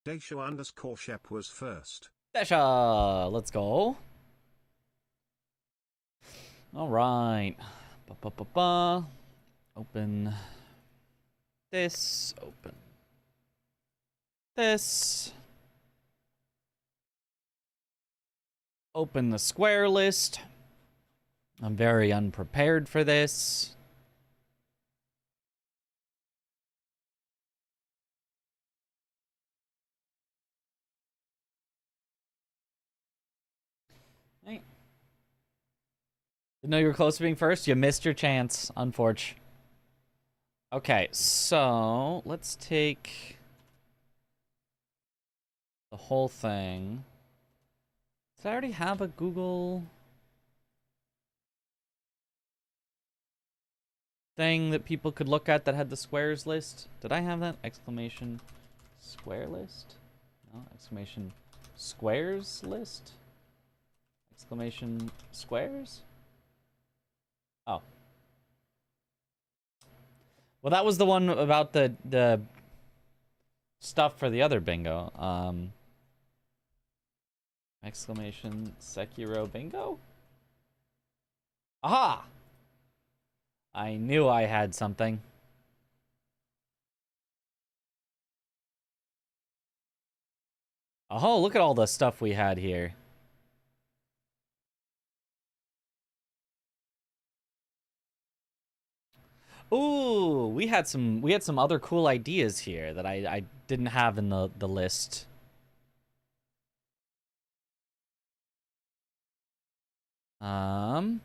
Dacia_Shep was first. Dacia, let's go. All right. Open this. Open this. Open the square list. I'm very unprepared for this. Hey. Didn't know you were close to being first. You missed your chance, unfortunately. Okay, so let's take the whole thing. Does I already have a Google thing that people could look at that had the squares list? Did I have that? Exclamation square list? No, exclamation squares list? Exclamation squares? Oh. Well, that was the one about the stuff for the other bingo. Exclamation Sekiro bingo? Aha! I knew I had something. Oh, look at all the stuff we had here. Ooh, we had some other cool ideas here that I didn't have in the list. I'm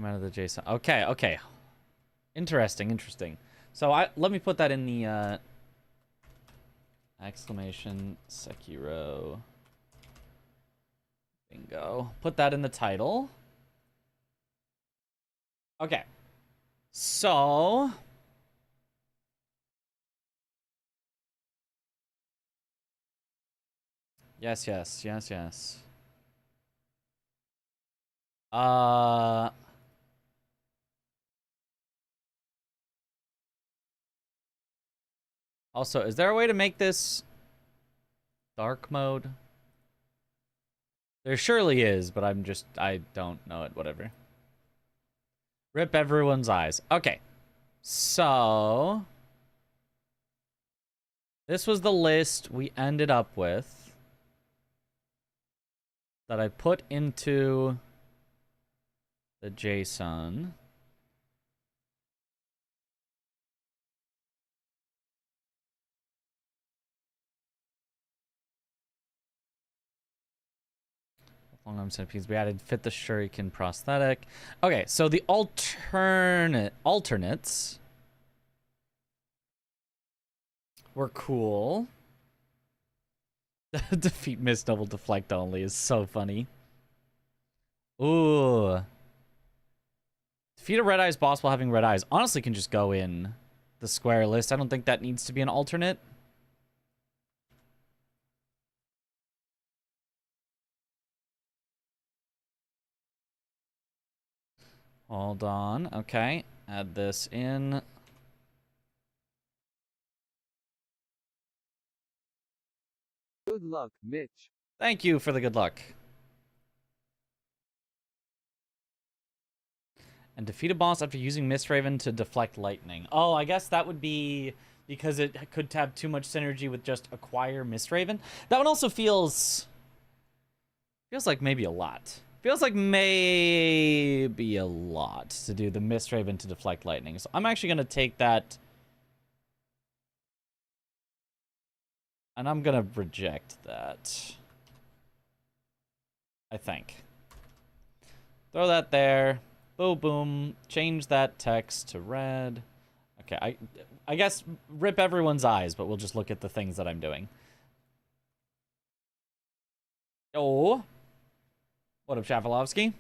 out of the JSON. Okay, okay. Interesting, interesting. So let me put that in the exclamation Sekiro bingo. Put that in the title. Okay. So yes, yes, yes, yes. Also, is there a way to make this dark mode? There surely is, but I don't know it, whatever. Rip everyone's eyes. Okay. So this was the list we ended up with that I put into the JSON. Long arm centipedes. We added fit the shuriken prosthetic. Okay, so the alternates were cool. Defeat miss double deflect only is so funny. Ooh. Defeat a red eyes boss while having red eyes. Honestly, can just go in the square list. I don't think that needs to be an alternate. Hold on. Okay. Add this in. Good luck, Mitch. Thank you for the good luck. And defeat a boss after using Mistraven to deflect lightning. Oh, I guess that would be because it could have too much synergy with just acquire Mistraven. That one also feels like maybe a lot. Feels like maybe a lot to do the Mistraven to deflect lightning. So I'm actually going to take that. And I'm going to reject that. I think. Throw that there. Boom, boom. Change that text to red. Okay, I guess rip everyone's eyes, but we'll just look at the things that I'm doing. Oh. What up, Shafilovsky?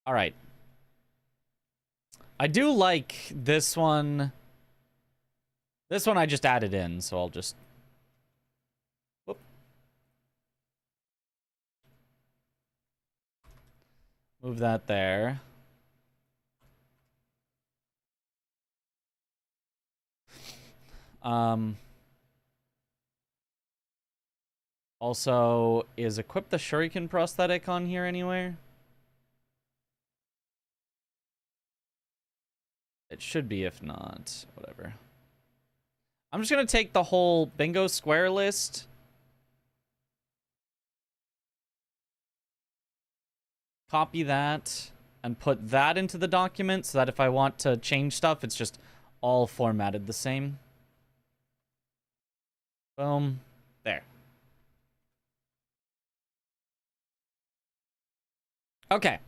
All right. I do like this one This one I just added in, so I'll just... Whoop. Move that there. Also, is equip the shuriken prosthetic on here anywhere? It should be, if not, whatever. I'm just gonna take the whole bingo square list. Copy that and put that into the document so that if I want to change stuff, it's just all formatted the same. Boom. There. Okay.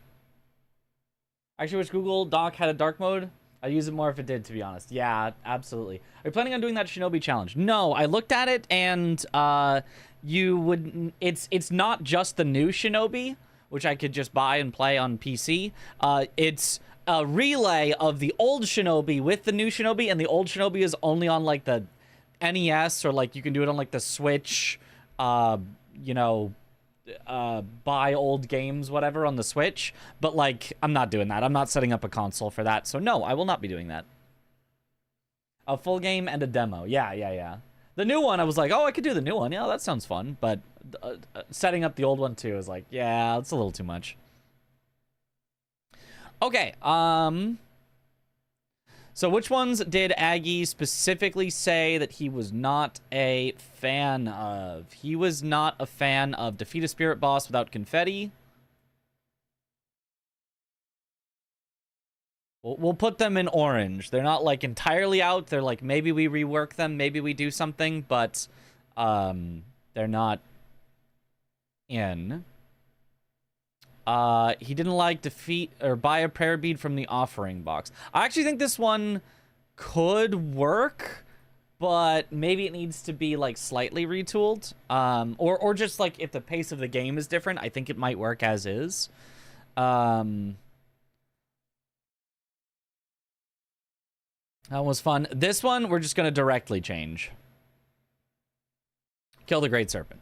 I actually wish Google Doc had a dark mode. I'd use it more if it did, to be honest. Yeah, absolutely. Are you planning on doing that Shinobi challenge? No, I looked at it and you would... It's not just the new Shinobi, which I could just buy and play on PC. It's a relay of the old Shinobi with the new Shinobi, and the old Shinobi is only on like the NES, or like you can do it on like the Switch, you know, buy old games, whatever, on the Switch. But like, I'm not doing that. I'm not setting up a console for that. So no, I will not be doing that. A full game and a demo. Yeah. The new one, I was like, oh, I could do the new one. Yeah, that sounds fun. But setting up the old one too is like, yeah, it's a little too much. Okay, so which ones did Aggie specifically say that he was not a fan of? He was not a fan of defeat a spirit boss without confetti. We'll put them in orange. They're not like entirely out. They're like, maybe we rework them, maybe we do something, but they're not in. He didn't like defeat or buy a prayer bead from the offering box. I actually think this one could work, but maybe it needs to be like slightly retooled. Or just like if the pace of the game is different, I think it might work as is. That was fun. This one, we're just gonna directly change. Kill the Great Serpent.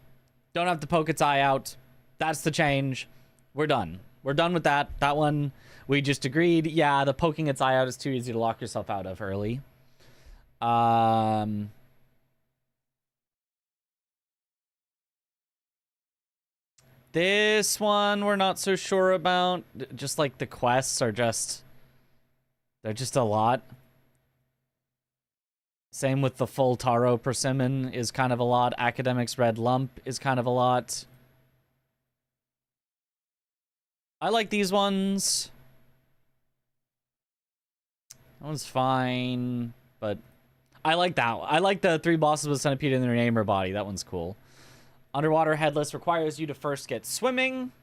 Don't have to poke its eye out. That's the change. We're done. We're done with that. That one, we just agreed. Yeah, the poking its eye out is too easy to lock yourself out of early. This one, we're not so sure about. Just like the quests are just... They're just a lot. Same with the full Taro Persimmon is kind of a lot. Academic's Red Lump is kind of a lot. I like these ones. That one's fine, but I like that one. I like the 3 bosses with centipede in their name or body. That one's cool. Underwater Headless requires you to first get swimming.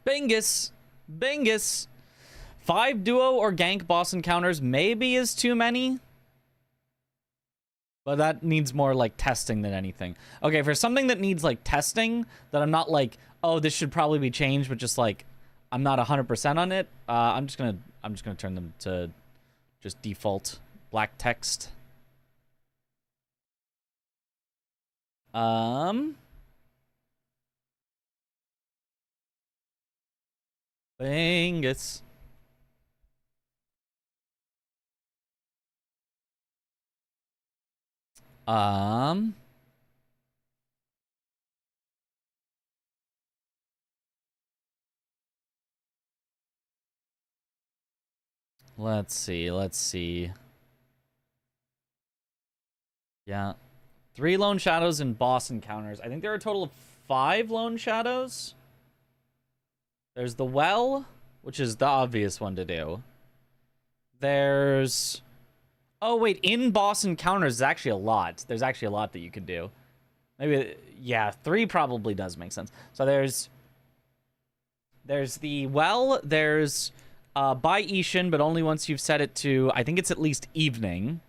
Bingus. Bingus. 5 duo or gank boss encounters maybe is too many. But that needs more like testing than anything. Okay, for something that needs like testing, that I'm not like, oh, this should probably be changed, but just like I'm not 100% on it. I'm just gonna turn them to just default black text. Bingus. Let's see. Yeah. 3 lone shadows and boss encounters. I think there are a total of 5 lone shadows. There's the well, which is the obvious one to do. There's... Oh, wait, in boss encounters is actually a lot. There's actually a lot that you could do. Maybe, yeah, 3 probably does make sense. So there's the well, there's by Ishin, but only once you've set it to, I think it's at least evening,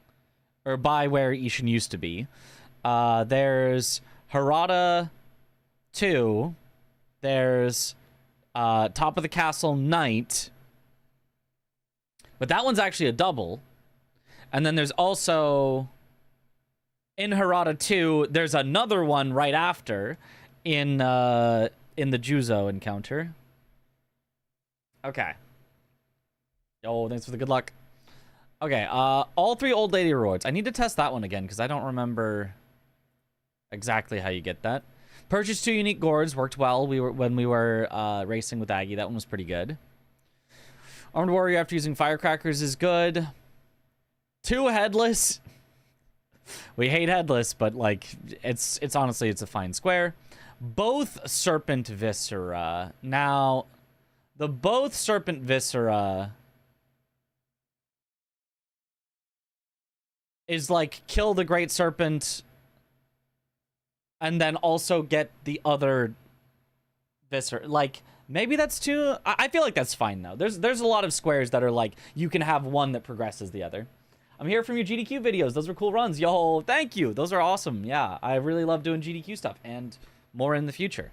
or by where Ishin used to be. There's Harada 2. There's Top of the Castle Night. But that one's actually a double. And then there's also in Harada 2, there's another one right after in the Juzo encounter. Okay. Oh, thanks for the good luck. Okay, all 3 old lady rewards. I need to test that one again because I don't remember exactly how you get that. Purchase 2 unique gourds worked well. When we were racing with Aggie. That one was pretty good. Armed warrior after using firecrackers is good. 2 headless. We hate headless, but like it's honestly it's a fine square. Both serpent viscera. Now, the both serpent viscera is like kill the great serpent and then also get the other viscera. Like maybe that's too. I feel like that's fine though. There's a lot of squares that are like you can have one that progresses the other. I'm here from your GDQ videos. Those were cool runs. Yo, thank you. Those are awesome. Yeah, I really love doing GDQ stuff and more in the future.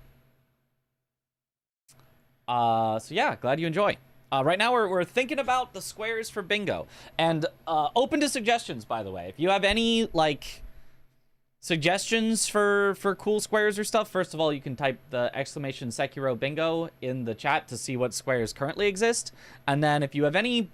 So yeah, glad you enjoy. Right now we're thinking about the squares for bingo and open to suggestions, by the way. If you have any like suggestions for cool squares or stuff, first of all, you can type the exclamation Sekiro bingo in the chat to see what squares currently exist. And then if you have any,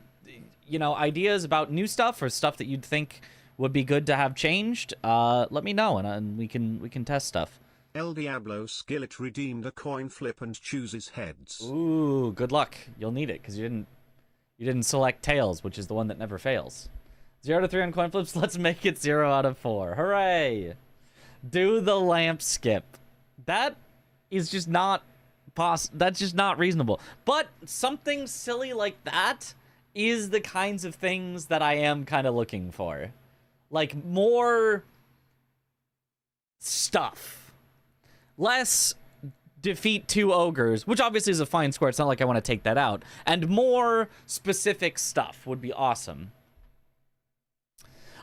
you know, ideas about new stuff or stuff that you'd think would be good to have changed, let me know and we can test stuff. El Diablo Skillet redeemed a coin flip and chooses heads. Ooh, good luck. You'll need it because you didn't select tails, which is the one that never fails. 0 to 3 on coin flips. Let's make it 0 out of 4. Hooray! Do the lamp skip. That is just not that's just not reasonable. But something silly like that is the kinds of things that I am kind of looking for. Like more stuff. Less defeat 2 ogres, which obviously is a fine square. It's not like I want to take that out. And more specific stuff would be awesome.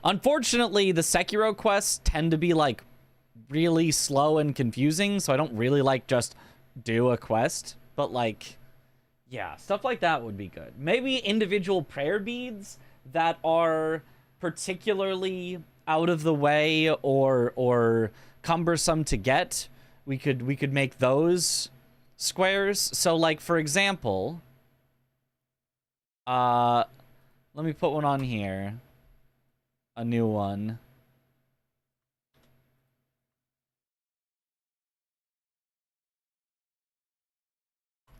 Unfortunately, the Sekiro quests tend to be like really slow and confusing, so I don't really like just do a quest. But like, yeah, stuff like that would be good. Maybe individual prayer beads that are particularly out of the way or cumbersome to get. We could make those squares. So like for example, let me put one on here. A new one.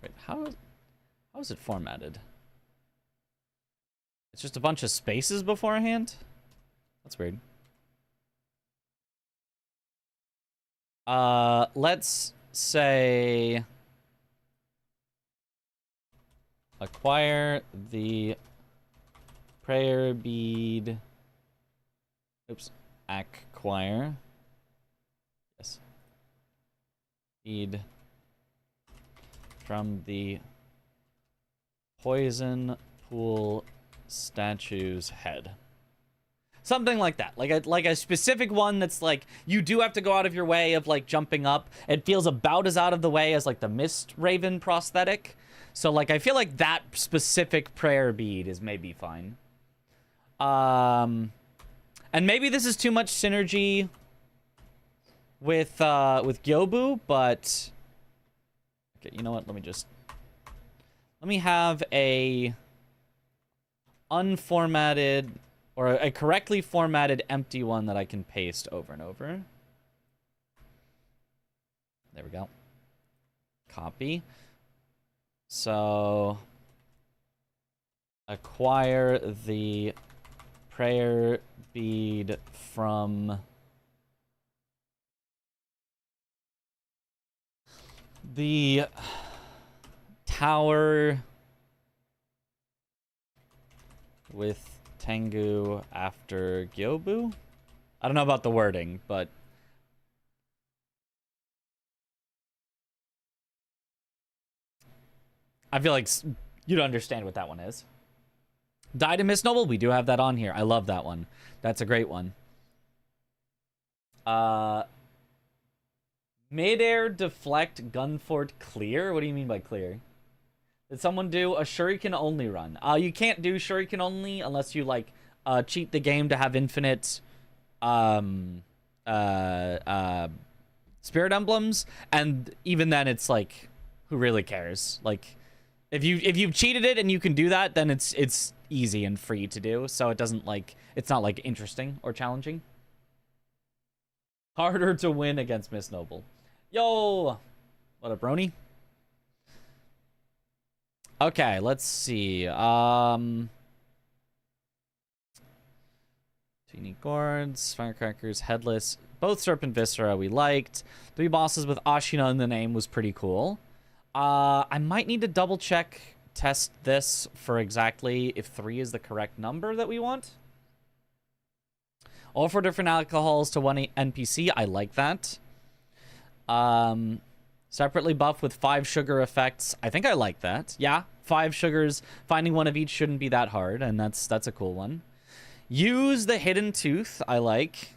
Wait, how is it formatted? It's just a bunch of spaces beforehand? That's weird. Let's say acquire the prayer bead. Oops. Acquire. Yes. Bead from the poison pool statue's head. Something like that, like a specific one that's like you do have to go out of your way of like jumping up. It feels about as out of the way as like the Mist Raven prosthetic. So like I feel like that specific prayer bead is maybe fine. And maybe this is too much synergy with Gyobu, but okay, you know what? Let me have a unformatted. Or a correctly formatted empty one that I can paste over and over. There we go. Copy. So, acquire the prayer bead from the tower with Tengu after Gyobu? I don't know about the wording, but I feel like you'd understand what that one is. Die to Miss Noble, we do have that on here. I love that one. That's a great one. Mid-air deflect gunfort clear? What do you mean by clear? Did someone do a shuriken only run? You can't do shuriken only unless you like cheat the game to have infinite spirit emblems, and even then it's like, who really cares? Like, if you've cheated it and you can do that, then it's easy and free to do, so it doesn't like, it's not like interesting or challenging. Harder to win against Miss Noble. Yo, what up, Brony? Okay, let's see. Teeny gourds, firecrackers, headless. Both Serpent Viscera we liked. 3 bosses with Ashina in the name was pretty cool. I might need to double check, test this for exactly if 3 is the correct number that we want. All 4 different alcohols to 1 NPC. I like that. Separately buffed with 5 sugar effects. I think I like that. Yeah, 5 sugars. Finding one of each shouldn't be that hard, and that's a cool one. Use the hidden tooth. I like.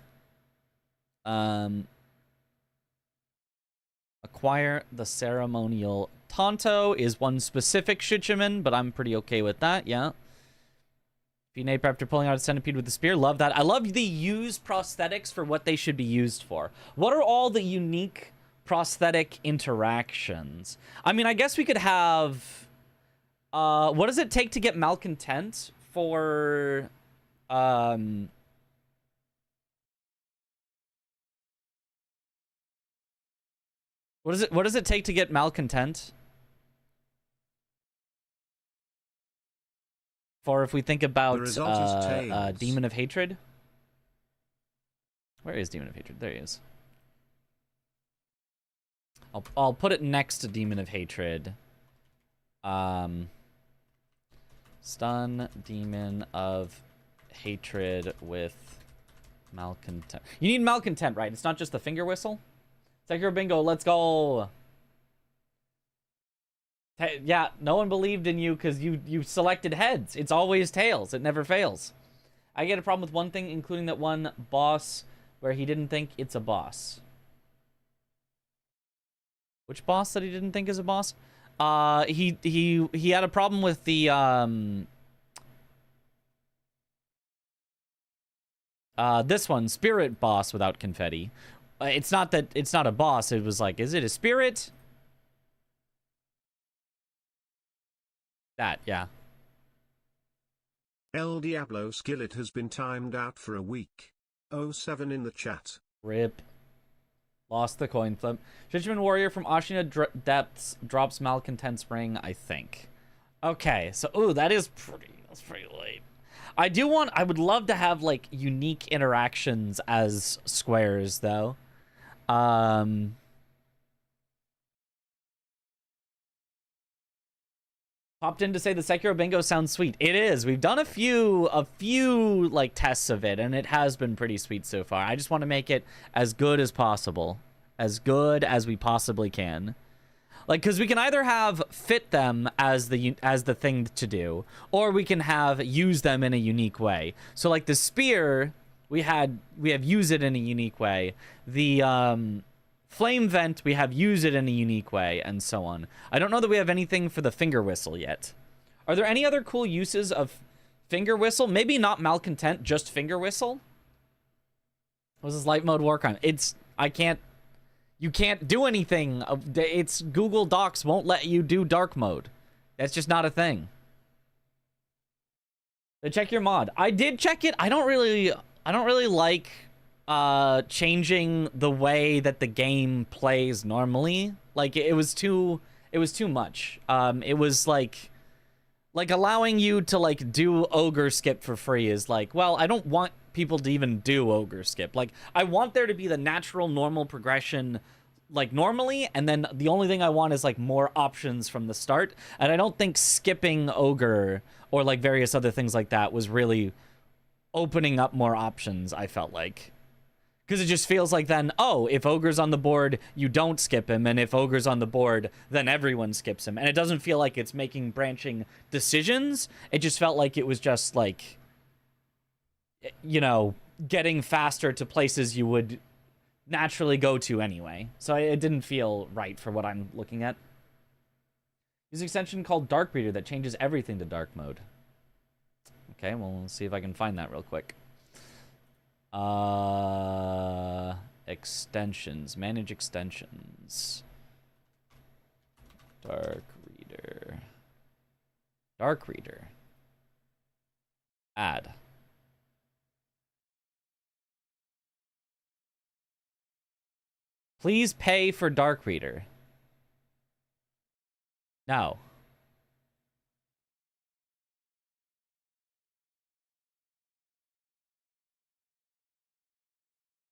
Acquire the ceremonial Tonto is one specific Shichiman, but I'm pretty okay with that. Yeah. Nape after pulling out a centipede with the spear. Love that. I love the use prosthetics for what they should be used for. What are all the unique prosthetic interactions? I mean, I guess we could have... what does it take to get Malcontent for... What does it take to get Malcontent? For if we think about Demon of Hatred. Where is Demon of Hatred? There he is. I'll put it next to Demon of Hatred. Stun Demon of Hatred with Malcontent. You need Malcontent, right? It's not just the finger whistle. Sekiro Bingo, let's go. Yeah, no one believed in you because you selected heads. It's always tails. It never fails. I get a problem with one thing, including that one boss where he didn't think it's a boss. Which boss that he didn't think is a boss? He had a problem with the this one, spirit boss without confetti. It's not that it's not a boss. It was like, is it a spirit? That, yeah. El Diablo Skillet has been timed out for a week. 07 in the chat. Rip. Lost the coin flip. Judgment Warrior from Ashina Depths drops Malcontent's ring, I think. Okay, so, ooh, that's pretty late. I would love to have, like, unique interactions as squares, though. Popped in to say the Sekiro Bingo sounds sweet. It is. We've done a few like tests of it, and it has been pretty sweet so far. I just want to make it as good as possible, as good as we possibly can. Like, because we can either have fit them as the thing to do, or we can have use them in a unique way. So like the spear, we have use it in a unique way. The flame vent, we have use it in a unique way, and so on. I don't know that we have anything for the finger whistle yet. Are there any other cool uses of finger whistle? Maybe not Malcontent, just finger whistle? What was this light mode war crime? You can't do anything. It's Google Docs won't let you do dark mode. That's just not a thing. So check your mod. I did check it. I don't really like changing the way that the game plays normally. Like it was too much. It was like allowing you to like do ogre skip for free is like, well, I don't want people to even do ogre skip. Like I want there to be the natural normal progression like normally, and then the only thing I want is like more options from the start. And I don't think skipping ogre or like various other things like that was really opening up more options, I felt like. Because it just feels like then, oh, if Ogre's on the board, you don't skip him, and if Ogre's on the board, then everyone skips him. And it doesn't feel like it's making branching decisions. It just felt like it was just like, you know, getting faster to places you would naturally go to anyway. So it didn't feel right for what I'm looking at. Use an extension called Dark Breeder that changes everything to dark mode. Okay, well, we'll see if I can find that real quick. Extensions. Manage extensions. Dark Reader. Dark Reader. Add. Please pay for Dark Reader. No.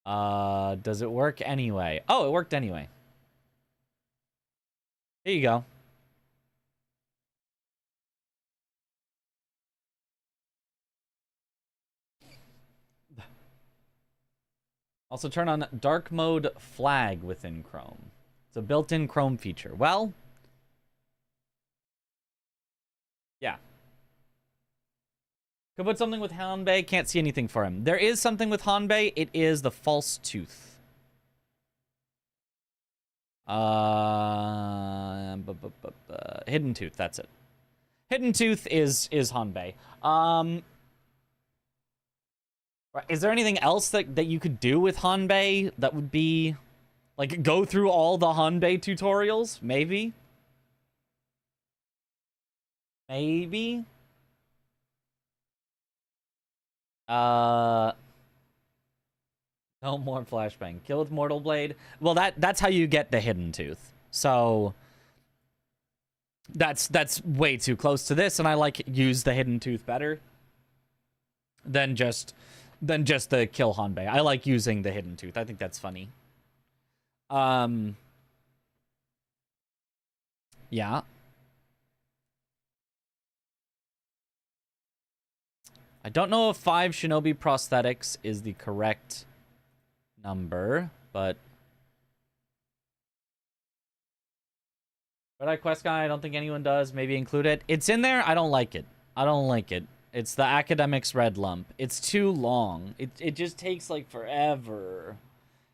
Does it work anyway? Oh, it worked anyway. Here you go. Also turn on dark mode flag within Chrome. It's a built-in Chrome feature. Well, yeah. Could put something with Hanbei. Can't see anything for him. There is something with Hanbei. It is the false tooth. Hidden tooth. That's it. Hidden tooth is Hanbei. Is there anything else that you could do with Hanbei that would be like go through all the Hanbei tutorials? Maybe. Maybe. No more flashbang. Kill with Mortal Blade. Well, that's how you get the hidden tooth. So that's way too close to this, and I like use the hidden tooth better than just the kill Hanbei. I like using the hidden tooth. I think that's funny. Yeah. I don't know if 5 Shinobi prosthetics is the correct number, but Red Eye Quest Guy, I don't think anyone does. Maybe include it. It's in there. I don't like it. I don't like it. It's the Academics Red Lump. It's too long. It just takes like forever.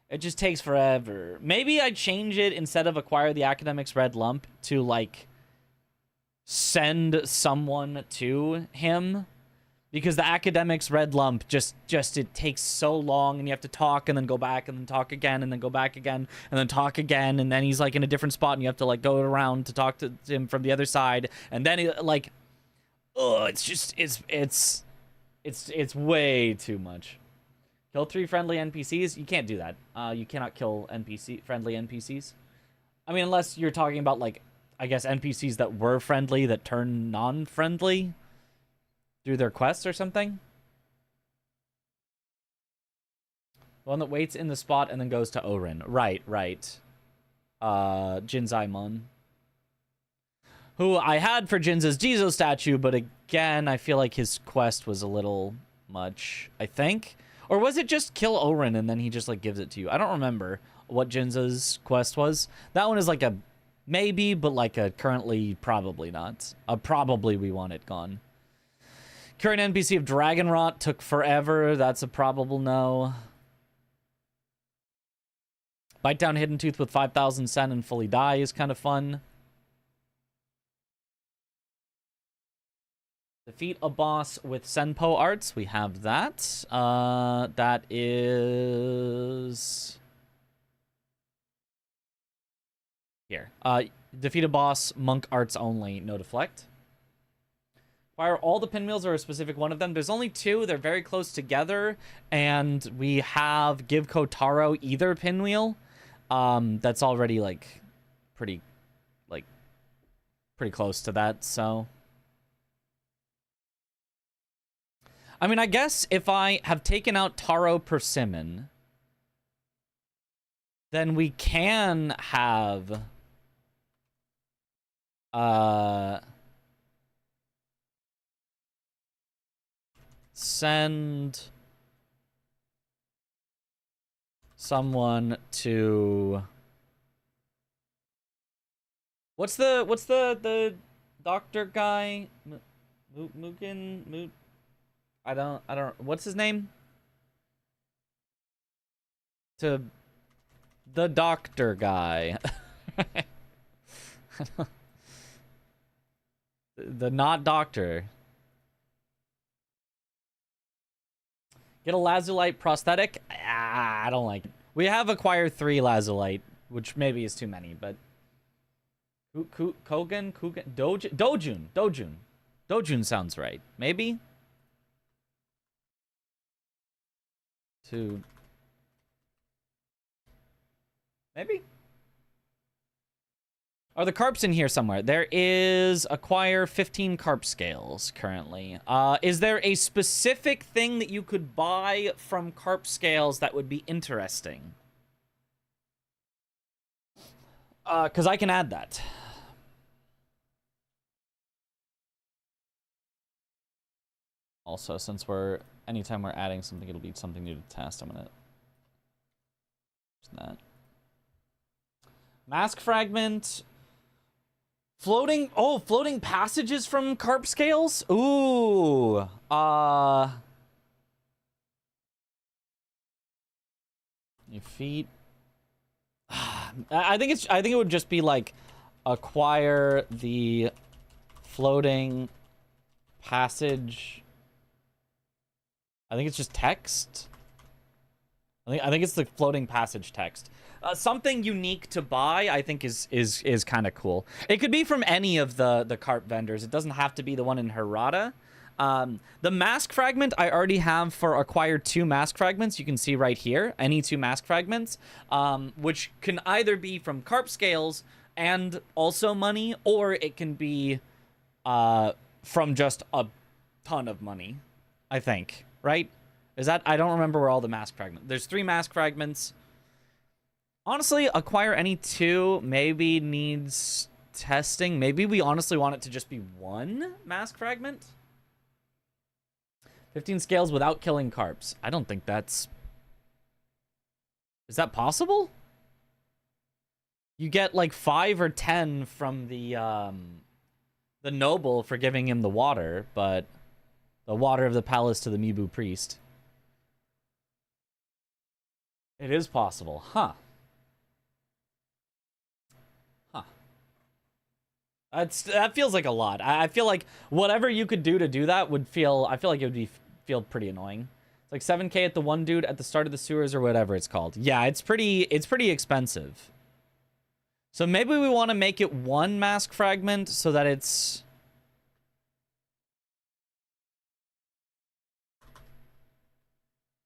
It just takes forever. Maybe I change it instead of acquire the Academics Red Lump to like send someone to him. Because the Academics Red Lump just it takes so long, and you have to talk and then go back and then talk again and then go back again and then talk again, and then he's like in a different spot and you have to like go around to talk to him from the other side, and then it, like, oh, it's just it's way too much. Kill 3 friendly NPCs? You can't do that. You cannot kill friendly NPCs. I mean, unless you're talking about like, I guess NPCs that were friendly that turn non-friendly through their quests or something. The one that waits in the spot and then goes to Orin. Right. Jinzaimon. Who I had for Jinza's Jizo statue, but again, I feel like his quest was a little much, I think. Or was it just kill Orin and then he just like gives it to you? I don't remember what Jinza's quest was. That one is like a maybe, but like a currently probably not. Probably we want it gone. Current NPC of Dragon Rot took forever. That's a probable no. Bite down Hidden Tooth with 5,000 Sen and fully die is kind of fun. Defeat a boss with Senpo arts. We have that. That is here. Defeat a boss, monk arts only, no deflect. Fire all the pinwheels or a specific one of them. There's only 2. They're very close together. And we have give Kotaro either pinwheel. That's already like pretty close to that, so. I mean, I guess if I have taken out Taro Persimmon, then we can have send someone to what's the doctor guy? Mugen. I don't what's his name? To the doctor guy. The not doctor. Get a lazulite prosthetic. I don't like it. We have acquired 3 lazulite, which maybe is too many, but Kogan, Dojun sounds right. Maybe. Maybe. Are the carps in here somewhere? There is acquire 15 carp scales currently. Is there a specific thing that you could buy from carp scales that would be interesting? Because I can add that. Also, since anytime we're adding something, it'll be something new to test. I'm gonna that. Mask fragment. Floating passages from carp scales? Ooh. Your feet. I think it would just be like acquire the floating passage. I think it's just text. I think it's the floating passage text. Something unique to buy, I think, is kind of cool. It could be from any of the carp vendors. It doesn't have to be the one in Hirata. The mask fragment I already have for acquire 2 mask fragments. You can see right here, any 2 mask fragments, which can either be from carp scales and also money, or it can be from just a ton of money, I think, right? Is that, I don't remember where all the mask fragments. There's 3 mask fragments. Honestly, acquire any 2 maybe needs testing. Maybe we honestly want it to just be 1 mask fragment. 15 scales without killing carps. I don't think that's... Is that possible? You get like 5 or 10 from the noble for giving him the water, but the water of the palace to the Mibu priest. It is possible, huh? That feels like a lot. I feel like whatever you could do to do that would feel... I feel like it would feel pretty annoying. It's like 7K at the one dude at the start of the sewers or whatever it's called. Yeah, it's pretty expensive. So maybe we want to make it 1 mask fragment so that it's...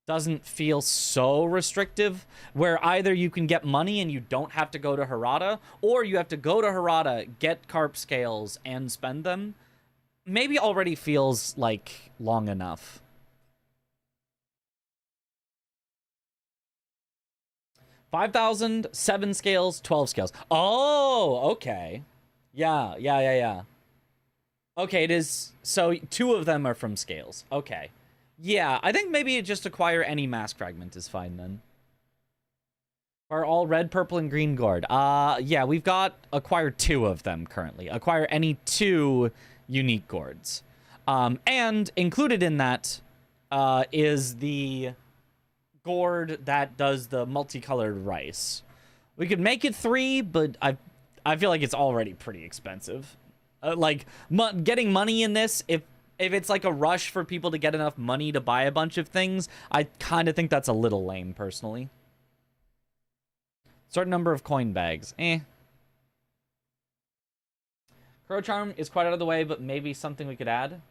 doesn't feel so restrictive, where either you can get money and you don't have to go to Hirata, or you have to go to Hirata, get carp scales, and spend them. Maybe already feels like long enough. $5,000, 7 scales, 12 scales. Oh, okay. Yeah. Okay, it is... So 2 of them are from scales. Okay. Yeah, I think maybe just acquire any mask fragment is fine then. Are all red, purple, and green gourd? Yeah, we've got acquired 2 of them currently. Acquire any 2 unique gourds. And included in that is the gourd that does the multicolored rice. We could make it 3, but I feel like it's already pretty expensive. Getting money in this, if it's like a rush for people to get enough money to buy a bunch of things, I kind of think that's a little lame, personally. Certain number of coin bags. Crow Charm is quite out of the way, but maybe something we could add.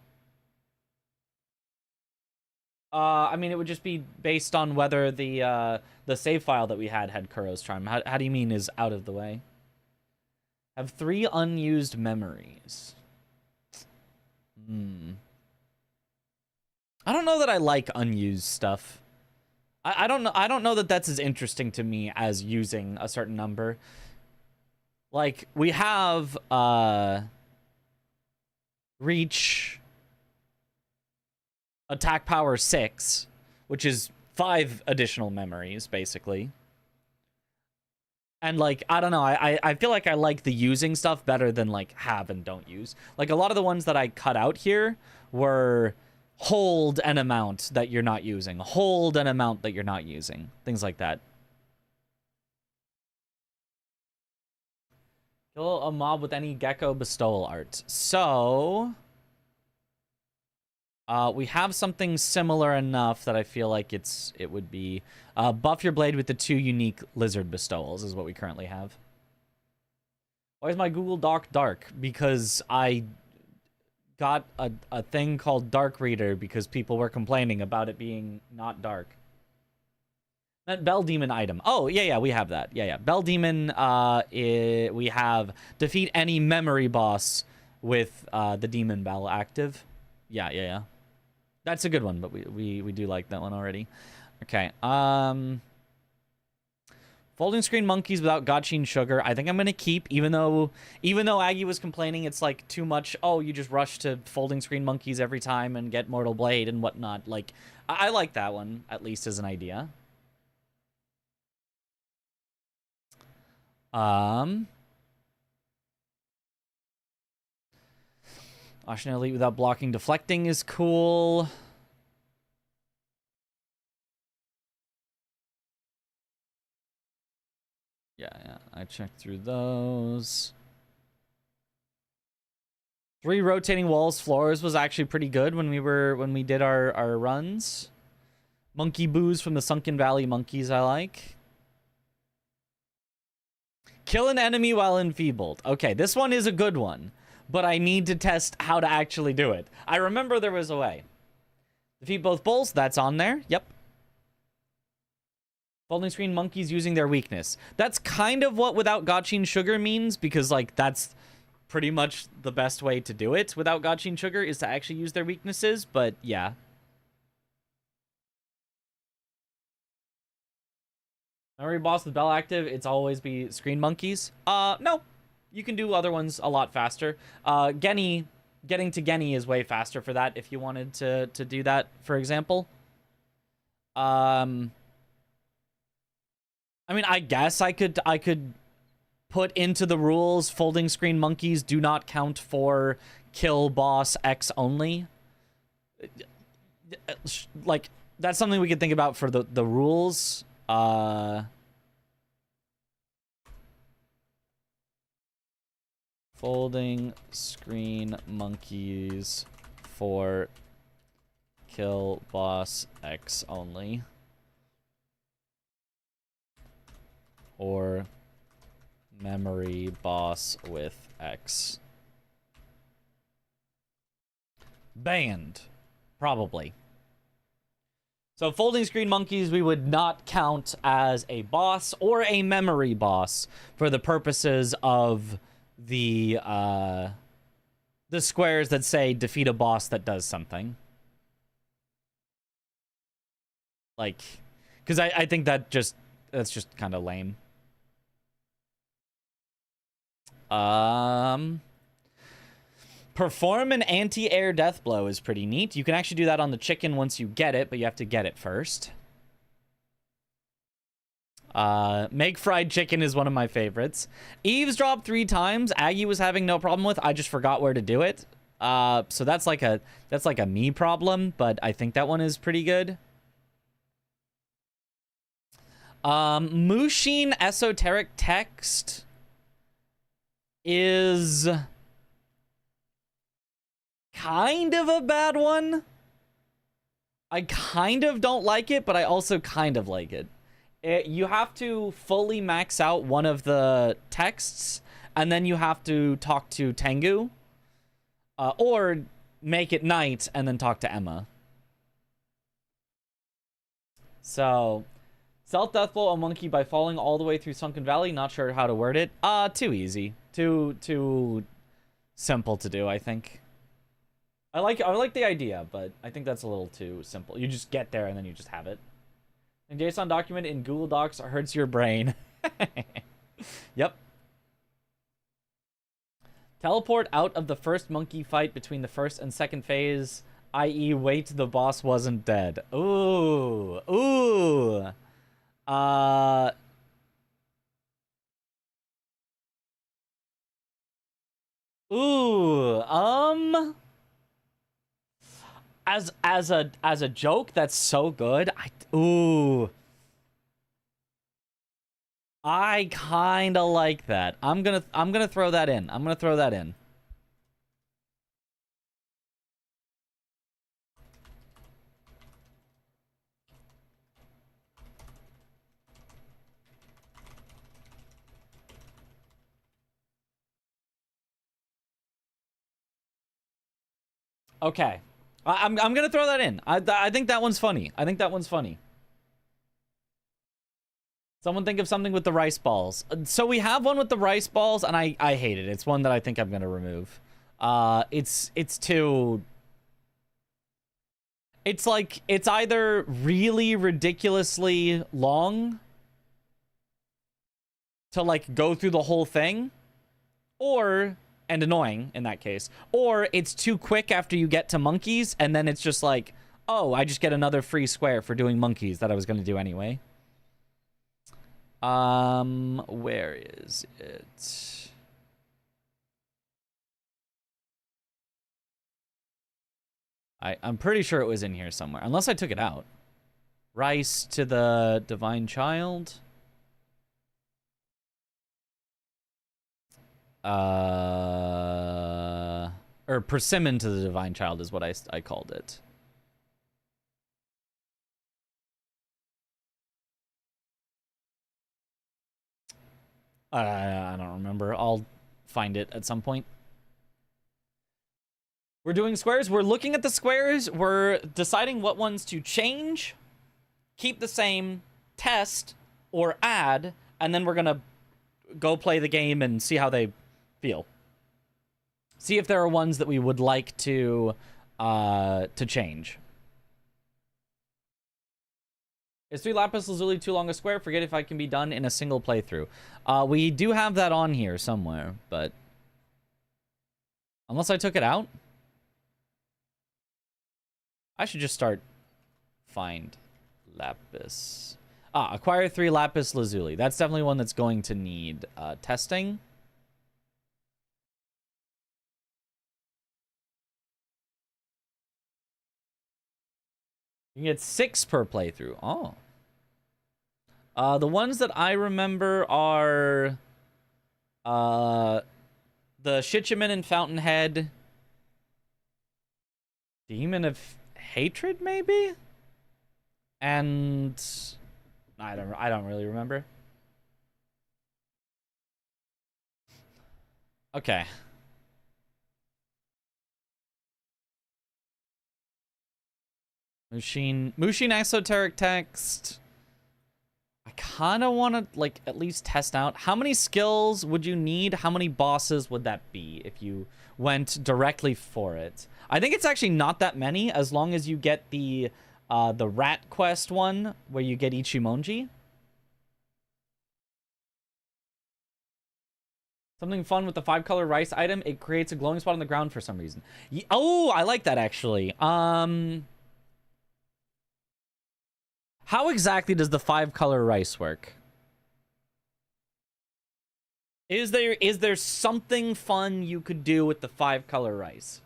I mean, it would just be based on whether the save file that we had Kuro's Charm. How do you mean is out of the way? Have 3 unused memories. I don't know that I like unused stuff. I don't know that that's as interesting to me as using a certain number. Like, we have reach attack power 6, which is 5 additional memories, basically. And, like, I don't know, I feel like I like the using stuff better than, like, have and don't use. Like, a lot of the ones that I cut out here were hold an amount that you're not using. Hold an amount that you're not using. Things like that. Kill a mob with any gecko bestowal art. So... We have something similar enough that I feel like it would be buff your blade with the 2 unique lizard bestowals is what we currently have. Why is my Google Doc dark? Because I got a thing called Dark Reader because people were complaining about it being not dark. That Bell Demon item. Oh, yeah, we have that. Yeah. Bell Demon, we have defeat any memory boss with the Demon Bell active. Yeah. That's a good one, but we do like that one already. Okay. Folding screen monkeys without gotching sugar. I think I'm gonna keep, even though Aggie was complaining it's like too much. Oh, you just rush to folding screen monkeys every time and get Mortal Blade and whatnot. Like, I like that one at least as an idea. Ashen Elite without blocking deflecting is cool. Yeah, I checked through those. 3 rotating walls floors was actually pretty good when we did our runs. Monkey boos from the Sunken Valley monkeys I like. Kill an enemy while enfeebled. Okay, this one is a good one, but I need to test how to actually do it. I remember there was a way. Defeat both bulls, that's on there. Yep. Folding screen monkeys using their weakness. That's kind of what without gotching sugar means, because like that's pretty much the best way to do it without gotching sugar is to actually use their weaknesses, but yeah. Memory boss with bell active, it's always be screen monkeys. No. You can do other ones a lot faster. Getting to Genny is way faster for that if you wanted to do that, for example. I mean, I guess I could put into the rules folding screen monkeys do not count for kill boss X only. Like, that's something we could think about for the rules. Folding screen monkeys for kill boss X only. Or memory boss with X. Banned. Probably. So folding screen monkeys we would not count as a boss or a memory boss for the purposes of the squares that say defeat a boss that does something. Like, because I think that's just kind of lame. Perform an anti-air death blow is pretty neat. You can actually do that on the chicken once you get it, but you have to get it first. Make fried chicken is one of my favorites. Eavesdrop 3 times. Aggie was having no problem with. I just forgot where to do it. So that's like a me problem, but I think that one is pretty good. Mushin esoteric text is kind of a bad one. I kind of don't like it, but I also kind of like it. You have to fully max out one of the texts, and then you have to talk to Tengu, or make it night and then talk to Emma. So, self-death blow a monkey by falling all the way through Sunken Valley. Not sure how to word it. Too easy. Too simple to do, I think. I like the idea, but I think that's a little too simple. You just get there and then you just have it. And JSON document in Google Docs hurts your brain. Yep. Teleport out of the first monkey fight between the first and second phase, i.e. wait the boss wasn't dead. Ooh. Ooh. Ooh. As a joke, that's so good. Ooh. I kind of like that. I'm gonna throw that in. I'm gonna throw that in. Okay. I'm gonna throw that in. I think that one's funny. I think that one's funny. Someone think of something with the rice balls. So we have one with the rice balls, and I hate it. It's one that I think I'm gonna remove. It's too... It's like, it's either really ridiculously long to like go through the whole thing, or, and annoying in that case, or it's too quick after you get to monkeys, and then it's just like, oh, I just get another free square for doing monkeys that I was gonna do anyway. Where is it? I'm pretty sure it was in here somewhere, unless I took it out. Rice to the divine child. Or persimmon to the divine child is what I called it. I don't remember. I'll find it at some point. We're doing squares. We're looking at the squares. We're deciding what ones to change, keep the same, test, or add, and then we're gonna go play the game and see how they feel. See if there are ones that we would like to change. Is 3 lapis lazuli too long a square? Forget if I can be done in a single playthrough. We do have that on here somewhere, but unless I took it out, I should just start find lapis. Acquire 3 lapis lazuli. That's definitely one that's going to need testing. You can get 6 per playthrough. Oh. The ones that I remember are the Shichiman and Fountainhead. Demon of Hatred, maybe? And I don't really remember. Okay. Mushin esoteric text. I kind of want to like at least test out how many skills would you need? How many bosses would that be if you went directly for it? I think it's actually not that many, as long as you get the rat quest one where you get Ichimonji. Something fun with the 5-color rice item. It creates a glowing spot on the ground for some reason. Oh, I like that actually. How exactly does the 5-color rice work? Is there something fun you could do with the 5-color rice?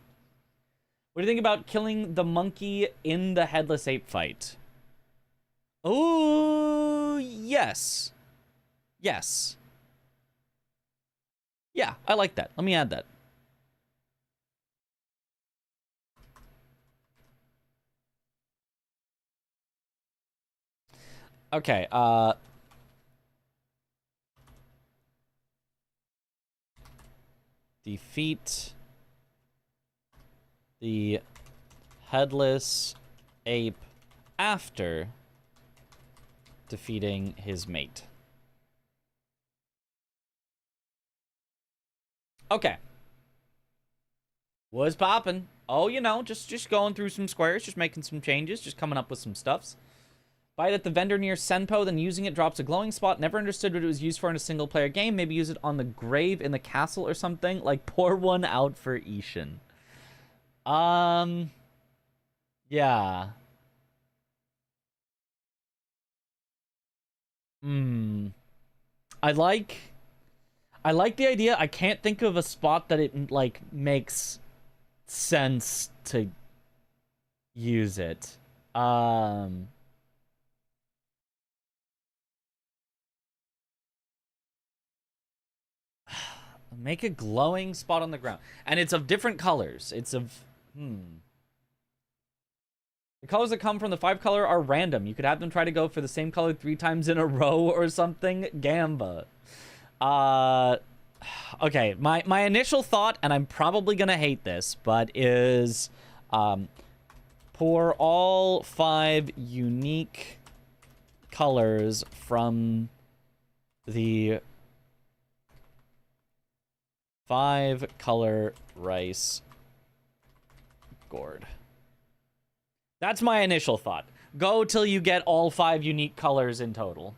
What do you think about killing the monkey in the headless ape fight? Oh, yes. Yes. Yeah, I like that. Let me add that. Okay, defeat the headless ape after defeating his mate. Okay. Was poppin'. Oh, you know, just going through some squares, just making some changes, just coming up with some stuffs. Buy it at the vendor near Senpo, then using it drops a glowing spot. Never understood what it was used for in a single-player game. Maybe use it on the grave in the castle or something. Like, pour one out for Ishin. Yeah. I like the idea. I can't think of a spot that it, like, makes sense to use it. Make a glowing spot on the ground. And it's of different colors. It's of... The colors that come from the 5-color are random. You could have them try to go for the same color 3 times in a row or something. Gamba. Okay, my initial thought, and I'm probably gonna hate this, but is Pour all 5 unique colors from the 5-color rice gourd. That's my initial thought. Go till you get all 5 unique colors in total.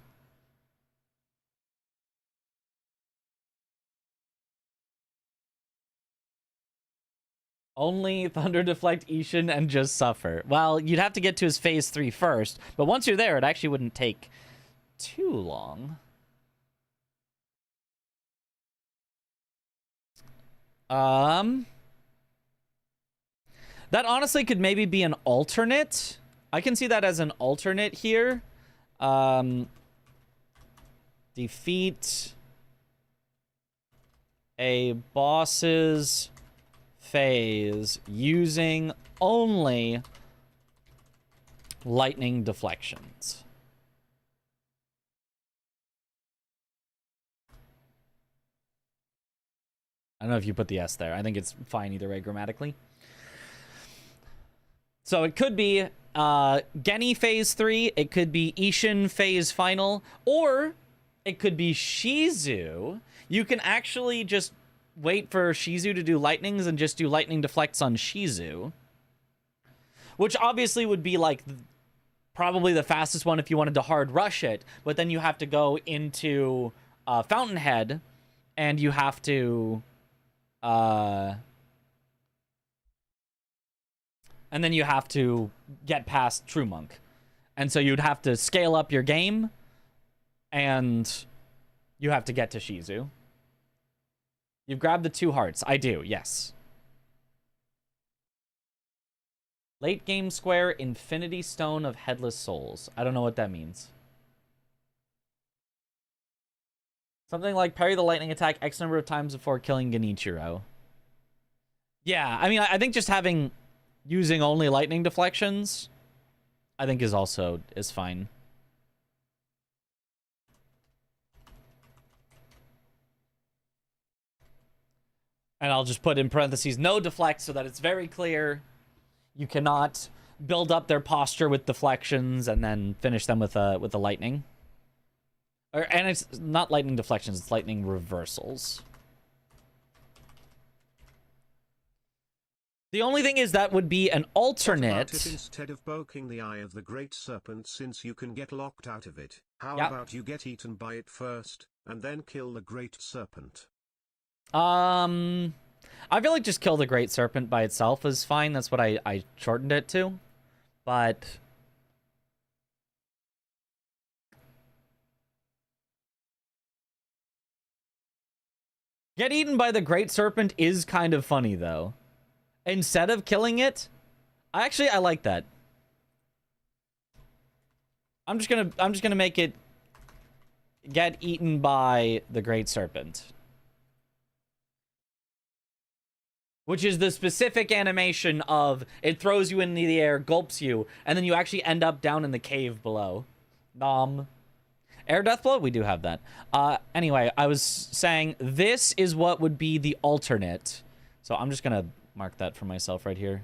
Only Thunder Deflect Ishin and just suffer. Well, you'd have to get to his phase 3 first, but once you're there, it actually wouldn't take too long. That honestly could maybe be an alternate. I can see that as an alternate here. Defeat a boss's phase using only lightning deflections. I don't know if you put the S there. I think it's fine either way grammatically. So it could be Genny phase 3, it could be Ishin phase final, or it could be Shizu. You can actually just wait for Shizu to do lightnings and just do lightning deflects on Shizu. Which obviously would be like probably the fastest one if you wanted to hard rush it, but then you have to go into Fountainhead and you have to and then you have to get past True Monk. And so you'd have to scale up your game, and you have to get to Shizu. You've grabbed the 2 hearts. I do, yes. Late game square, Infinity Stone of Headless Souls. I don't know what that means. Something like parry the lightning attack X number of times before killing Genichiro. Yeah, I mean, I think just using only lightning deflections, I think is fine. And I'll just put in parentheses no deflect so that it's very clear you cannot build up their posture with deflections and then finish them with a lightning. And it's not lightning deflections, it's lightning reversals. The only thing is that would be an alternate. What about if instead of poking the eye of the great serpent, since you can get locked out of it, how about you get eaten by it first, and then kill the great serpent? I feel like just kill the great serpent by itself is fine. That's what I shortened it to. But get eaten by the great serpent is kind of funny though. Instead of killing it, I like that. I'm just gonna make it get eaten by the great serpent, which is the specific animation of it throws you into the air, gulps you, and then you actually end up down in the cave below. Nom. Air death blow? We do have that. Anyway, I was saying this is what would be the alternate. So I'm just gonna mark that for myself right here.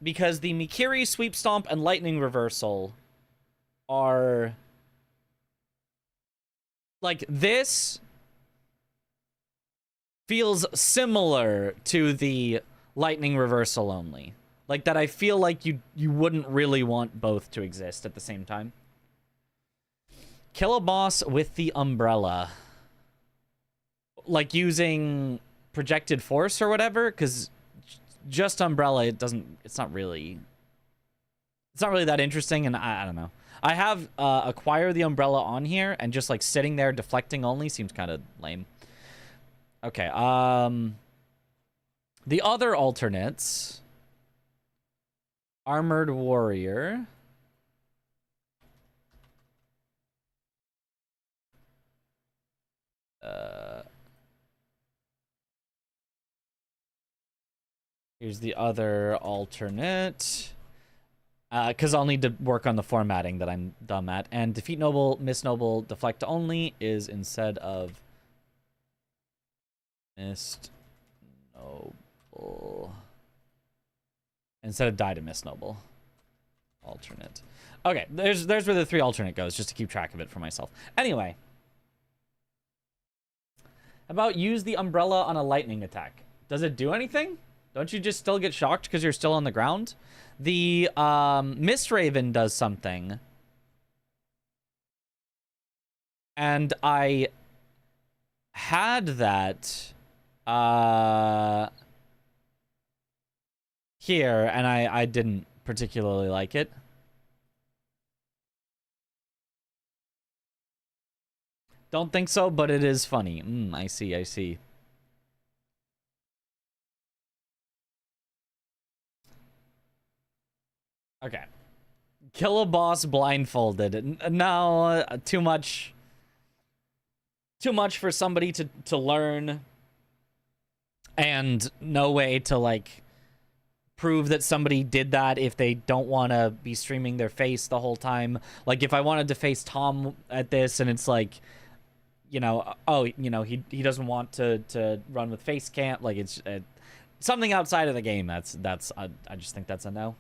Because the Mikiri, Sweep Stomp, and Lightning Reversal are... like, this feels similar to the Lightning Reversal only. Like, that I feel like you wouldn't really want both to exist at the same time. Kill a boss with the umbrella. Like, using projected force or whatever, because just umbrella, it's not really that interesting, and I don't know. I have acquire the umbrella on here, and just like sitting there deflecting only seems kind of lame. Okay, the other alternates, Armored Warrior. Here's the other alternate. Because I'll need to work on the formatting that I'm dumb at. And defeat noble, miss noble, deflect only is instead of missed noble. Instead of die to miss noble. Alternate. Okay, there's where the 3 alternate goes, just to keep track of it for myself. Anyway. About use the umbrella on a lightning attack. Does it do anything? Don't you just still get shocked because you're still on the ground? The Mist Raven does something. And I had that here, and I didn't particularly like it. Don't think so, but it is funny. I see, I see. Okay. Kill a boss blindfolded. No, too much. Too much for somebody to learn. And no way to, like, prove that somebody did that if they don't want to be streaming their face the whole time. Like, if I wanted to face Tom at this and it's like, you know, oh, you know, he doesn't want to run with face cam. Like, it's something outside of the game. I just think that's a no.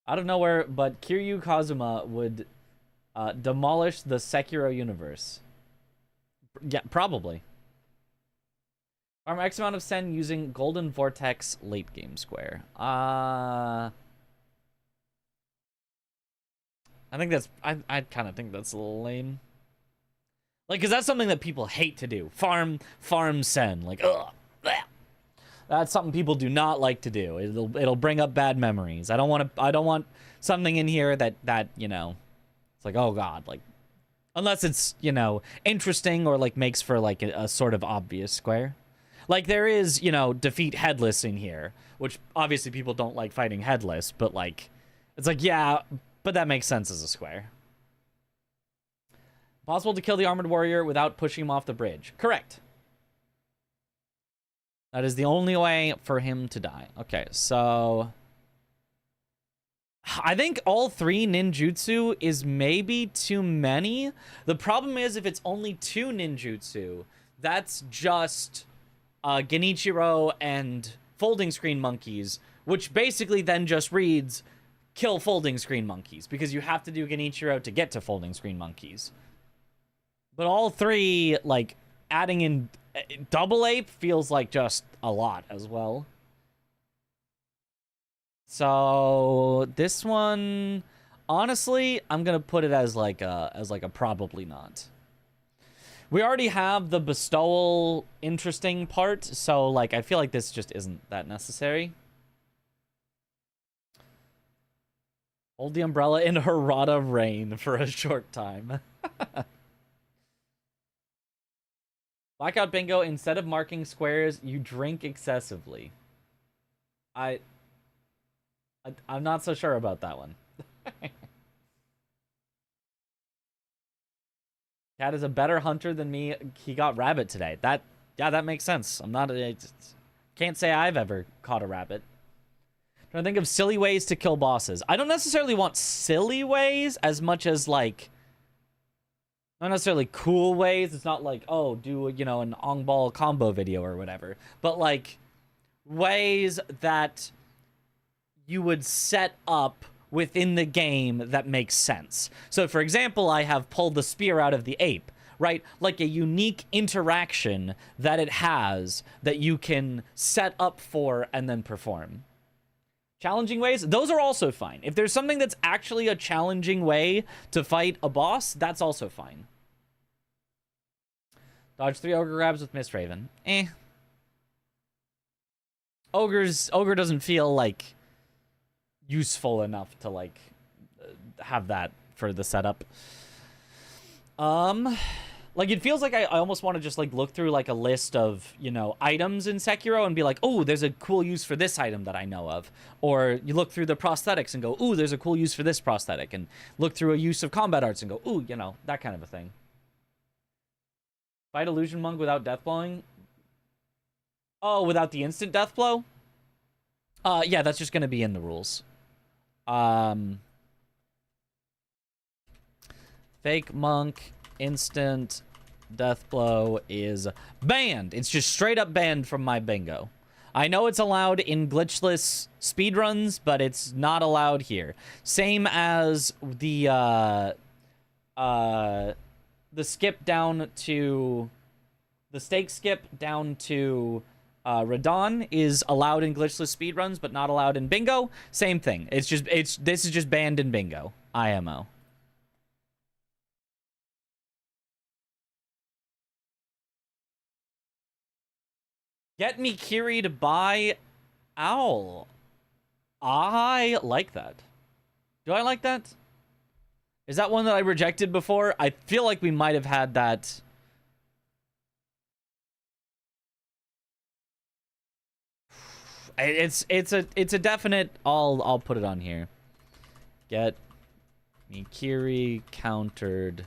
Out of nowhere, but Kiryu Kazuma would demolish the Sekiro universe. Yeah, probably. Farm X amount of Sen using Golden Vortex late game square. I think that's... I kind of think that's a little lame. Like, because that's something that people hate to do. Farm Sen. Like, ugh. Bleh. That's something people do not like to do. It'll bring up bad memories. I don't want something in here that, you know, it's like, oh god, like, unless it's, you know, interesting or like makes for like a sort of obvious square. Like, there is, you know, defeat Headless in here, which obviously people don't like fighting Headless, but like, it's like, yeah, but that makes sense as a square. Possible to kill the armored warrior without pushing him off the bridge. Correct. That is the only way for him to die. Okay, so I think all 3 ninjutsu is maybe too many. The problem is if it's only 2 ninjutsu, that's just Genichiro and folding screen monkeys, which basically then just reads kill folding screen monkeys, because you have to do Genichiro to get to folding screen monkeys. But all 3, like, adding in double ape feels like just a lot as well. So this one, honestly, I'm gonna put it as like a probably not. We already have the bestowal interesting part, so like I feel like this just isn't that necessary. Hold the umbrella in Harada rain for a short time. Blackout bingo, instead of marking squares, you drink excessively. I'm not so sure about that one. Cat is a better hunter than me. He got rabbit today. Yeah, that makes sense. Can't say I've ever caught a rabbit. Trying to think of silly ways to kill bosses. I don't necessarily want silly ways as much as like, not necessarily cool ways. It's not like, oh, do, you know, an Ong Ball combo video or whatever. But like ways that you would set up within the game that makes sense. So for example, I have pulled the spear out of the ape, right? Like a unique interaction that it has that you can set up for and then perform. Challenging ways, those are also fine. If there's something that's actually a challenging way to fight a boss, that's also fine. Dodge 3 ogre grabs with Mist Raven. Ogre doesn't feel like useful enough to like have that for the setup. Like it feels like I almost want to just like look through like a list of, you know, items in Sekiro and be like, oh, there's a cool use for this item that I know of. Or you look through the prosthetics and go, ooh, there's a cool use for this prosthetic, and look through a use of combat arts and go, ooh, you know, that kind of a thing. Fight illusion monk without death blowing. Oh, without the instant death blow? Yeah, that's just gonna be in the rules. Fake monk, instant Death Blow is banned. It's just straight up banned from my bingo. I know it's allowed in glitchless speedruns, but it's not allowed here. Same as the skip down to... The stake skip down to Radon is allowed in glitchless speedruns, but not allowed in bingo. Same thing. This is just banned in bingo. IMO. Get me Kiri to buy Owl. I like that. Do I like that? Is that one that I rejected before? I feel like we might have had that. It's a definite. I'll put it on here. Get me Kiri countered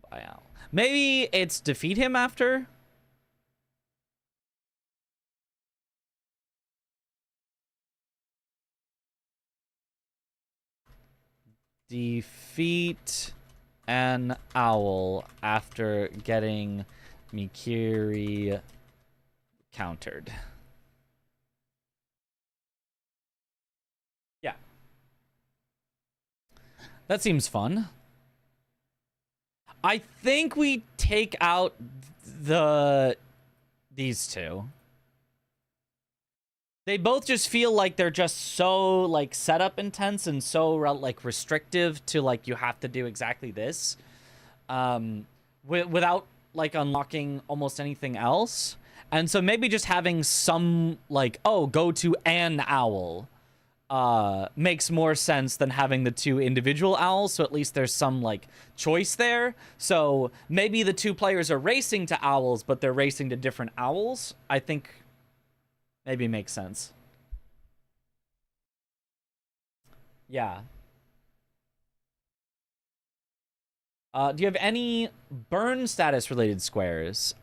by Owl. Maybe it's defeat him after. Defeat an owl after getting Mikiri countered. Yeah. That seems fun. I think we take out these two. They both just feel like they're just so, like, setup intense and so, like, restrictive to, like, you have to do exactly this. Without, like, unlocking almost anything else. And so maybe just having some, like, oh, go to an owl makes more sense than having the two individual owls. So at least there's some, like, choice there. So maybe the two players are racing to owls, but they're racing to different owls. I think... maybe makes sense. Yeah. Do you have any burn status related squares?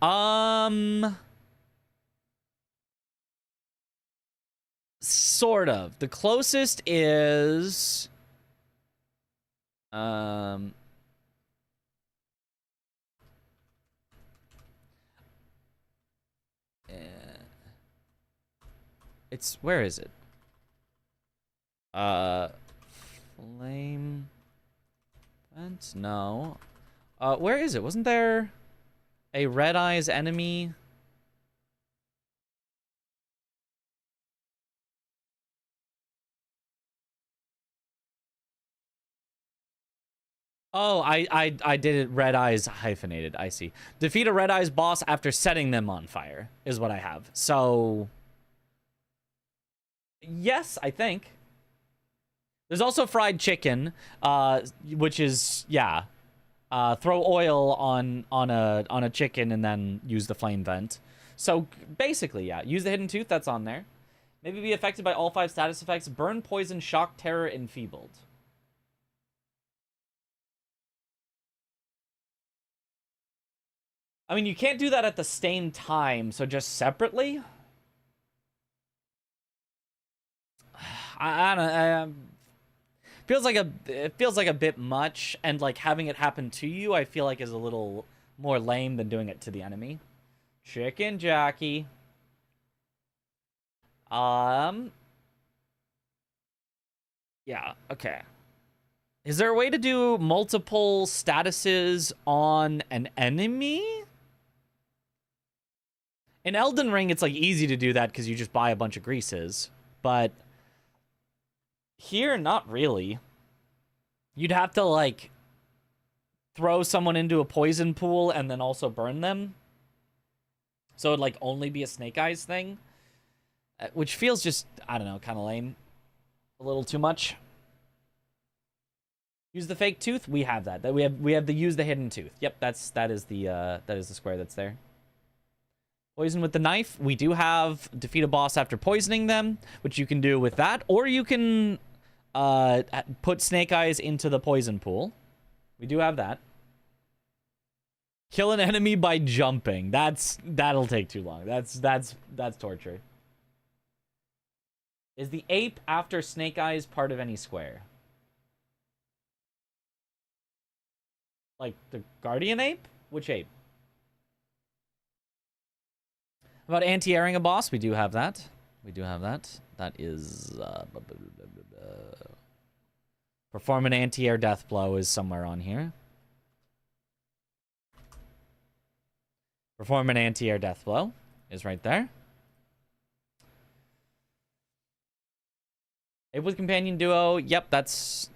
Sort of. The closest is it's, where is it? Flame vent? No. Where is it? Wasn't there a Red Eyes enemy? Oh, I did it Red Eyes hyphenated. I see. Defeat a Red Eyes boss after setting them on fire is what I have. So yes, I think. There's also fried chicken, which is, yeah. Throw oil on a chicken and then use the flame vent. So basically, yeah. Use the hidden tooth, that's on there. Maybe be affected by all 5 status effects. Burn, poison, shock, terror, enfeebled. I mean, you can't do that at the same time, so just separately. I don't. It feels like a bit much, and like having it happen to you, I feel like is a little more lame than doing it to the enemy. Chicken Jackie. Yeah. Okay. Is there a way to do multiple statuses on an enemy? In Elden Ring, it's like easy to do that because you just buy a bunch of greases, but here, not really. You'd have to, like, throw someone into a poison pool and then also burn them. So it'd, like, only be a Snake Eyes thing. Which feels just, I don't know, kind of lame. A little too much. Use the fake tooth? We have that. We have the use the hidden tooth. Yep, that is the square that's there. Poison with the knife. We do have defeat a boss after poisoning them, which you can do with that, or you can put Snake Eyes into the poison pool. We do have that. Kill an enemy by jumping. That'll take too long. That's torture. Is the ape after Snake Eyes part of any square? Like the guardian ape? Which aid? About anti-airing a boss, we do have that. We do have that. That is... Perform an anti-air death blow is somewhere on here. Perform an anti-air death blow is right there. Aid with companion duo. Yep, that's...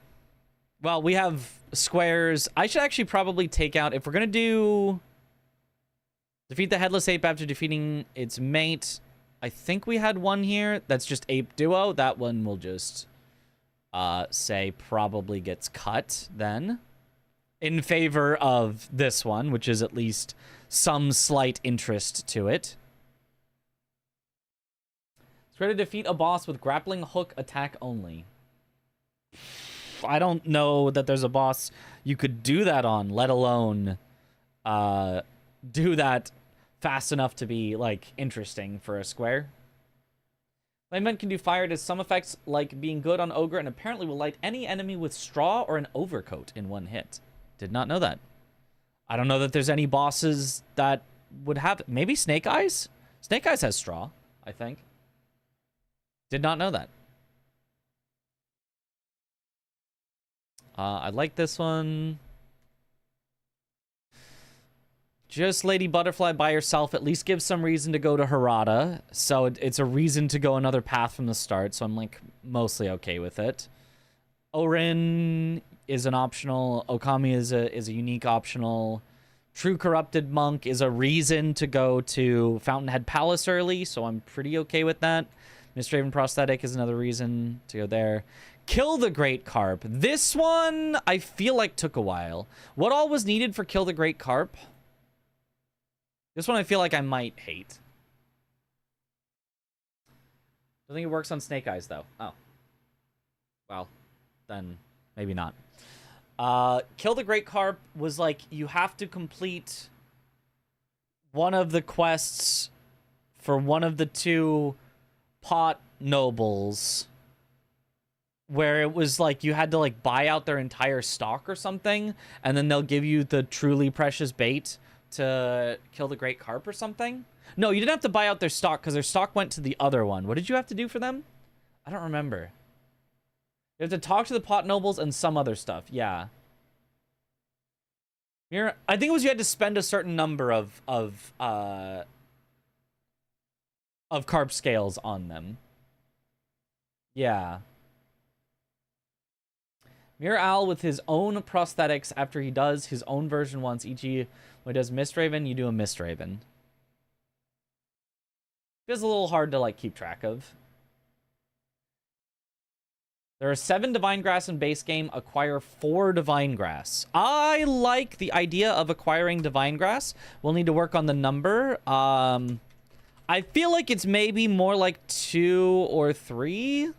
Well, we have squares. I should actually probably take out... If we're going to do... Defeat the headless ape after defeating its mate. I think we had one here. That's just ape duo. That one will just say probably gets cut then. In favor of this one, which is at least some slight interest to it. Try to defeat a boss with grappling hook attack only. I don't know that there's a boss you could do that on, let alone do that fast enough to be, like, interesting for a square. Flamevent can do fire. Does some effects like being good on Ogre and apparently will light any enemy with straw or an overcoat in one hit. Did not know that. I don't know that there's any bosses that would have... Maybe Snake Eyes? Snake Eyes has straw, I think. Did not know that. I like this one. Just Lady Butterfly by herself at least gives some reason to go to Harada. So it's a reason to go another path from the start. So I'm, like, mostly okay with it. Orin is an optional. Okami is a unique optional. True Corrupted Monk is a reason to go to Fountainhead Palace early. So I'm pretty okay with that. Misthaven Prosthetic is another reason to go there. Kill the Great Carp. This one, I feel like took a while. What all was needed for Kill the Great Carp? This one I feel like I might hate. I think it works on Snake Eyes, though. Oh. Well, then maybe not. Kill the Great Carp was like, you have to complete one of the quests for one of the two pot nobles, where it was like you had to, like, buy out their entire stock or something, and then they'll give you the truly precious bait to kill the Great Carp or something. No, you didn't have to buy out their stock because their stock went to the other one. What did you have to do for them? I don't remember. You have to talk to the pot nobles and some other stuff. Yeah. I think it was you had to spend a certain number of carp scales on them. Yeah. Mirror Owl with his own prosthetics after he does his own version once. E.g., when he does Misthaven, you do a Misthaven. Feels a little hard to, like, keep track of. There are 7 Divine Grass in base game. Acquire 4 Divine Grass. I like the idea of acquiring Divine Grass. We'll need to work on the number. I feel like it's maybe more like 2 or 3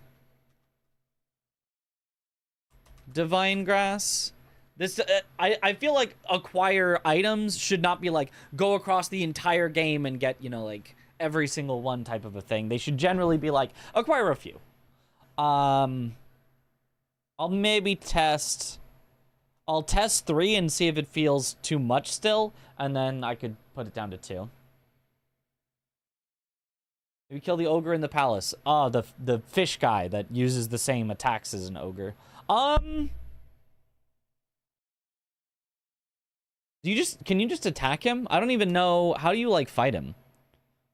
Divine Grass. This I feel like acquire items should not be like go across the entire game and get, you know, like every single one type of a thing. They should generally be like acquire a few. I'll maybe test. I'll test 3 and see if it feels too much still, and then I could put it down to 2. Maybe kill the ogre in the palace. Oh, the fish guy that uses the same attacks as an ogre. Can you just attack him? I don't even know. How do you, like, fight him?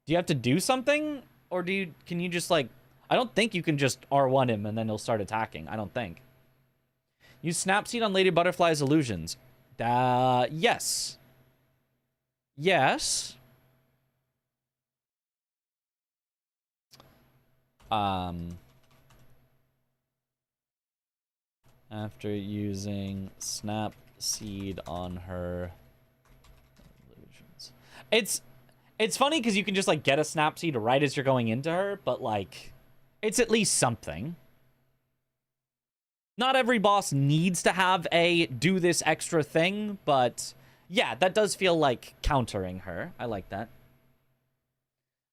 Do you have to do something? Or can you just, like... I don't think you can just R1 him and then he'll start attacking. I don't think. Use Snapseed on Lady Butterfly's illusions. Yes. Yes. After using Snapseed on her illusions. It's funny because you can just, like, get a Snapseed right as you're going into her, but, like, it's at least something. Not every boss needs to have a do this extra thing, but yeah, that does feel like countering her. I like that.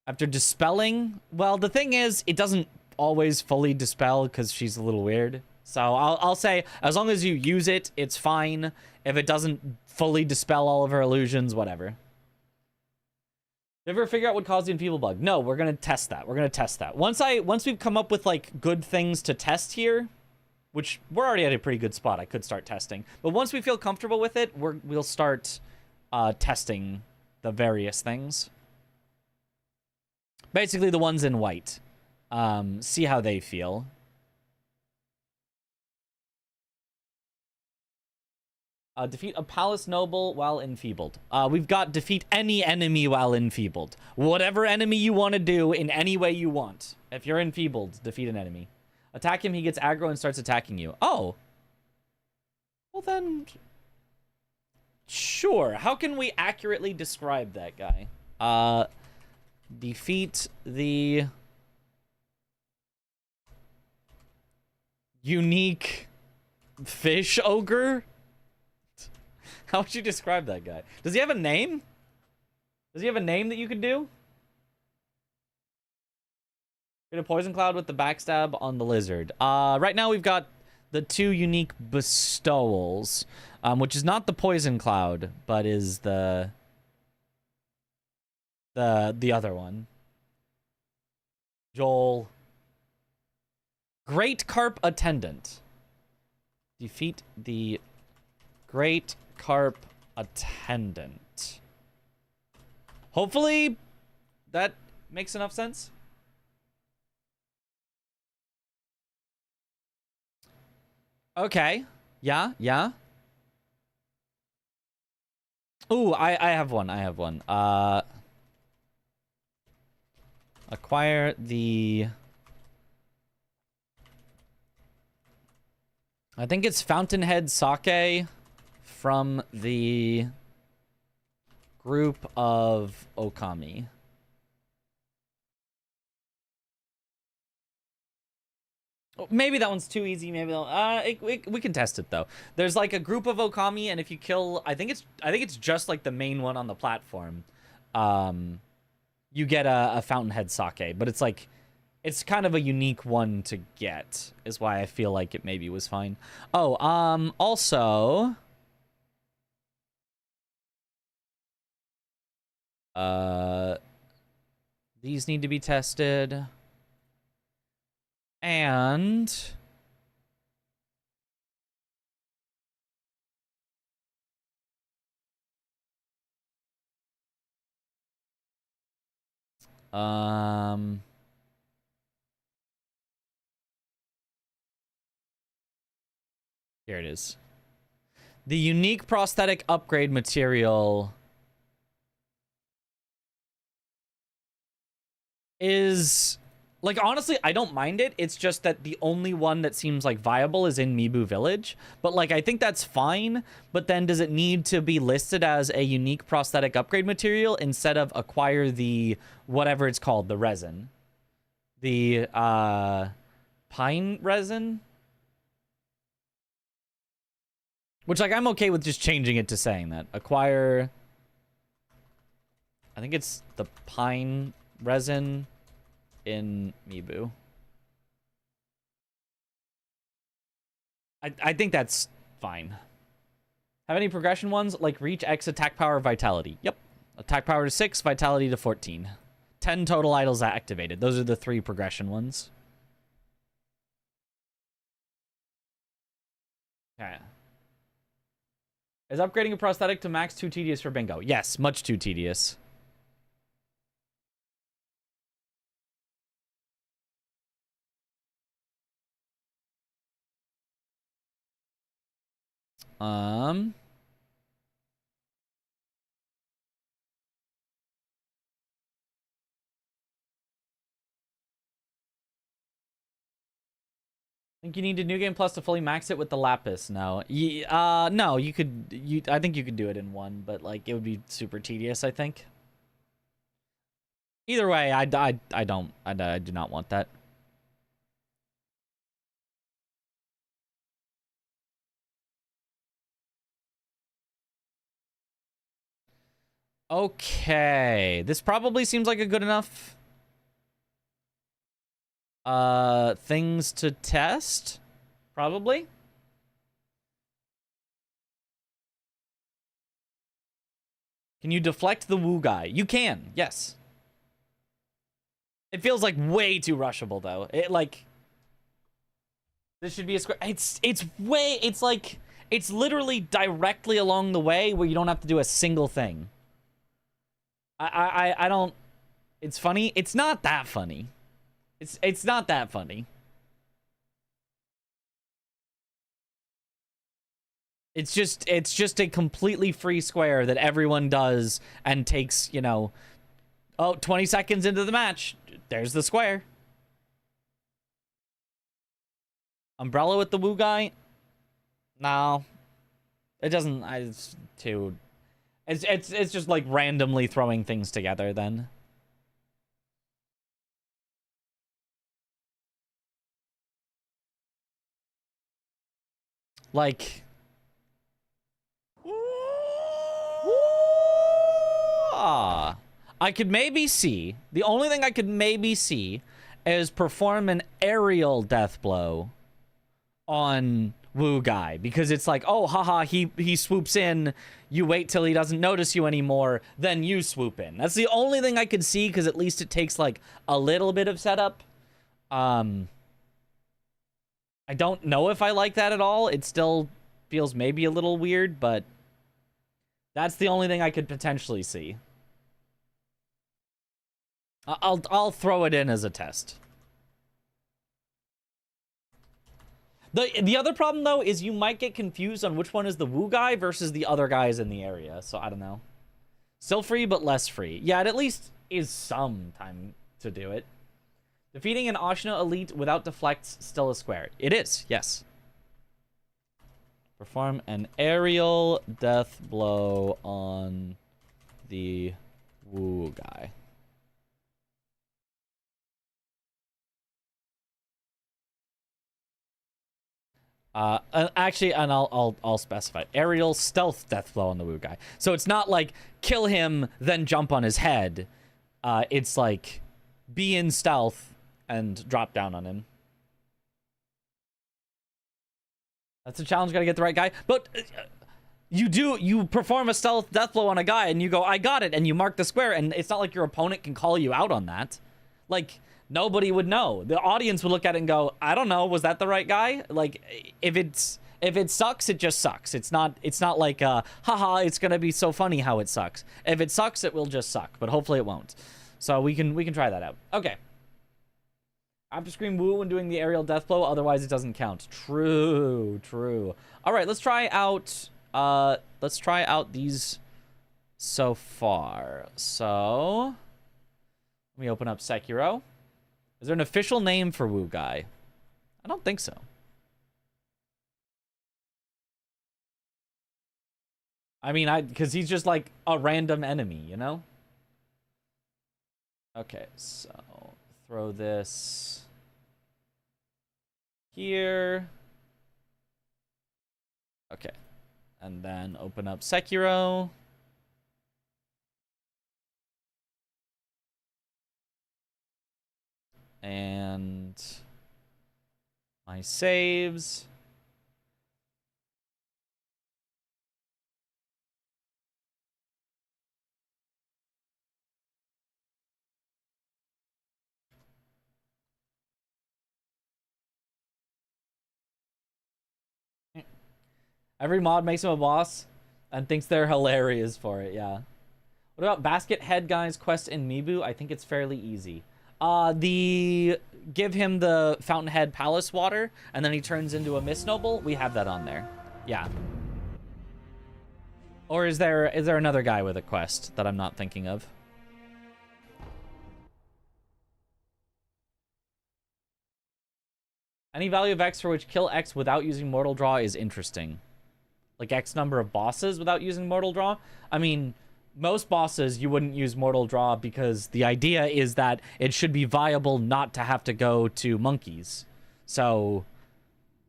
After dispelling, well, the thing is, it doesn't always fully dispel because she's a little weird. So I'll say, as long as you use it, it's fine. If it doesn't fully dispel all of her illusions, whatever. Ever figure out what caused the enfeeble bug? No, we're gonna test that. We're gonna test that. Once we've come up with like good things to test here, which we're already at a pretty good spot. I could start testing, but once we feel comfortable with it, we'll start testing the various things. Basically, the ones in white. See how they feel. Defeat a palace noble while enfeebled. We've got defeat any enemy while enfeebled. Whatever enemy you want to do in any way you want. If you're enfeebled, defeat an enemy. Attack him, he gets aggro and starts attacking you. Oh. Well then... Sure. How can we accurately describe that guy? Defeat the... unique fish ogre? How would you describe that guy? Does he have a name? Does he have a name that you could do? Get a poison cloud with the backstab on the lizard. Right now we've got the 2 unique bestowals, which is not the poison cloud, but is the other one. Joel. Great Carp Attendant. Defeat the Great Carp Attendant. Hopefully that makes enough sense. Okay. Yeah. Ooh, I have one. Acquire the... I think it's Fountainhead Sake from the group of Okami. Maybe that one's too easy. Maybe we can test it though. There's like a group of Okami, and if you kill, I think it's just like the main one on the platform. You get a Fountainhead Sake, but it's like it's kind of a unique one to get. Is why I feel like it maybe was fine. Oh, also. These need to be tested. And... Here it is. The unique prosthetic upgrade material is... Like, honestly, I don't mind it. It's just that the only one that seems, like, viable is in Mibu Village. But, like, I think that's fine. But then does it need to be listed as a unique prosthetic upgrade material instead of acquire the, whatever it's called, the resin? The, pine resin? Which, like, I'm okay with just changing it to saying that. Acquire... I think it's the pine resin... in Mibu. I think that's fine. Have any progression ones? Like reach X attack power, vitality. Yep. Attack power to 6, vitality to 14. 10 total idols activated. Those are the 3 progression ones. Okay. Is upgrading a prosthetic to max too tedious for bingo? Yes, much too tedious. Think you need a new game plus to fully max it with the lapis? No. No, you could. I think you could do it in one, but like it would be super tedious. I think. Either way, I do not want that. Okay, this probably seems like a good enough things to test. Probably. Can you deflect the Woo guy? You can, yes. It feels like way too rushable though. It like this should be a square. It's like it's literally directly along the way where you don't have to do a single thing. I don't. It's funny. It's not that funny. It's not that funny. It's just a completely free square that everyone does and takes, you know, 20 seconds into the match. There's the square. Umbrella with the Woo guy? No. It doesn't. It's too. It's just like randomly throwing things together then. Like. I could maybe see. The only thing I could maybe see is perform an aerial death blow on Woo guy, because it's like, oh, haha, he swoops in, you wait till he doesn't notice you anymore, then you swoop in. That's the only thing I could see, because at least it takes like a little bit of setup. I don't know if I like that at all. It still feels maybe a little weird, but that's the only thing I could potentially see. I'll throw it in as a test. The other problem, though, is you might get confused on which one is the Woo guy versus the other guys in the area. So, I don't know. Still free, but less free. Yeah, it at least is some time to do it. Defeating an Ashna Elite without deflects still a square. It is, yes. Perform an aerial death blow on the Woo guy. Actually, and I'll specify aerial stealth death blow on the Woo guy. So it's not like kill him then jump on his head. It's like be in stealth and drop down on him. That's a challenge. Gotta get the right guy. But you perform a stealth death blow on a guy and you go, I got it, and you mark the square, and it's not like your opponent can call you out on that. Like, nobody would know. The audience would look at it and go, I don't know, was that the right guy? Like, if it sucks, it just sucks. It's not like haha, it's gonna be so funny how it sucks. If it sucks, it will just suck, but hopefully it won't. So we can try that out. Okay. I have to scream woo when doing the aerial death blow, otherwise it doesn't count. True. All right, let's try out these so far. So let me open up Sekiro. Is there an official name for Woo guy? I don't think so. I mean, because he's just like a random enemy, you know? Okay, so throw this here. Okay, and then open up Sekiro. And my saves. Every mod makes him a boss and thinks they're hilarious for it, yeah. What about Basket Head Guy's quest in Mibu? I think it's fairly easy. Give him the Fountainhead Palace water, and then he turns into a Mist Noble. We have that on there. Yeah. Or is there another guy with a quest that I'm not thinking of? Any value of X for which kill X without using Mortal Draw is interesting. Like X number of bosses without using Mortal Draw? I mean, most bosses you wouldn't use Mortal Draw because the idea is that it should be viable not to have to go to monkeys. So,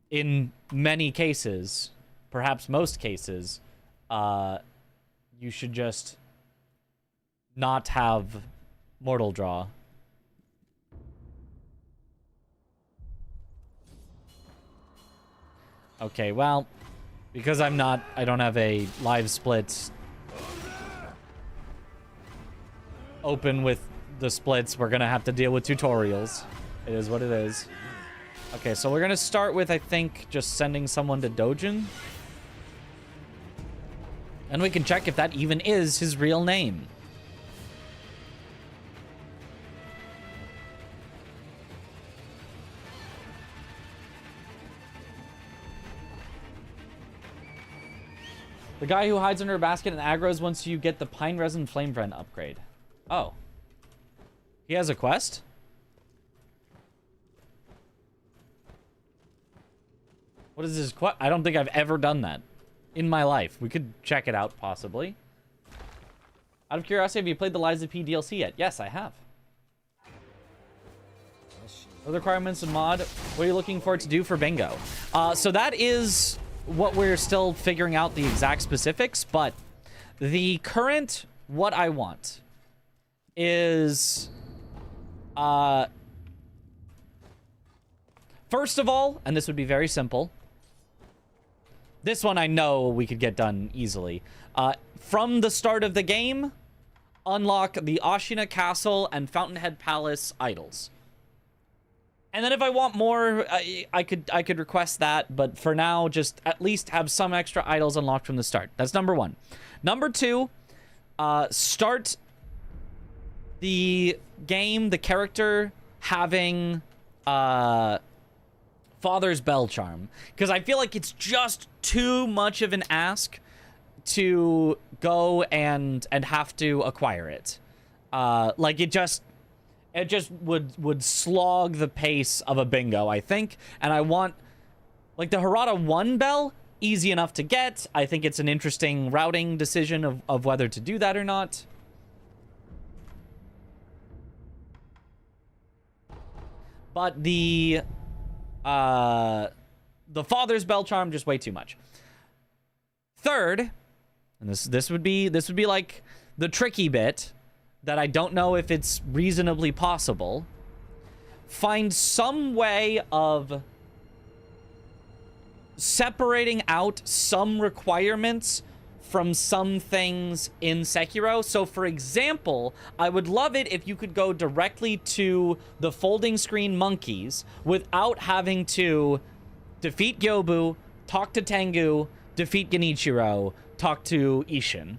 in many cases, perhaps most cases, you should just not have Mortal Draw. Okay, well, because I don't have a live split open with the splits, we're gonna have to deal with tutorials. It is what it is. Okay, so we're gonna start with, I think, just sending someone to Dojin. And we can check if that even is his real name. The guy who hides under a basket and aggroes once you get the Pine Resin Flame Friend upgrade. Oh. He has a quest? What is his quest? I don't think I've ever done that in my life. We could check it out, possibly. Out of curiosity, have you played the Liza P DLC yet? Yes, I have. What requirements of mod? What are you looking for to do for bingo? So that is what we're still figuring out the exact specifics, but the current what I want is first of all, and this would be very simple. This one I know we could get done easily. From the start of the game, unlock the Ashina Castle and Fountainhead Palace idols. And then if I want more, I could request that, but for now, just at least have some extra idols unlocked from the start. That's number one. Number two, start the game, the character, having Father's Bell Charm. Because I feel like it's just too much of an ask to go and have to acquire it. Like, it just would slog the pace of a bingo, I think. And I want, like, the Harada 1 bell, easy enough to get. I think it's an interesting routing decision of whether to do that or not. But the Father's Bell Charm, just way too much. Third, and this would be like the tricky bit that I don't know if it's reasonably possible. Find some way of separating out some requirements from some things in Sekiro. So, for example, I would love it if you could go directly to the folding screen monkeys without having to defeat Gyobu, talk to Tengu, defeat Genichiro, talk to Ishin.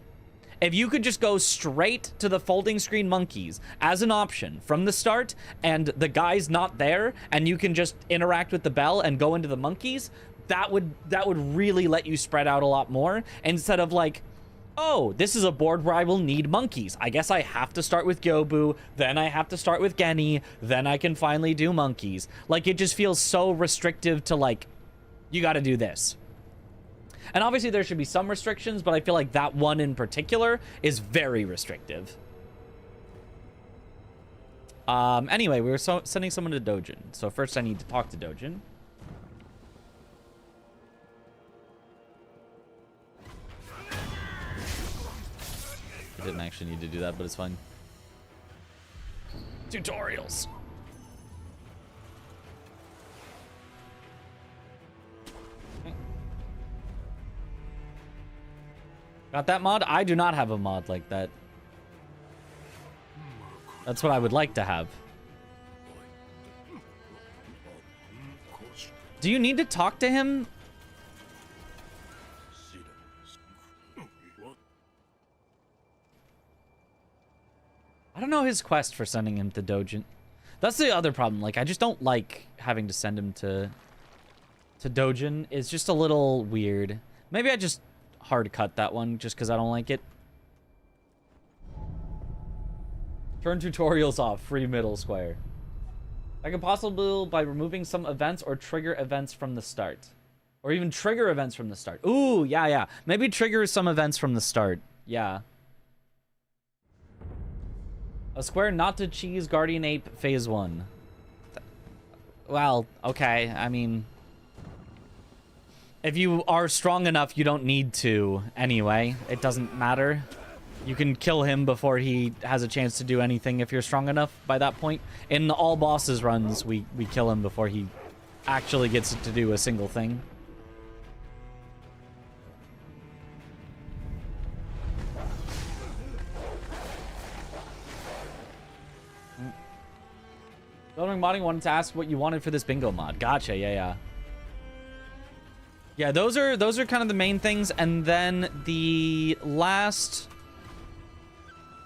If you could just go straight to the folding screen monkeys as an option from the start, and the guy's not there, and you can just interact with the bell and go into the monkeys, that would really let you spread out a lot more, instead of like, oh, this is a board where I will need monkeys. I guess I have to start with Gyobu, then I have to start with Geni, then I can finally do monkeys. Like, it just feels so restrictive to, like, you gotta do this. And obviously there should be some restrictions, but I feel like that one in particular is very restrictive. Anyway, we were sending someone to Dojin. So first I need to talk to Dojin. I didn't actually need to do that, but it's fine. Tutorials. Got that mod? I do not have a mod like that. That's what I would like to have. Do you need to talk to him? I don't know his quest for sending him to Dojin. That's the other problem. Like, I just don't like having to send him to Dojin. It's just a little weird. Maybe I just hard cut that one just because I don't like it. Turn tutorials off. Free middle square. I can possibly by removing some events or trigger events from the start. Or even trigger events from the start. Ooh, yeah. Maybe trigger some events from the start. Yeah. A square not to cheese Guardian Ape Phase 1. Well, okay. I mean, if you are strong enough, you don't need to anyway. It doesn't matter. You can kill him before he has a chance to do anything if you're strong enough by that point. In all bosses runs, we kill him before he actually gets to do a single thing. Building Modding wanted to ask what you wanted for this bingo mod. Gotcha, yeah. Yeah, those are kind of the main things, and then the last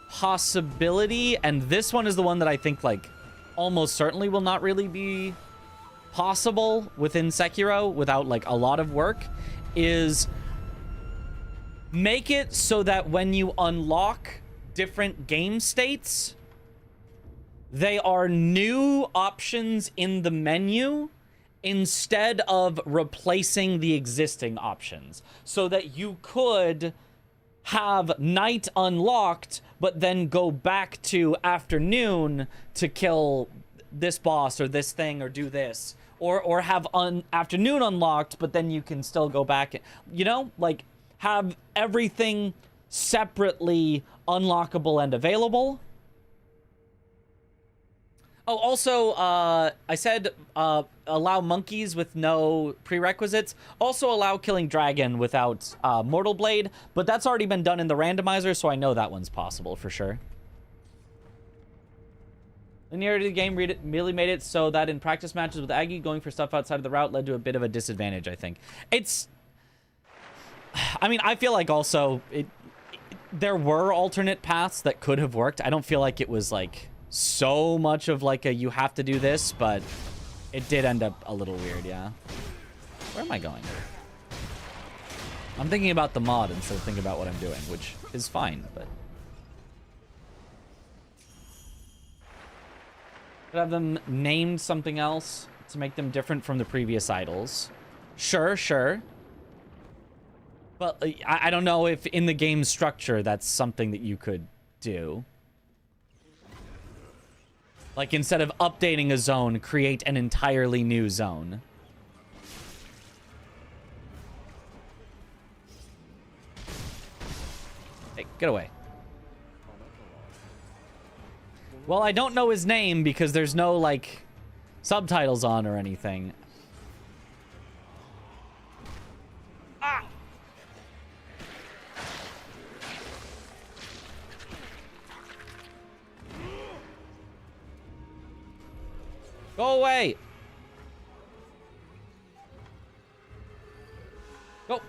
possibility, and this one is the one that I think, like, almost certainly will not really be possible within Sekiro without, like, a lot of work, is make it so that when you unlock different game states, they are new options in the menu instead of replacing the existing options. So that you could have night unlocked, but then go back to afternoon to kill this boss or this thing or do this. Or have afternoon unlocked, but then you can still go back. You know? Like, have everything separately unlockable and available. Oh, also, I said allow monkeys with no prerequisites. Also allow killing dragon without Mortal Blade, but that's already been done in the randomizer, so I know that one's possible for sure. Linearity of the game really made it so that in practice matches with Aggie, going for stuff outside of the route led to a bit of a disadvantage, I think. I mean, I feel like also there were alternate paths that could have worked. I don't feel like it was like so much of like a you have to do this, but it did end up a little weird, yeah. Where am I going? I'm thinking about the mod instead of thinking about what I'm doing, which is fine, but... Could have them named something else to make them different from the previous idols. Sure. But I don't know if in the game structure that's something that you could do. Like, instead of updating a zone, create an entirely new zone. Hey, get away. Well, I don't know his name because there's no, like, subtitles on or anything. Ah! Go away! Go!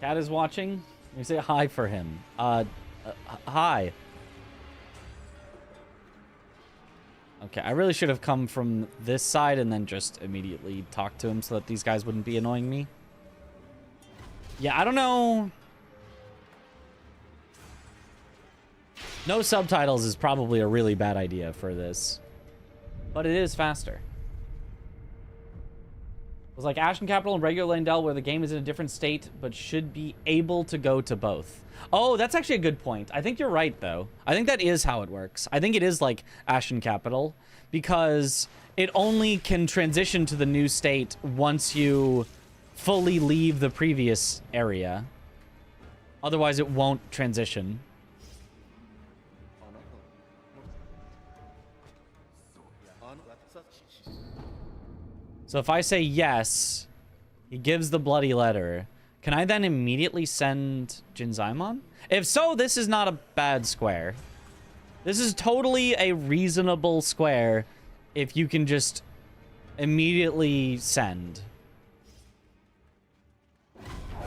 Cat is watching. You say hi for him. Hi. Okay, I really should have come from this side and then just immediately talked to him so that these guys wouldn't be annoying me. Yeah, I don't know. No subtitles is probably a really bad idea for this. But it is faster. It was like Ashen Capital and regular Leyndell where the game is in a different state but should be able to go to both. Oh, that's actually a good point. I think you're right, though. I think that is how it works. I think it is like Ashen Capital because it only can transition to the new state once you fully leave the previous area. Otherwise, it won't transition. So if I say yes, he gives the bloody letter. Can I then immediately send Jinzaimon? If so, this is not a bad square. This is totally a reasonable square if you can just immediately send.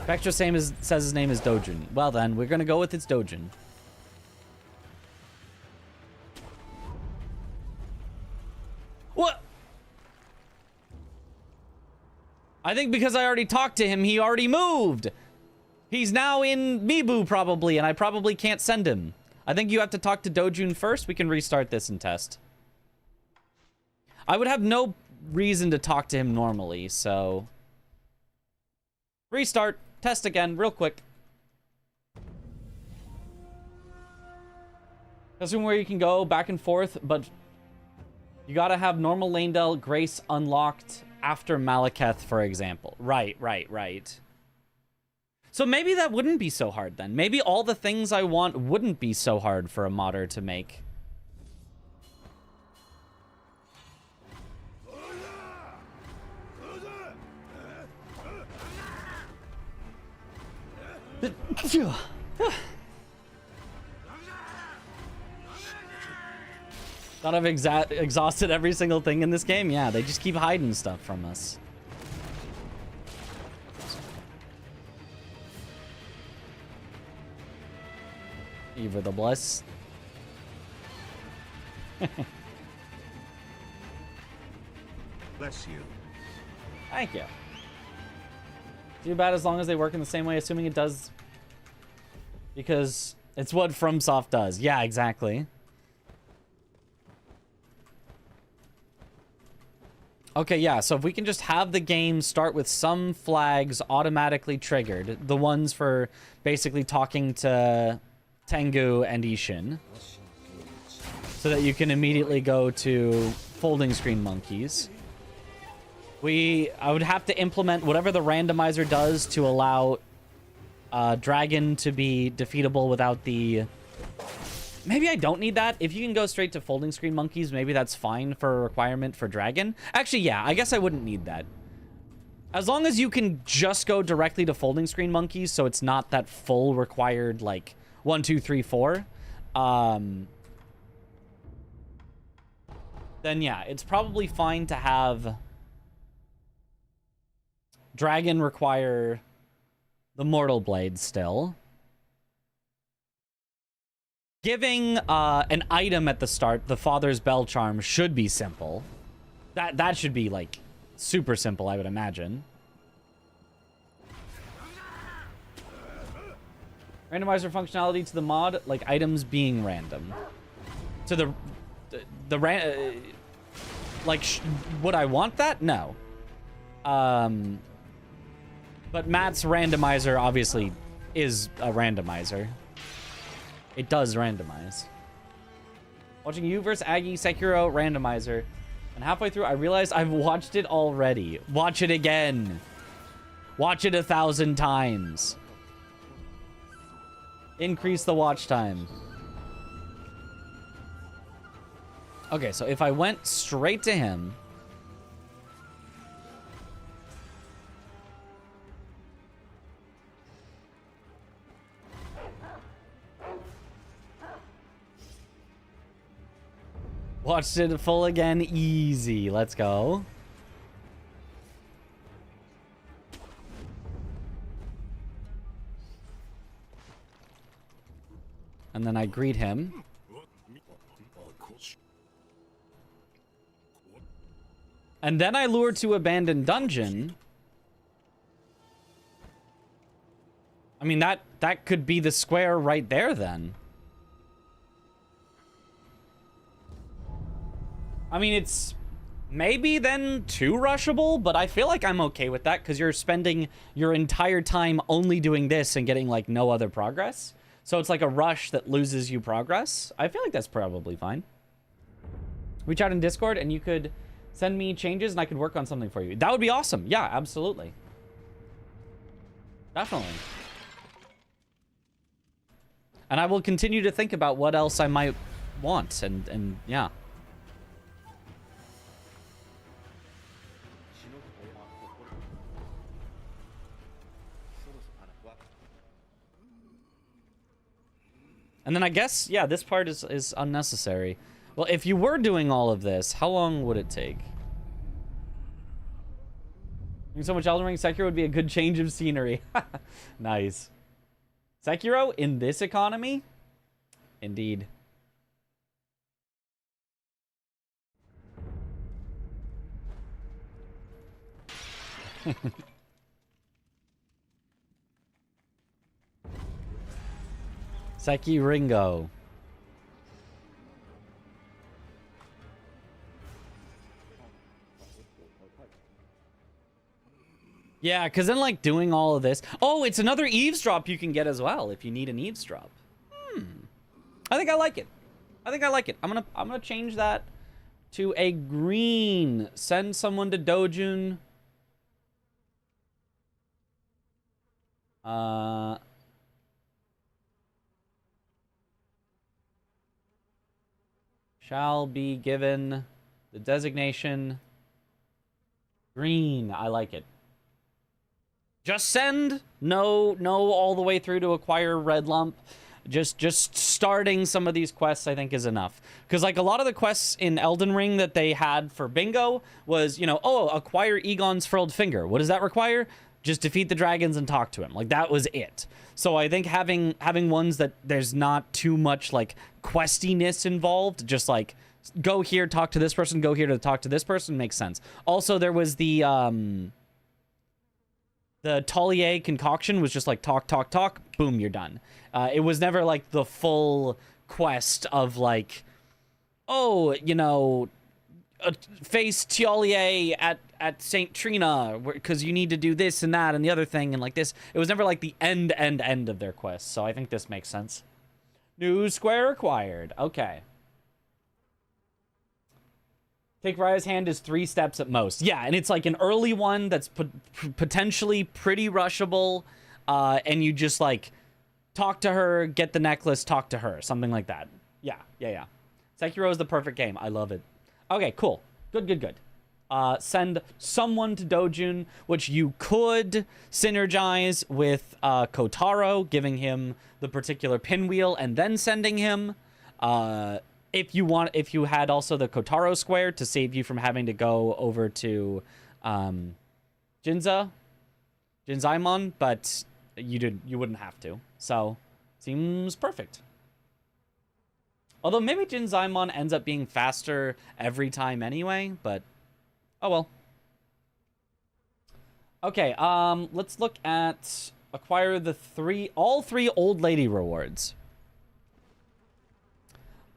Spectra says his name is Dojin. Well then, we're gonna go with it's Dojin. What? I think because I already talked to him, he already moved. He's now in Mibu, probably, and I probably can't send him. I think you have to talk to Dojun first. We can restart this and test. I would have no reason to talk to him normally, so... Restart. Test again, real quick. Assume where you can go back and forth, but... You gotta have normal Leyndell Grace unlocked after Malekith, for example. Right. So maybe that wouldn't be so hard then. Maybe all the things I want wouldn't be so hard for a modder to make. Thought I've exhausted every single thing in this game? Yeah, they just keep hiding stuff from us. Eva the Bless. Bless you. Thank you. Too bad as long as they work in the same way, assuming it does. Because it's what FromSoft does. Yeah, exactly. Okay, yeah, so if we can just have the game start with some flags automatically triggered, the ones for basically talking to Tengu and Ishin, so that you can immediately go to folding screen monkeys. I would have to implement whatever the randomizer does to allow Dragon to be defeatable without the... Maybe I don't need that. If you can go straight to folding screen monkeys, maybe that's fine for a requirement for Dragon. Actually, yeah, I guess I wouldn't need that. As long as you can just go directly to folding screen monkeys, so it's not that full required, like, 1, 2, 3, 4. Then yeah, it's probably fine to have Dragon require the Mortal Blade still. Giving an item at the start, the Father's Bell Charm, should be simple. That should be, like, super simple, I would imagine. Randomizer functionality to the mod, like items being random. To would I want that? No. But Matt's randomizer obviously is a randomizer. It does randomize. Watching you versus Aggie Sekiro randomizer. And halfway through, I realized I've watched it already. Watch it again. Watch it 1,000 times. Increase the watch time. Okay, so if I went straight to him... Watched it full again. Easy. Let's go. And then I greet him. And then I lure to abandoned dungeon. I mean, that could be the square right there then. I mean, it's maybe then too rushable, but I feel like I'm okay with that because you're spending your entire time only doing this and getting, like, no other progress. So it's like a rush that loses you progress. I feel like that's probably fine. Reach out in Discord and you could send me changes and I could work on something for you. That would be awesome. Yeah, absolutely. Definitely. And I will continue to think about what else I might want and yeah. And then I guess, yeah, this part is unnecessary. Well, if you were doing all of this, how long would it take? So much Elden Ring, Sekiro would be a good change of scenery. Nice. Sekiro in this economy? Indeed. Seki Ringo. Yeah, because then, like, doing all of this... Oh, it's another eavesdrop you can get as well, if you need an eavesdrop. I think I like it. I think I like it. I'm gonna change that to a green. Send someone to Dojun. Shall be given the designation green. I like it. Just send. No, all the way through to acquire red lump. Just starting some of these quests, I think, is enough. Because, like, a lot of the quests in Elden Ring that they had for bingo was, you know, oh, acquire Egon's furled finger. What does that require? Just defeat the dragons and talk to him. Like, that was it. So I think having ones that there's not too much, like, questiness involved, just, like, go here, talk to this person, go here to talk to this person, makes sense. Also, there was the Taulier concoction was just like talk, boom, you're done. It was never like the full quest of like, oh, you know, face Taulier at St. Trina because you need to do this and that and the other thing and like this. It was never like the end of their quest. So I think this makes sense. New square acquired. Okay. Take Raya's hand is 3 steps at most. Yeah, and it's like an early one that's potentially pretty rushable. And you just like talk to her, get the necklace, talk to her. Something like that. Yeah. Sekiro is the perfect game. I love it. Okay, cool. Good. Send someone to Dojun, which you could synergize with Kotaro, giving him the particular pinwheel and then sending him. If you had also the Kotaro square to save you from having to go over to Jinzaimon, but you wouldn't have to. So, seems perfect. Although maybe Jinzaimon ends up being faster every time anyway, but oh well. Okay, let's look at acquire all three old lady rewards.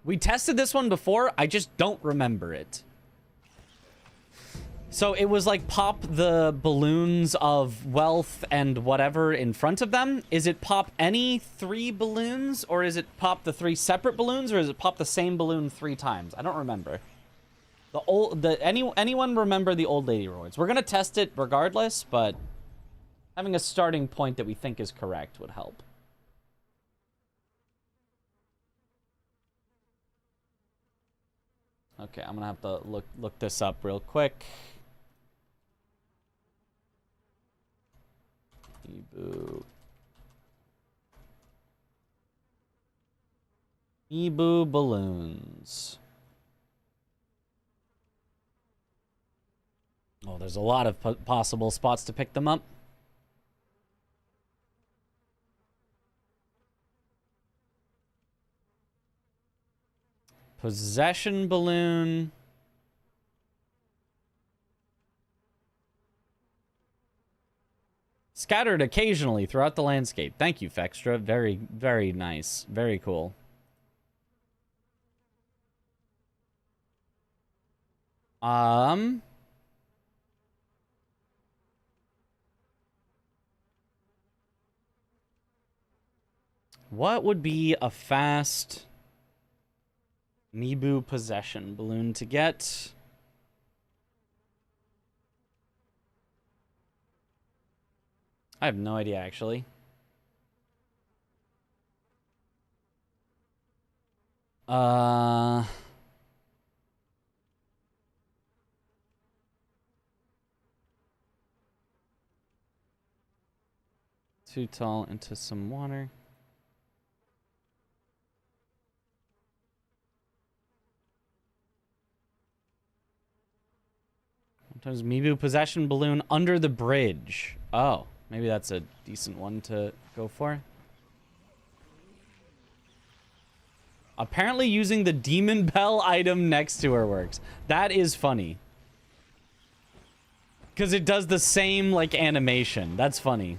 We tested this one before, I just don't remember it. So it was like pop the balloons of wealth and whatever in front of them. Is it pop any 3 balloons, or is it pop the 3 separate balloons, or is it pop the same balloon 3 times? I don't remember. Anyone remember the old lady rewards? We're gonna test it regardless, but having a starting point that we think is correct would help. Okay, I'm gonna have to look this up real quick. Ebu balloons. Oh, there's a lot of possible spots to pick them up. Possession balloon. Scattered occasionally throughout the landscape. Thank you, Fextra. Very, very nice. Very cool. What would be a fast Nibu possession balloon to get? I have no idea, actually. Too tall into some water. Sometimes Mibu possession balloon under the bridge. Oh, maybe that's a decent one to go for. Apparently using the demon bell item next to her works. That is funny. Because it does the same, like, animation. That's funny.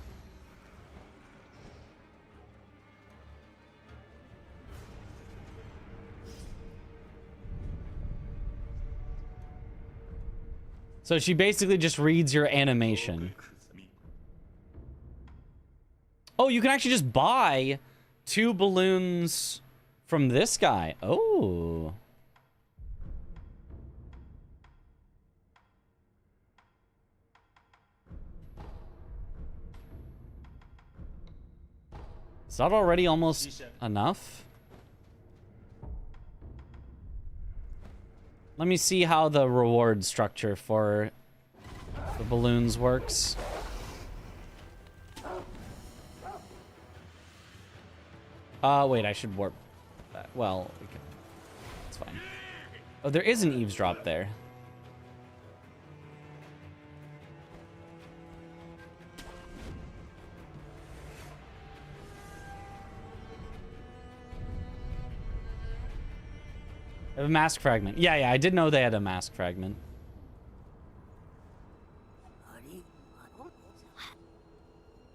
So she basically just reads your animation. Oh, you can actually just buy 2 balloons from this guy. Oh. Is that already almost enough? Let me see how the reward structure for the balloons works. Wait, I should warp. Well, we can... it's fine. Oh, there is an eavesdrop there. I have a mask fragment. Yeah, I did know they had a mask fragment.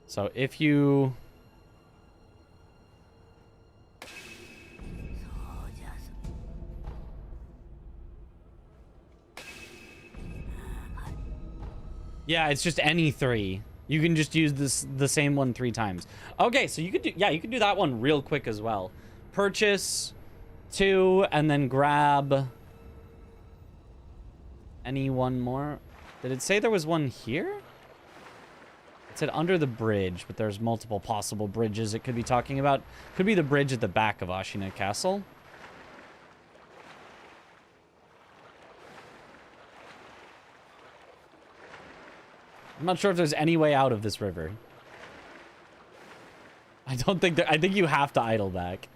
So if you... yeah, it's just any 3. You can just use the same one 3 times. Okay, so you could do... yeah, you could do that one real quick as well. Purchase 2 and then grab any one more. Did it say there was one here? It said under the bridge, but there's multiple possible bridges it could be talking about. Could be the bridge at the back of Ashina Castle. I'm not sure if there's any way out of this river. I don't think I think you have to idle back.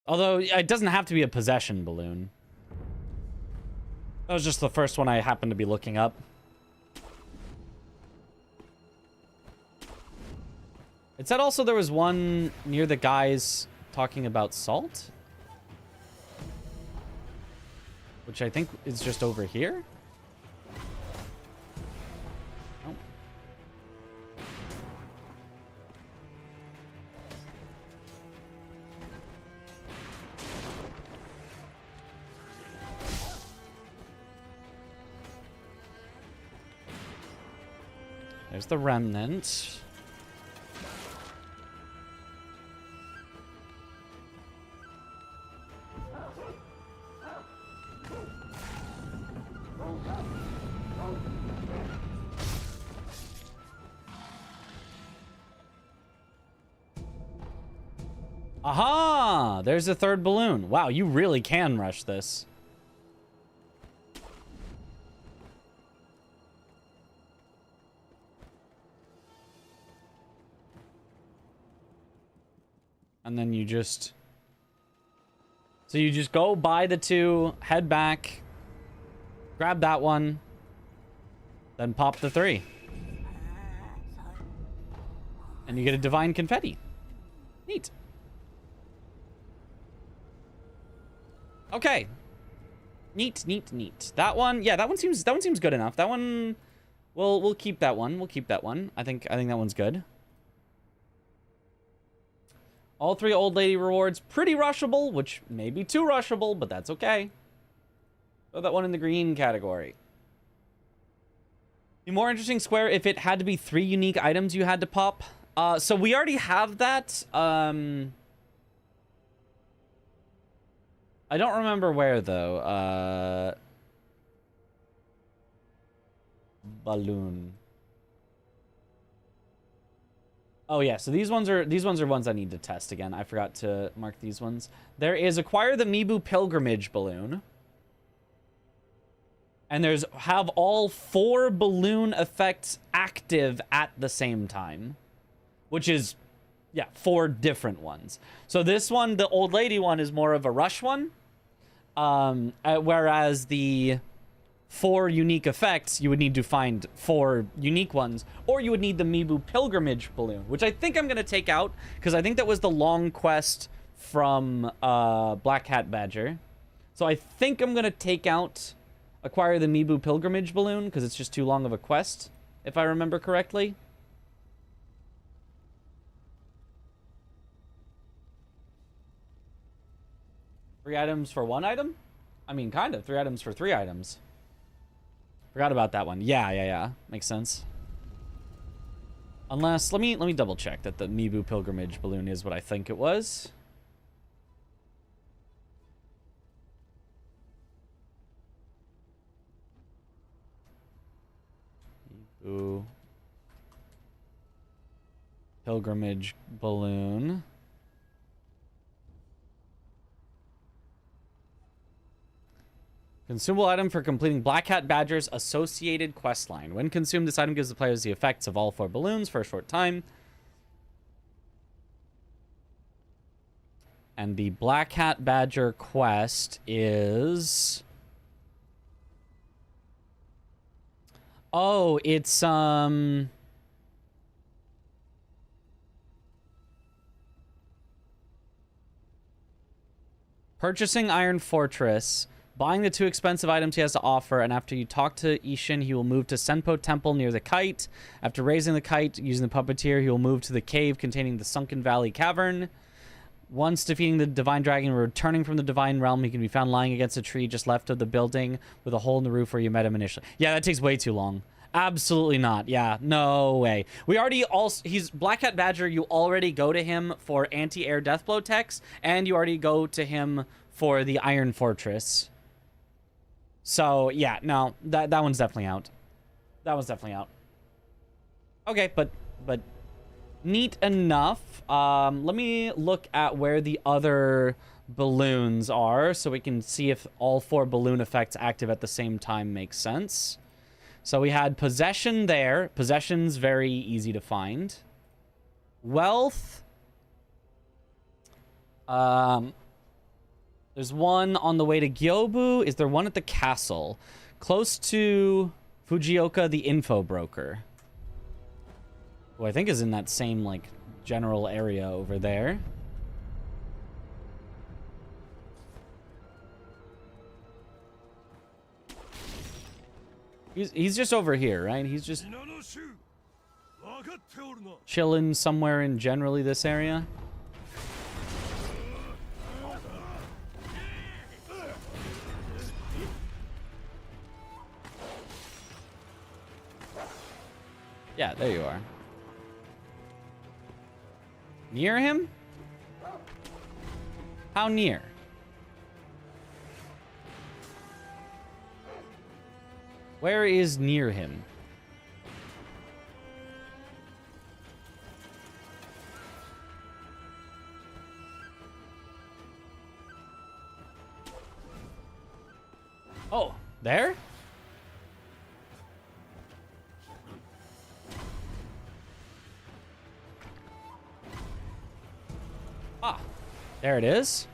Although, it doesn't have to be a possession balloon. That was just the first one I happened to be looking up. It said also there was one near the guys talking about salt. Which I think is just over here. Oh. There's the remnant. Aha! There's a third balloon. Wow, you really can rush this. And then you just... so you just go buy the 2, head back, grab that one, then pop the 3. And you get a divine confetti. Neat. Okay. Neat, neat, neat. That one, yeah, that one seems good enough. That one, we'll keep that one. We'll keep that one. I think that one's good. All 3 old lady rewards, pretty rushable, which may be too rushable, but that's okay. Throw that one in the green category. Be more interesting, Square, if it had to be 3 unique items you had to pop. So we already have that. I don't remember where though. Balloon. Oh yeah, so these ones are ones I need to test again. I forgot to mark these ones. There is acquire the Mibu pilgrimage balloon. And there's have all 4 balloon effects active at the same time. Which is, yeah, 4 different ones. So this one, the old lady one, is more of a rush one. Whereas the 4 unique effects, you would need to find 4 unique ones. Or you would need the Mibu pilgrimage balloon, which I think I'm going to take out. Because I think that was the long quest from Black Hat Badger. So I think I'm going to take out... acquire the Mibu pilgrimage balloon, because it's just too long of a quest, if I remember correctly. Three items for 1 item? I mean, kind of. 3 items for 3 items. Forgot about that one. Yeah. Makes sense. Unless, let me double check that the Mibu pilgrimage balloon is what I think it was. Mibu pilgrimage balloon. Consumable item for completing Black Hat Badger's associated questline. When consumed, this item gives the players the effects of all 4 balloons for a short time. And the Black Hat Badger quest is... Oh, it's, purchasing Iron Fortress, buying the 2 expensive items he has to offer, and after you talk to Ishin, he will move to Senpo Temple near the kite. After raising the kite using the puppeteer, he will move to the cave containing the Sunken Valley Cavern. Once defeating the Divine Dragon and returning from the Divine Realm, he can be found lying against a tree just left of the building with a hole in the roof where you met him initially. Yeah, that takes way too long. Absolutely not. Yeah, no way. We already also... He's Black Hat Badger. You already go to him for anti-air deathblow techs, and you already go to him for the Iron Fortress. So, yeah, no. That one's definitely out. That one's definitely out. Okay, but neat enough. Let me look at where the other balloons are so we can see if all 4 balloon effects active at the same time makes sense. So we had Possession there. Possession's very easy to find. Wealth. There's one on the way to Gyobu. Is there one at the castle? Close to Fujioka, the info broker. Who I think is in that same, like, general area over there. He's just over here, right? He's just chilling somewhere in generally this area. Yeah, there you are. Near him? How near? Where is near him? Oh, there? Ah, there it is.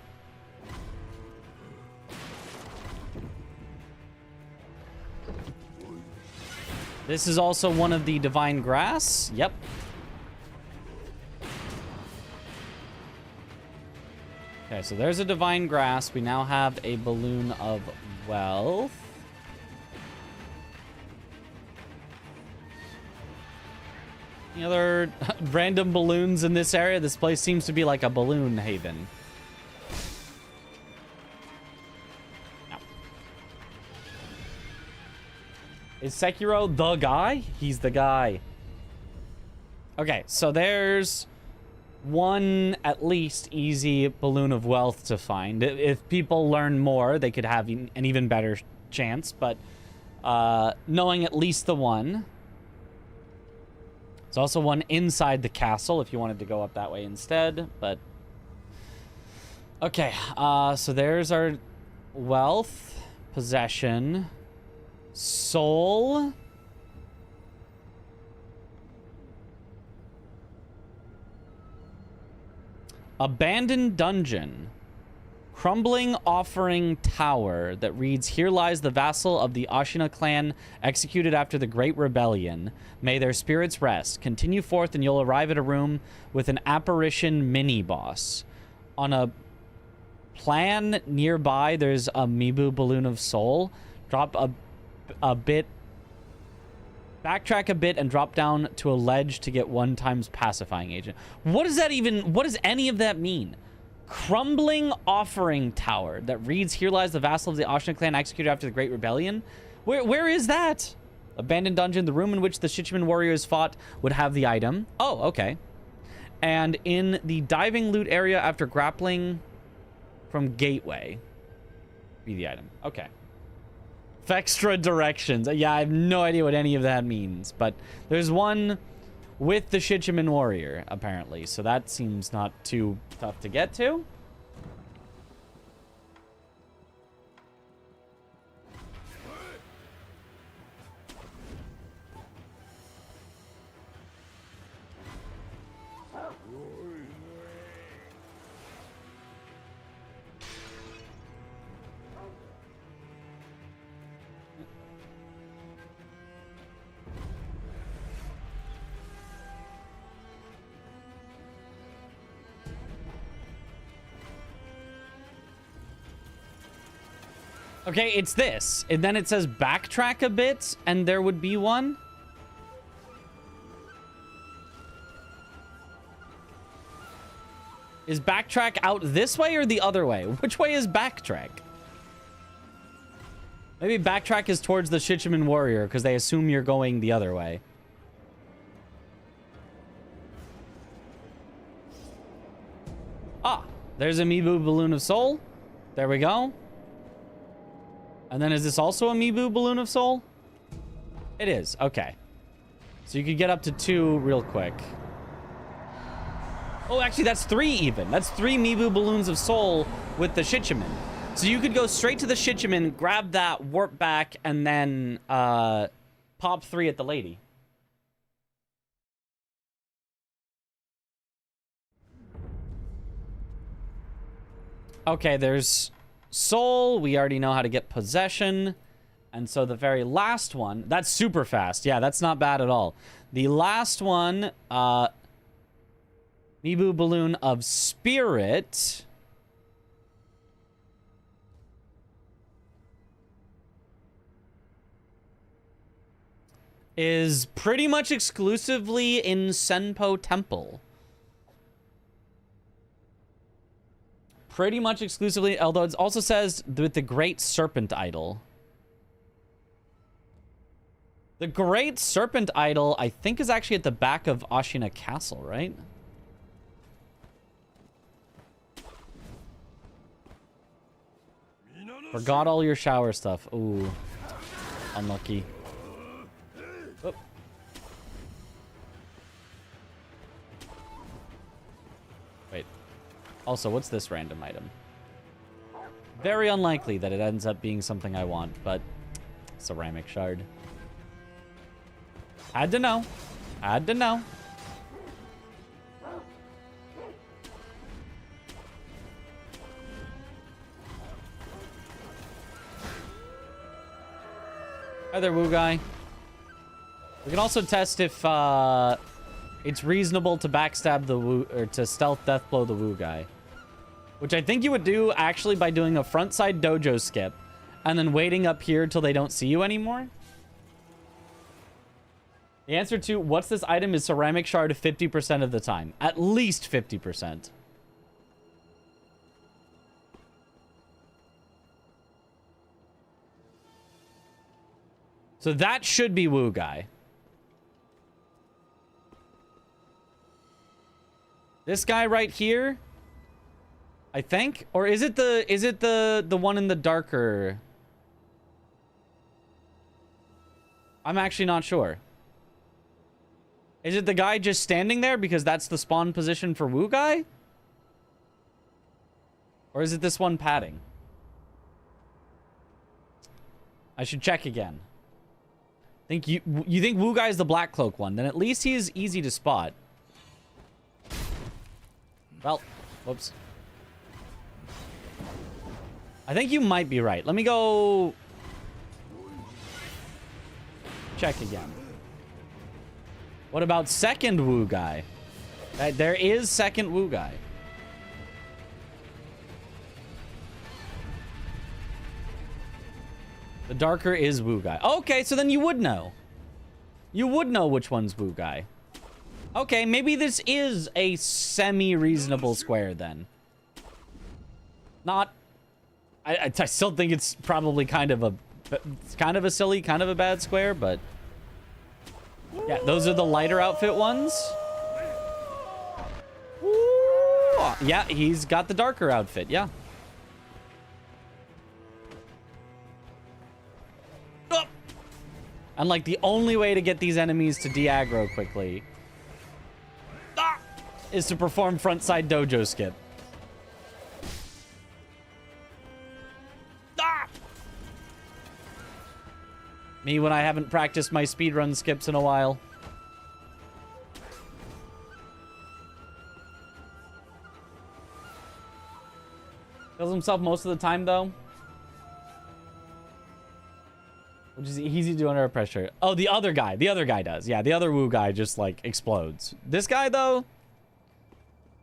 This is also one of the Divine Grass. Yep. Okay, so there's a Divine Grass. We now have a Balloon of Wealth. Any other random balloons in this area? This place seems to be like a balloon haven. No. Is Sekiro the guy? He's the guy. Okay, so there's one at least easy Balloon of Wealth to find. If people learn more, they could have an even better chance, but knowing at least the one. There's also one inside the castle if you wanted to go up that way instead, but... Okay, so there's our wealth, possession, soul... Abandoned dungeon. Crumbling offering tower that reads, "Here lies the vassal of the Ashina clan, executed after the Great Rebellion. May their spirits rest. Continue forth and you'll arrive at a room with an apparition mini-boss. On a plan nearby, there's a Mibu Balloon of Soul. Drop a bit... Backtrack a bit and drop down to a ledge to get 1 times pacifying agent." What does that even... What does any of that mean? Crumbling offering tower that reads, "Here lies the vassal of the Ashina clan, executed after the Great Rebellion." Where is that? Abandoned dungeon. The room in which the Shichiman warriors fought would have the item. Oh, okay. And in the diving loot area after grappling from Gateway. Be the item. Okay. Extra directions. Yeah, I have no idea what any of that means. But there's one with the Shichiman warrior, apparently. So that seems not too tough to get to. Okay, it's this. And then it says backtrack a bit, and there would be one. Is backtrack out this way or the other way? Which way is backtrack? Maybe backtrack is towards the Shichiman warrior, because they assume you're going the other way. Ah, there's Amiibo Balloon of Soul. There we go. And then is this also Amiibo Balloon of Soul? It is. Okay. So you could get up to 2 real quick. Oh, actually, that's 3 even. That's 3 Amiibo Balloons of Soul with the Shichiman. So you could go straight to the Shichiman, grab that, warp back, and then pop 3 at the lady. Okay, there's Soul. We already know how to get Possession. And so the very last one, that's super fast. Yeah, that's not bad at all. The last one, Amiibo Balloon of Spirit. Is pretty much exclusively in Senpo Temple. Pretty much exclusively, although it also says with the Great Serpent Idol. The Great Serpent Idol, I think, is actually at the back of Ashina Castle, right? Forgot all your shower stuff. Ooh. Unlucky. Oh. Wait. Also, what's this random item? Very unlikely that it ends up being something I want, but ceramic shard. Had to know. Had to know. Hi there, Woo Guy. We can also test if it's reasonable to backstab the Woo, or to stealth deathblow the Woo Guy. Which I think you would do actually by doing a frontside dojo skip and then waiting up here till they don't see you anymore. The answer to what's this item is ceramic shard 50% of the time. At least 50%. So that should be Woo Guy. This guy right here, I think, or is it the one in the darker? I'm actually not sure. Is it the guy just standing there because that's the spawn position for Woo Guy? Or is it this one padding? I should check again. Think you think Woo Guy is the black cloak one? Then at least he is easy to spot. Well, whoops. I think you might be right. Let me go check again. What about second Woo Guy? There is second Woo Guy. The darker is Woo Guy. Okay, so then you would know. You would know which one's Woo Guy. Okay, maybe this is a semi-reasonable square then. Not... I still think it's probably kind of a silly, kind of a bad square, but... Yeah, those are the lighter outfit ones. Ooh, yeah, he's got the darker outfit, yeah. Oh. And like the only way to get these enemies to de-aggro quickly is to perform frontside dojo skip. Me when I haven't practiced my speedrun skips in a while. Kills himself most of the time, though. Which is easy to do under pressure. Oh, the other guy. The other guy does. Yeah, the other Woo guy just, like, explodes. This guy, though,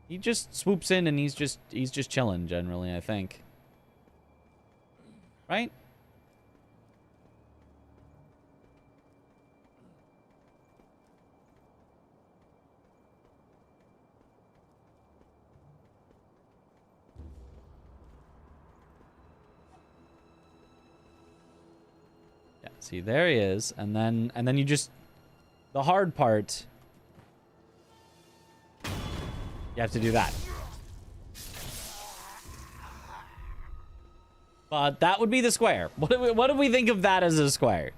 he just swoops in and he's just chilling, generally, I think. Right? Yeah, see, there he is. And then you just... The hard part... You have to do that. But that would be the square. What do we think of that as a square?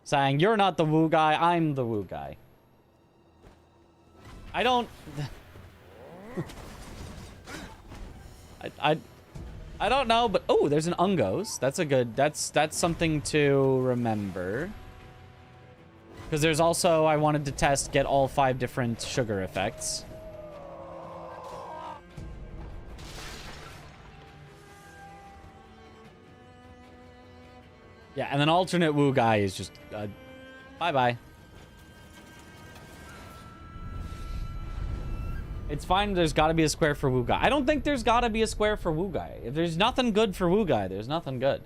Saying, you're not the Woo guy, I'm the Woo guy. I don't... I don't know, but... Oh, there's an Ungos. That's a good... That's something to remember. Because there's also... I wanted to test, get all 5 different sugar effects. Yeah, and then alternate Woo guy is just... bye-bye. It's fine, there's gotta be a square for Woo guy. I don't think there's gotta be a square for Woo guy. If there's nothing good for Woo guy, there's nothing good.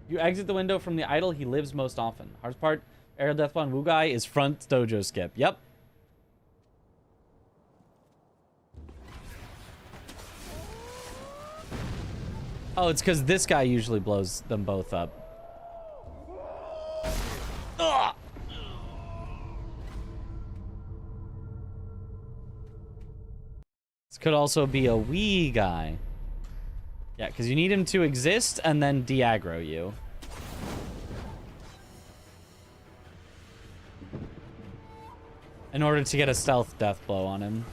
You exit the window from the idol, he lives most often. Hardest part, aerial death on Woo guy is front dojo skip. Yep. Oh, it's because this guy usually blows them both up. Ugh! This could also be a Wii guy. Yeah, because you need him to exist and then de-aggro you. In order to get a stealth death blow on him.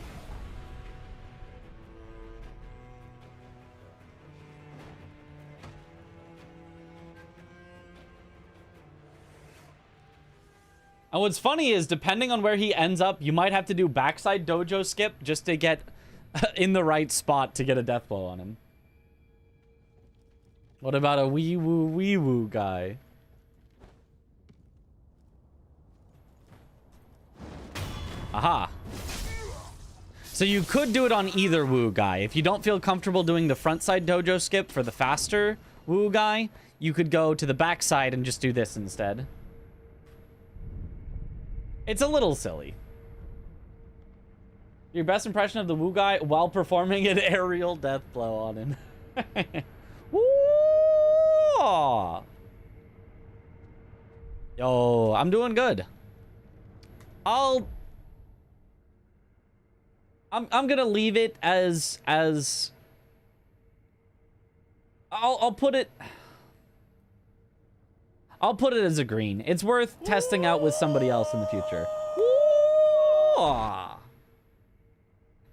And what's funny is, depending on where he ends up, you might have to do backside dojo skip just to get in the right spot to get a death blow on him. What about a wee woo guy? Aha. So you could do it on either Woo guy. If you don't feel comfortable doing the front side dojo skip for the faster Woo guy, you could go to the back side and just do this instead. It's a little silly. Your best impression of the Woo guy while performing an aerial death blow on him. Woo! Yo, I'm doing good. I'm gonna leave it as I'll put it as a green. It's worth testing out with somebody else in the future.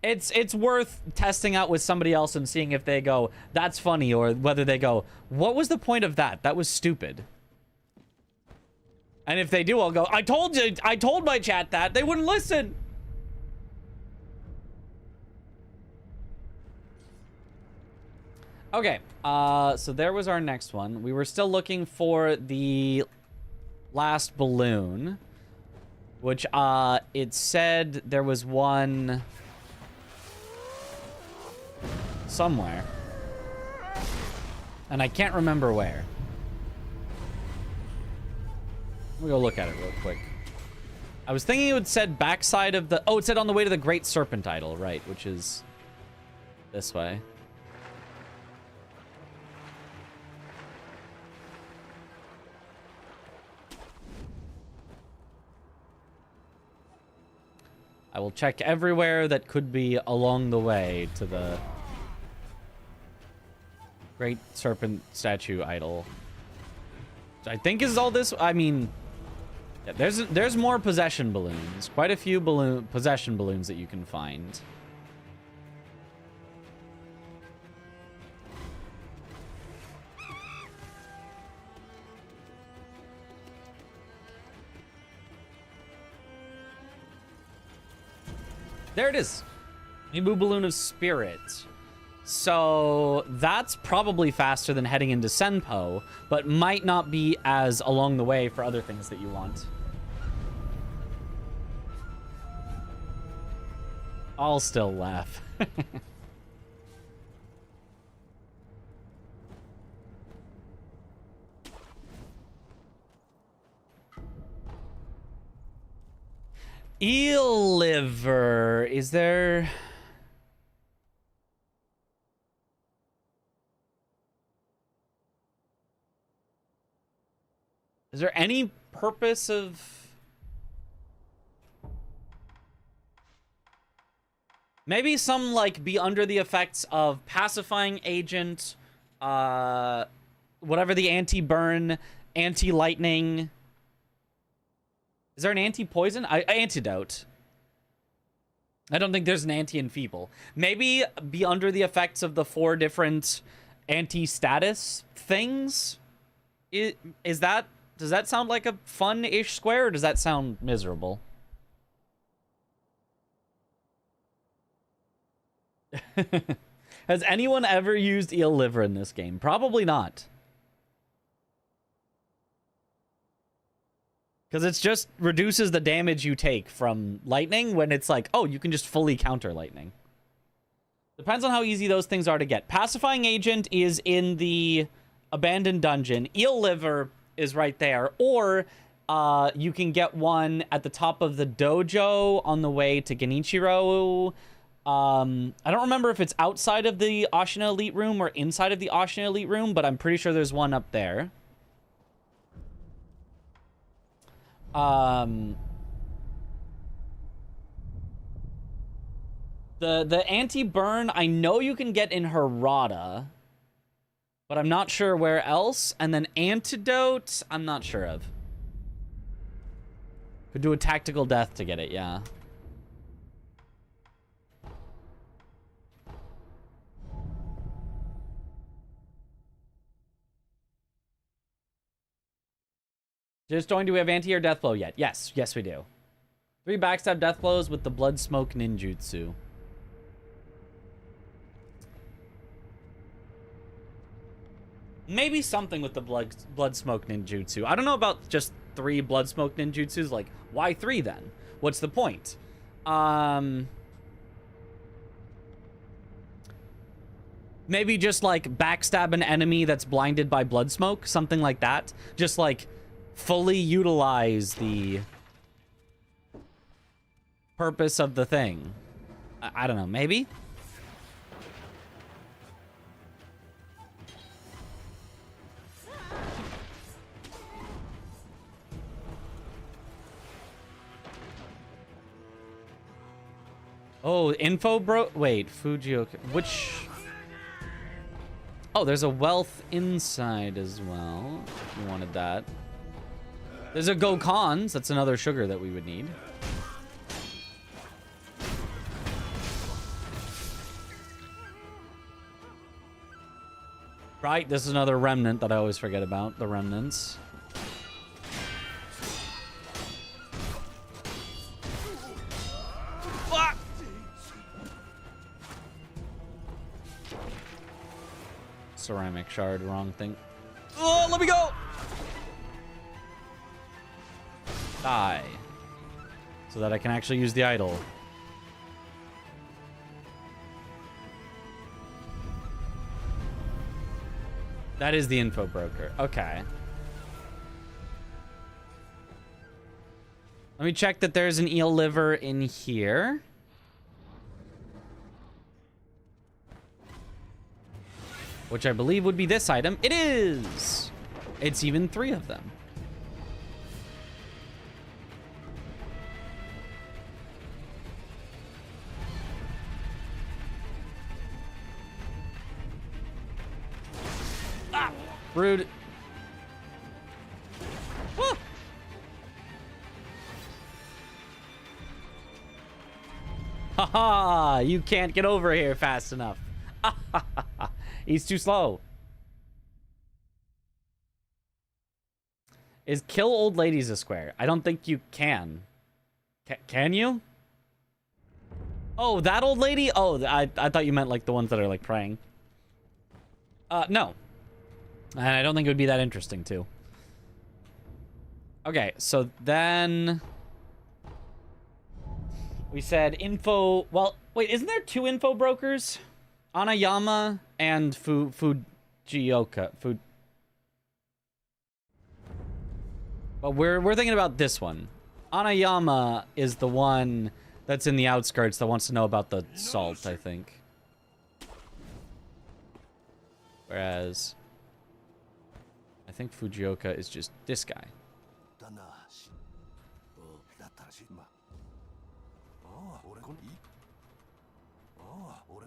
It's worth testing out with somebody else and seeing if they go, that's funny, or whether they go, what was the point of that? That was stupid. And if they do, I'll go, I told you, I told my chat that. They wouldn't listen. Okay, so there was our next one. We were still looking for the last balloon, which it said there was one somewhere, and I can't remember where. Let me go look at it real quick. I was thinking it would said backside of the... Oh, it said on the way to the Great Serpent Idol, right, which is this way. I will check everywhere that could be along the way to the Great Serpent Statue Idol. Which I think is all this... I mean... Yeah, there's more possession balloons. Quite a few possession balloons that you can find. There it is. Nibu Balloon of Spirit. So that's probably faster than heading into Senpo, but might not be as along the way for other things that you want. I'll still laugh. Eel liver. Is there... Is there any purpose of... Maybe some, like, be under the effects of pacifying agent, whatever the anti-burn, anti-lightning... Is there an anti-poison? Antidote. I don't think there's an anti-enfeeble. Maybe be under the effects of the 4 different anti-status things? Is that... Does that sound like a fun-ish square, or does that sound miserable? Has anyone ever used eel liver in this game? Probably not. Because it's just reduces the damage you take from lightning when it's like, oh, you can just fully counter lightning. Depends on how easy those things are to get. Pacifying agent is in the abandoned dungeon. Eel liver is right there. Or you can get one at the top of the dojo on the way to Genichiro. I don't remember if it's outside of the Ashina Elite Room or inside of the Ashina Elite Room, but I'm pretty sure there's one up there. The anti-burn, I know you can get in Harada, but I'm not sure where else. And then antidote, I'm not sure of. Could do a tactical death to get it, yeah. Just joined, do we have anti or death blow yet? Yes, yes we do. 3 backstab death blows with the blood smoke ninjutsu. Maybe something with the blood smoke ninjutsu. I don't know about just 3 blood smoke ninjutsus. Like, why 3 then? What's the point? Maybe just like backstab an enemy that's blinded by blood smoke, something like that. Just like fully utilize the purpose of the thing. I don't know, maybe? Oh, info bro. Wait, Fujioka. Which? Oh, there's a wealth inside as well. If you wanted that. There's a Gokans. That's another sugar that we would need. Right, this is another remnant that I always forget about. The remnants. Ceramic shard, wrong thing. Oh, let me go! Die. So that I can actually use the idol. That is the info broker. Okay. Let me check that there's an eel liver in here. Which I believe would be this item. It is! It's even 3 of them. Ah! Rude. Ah! Haha! You can't get over here fast enough. He's too slow. Is kill old ladies a square? I don't think you can. Can you? Oh, that old lady? Oh, I thought you meant like the ones that are like praying. No. And I don't think it would be that interesting too. Okay, so then we said info. Well, wait, isn't there 2 info brokers? Anayama and Fujioka. But we're thinking about this one. Anayama is the one that's in the outskirts that wants to know about the salt, I think. Whereas I think Fujioka is just this guy.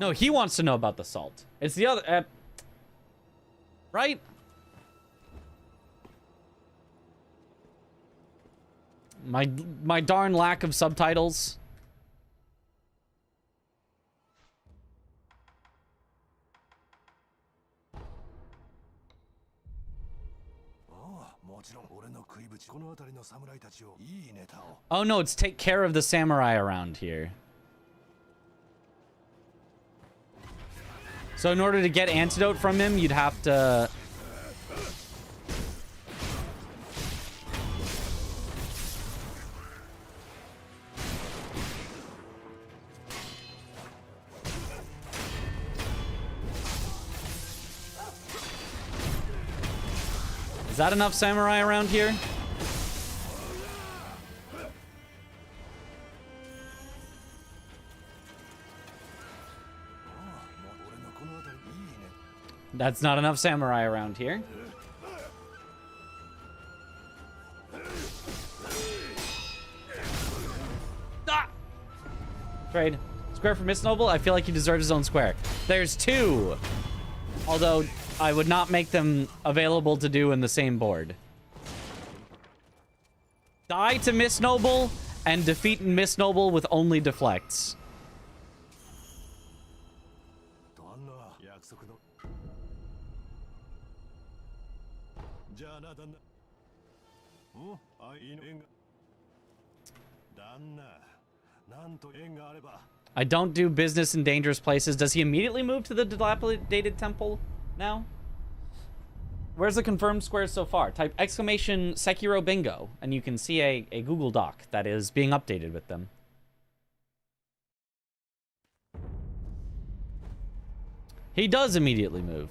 No, he wants to know about the salt. It's the other... right? My darn lack of subtitles. Oh no, it's take care of the samurai around here. So in order to get antidote from him, you'd have to... Is that enough samurai around here? That's not enough samurai around here. Ah! Trade. Square for Miss Noble? I feel like he deserves his own square. There's 2. Although, I would not make them available to do in the same board. Die to Miss Noble, and defeat Miss Noble with only deflects. I don't do business in dangerous places. Does he immediately move to the dilapidated temple now? Where's the confirmed squares so far? Type exclamation Sekiro Bingo, and you can see a Google Doc that is being updated with them. He does immediately move.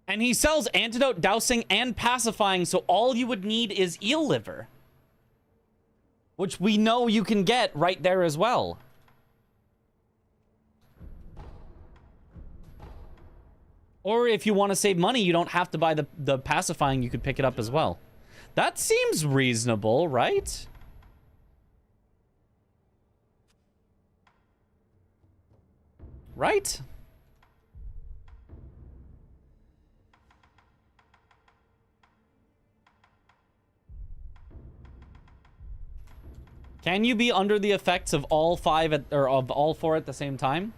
And he sells antidote, dousing, and pacifying, so all you would need is eel liver. Which we know you can get right there as well. Or if you want to save money, you don't have to buy the pacifying, you could pick it up as well. That seems reasonable, right? Right? Can you be under the effects of all 5 or of all 4 at the same time?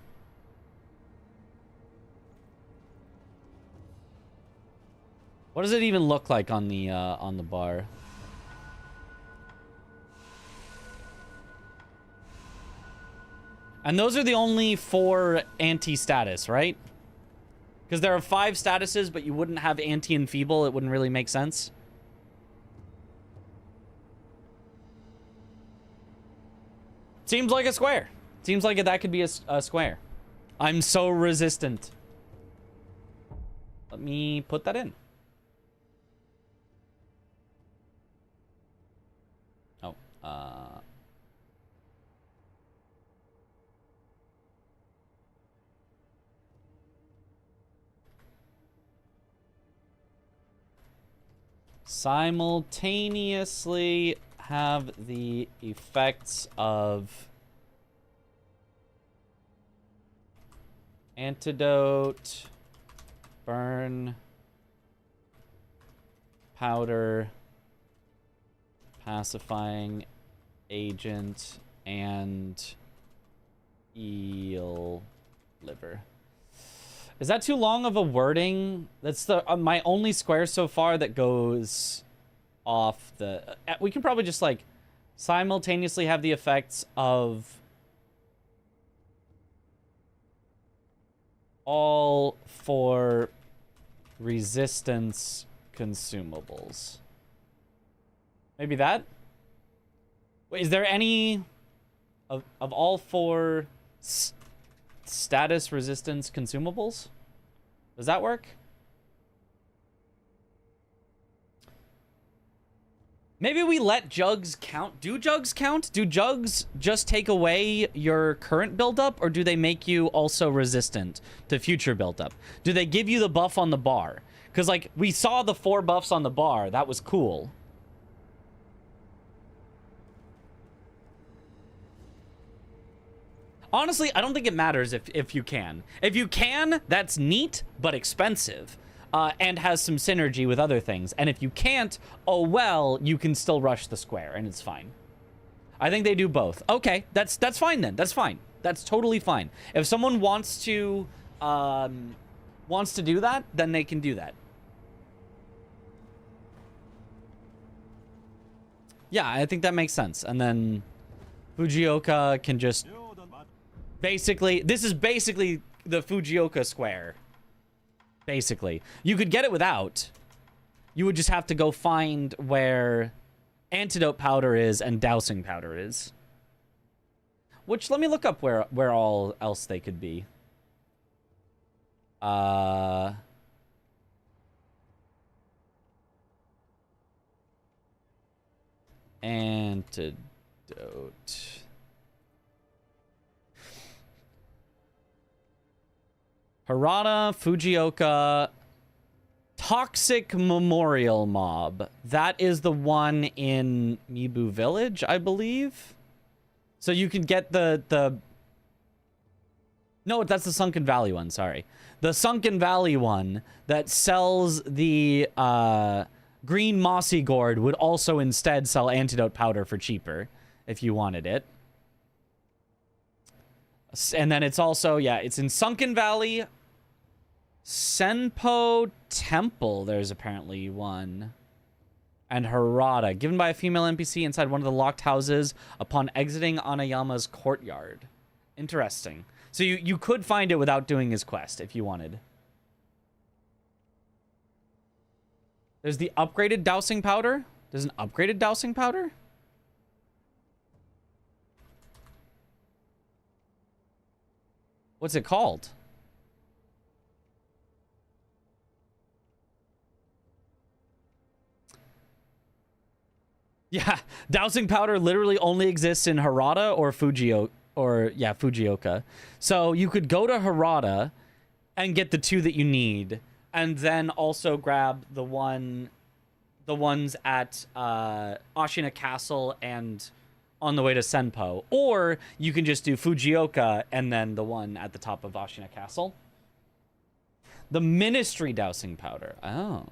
What does it even look like on the bar? And those are the only 4 anti-status, right? Because there are 5 statuses, but you wouldn't have anti and feeble. It wouldn't really make sense. Seems like a square. Seems like that could be a square. I'm so resistant. Let me put that in. Oh, simultaneously have the effects of antidote, burn, powder, pacifying agent, and eel liver. Is that too long of a wording? That's the my only square so far that goes off the... we can probably just, like, Simultaneously have the effects of all 4 resistance consumables. Maybe that? Wait, is there any of all 4 status resistance consumables? Does that work? Maybe we let jugs count. Do jugs count? Do jugs just take away your current buildup, or do they make you also resistant to future buildup? Do they give you the buff on the bar? Because, like, we saw the 4 buffs on the bar. That was cool. Honestly, I don't think it matters if you can. If you can, that's neat, but expensive. And has some synergy with other things. And if you can't, oh well, you can still rush the square, and it's fine. I think they do both. Okay, that's fine then. That's fine. That's totally fine. If someone wants to do that, then they can do that. Yeah, I think that makes sense. And then Fujioka can just basically, this is basically the Fujioka square. Basically, you could get it without. You would just have to go find where antidote powder is and dowsing powder is. Which, let me look up where all else they could be. Antidote. Harada, Fujioka, Toxic Memorial Mob. That is the one in Mibu Village, I believe. So you can get the... No, that's the Sunken Valley one, sorry. The Sunken Valley one that sells the green mossy gourd would also instead sell antidote powder for cheaper if you wanted it. And then it's also, yeah, it's in Sunken Valley... Senpo Temple, there's apparently one. And Harada, given by a female NPC inside one of the locked houses upon exiting Anayama's courtyard. Interesting. So you could find it without doing his quest if you wanted. There's the upgraded dowsing powder. There's an upgraded dowsing powder? What's it called? Yeah, dowsing powder literally only exists in Harada or Fujioka. So you could go to Harada and get the 2 that you need, and then also grab the ones at Ashina Castle and on the way to Senpo. Or you can just do Fujioka and then the one at the top of Ashina Castle. The Ministry dowsing powder. Oh.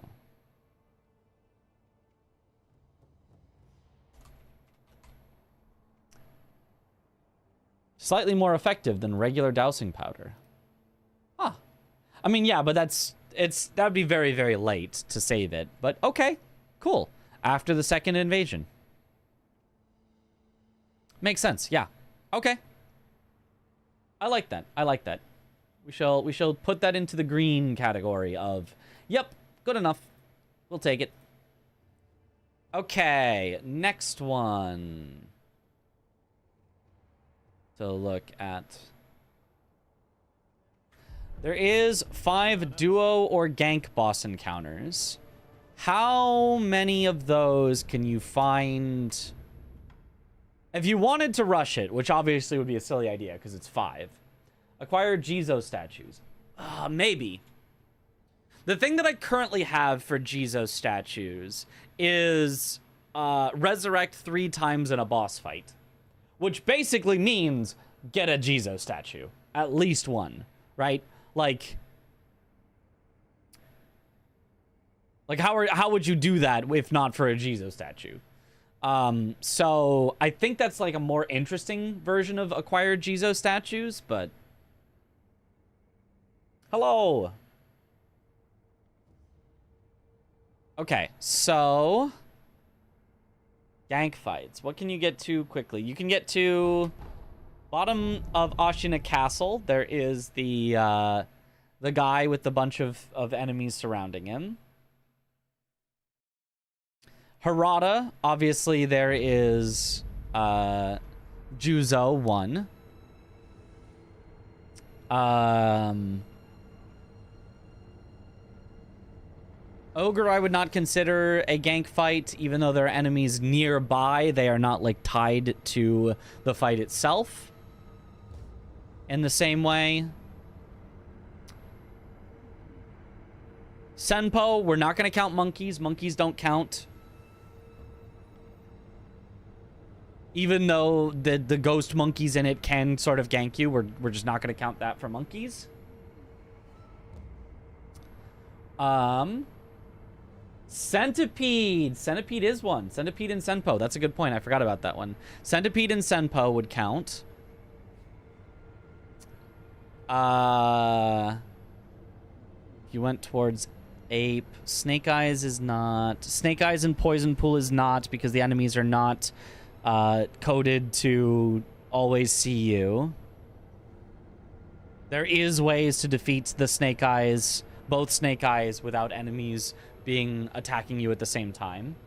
Slightly more effective than regular dowsing powder. Huh. I mean, yeah, but that'd be very, very late to save it. But okay, cool. After the second invasion. Makes sense, yeah. Okay. I like that. I like that. We shall put that into the green category of, yep, good enough. We'll take it. Okay, next one. To look at. There is 5 duo or gank boss encounters. How many of those can you find? If you wanted to rush it, which obviously would be a silly idea because it's 5. Acquire Jizo statues. Maybe. The thing that I currently have for Jizo statues is resurrect 3 times in a boss fight. Which basically means get a Jizo statue. At least one, right? Like how would you do that if not for a Jizo statue? So I think that's like a more interesting version of acquired Jizo statues, but... Hello! Okay, so... Gank fights. What can you get to quickly? You can get to bottom of Ashina Castle. There is the guy with the bunch of enemies surrounding him. Harada, obviously there is Juzo 1. Ogre I would not consider a gank fight, even though there are enemies nearby. They are not, like, tied to the fight itself in the same way. Senpo, we're not going to count monkeys. Monkeys don't count. Even though the ghost monkeys in it can sort of gank you, we're just not going to count that for monkeys. Centipede. Centipede is one. Centipede and Senpo. That's a good point. I forgot about that one. Centipede and Senpo would count. You went towards Ape. Snake Eyes is not. Snake Eyes and Poison Pool is not, because the enemies are not coded to always see you. There is ways to defeat the Snake Eyes, both Snake Eyes, without enemies attacking you at the same time.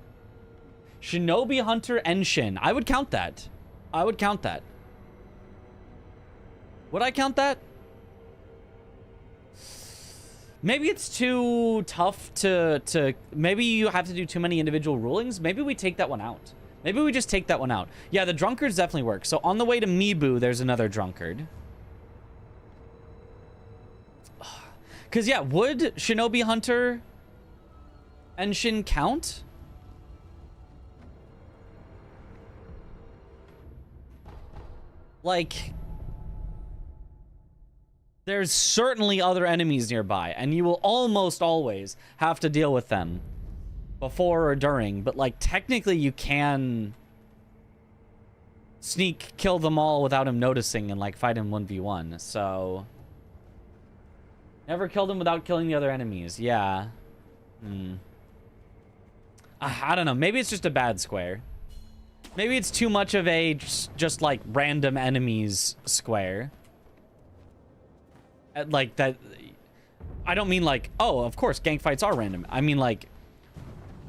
Shinobi Hunter Enshin. I would count that. I would count that. Would I count that? Maybe it's too tough to maybe you have to do too many individual rulings. Maybe we take that one out. Maybe we just take that one out. Yeah, the drunkards definitely work. So on the way to Mibu, there's another drunkard. Because, yeah, would Shinobi Hunter Enshin count? Like, there's certainly other enemies nearby, and you will almost always have to deal with them before or during, but, like, technically you can sneak kill them all without him noticing and, like, fight him 1v1, so... Never killed him without killing the other enemies. Yeah. I don't know. Maybe it's just a bad square. Maybe it's too much of a just like random enemies square. Like that. I don't mean like, oh, of course, gank fights are random. I mean like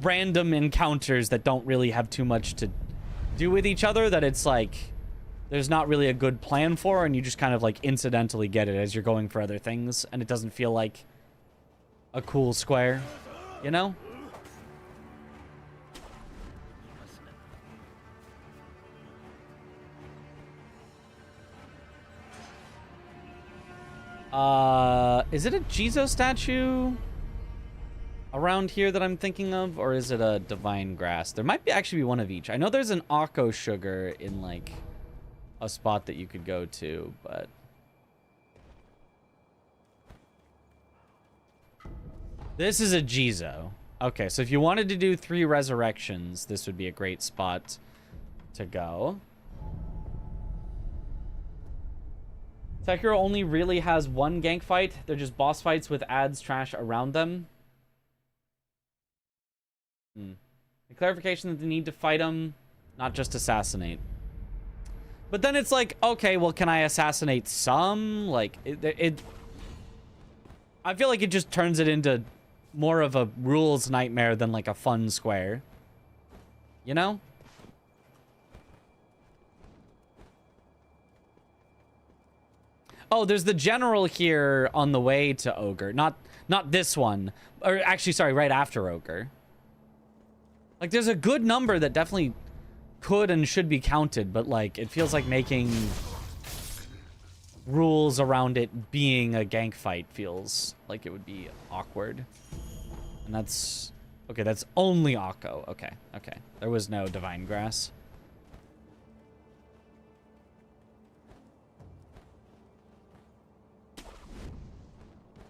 random encounters that don't really have too much to do with each other, that it's like there's not really a good plan for, and you just kind of like incidentally get it as you're going for other things, and it doesn't feel like a cool square, you know? Is it a Jizo statue around here that I'm thinking of, or is it a divine grass? There might actually be one of each. I know there's an Akko sugar in like a spot that you could go to, but this is a Jizo. Okay, so if you wanted to do 3 resurrections, this would be a great spot to go. Sekiro only really has one gank fight. They're just boss fights with ads trash around them. The clarification that they need to fight them, not just assassinate. But then it's like, okay, well, can I assassinate some? Like, I feel like it just turns it into more of a rules nightmare than like a fun square. You know? Oh, there's the general here on the way to Ogre. Not this one. Or actually, sorry, right after Ogre. Like, there's a good number that definitely could and should be counted, but, like, it feels like making rules around it being a gank fight feels like it would be awkward. And that's... Okay, that's only Akko. Okay, okay. There was no Divine Grass.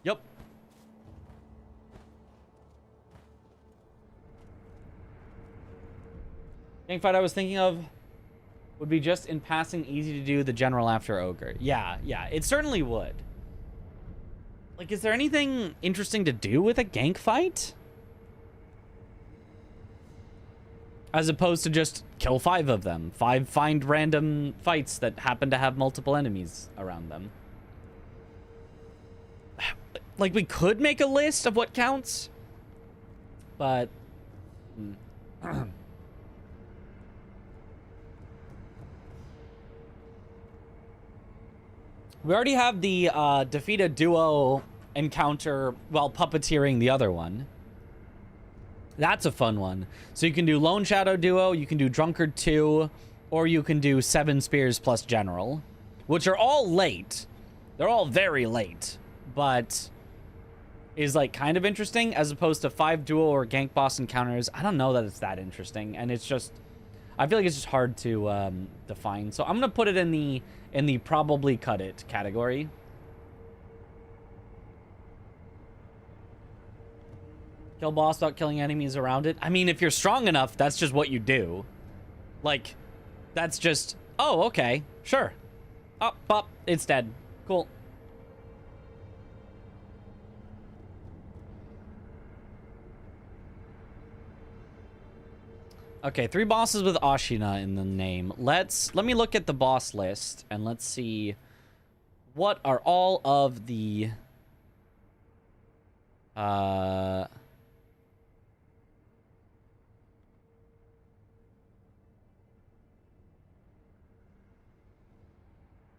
Yep. Gank fight I was thinking of would be just in passing easy to do the general after Ogre. Yeah, yeah, it certainly would. Like, is there anything interesting to do with a gank fight? As opposed to just kill 5 of them. Find random fights that happen to have multiple enemies around them. Like, we could make a list of what counts, but... We already have the defeat a duo encounter while puppeteering the other one. That's a fun one. So you can do Lone Shadow Duo, you can do Drunkard 2, or you can do 7 Spears plus General, which are all late. They're all very late, but is like kind of interesting as opposed to 5 duo or gank boss encounters. I don't know that it's that interesting, and it's just, I feel like it's just hard to define. So I'm gonna put it in the probably cut it category. Kill boss without killing enemies around it. I mean, if you're strong enough, that's just what you do. Like, that's just, oh, okay, sure. Up, it's dead. Cool. Okay, 3 bosses with Ashina in the name. Let me look at the boss list and let's see what are all of the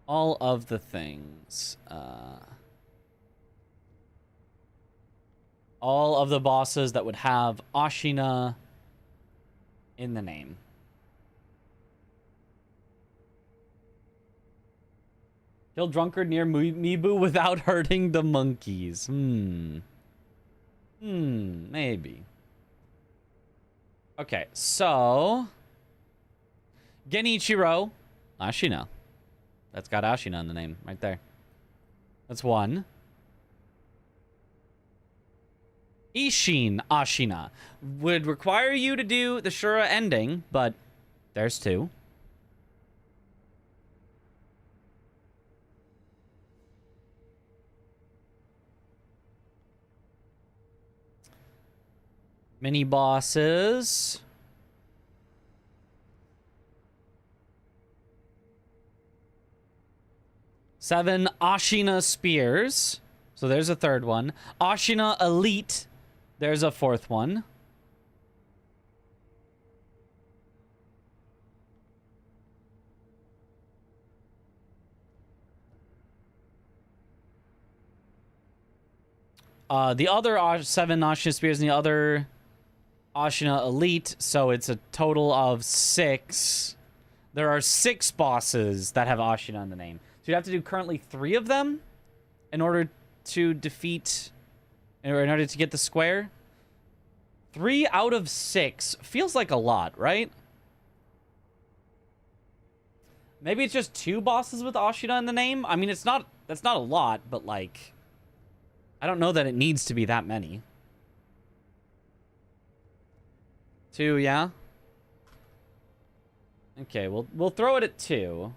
all of the things. All of the bosses that would have Ashina in the name. Kill Drunkard near Mibu without hurting the monkeys. Maybe. Okay, so Genichiro Ashina. That's got Ashina in the name right there. That's 1. Ishin Ashina would require you to do the Shura ending, but there's 2. Mini bosses. 7 Ashina Spears. So there's a 3rd one. Ashina Elite. There's a 4th one. The other 7 Ashina Spears and the other Ashina Elite. So it's a total of 6. There are 6 bosses that have Ashina in the name. So you'd have to do currently 3 of them in order to defeat, or in order to get the square. 3 out of 6 feels like a lot, right? Maybe it's just 2 bosses with Ashina in the name. I mean, that's not a lot, but like, I don't know that it needs to be that many. 2, yeah. Okay, we'll throw it at 2.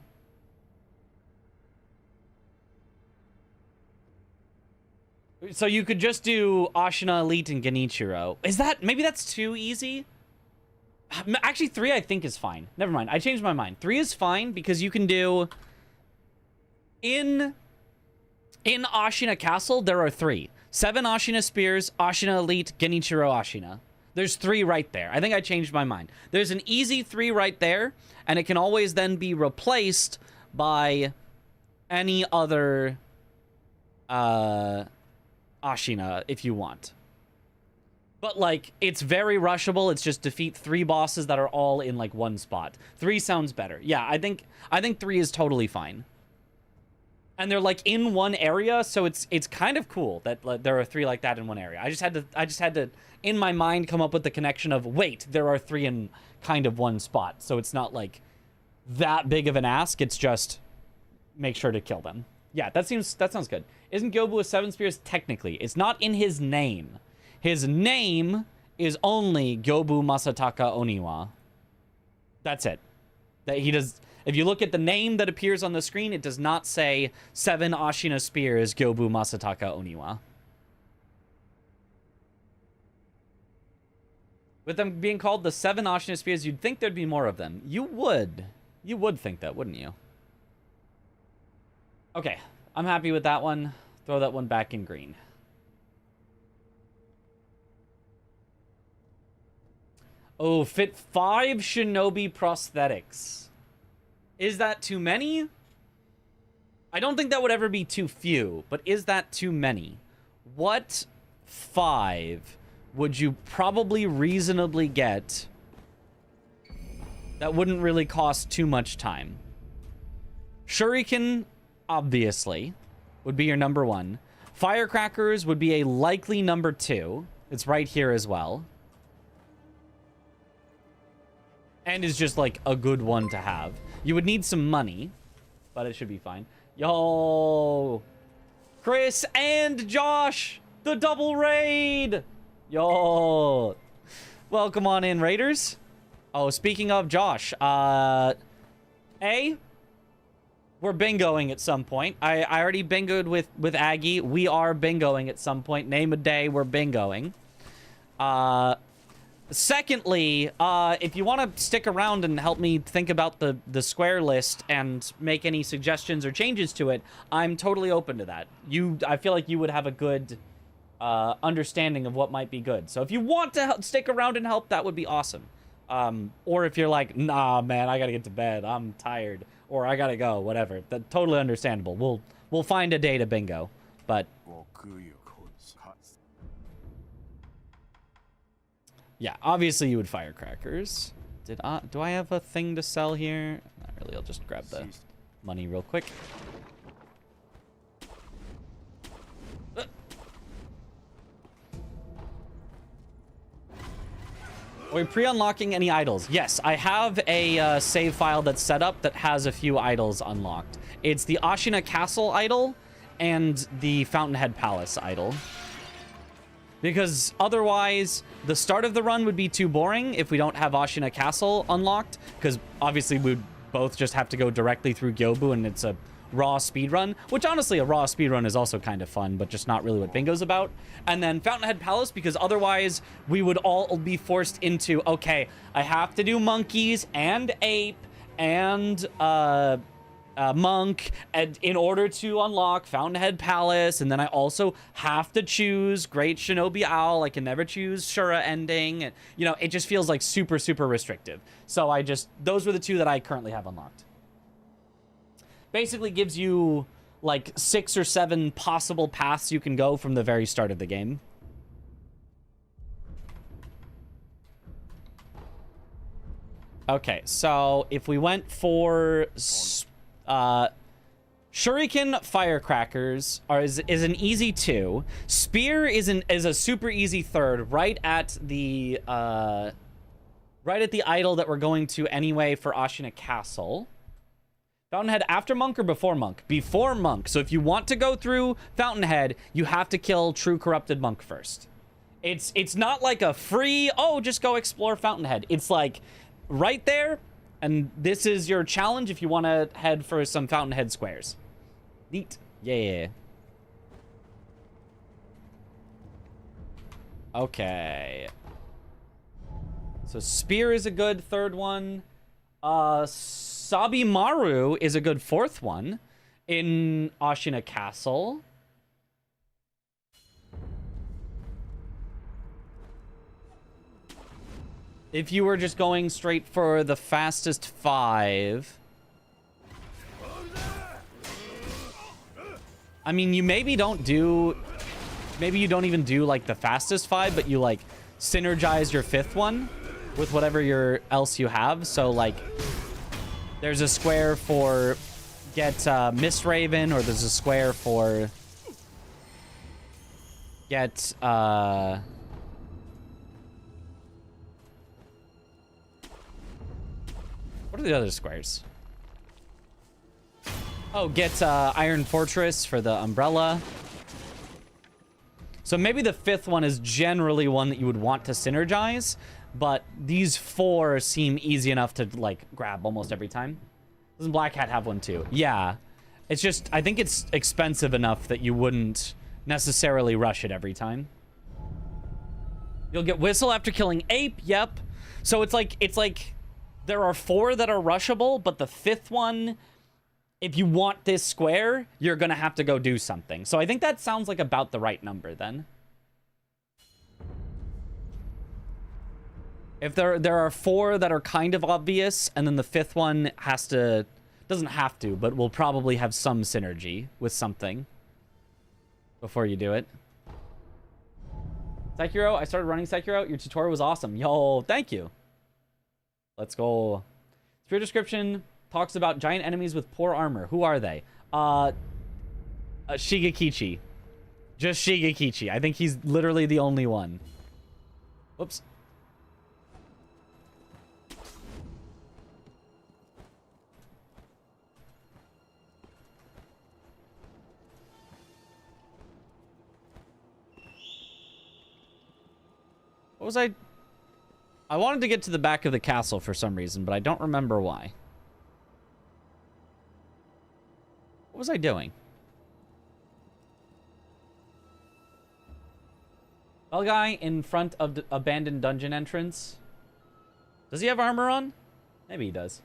So you could just do Ashina Elite and Genichiro. Maybe that's too easy? Actually, 3 I think is fine. Never mind, I changed my mind. 3 is fine because you can do... In Ashina Castle, there are 3. 7 Ashina Spears, Ashina Elite, Genichiro Ashina. There's 3 right there. I think I changed my mind. There's an easy 3 right there, and it can always then be replaced by any other... Ashina if you want. But like, it's very rushable. It's just defeat 3 bosses that are all in like one spot. 3 sounds better. Yeah, I think 3 is totally fine. And they're like in one area, so it's kind of cool that like, there are 3 like that in one area. I just had to in my mind come up with the connection of, wait, there are 3 in kind of one spot. So it's not like that big of an ask. It's just make sure to kill them. Yeah, that sounds good. Isn't Gobu a 7 Spears? Technically. It's not in his name. His name is only Gobu Masataka Oniwa. That's it. That he does. If you look at the name that appears on the screen, it does not say 7 Ashina Spears Gobu Masataka Oniwa. With them being called the 7 Ashina Spears, you'd think there'd be more of them. You would. You would think that, wouldn't you? Okay, I'm happy with that one. Throw that one back in green. Oh, fit 5 Shinobi prosthetics. Is that too many? I don't think that would ever be too few, but is that too many? What 5 would you probably reasonably get that wouldn't really cost too much time? Shuriken, obviously, would be your number 1. Firecrackers would be a likely number 2. It's right here as well. And is just like a good one to have. You would need some money, but it should be fine. Yo, Chris and Josh, the double raid. Yo, welcome on in, Raiders. Oh, speaking of Josh, we're bingoing at some point. I already bingoed with Aggie. We are bingoing at some point. Name a day, we're bingoing. Secondly, if you want to stick around and help me think about the square list and make any suggestions or changes to it, I'm totally open to that. I feel like you would have a good understanding of what might be good. So if you want to stick around and help, that would be awesome. Or if you're like, nah, man, I gotta get to bed. I'm tired. Or I gotta go, whatever. That's totally understandable. We'll find a day to bingo. But yeah, obviously you would firecrackers. Do I have a thing to sell here? Not really. I'll just grab the money real quick. Are we pre-unlocking any idols? Yes, I have a save file that's set up that has a few idols unlocked. It's the Ashina Castle idol and the Fountainhead Palace idol. Because otherwise, the start of the run would be too boring if we don't have Ashina Castle unlocked. Because obviously, we'd both just have to go directly through Gyobu, and it's a raw speedrun. Which honestly, a raw speedrun is also kind of fun, but just not really what Bingo's about. And then Fountainhead Palace, because otherwise, we would all be forced into, okay, I have to do monkeys and ape and monk and in order to unlock Fountainhead Palace, and then I also have to choose Great Shinobi Owl. I can never choose Shura ending, and you know, it just feels like super restrictive. So those were the 2 that I currently have unlocked. Basically gives you like 6 or 7 possible paths you can go from the very start of the game. Okay, so if we went for Shuriken Firecrackers is an easy 2. Spear is a super easy 3rd, right at the idol that we're going to anyway for Ashina Castle. Fountainhead after Monk or before Monk? Before Monk. So if you want to go through Fountainhead, you have to kill True Corrupted Monk first. It's not like a free, oh, just go explore Fountainhead. It's like right there. And this is your challenge if you want to head for some Fountainhead squares. Neat. Yeah. Okay. So Spear is a good 3rd one. Sabimaru is a good 4th one in Ashina Castle. If you were just going straight for the fastest 5. I mean, you maybe you don't even do like the fastest 5, but you like synergize your 5th one with whatever else you have. So like there's a square for get Mist Raven, or there's a square for get what are the other squares? Oh, get Iron Fortress for the umbrella. So maybe the 5th one is generally one that you would want to synergize, but these 4 seem easy enough to like grab almost every time. Doesn't Black Hat have one too? Yeah. It's just, I think it's expensive enough that you wouldn't necessarily rush it every time. You'll get Whistle after killing Ape. Yep. So it's like there are 4 that are rushable, but the 5th one, if you want this square, you're going to have to go do something. So I think that sounds like about the right number then. If there are 4 that are kind of obvious, and then the 5th one doesn't have to, but will probably have some synergy with something before you do it. Sekiro, I started running Sekiro. Your tutorial was awesome. Yo, thank you. Let's go. Spirit description talks about giant enemies with poor armor. Who are they? Shigekichi. Just Shigekichi. I think he's literally the only one. Whoops. What was I wanted to get to the back of the castle for some reason, but I don't remember why. What was I doing? Bell guy in front of the abandoned dungeon entrance. Does he have armor on? Maybe he does.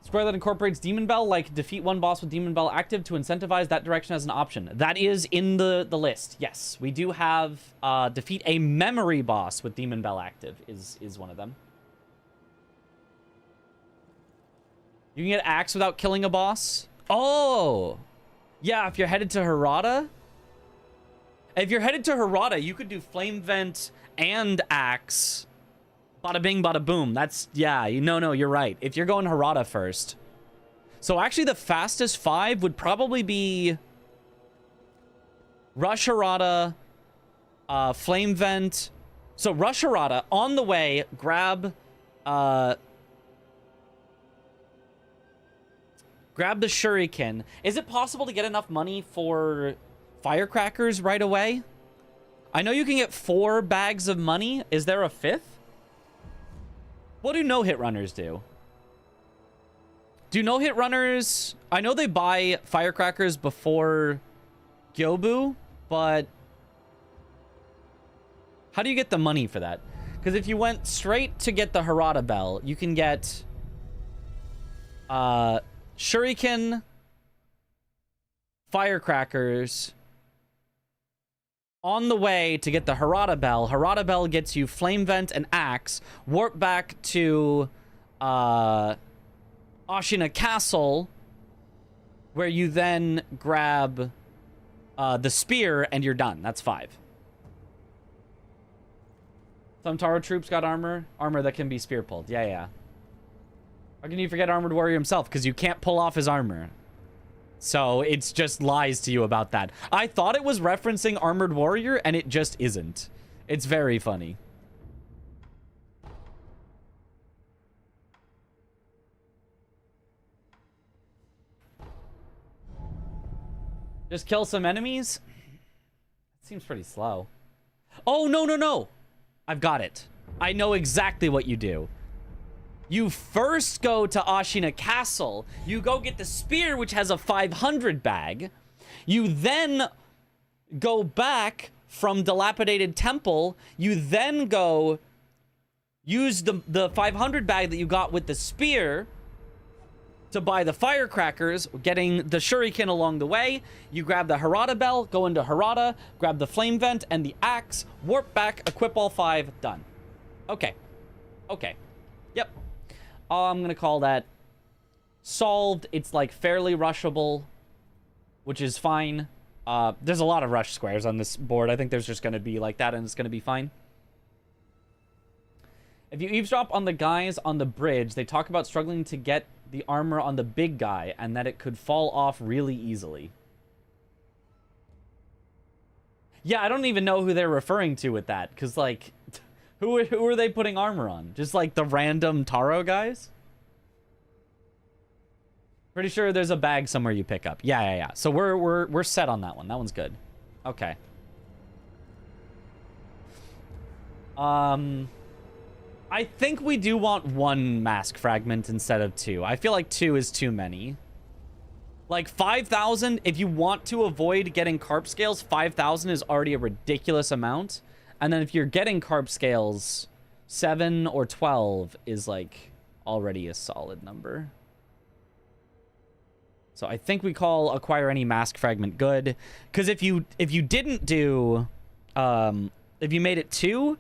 Square that incorporates Demon Bell, like defeat one boss with Demon Bell active to incentivize that direction as an option. That is in the list. Yes, we do have defeat a memory boss with Demon Bell active is one of them. You can get axe without killing a boss. Oh, yeah. If you're headed to Harada, you could do flame vent and axe. Bada bing, bada boom. That's, yeah, no, you're right. If you're going Harada first. So actually the fastest 5 would probably be Rush Harada, Flame Vent. So Rush Harada, on the way, grab the Shuriken. Is it possible to get enough money for firecrackers right away? I know you can get 4 bags of money. Is there a 5th? What do no-hit runners do? Do no-hit runners... I know they buy firecrackers before Gyobu, but... how do you get the money for that? Because if you went straight to get the Harada Bell, you can get... Shuriken... firecrackers... on the way to get the Harada Bell. Harada Bell gets you Flame Vent and Axe. Warp back to Ashina Castle, where you then grab the spear and you're done. That's 5. Some Taro troops got armor. Armor that can be spear pulled. Yeah. How can you forget Armored Warrior himself? Because you can't pull off his armor. So it's just lies to you about that. I thought it was referencing Armored Warrior, and it just isn't. It's very funny. Just kill some enemies? Seems pretty slow. Oh, no. I've got it. I know exactly what you do. You first go to Ashina Castle. You go get the spear, which has a 500 bag. You then go back from Dilapidated Temple. You then go use the 500 bag that you got with the spear to buy the firecrackers, getting the shuriken along the way. You grab the Harada Bell, go into Harada, grab the flame vent and the axe, warp back, equip all 5, done. Okay. Yep. I'm gonna call that solved. It's like fairly rushable, which is fine. There's a lot of rush squares on this board. I think there's just gonna be like that and it's gonna be fine. If you eavesdrop on the guys on the bridge, they talk about struggling to get the armor on the big guy and that it could fall off really easily. Yeah, I don't even know who they're referring to with that, because, like, who are they putting armor on? Just, like, the random Taro guys? Pretty sure there's a bag somewhere you pick up. Yeah. So we're set on that one. That one's good. Okay. I think we do want 1 mask fragment instead of 2. I feel like 2 is too many. Like 5,000, if you want to avoid getting carp scales, 5,000 is already a ridiculous amount. And then if you're getting carp scales, 7 or 12 is like already a solid number. So I think we call acquire any mask fragment good, because if you didn't do, if you made it 2,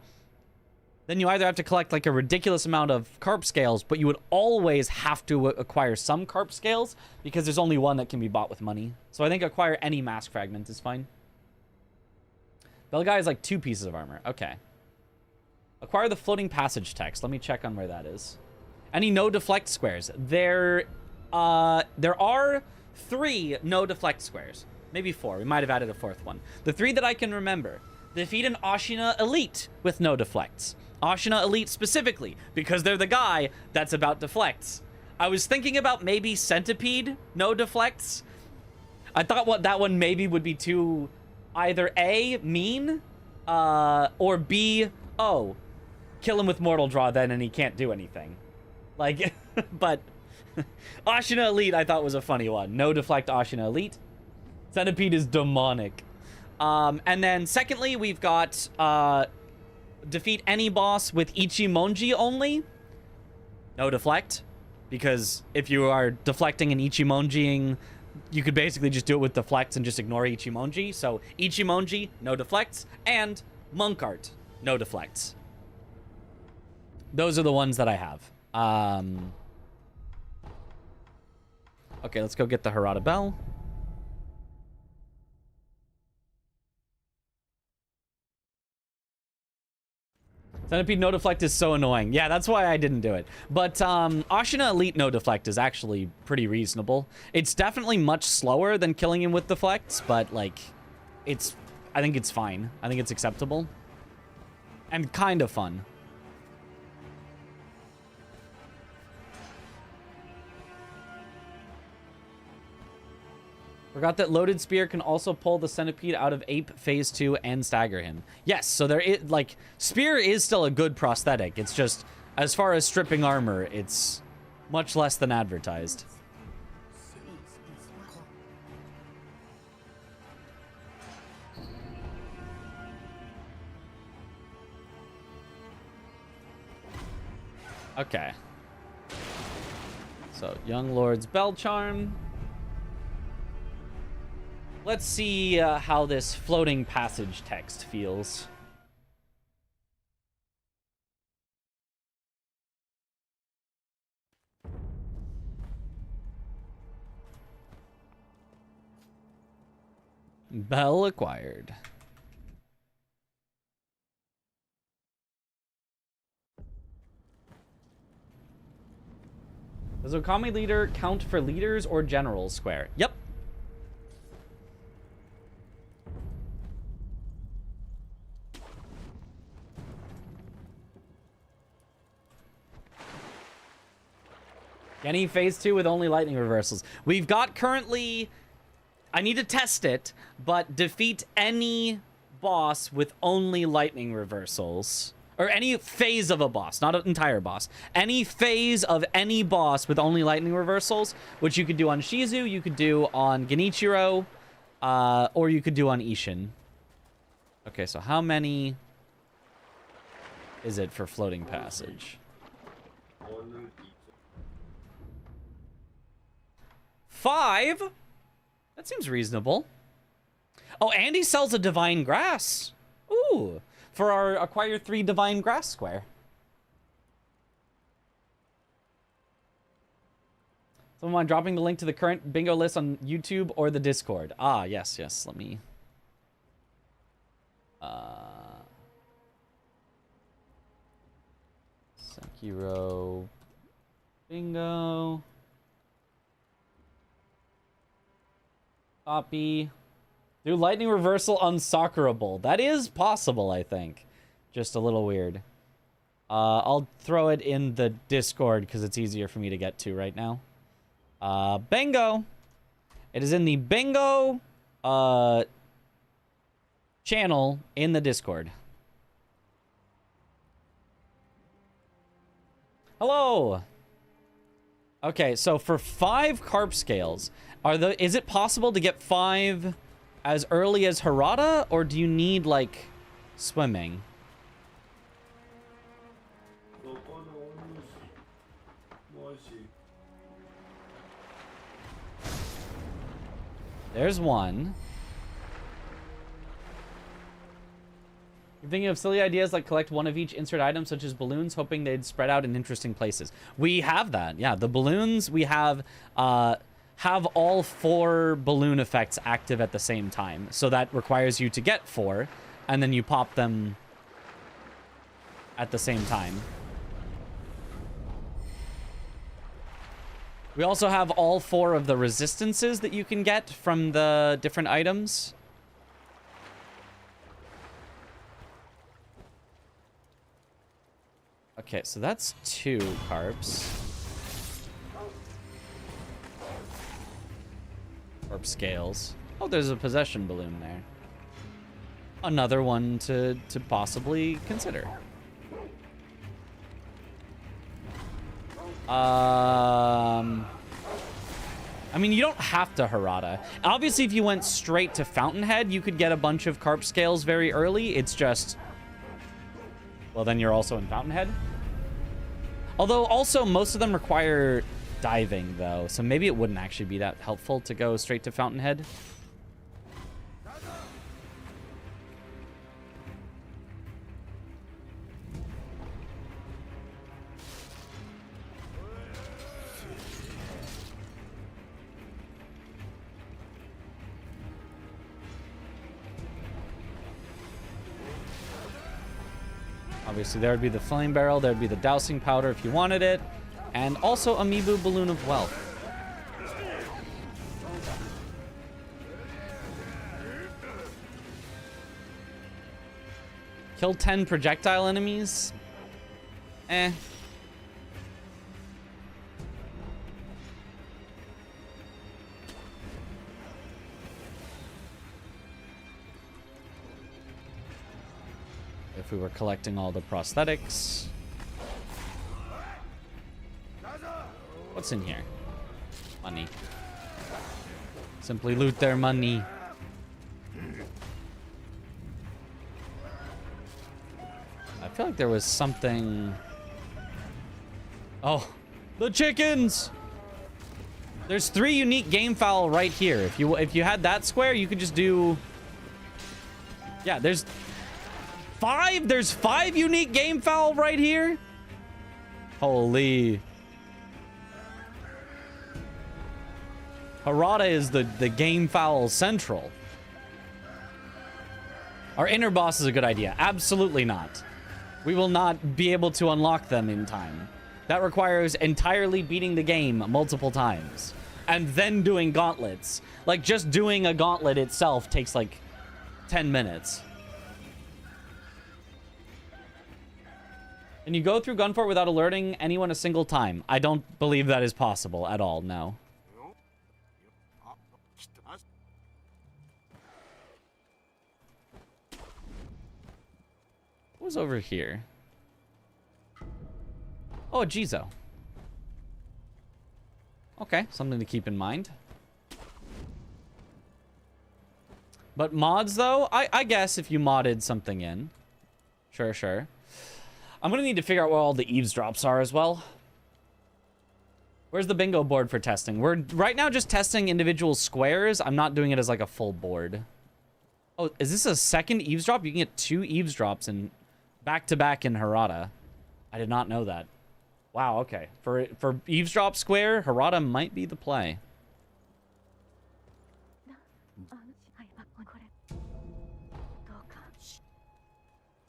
then you either have to collect like a ridiculous amount of carp scales, but you would always have to acquire some carp scales because there's only one that can be bought with money. So I think acquire any mask fragment is fine. Bell guy is like 2 pieces of armor. Okay. Acquire the floating passage text. Let me check on where that is. Any no deflect squares? There are 3 no deflect squares. Maybe 4. We might have added a 4th one. The 3 that I can remember. Defeat an Ashina Elite with no deflects. Ashina Elite specifically, because they're the guy that's about deflects. I was thinking about maybe Centipede no deflects. I thought that one maybe would be too either A, mean, or B, oh, kill him with Mortal Draw then and he can't do anything. Like, but Ashina Elite I thought was a funny one. No deflect Ashina Elite. Centipede is demonic. And then secondly, we've got defeat any boss with Ichimonji only. No deflect. Because if you are deflecting and Ichimonjiing, you could basically just do it with deflects and just ignore Ichimonji. So Ichimonji, no deflects. And Monk Art, no deflects. Those are the ones that I have. Okay, let's go get the Harada Bell. Centipede no deflect is so annoying. Yeah, that's why I didn't do it. But Ashina Elite no deflect is actually pretty reasonable. It's definitely much slower than killing him with deflects, but like, I think it's fine. I think it's acceptable. And kind of fun. Forgot that Loaded Spear can also pull the Centipede out of Ape Phase 2 and stagger him. Yes, so there is, like, Spear is still a good prosthetic. It's just, as far as stripping armor, it's much less than advertised. Okay. So, Young Lord's Bell Charm. Let's see how this floating passage text feels. Bell acquired. Does Okami leader count for leaders or generals square? Yep. Any phase 2 with only lightning reversals. We've got currently, I need to test it, but defeat any boss with only lightning reversals. Or any phase of a boss, not an entire boss. Any phase of any boss with only lightning reversals, which you could do on Shizu, you could do on Genichiro, or you could do on Ishin. Okay, so how many is it for floating passage? 5? That seems reasonable. Oh, and he sells a divine grass. Ooh, for our acquire 3 divine grass square. Someone dropping the link to the current bingo list on YouTube or the Discord. Ah, yes, yes. Let me. Sekiro bingo. Copy. Do lightning reversal unsoccerable. That is possible, I think. Just a little weird. I'll throw it in the Discord because it's easier for me to get to right now. Bingo. It is in the bingo channel in the Discord. Hello. Okay, so for 5 carp scales, is it possible to get 5 as early as Harada, or do you need like swimming? There's one. You're thinking of silly ideas like collect one of each insert item, such as balloons, hoping they'd spread out in interesting places. We have that. Yeah, the balloons we have all 4 balloon effects active at the same time. So that requires you to get 4, and then you pop them at the same time. We also have all 4 of the resistances that you can get from the different items. Okay, so that's 2 carps. Carp scales. Oh, there's a possession balloon there. Another one to possibly consider. I mean, you don't have to Harada. Obviously, if you went straight to Fountainhead, you could get a bunch of carp scales very early. It's just... Well, then you're also in Fountainhead. Although, also, most of them require diving, though. So maybe it wouldn't actually be that helpful to go straight to Fountainhead. Obviously, there would be the flame barrel, there would be the dousing powder if you wanted it, and also Amiibo Balloon of Wealth. Kill 10 projectile enemies? Eh. If we were collecting all the prosthetics. What's in here? Money. Simply loot their money. I feel like there was something... Oh, the chickens! There's 3 unique game fowl right here. If you had that square, you could just do... Yeah, there's 5? There's 5 unique game fowl right here? Holy. Harada is the game fowl central. Our inner boss is a good idea. Absolutely not. We will not be able to unlock them in time. That requires entirely beating the game multiple times. And then doing gauntlets. Like, just doing a gauntlet itself takes, like, 10 minutes. Can you go through Gunfort without alerting anyone a single time? I don't believe that is possible at all, no. What was over here? Oh, a Jizo. Okay, something to keep in mind. But mods, though? I guess if you modded something in. Sure, sure. I'm gonna need to figure out where all the eavesdrops are as well. Where's the bingo board for testing? We're right now just testing individual squares. I'm not doing it as like a full board. Oh, is this a second eavesdrop? You can get 2 eavesdrops in back-to-back in Harada. I did not know that. Wow, okay. For eavesdrop square, Harada might be the play.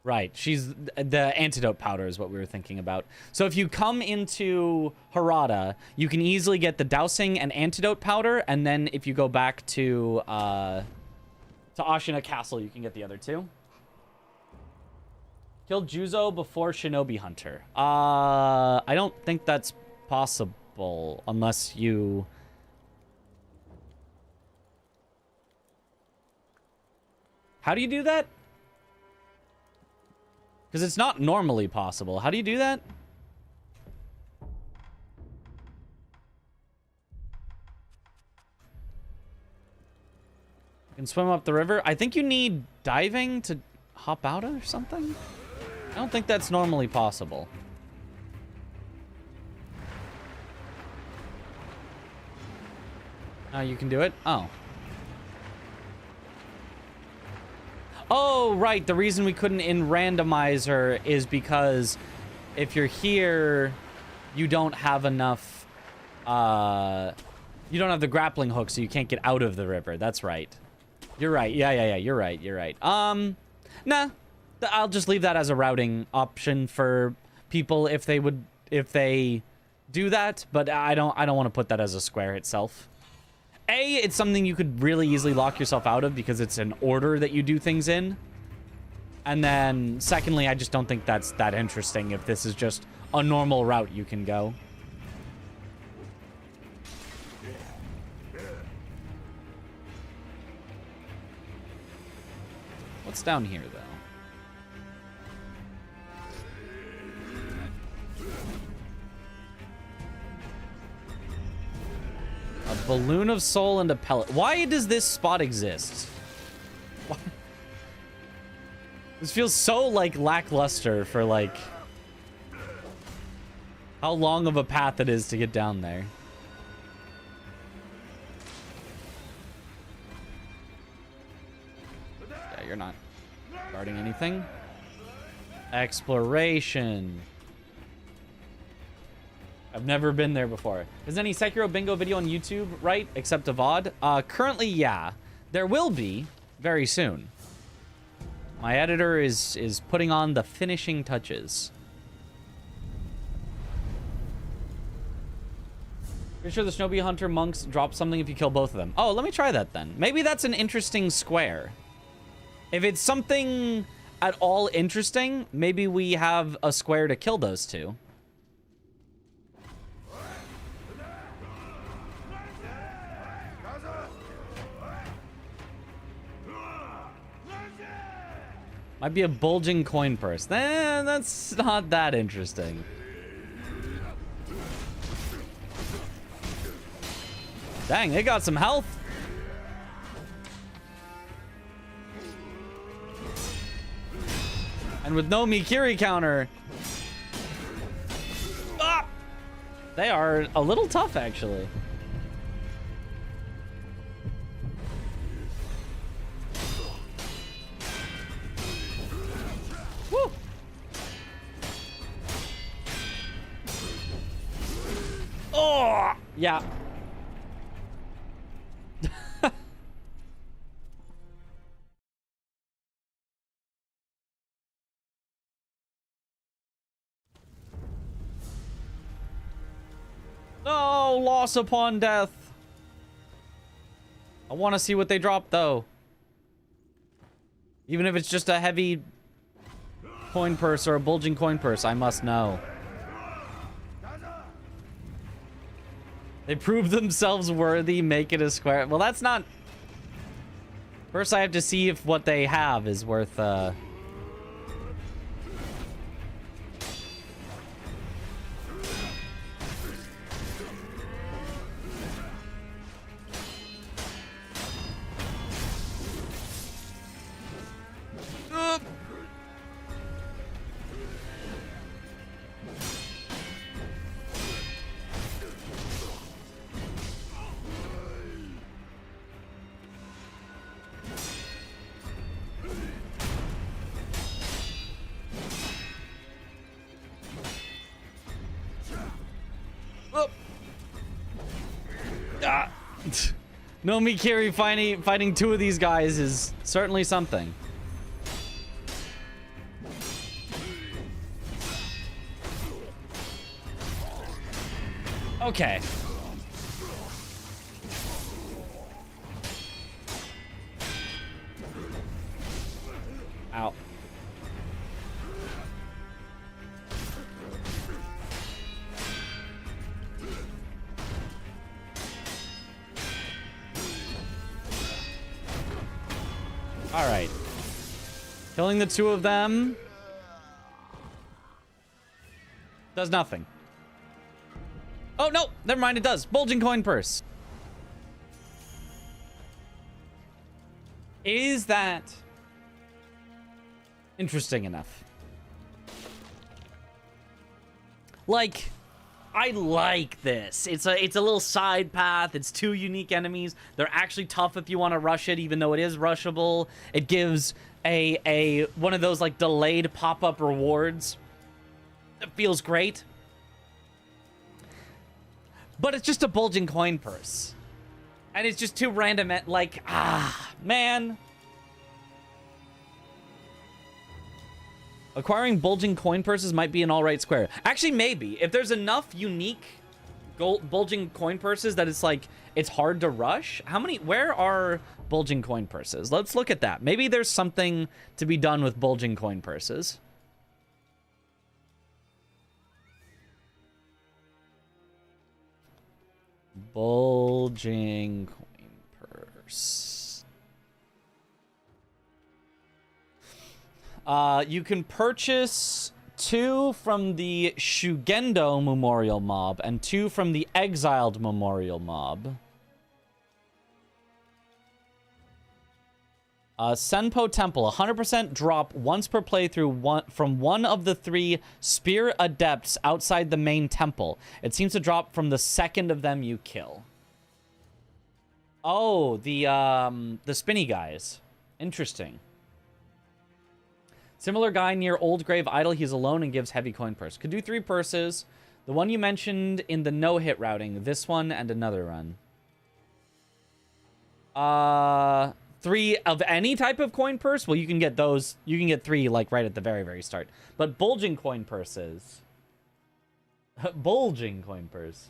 Right, she's the antidote powder is what we were thinking about. So if you come into Harada, you can easily get the dousing and antidote powder, and then if you go back to Ashina Castle, you can get the other 2. Kill Juzo before Shinobi Hunter. I don't think that's possible unless you... How do you do that? Because it's not normally possible. How do you do that? You can swim up the river. I think you need diving to hop out or something. I don't think that's normally possible. You can do it? Oh. Oh, right. The reason we couldn't in randomizer is because if you're here, you don't have enough, you don't have the grappling hook, so you can't get out of the river. That's right. You're right. Yeah. You're right. Nah. I'll just leave that as a routing option for people if they do that, but I don't want to put that as a square itself. It's something you could really easily lock yourself out of because it's an order that you do things in. And then, secondly, I just don't think that's that interesting if this is just a normal route you can go. What's down here, though? A balloon of soul and a pellet. Why does this spot exist? Why? This feels so, like, lackluster for, like, how long of a path it is to get down there. Yeah, you're not guarding anything. Exploration. I've never been there before. Is any Sekiro Bingo video on YouTube, right? Except a VOD? Currently, yeah. There will be very soon. My editor is putting on the finishing touches. Pretty sure the Snowbee Hunter monks drop something if you kill both of them. Oh, let me try that then. Maybe that's an interesting square. If it's something at all interesting, maybe we have a square to kill those two. Might be a bulging coin purse. That's not that interesting. Dang, they got some health. And with no Mikiri counter, they are a little tough, actually. Woo! Oh, yeah. No, loss upon death. I want to see what they drop, though. Even if it's just a heavy coin purse or a bulging coin purse, I must know. They prove themselves worthy, make it a square. Well, that's not... First, I have to see if what they have is worth, No Mikiri fighting two of these guys is certainly something. Okay. Ow. All right. Killing the two of them does nothing. Oh, no. Never mind. It does. Bulging coin purse. Is that interesting enough? Like, I like this. It's a little side path. It's 2 unique enemies. They're actually tough if you want to rush it, even though it is rushable. It gives a one of those like delayed pop-up rewards. It feels great. But it's just a bulging coin purse. And it's just too random at like, man. Acquiring bulging coin purses might be an alright square. Actually, maybe. If there's enough unique bulging coin purses that it's like, it's hard to rush. Where are bulging coin purses? Let's look at that. Maybe there's something to be done with bulging coin purses. Bulging coin purse. You can purchase 2 from the Shugendo Memorial Mob and 2 from the Exiled Memorial Mob. Senpo Temple, 100% drop once per playthrough from one of the 3 Spear Adepts outside the main temple. It seems to drop from the second of them you kill. Oh, the spinny guys. Interesting. Similar guy near Old Grave Idol. He's alone and gives heavy coin purse. Could do 3 purses. The one you mentioned in the no-hit routing. This one and another run. 3 of any type of coin purse? Well, you can get those. You can get 3 like right at the very, very start. But bulging coin purses. Bulging coin purse.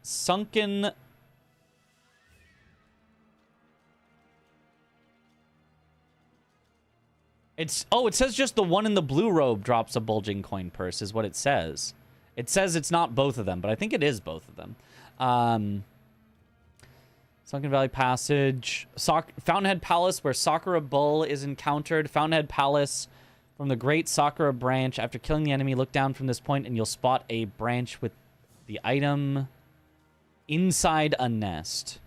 Sunken... it says just the one in the blue robe drops a bulging coin purse is what it says. It says it's not both of them, but I think it is both of them. Sunken Valley Passage. Fountainhead Palace, where Sakura Bull is encountered. Fountainhead Palace from the Great Sakura Branch. After killing the enemy, look down from this point and you'll spot a branch with the item inside a nest.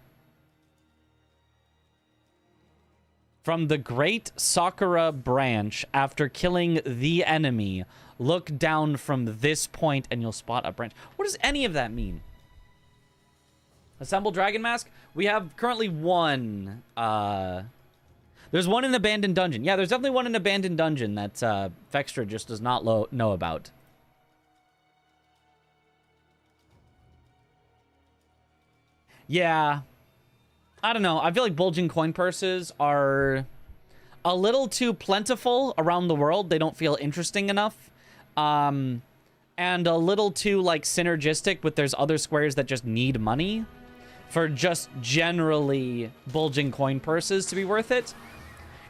From the Great Sakura Branch, after killing the enemy, look down from this point and you'll spot a branch. What does any of that mean? Assemble Dragon Mask? We have currently 1. There's 1 in Abandoned Dungeon. Yeah, there's definitely 1 in Abandoned Dungeon that Vextra just does not know about. Yeah. I don't know. I feel like bulging coin purses are a little too plentiful around the world. They don't feel interesting enough. And a little too, like, synergistic with there's other squares that just need money for just generally bulging coin purses to be worth it.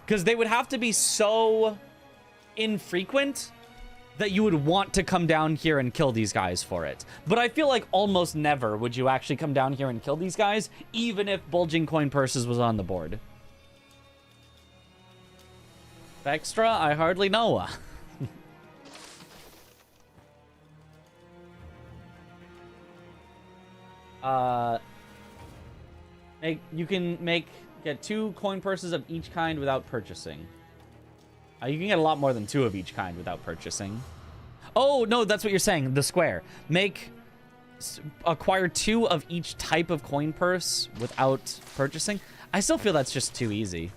Because they would have to be so infrequent that you would want to come down here and kill these guys for it. But I feel like almost never would you actually come down here and kill these guys, even if bulging coin purses was on the board. Extra, I hardly know. You can get 2 coin purses of each kind without purchasing. You can get a lot more than 2 of each kind without purchasing. Oh, no, that's what you're saying. The square. Acquire 2 of each type of coin purse without purchasing. I still feel that's just too easy.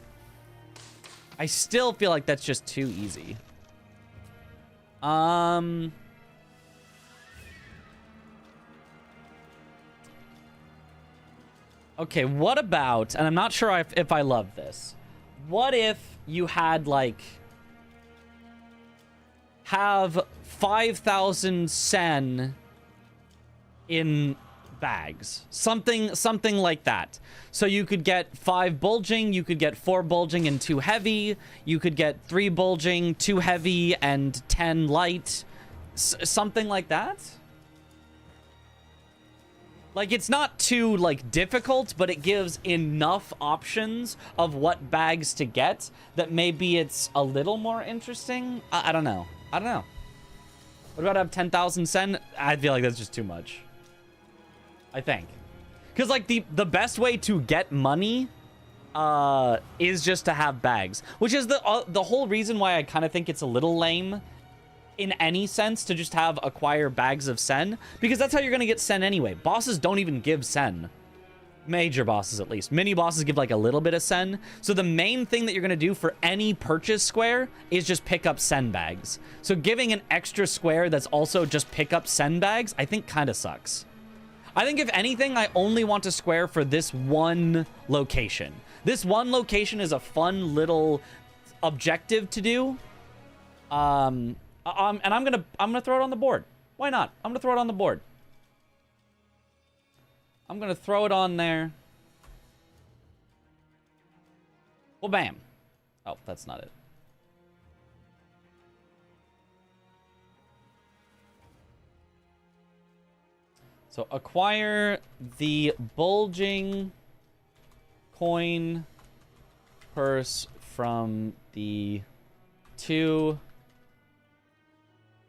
I still feel like that's just too easy. Okay, what about, and I'm not sure if I love this. What if you had, like, have 5,000 sen in bags. Something like that. So you could get 5 bulging, you could get 4 bulging and 2 heavy, you could get 3 bulging, 2 heavy, and 10 light. Something like that? Like, it's not too, like, difficult, but it gives enough options of what bags to get that maybe it's a little more interesting. I don't know. I don't know. What about have 10,000 sen? I feel like that's just too much. I think. Because, like, the best way to get money is just to have bags, which is the whole reason why I kind of think it's a little lame in any sense to just have acquire bags of sen, because that's how you're gonna get sen anyway. Bosses don't even give sen. Major bosses, at least. Mini bosses give like a little bit of sen. So the main thing that you're gonna do for any purchase square is just pick up sen bags. So giving an extra square that's also just pick up sen bags, I think kind of sucks. I think if anything, I only want a square for this one location. This one location is a fun little objective to do. And I'm gonna throw it on the board. Why not? I'm gonna throw it on the board. I'm gonna throw it on there. Well, bam. Oh, that's not it. So acquire the bulging coin purse from the 2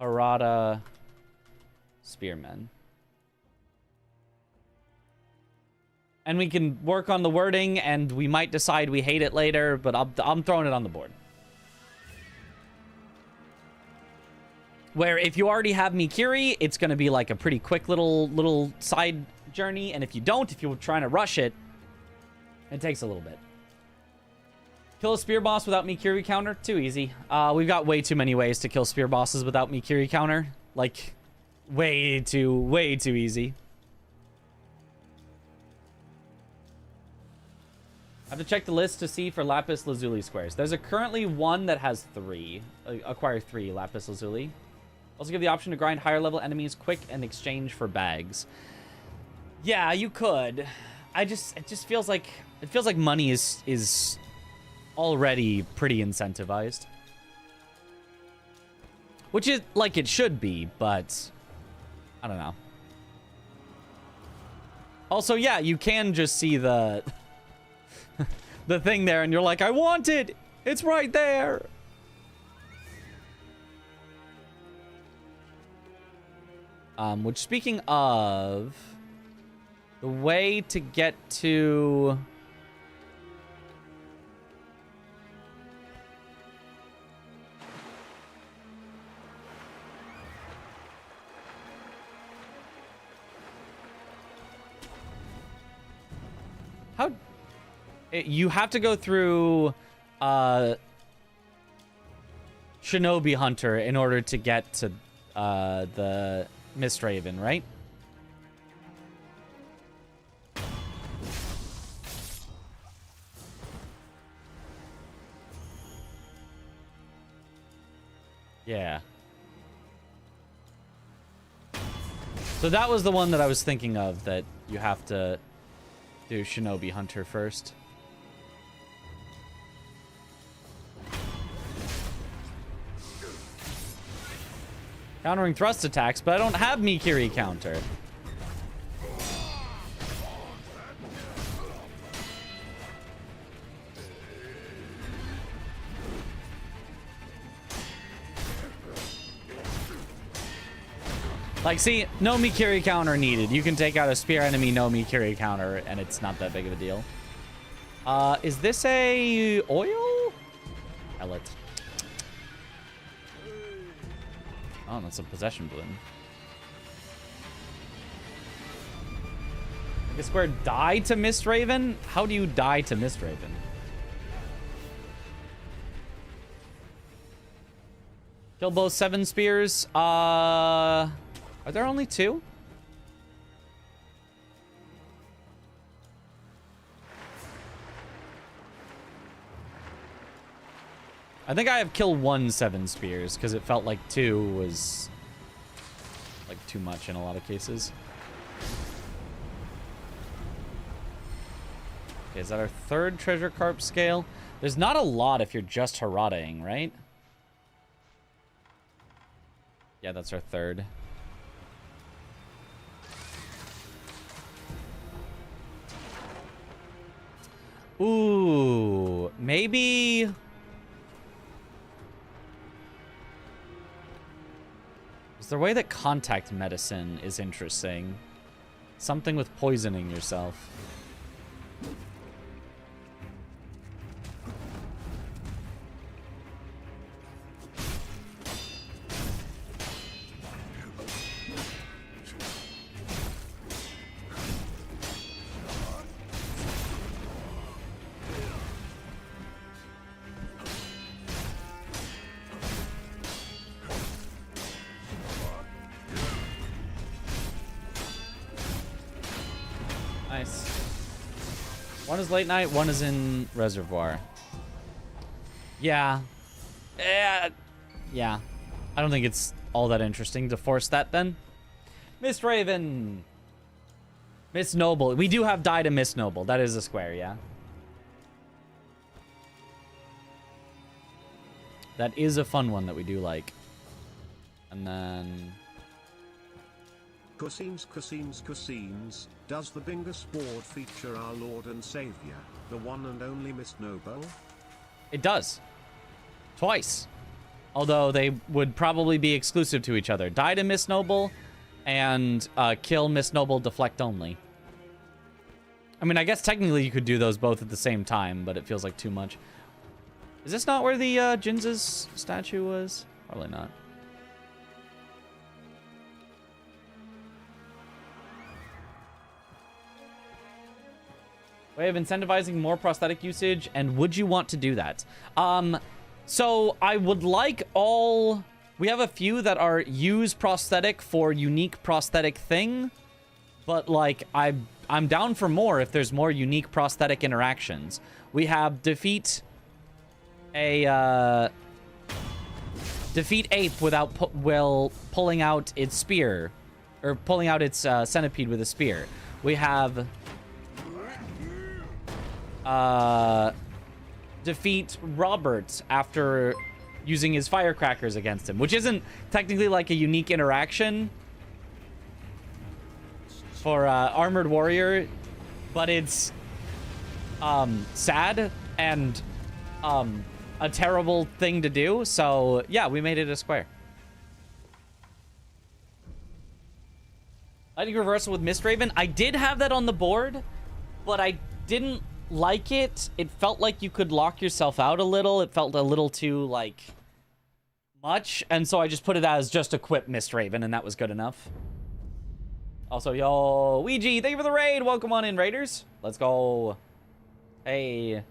Arata spearmen. And we can work on the wording, and we might decide we hate it later, but I'm throwing it on the board. Where if you already have Mikiri, it's going to be like a pretty quick little side journey, and if you don't, if you're trying to rush it, it takes a little bit. Kill a spear boss without Mikiri counter? Too easy. We've got way too many ways to kill spear bosses without Mikiri counter. Like, way too easy. I have to check the list to see for Lapis Lazuli squares. There's currently one that has 3. Acquire 3 Lapis Lazuli. Also give the option to grind higher level enemies quick in exchange for bags. Yeah, you could. It just feels like money is already pretty incentivized. Which is like it should be, but I don't know. Also, yeah, you can just see the the thing there and you're like, I want it. It's right there. Which, speaking of, the way to get to you have to go through Shinobi Hunter in order to get to the Mist Raven, right? Yeah. So that was the one that I was thinking of, that you have to do Shinobi Hunter first. Countering thrust attacks, but I don't have Mikiri counter. Like, see, no Mikiri counter needed. You can take out a spear enemy, no Mikiri counter, and it's not that big of a deal. Is this a oil? Pellet. Oh, that's a possession balloon. I guess we're die to Mist Raven? How do you die to Mist Raven? Kill both 7 spears. Are there only 2? I think I have killed 1 7 spears because it felt like 2 was like too much in a lot of cases. Okay, is that our 3rd treasure carp scale? There's not a lot if you're just Haradaing, right? Yeah, that's our 3rd. Ooh, maybe... Is there a way that contact medicine is interesting? Something with poisoning yourself. Nice. One is late night, one is in reservoir. Yeah. Yeah. I don't think it's all that interesting to force that then. Miss Raven. Miss Noble. We do have die to Miss Noble. That is a square, yeah. That is a fun one that we do like. And then... Cuisines. Does the bingo board feature our Lord and Savior, the one and only Miss Noble? It does. Twice. Although they would probably be exclusive to each other. Die to Miss Noble and kill Miss Noble deflect only. I mean, I guess technically you could do those both at the same time, but it feels like too much. Is this not where the Jinza's statue was? Probably not. Way of incentivizing more prosthetic usage, and would you want to do that? So I would like all... We have a few that are use prosthetic for unique prosthetic thing, but like I'm down for more if there's more unique prosthetic interactions. We have defeat ape without pulling out its spear, or pulling out its centipede with a spear. We have defeat Robert after using his firecrackers against him, which isn't technically like a unique interaction for Armored Warrior, but it's sad and a terrible thing to do. So yeah, we made it a square. Lightning reversal with Mistraven. I did have that on the board, but I didn't like it. It felt like you could lock yourself out a little. It felt a little too like much, and so I just put it as just equip Mistraven, and that was good enough. Also, yo, Ouija, thank you for the raid. Welcome on in, Raiders. Let's go. Hey.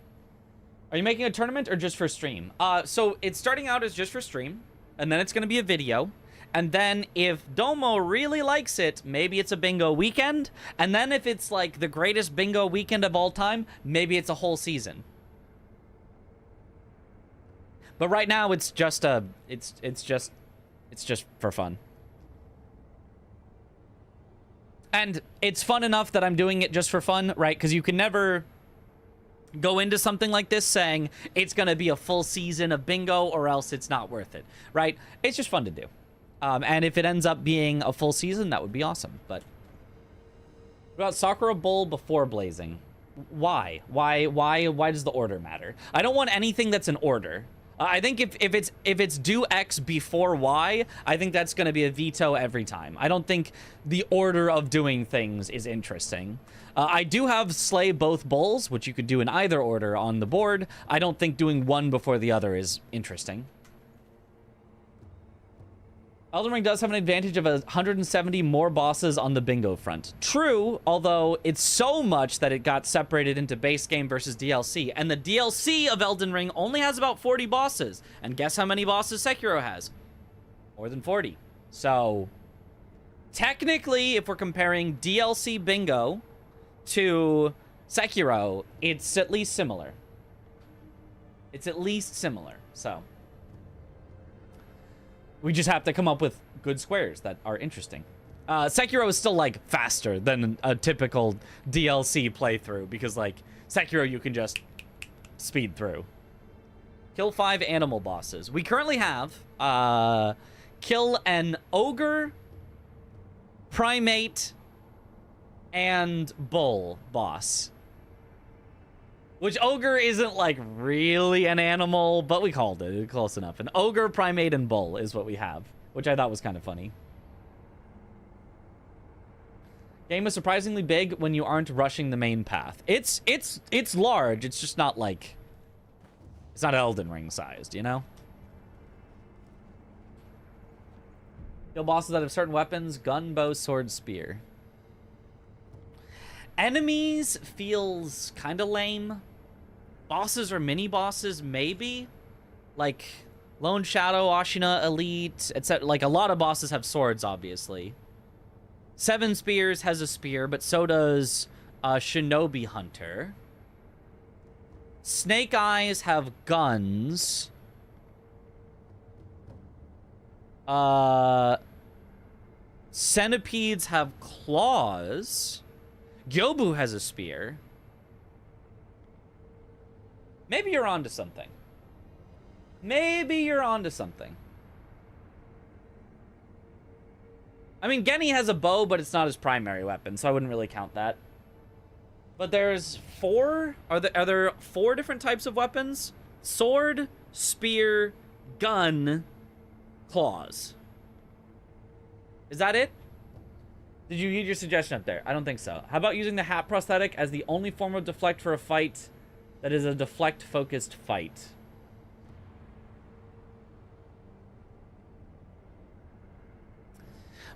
Are you making a tournament or just for stream? So it's starting out as just for stream, and then it's going to be a video. And then if Domo really likes it, maybe it's a bingo weekend. And then if it's like the greatest bingo weekend of all time, maybe it's a whole season. But right now it's just it's just for fun. And it's fun enough that I'm doing it just for fun, right? Because you can never go into something like this saying it's going to be a full season of bingo or else it's not worth it, right? It's just fun to do. And if it ends up being a full season, that would be awesome. But what about Sakura Bowl before Blazing? Why? Why does the order matter? I don't want anything that's an order. I think if it's do X before Y, I think that's going to be a veto every time. I don't think the order of doing things is interesting. I do have slay both bowls, which you could do in either order on the board. I don't think doing one before the other is interesting. Elden Ring does have an advantage of 170 more bosses on the bingo front. True, although it's so much that it got separated into base game versus DLC. And the DLC of Elden Ring only has about 40 bosses. And guess how many bosses Sekiro has? More than 40. So, technically, if we're comparing DLC bingo to Sekiro, it's at least similar. It's at least similar, so... We just have to come up with good squares that are interesting. Sekiro is still, like, faster than a typical DLC playthrough, because, like, Sekiro you can just speed through. Kill 5 animal bosses. We currently have, kill an ogre, primate, and bull boss. Which ogre isn't, like, really an animal, but we called it. Close enough. An ogre, primate, and bull is what we have, which I thought was kind of funny. Game is surprisingly big when you aren't rushing the main path. It's large. It's just not, like... It's not Elden Ring sized, you know? Kill bosses that have certain weapons. Gun, bow, sword, spear. Enemies feels kind of lame. Bosses or mini-bosses, maybe? Like, Lone Shadow, Ashina, Elite, etc. Like, a lot of bosses have swords, obviously. Seven Spears has a spear, but so does Shinobi Hunter. Snake Eyes have guns. Centipedes have claws. Gyobu has a spear. Maybe you're onto something. Maybe you're onto something. I mean, Genny has a bow, but it's not his primary weapon, so I wouldn't really count that. But there's 4? Are there 4 different types of weapons? Sword, spear, gun, claws. Is that it? Did you read your suggestion up there? I don't think so. How about using the hat prosthetic as the only form of deflect for a fight that is a deflect-focused fight?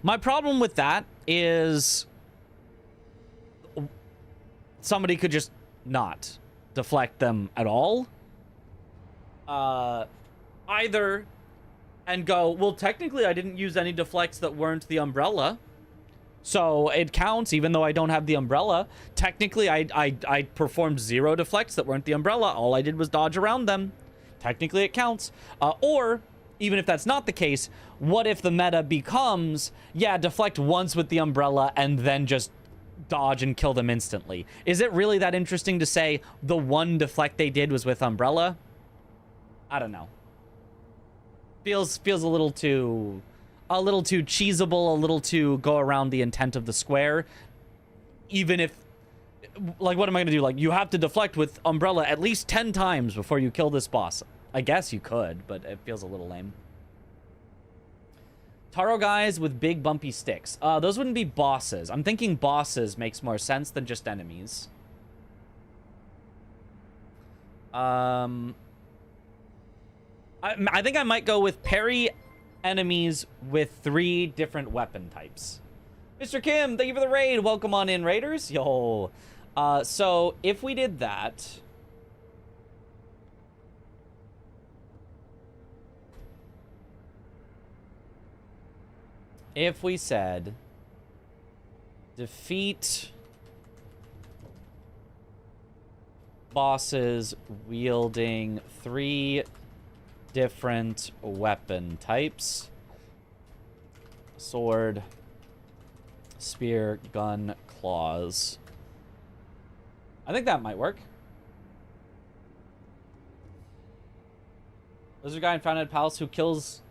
My problem with that is somebody could just not deflect them at all. Either and go, well, technically I didn't use any deflects that weren't the umbrella, so it counts even though I don't have the umbrella. Technically, I performed 0 deflects that weren't the umbrella. All I did was dodge around them. Technically, it counts. Or, even if that's not the case, what if the meta becomes, yeah, deflect once with the umbrella and then just dodge and kill them instantly? Is it really that interesting to say the one deflect they did was with umbrella? I don't know. Feels a little too cheesable, a little too go around the intent of the square. Even if, like, what am I gonna do? Like, you have to deflect with umbrella at least 10 times before you kill this boss. I guess you could, but it feels a little lame. Taro guys with big bumpy sticks. Those wouldn't be bosses. I'm thinking bosses makes more sense than just enemies. I think I might go with parry enemies with 3 different weapon types. Mr. Kim, thank you for the raid. Welcome on in, raiders. Yo. So if we did that, if we said defeat bosses wielding 3 different weapon types: sword, spear, gun, claws. I think that might work. There's a guy in Fountainhead Palace who kills...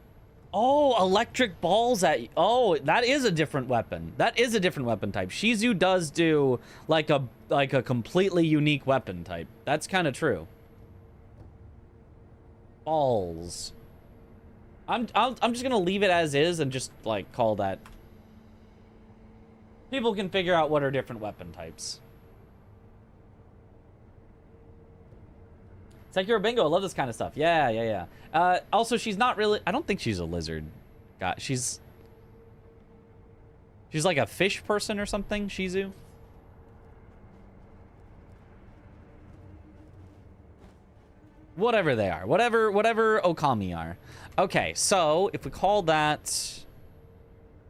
Oh, electric balls at you. Oh, that is a different weapon. That is a different weapon type. Shizu does do like a completely unique weapon type. That's kind of true. Balls. I'm just gonna leave it as is and just like call that. People can figure out what are different weapon types. Sekiro Bingo, I love this kind of stuff. Yeah. Also, she's not really... I don't think she's a lizard. God, she's like a fish person or something, Shizu. Whatever they are. Whatever Okami are. Okay, so if we call that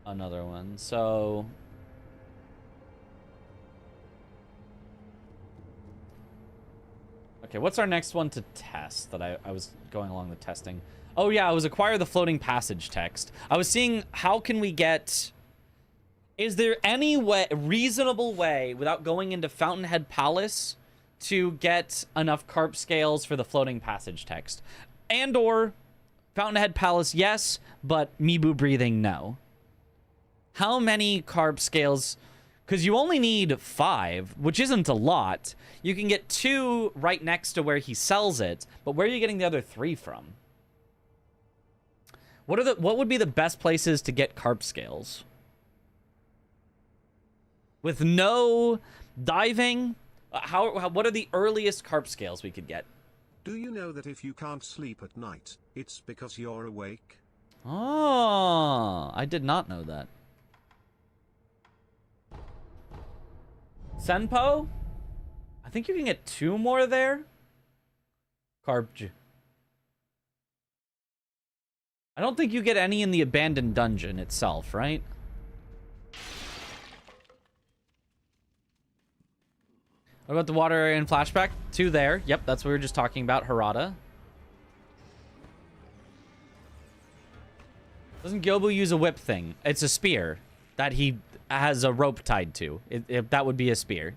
another one, so... Okay, what's our next one to test that I was going along the testing? Oh yeah, it was acquire the floating passage text. I was seeing how can we get... Is there any way, reasonable way, without going into Fountainhead Palace, to get enough carp scales for the floating passage text? And or Fountainhead Palace, yes, but Mibu breathing, no. How many carp scales... Because you only need 5, which isn't a lot. You can get 2 right next to where he sells it, but where are you getting the other 3 from? What would be the best places to get carp scales? With no diving, what are the earliest carp scales we could get? Do you know that if you can't sleep at night, it's because you're awake? Oh, I did not know that. Senpo? I think you can get 2 more there. Carp. I don't think you get any in the abandoned dungeon itself, right? What about the water area and flashback? 2 there. Yep, that's what we were just talking about. Harada. Doesn't Gyobu use a whip thing? It's a spear that he has a rope tied to. That would be a spear.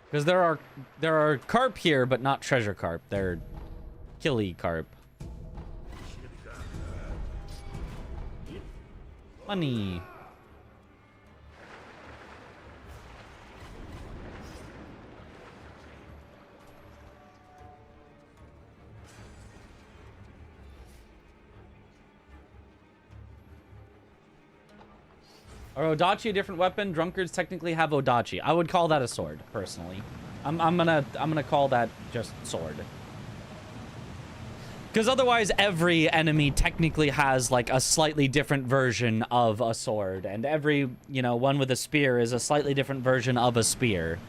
Because there are carp here, but not treasure carp. They're killy carp. Money. Are Odachi a different weapon? Drunkards technically have Odachi. I would call that a sword, personally. I'm gonna call that just sword. Because otherwise, every enemy technically has, like, a slightly different version of a sword. And every, you know, one with a spear is a slightly different version of a spear.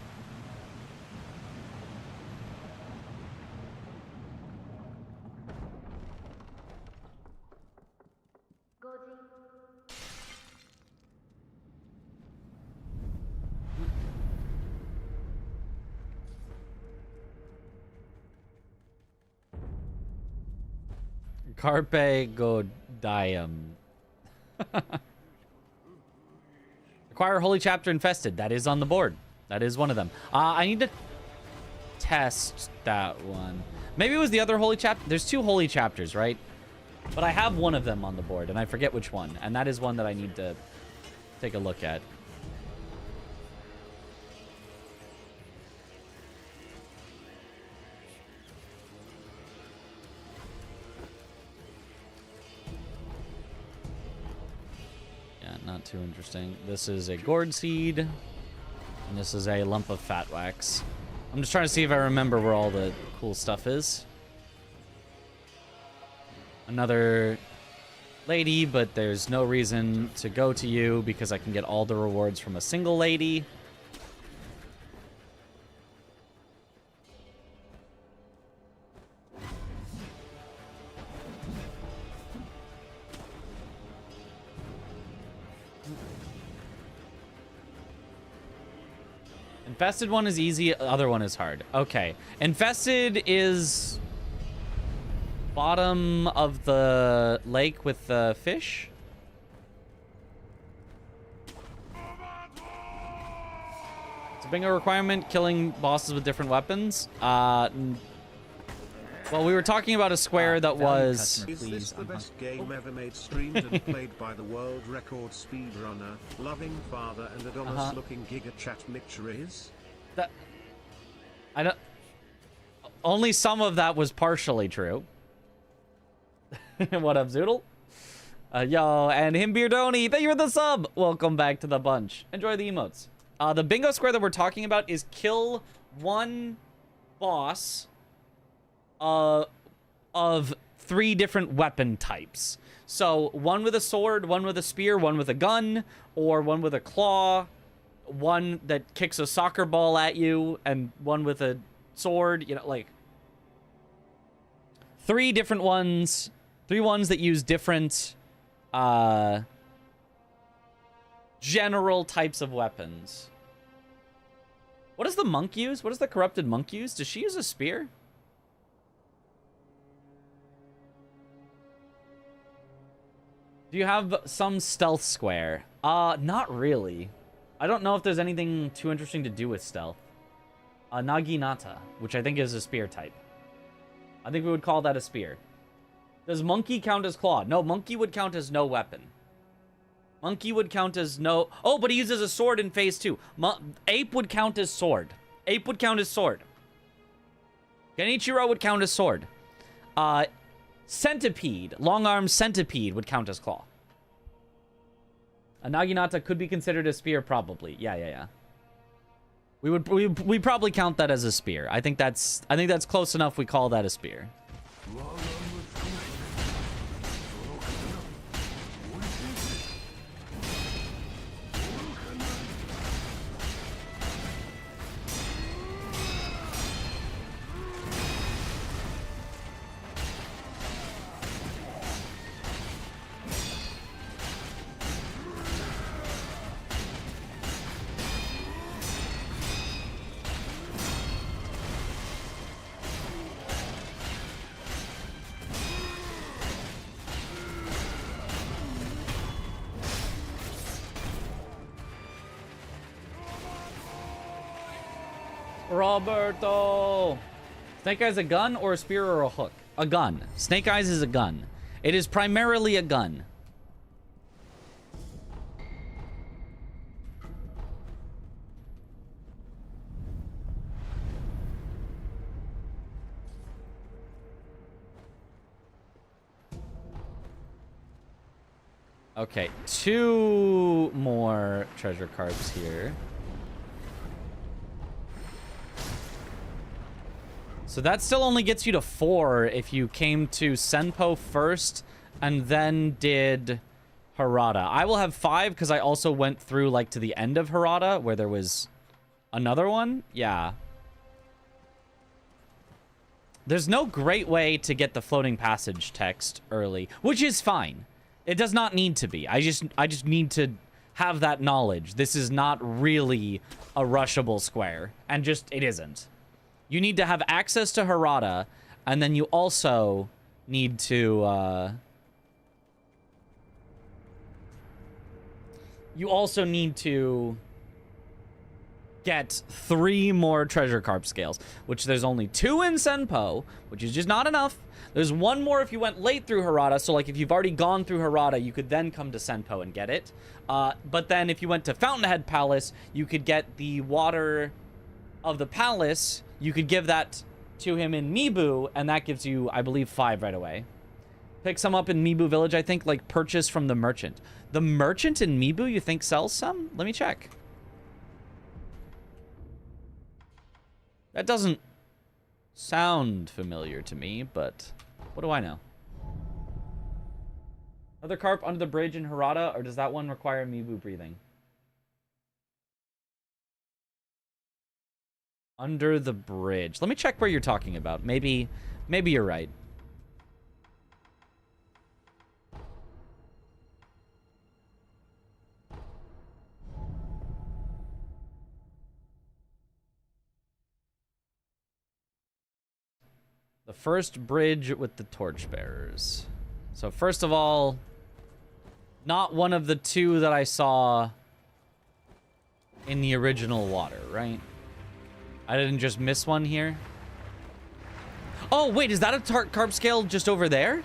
Carpe Godium. Acquire Holy Chapter Infested. That is on the board. That is one of them. I need to test that one. Maybe it was the other Holy Chapter. There's 2 Holy Chapters, right? But I have one of them on the board, and I forget which one. And that is one that I need to take a look at. Not too interesting. This is a gourd seed, and this is a lump of fat wax. I'm just trying to see if I remember where all the cool stuff is. Another lady, but there's no reason to go to you because I can get all the rewards from a single lady. Infested one is easy, other one is hard. Okay. Infested is bottom of the lake with the fish. It's a bingo requirement, killing bosses with different weapons. Well, we were talking about a square that was... Is this the best game ever made, streamed and played by the world record speedrunner, loving father and Adonis-looking Giga Chat Mitcheries? That... I don't... Only some of that was partially true. What up, Zoodle? Yo, and him Beardoni, thank you for the sub! Welcome back to the bunch. Enjoy the emotes. The bingo square that we're talking about is kill one boss... of 3 different weapon types. So, one with a sword, one with a spear, one with a gun, or one with a claw, one that kicks a soccer ball at you, and one with a sword, you know, like... 3 different ones, 3 ones that use different, general types of weapons. What does the monk use? What does the corrupted monk use? Does she use a spear? Do you have some stealth square? Not really. I don't know if there's anything too interesting to do with stealth. Naginata, which I think is a spear type. I think we would call that a spear. Does monkey count as claw? No, monkey would count as no weapon. Monkey would count as no... Oh, but he uses a sword in phase 2. Ape would count as sword. Ape would count as sword. Genichiro would count as sword. Centipede, long-arm centipede would count as claw. A Naginata could be considered a spear, probably. Yeah. We probably count that as a spear. I think that's close enough. We call that a spear. Roberto! Snake Eyes a gun or a spear or a hook? A gun. Snake Eyes is a gun. It is primarily a gun. Okay, 2 more treasure carps here. So that still only gets you to 4 if you came to Senpo first and then did Harada. I will have 5 because I also went through like to the end of Harada where there was another one. Yeah. There's no great way to get the floating passage text early, which is fine. It does not need to be. I just need to have that knowledge. This is not really a rushable square. And just, it isn't. You need to have access to Harada, and then you also need to, get 3 more treasure carp scales, which there's only 2 in Senpo, which is just not enough. There's 1 more if you went late through Harada, so like if you've already gone through Harada, you could then come to Senpo and get it. But then if you went to Fountainhead Palace, you could get the water of the palace. You could give that to him in Mibu, and that gives you, I believe, 5 right away. Pick some up in Mibu Village, I think, like purchase from the merchant. The merchant in Mibu, you think sells some? Let me check. That doesn't sound familiar to me, but what do I know? Another carp under the bridge in Harada, or does that one require Mibu breathing? Under the bridge. Let me check where you're talking about. Maybe you're right. The first bridge with the torchbearers. So first of all, not one of the 2 that I saw in the original water, right? I didn't just miss one here. Oh, wait, is that a carp scale just over there?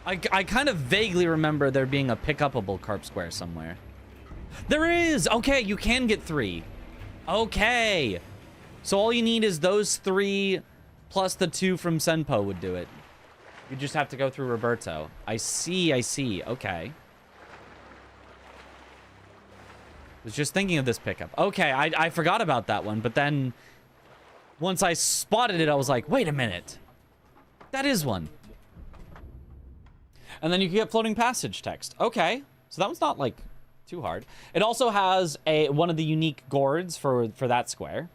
I kind of vaguely remember there being a pick-upable carp square somewhere. There is! Okay, you can get 3. Okay. So all you need is those 3 plus the 2 from Senpo would do it. You just have to go through Roberto. I see. Okay. Was just thinking of this pickup. Okay, I forgot about that one, but then once I spotted it, I was like, wait a minute. That is one. And then you can get floating passage text. Okay, so that one's not like too hard. It also has one of the unique gourds for that square.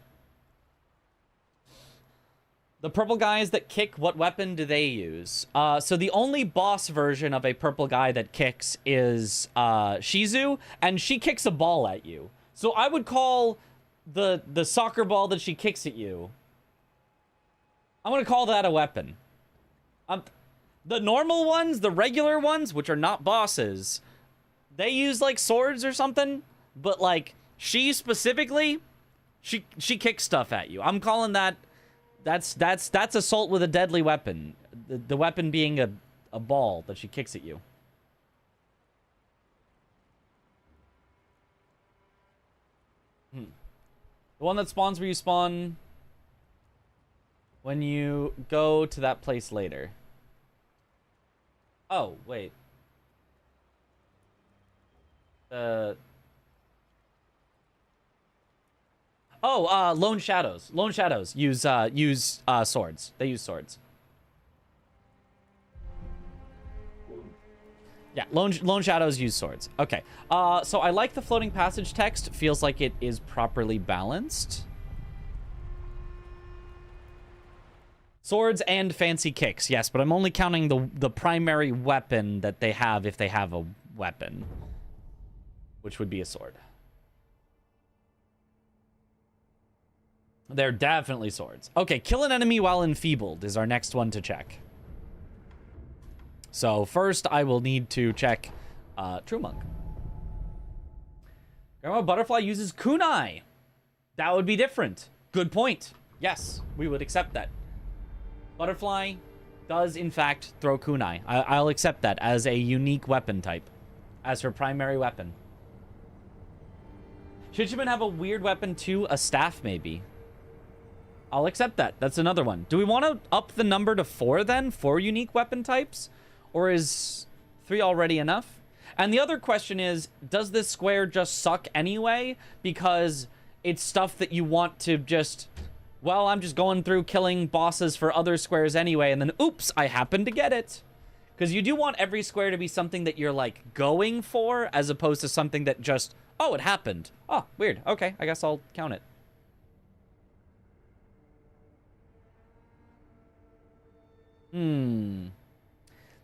The purple guys that kick, what weapon do they use? So the only boss version of a purple guy that kicks is Shizu, and she kicks a ball at you. So I would call the soccer ball that she kicks at you, I'm gonna call that a weapon. The normal ones, the regular ones, which are not bosses, they use like swords or something, but like she specifically, she kicks stuff at you. I'm calling that. That's assault with a deadly weapon. The weapon being a ball that she kicks at you. The one that spawns where you spawn when you go to that place later. Oh, wait. Lone Shadows. Lone Shadows use swords. They use swords. Yeah, Lone Shadows use swords. Okay. So I like the floating passage text. Feels like it is properly balanced. Swords and fancy kicks, yes, but I'm only counting the primary weapon that they have if they have a weapon, which would be a sword. They're definitely swords. Okay, kill an enemy while enfeebled is our next one to check. So first, I will need to check True Monk. Grandma Butterfly uses kunai. That would be different. Good point. Yes, we would accept that. Butterfly does, in fact, throw kunai. I'll accept that as a unique weapon type. As her primary weapon. Shichiman have a weird weapon too? A staff, maybe. I'll accept that. That's another one. Do we want to up the number to 4 then? 4 unique weapon types? Or is 3 already enough? And the other question is, does this square just suck anyway? Because it's stuff that you want to just... Well, I'm just going through killing bosses for other squares anyway, and then, oops, I happen to get it. Because you do want every square to be something that you're, like, going for, as opposed to something that just, oh, it happened. Oh, weird. Okay, I guess I'll count it.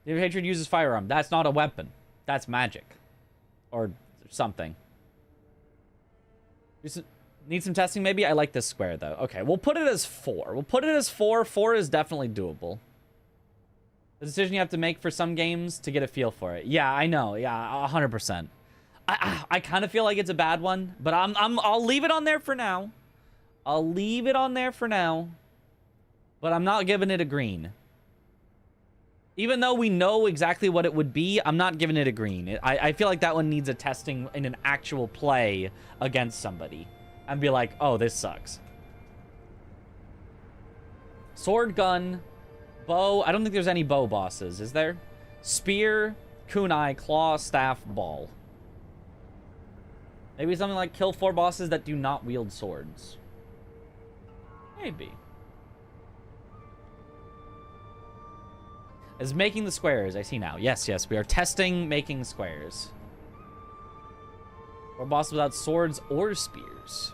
Your hatred uses firearm. That's not a weapon. That's magic. Or something. Need some testing, maybe? I like this square, though. Okay, we'll put it as 4. We'll put it as 4. 4 is definitely doable. The decision you have to make for some games to get a feel for it. Yeah, I know. Yeah, 100%. I kind of feel like it's a bad one, but I'll leave it on there for now. I'll leave it on there for now. But I'm not giving it a green. Even though we know exactly what it would be, I'm not giving it a green. I feel like that one needs a testing in an actual play against somebody. And be like, oh, this sucks. Sword, gun, bow. I don't think there's any bow bosses, is there? Spear, kunai, claw, staff, ball. Maybe something like kill 4 bosses that do not wield swords. Maybe. Is making the squares, I see now. Yes, yes, we are testing making squares. Or bosses without swords or spears.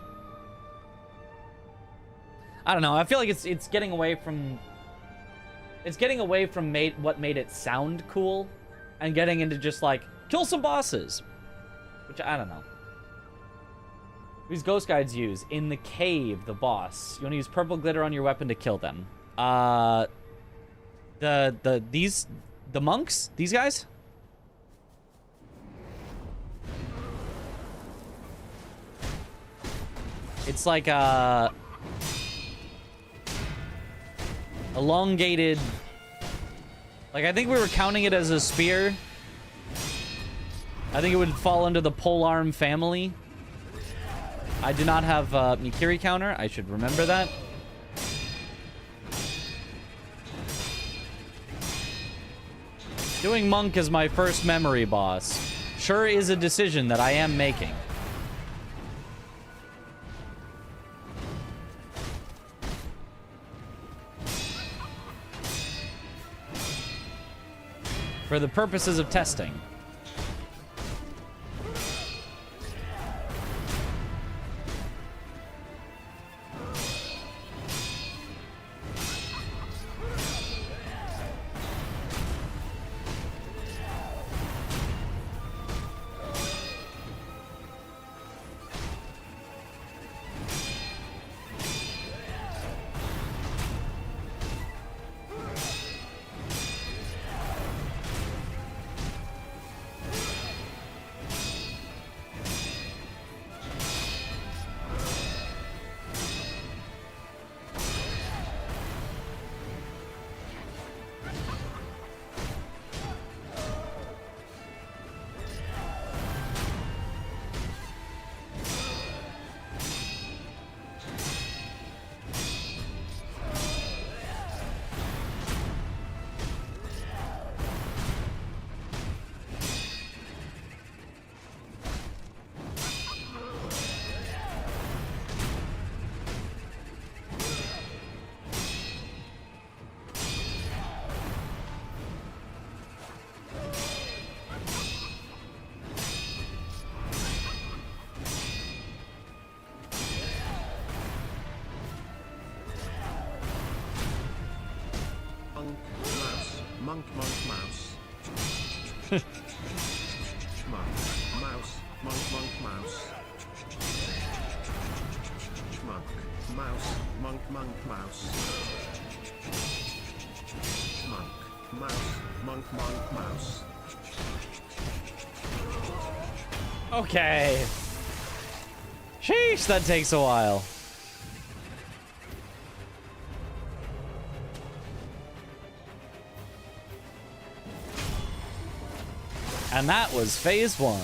I don't know. I feel like it's getting away from... It's getting away from what made it sound cool. And getting into just like, kill some bosses. Which, I don't know. These ghost guides use. In the cave, the boss. You want to use purple glitter on your weapon to kill them. The monks? These guys? It's like elongated. Like, I think we were counting it as a spear. I think it would fall under the polearm family. I do not have Mikiri counter. I should remember that. Doing monk as my first memory boss sure is a decision that I am making. For the purposes of testing. Monk, mouse. Monk, mouse, monk, mouse. Monk, mouse, monk, mouse. Monk, mouse, monk, mouse. Okay. Sheesh, that takes a while. And that was phase 1.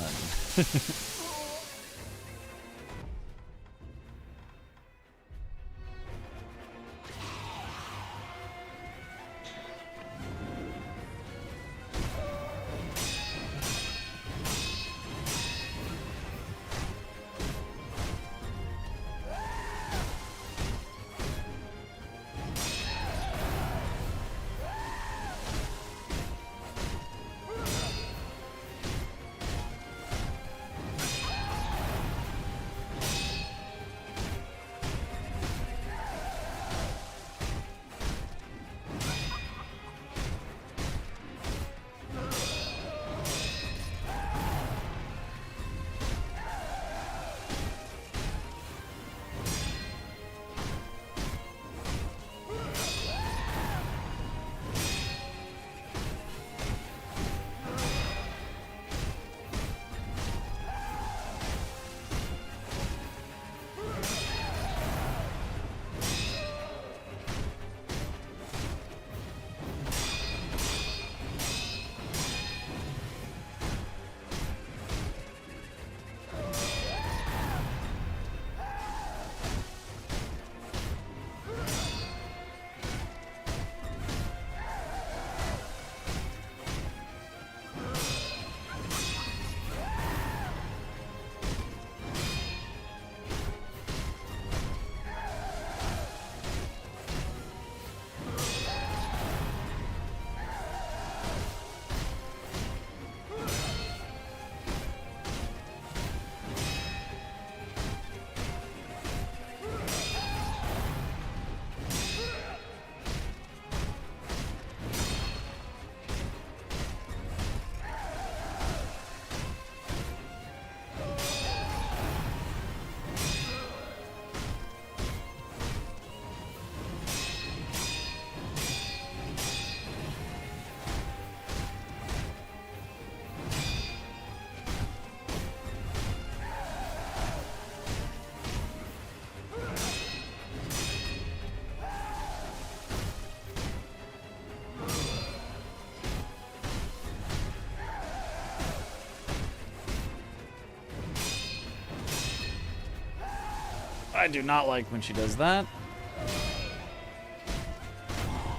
I do not like when she does that.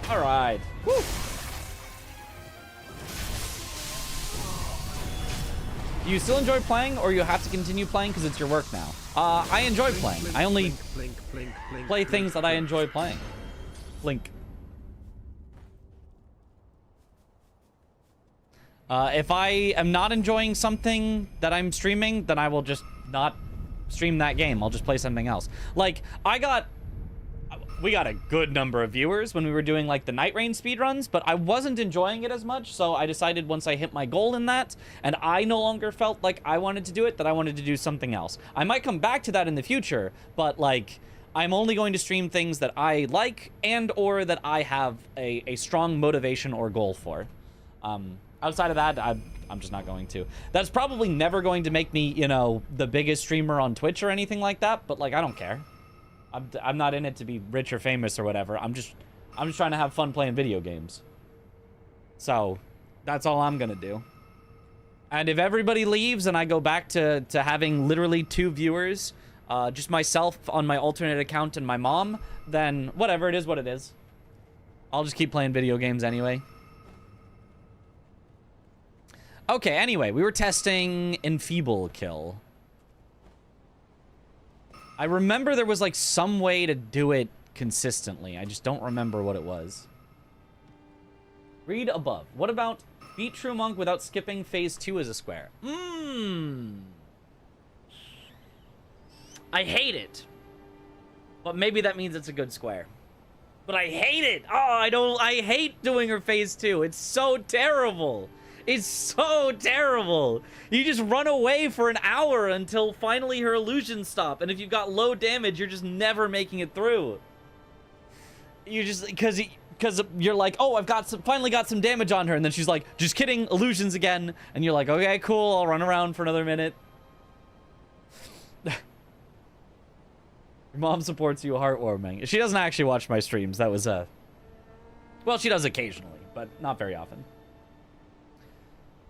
All right. Woo. Do you still enjoy playing, or you have to continue playing because it's your work now? I enjoy playing. I only play things that I enjoy playing. Blink. If I am not enjoying something that I'm streaming, then I will just not stream that game. I'll just play something else. Like, we got a good number of viewers when we were doing like the Night Rain speedruns, but I wasn't enjoying it as much, so I decided once I hit my goal in that, and I no longer felt like I wanted to do it, that I wanted to do something else. I might come back to that in the future, but like, I'm only going to stream things that I like and or that I have a strong motivation or goal for. Outside of that, I'm just not going to. That's probably never going to make me, you know, the biggest streamer on Twitch or anything like that, but like, I don't care. I'm not in it to be rich or famous or whatever. I'm just trying to have fun playing video games. So, that's all I'm gonna do. And if everybody leaves and I go back to having literally 2 viewers, just myself on my alternate account and my mom, then whatever, it is what it is. I'll just keep playing video games anyway. Okay, anyway, we were testing Enfeeble Kill. I remember there was like some way to do it consistently. I just don't remember what it was. Read above. What about beat True Monk without skipping phase 2 as a square? I hate it. But maybe that means it's a good square. But I hate it. Oh, I hate doing her phase 2. It's so terrible. It's so terrible. You just run away for an hour until finally her illusions stop. And if you've got low damage, you're just never making it through. You just, because you're like, oh, finally got some damage on her. And then she's like, just kidding, illusions again. And you're like, okay, cool, I'll run around for another minute. Your mom supports you, heartwarming. She doesn't actually watch my streams. That was well, she does occasionally, but not very often.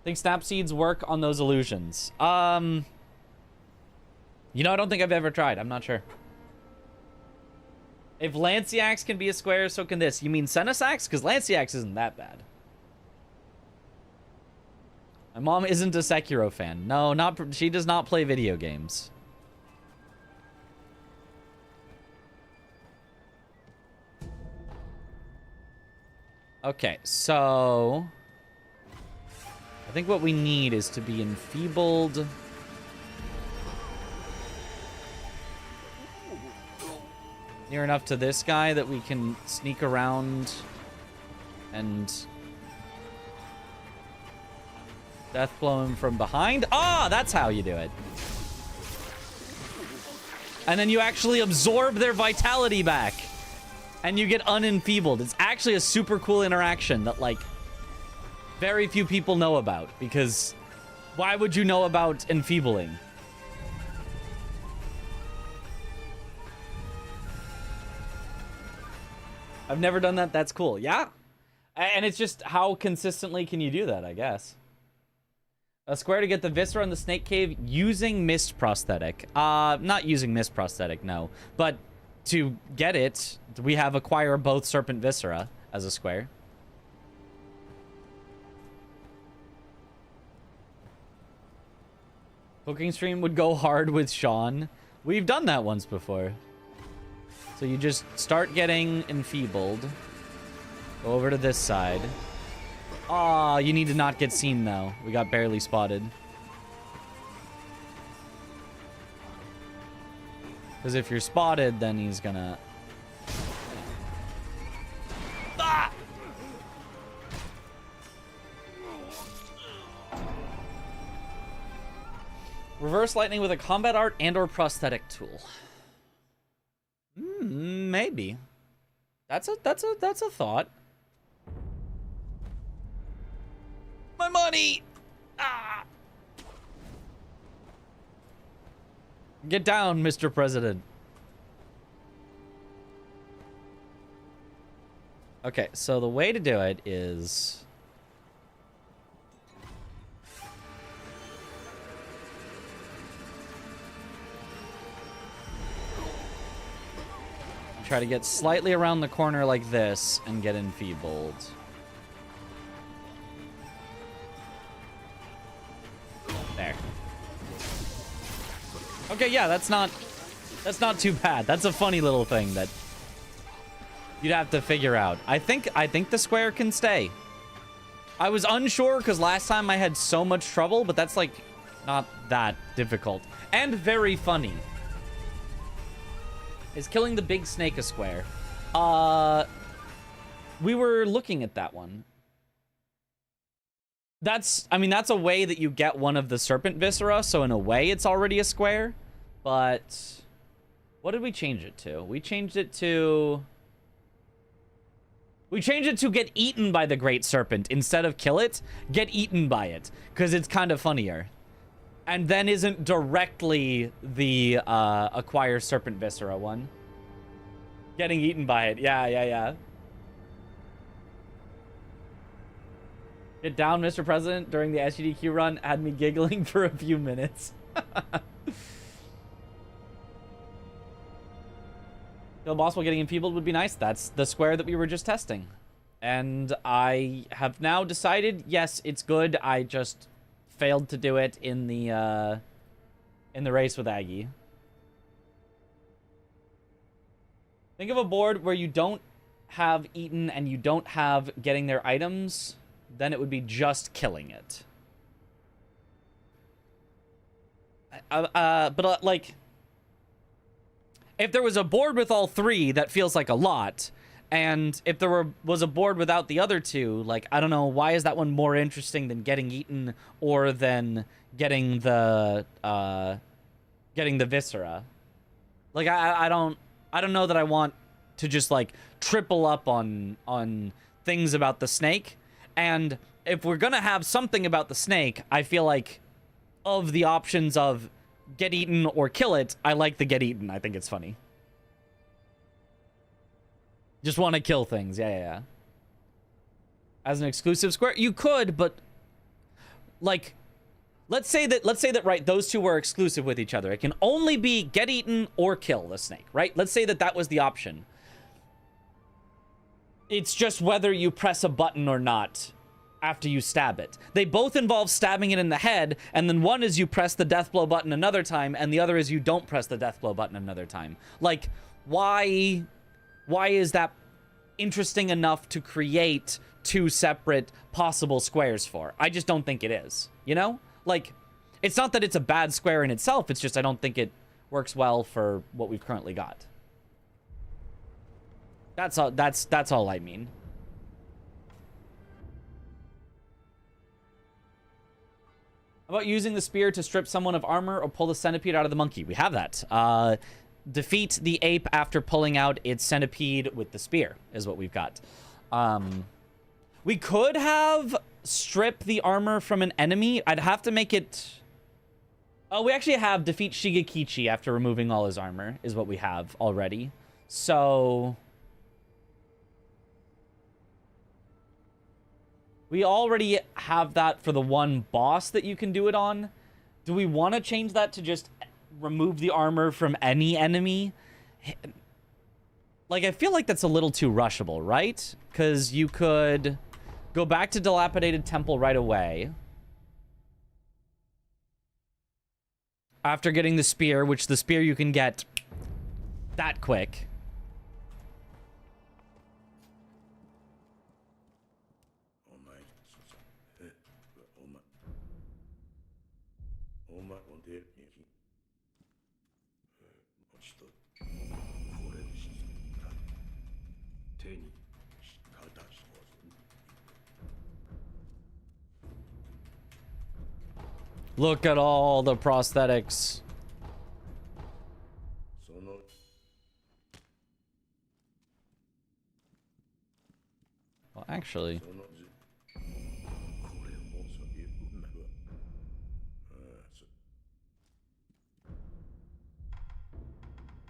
Think snap seeds work on those illusions? You know, I don't think I've ever tried. I'm not sure. If Lanciax can be a square, so can this. You mean Senesax? Because Lanciax isn't that bad. My mom isn't a Sekiro fan. No, not. She does not play video games. Okay, so I think what we need is to be enfeebled. Near enough to this guy that we can sneak around and death blow him from behind. Ah, that's how you do it. And then you actually absorb their vitality back. And you get unenfeebled. It's actually a super cool interaction that, like, very few people know about. Because why would you know about enfeebling? I've never done that. That's cool. Yeah. And it's just how consistently can you do that, I guess. A square to get the viscera in the snake cave using mist prosthetic. Not using mist prosthetic, no. But to get it, we have acquire both serpent viscera as a square. Cooking stream would go hard with Sean. We've done that once before. So you just start getting enfeebled. Go over to this side. Aw, you need to not get seen, though. We got barely spotted. Because if you're spotted, then he's gonna... Ah! Reverse lightning with a combat art and or prosthetic tool. Maybe. That's a thought. My money! Ah! Get down, Mr. President. Okay, so the way to do it is... try to get slightly around the corner like this and get enfeebled. There. Okay, yeah, that's not too bad. That's a funny little thing that you'd have to figure out. I think the square can stay. I was unsure because last time I had so much trouble, but that's like not that difficult and very funny. Is killing the big snake a square? We were looking at that one. I mean, that's a way that you get one of the serpent viscera, so in a way it's already a square. But what did we change it to? We changed it to get eaten by the great serpent instead of kill it. Get eaten by it, because it's kind of funnier. And then isn't directly the acquire serpent viscera one. Getting eaten by it. Yeah. Get down, Mr. President, during the SGDQ run had me giggling for a few minutes. Kill boss while getting enfeebled would be nice. That's the square that we were just testing. And I have now decided, yes, it's good. I just failed to do it in the race with Aggie. Think of a board where you don't have eaten and you don't have getting their items, then it would be just killing it. But like, if there was a board with all three, that feels like a lot. And if there was a board without the other two, like, I don't know, why is that one more interesting than getting eaten or than getting the viscera? Like, I don't know that I want to just like triple up on things about the snake. And if we're gonna have something about the snake, I feel like of the options of get eaten or kill it, I like the get eaten. I think it's funny. Just want to kill things. Yeah. As an exclusive square, you could, but like, let's say that right, those two were exclusive with each other. It can only be get eaten or kill the snake, right? Let's say that was the option. It's just whether you press a button or not after you stab it. They both involve stabbing it in the head, and then one is you press the death blow button another time, and the other is you don't press the death blow button another time. Like, why is that interesting enough to create two separate possible squares for? I just don't think it is, you know? Like, it's not that it's a bad square in itself, it's just I don't think it works well for what we've currently got. That's all I mean. How about using the spear to strip someone of armor or pull the centipede out of the monkey? We have that. Defeat the ape after pulling out its centipede with the spear is what we've got. We could have strip the armor from an enemy. I'd have to make it... Oh, we actually have defeat Shigekichi after removing all his armor is what we have already. So... we already have that for the one boss that you can do it on. Do we want to change that to just remove the armor from any enemy? Like, I feel like that's a little too rushable, right? Because you could go back to Dilapidated Temple right away. After getting the spear, which the spear you can get that quick. Look at all the prosthetics. Well, actually...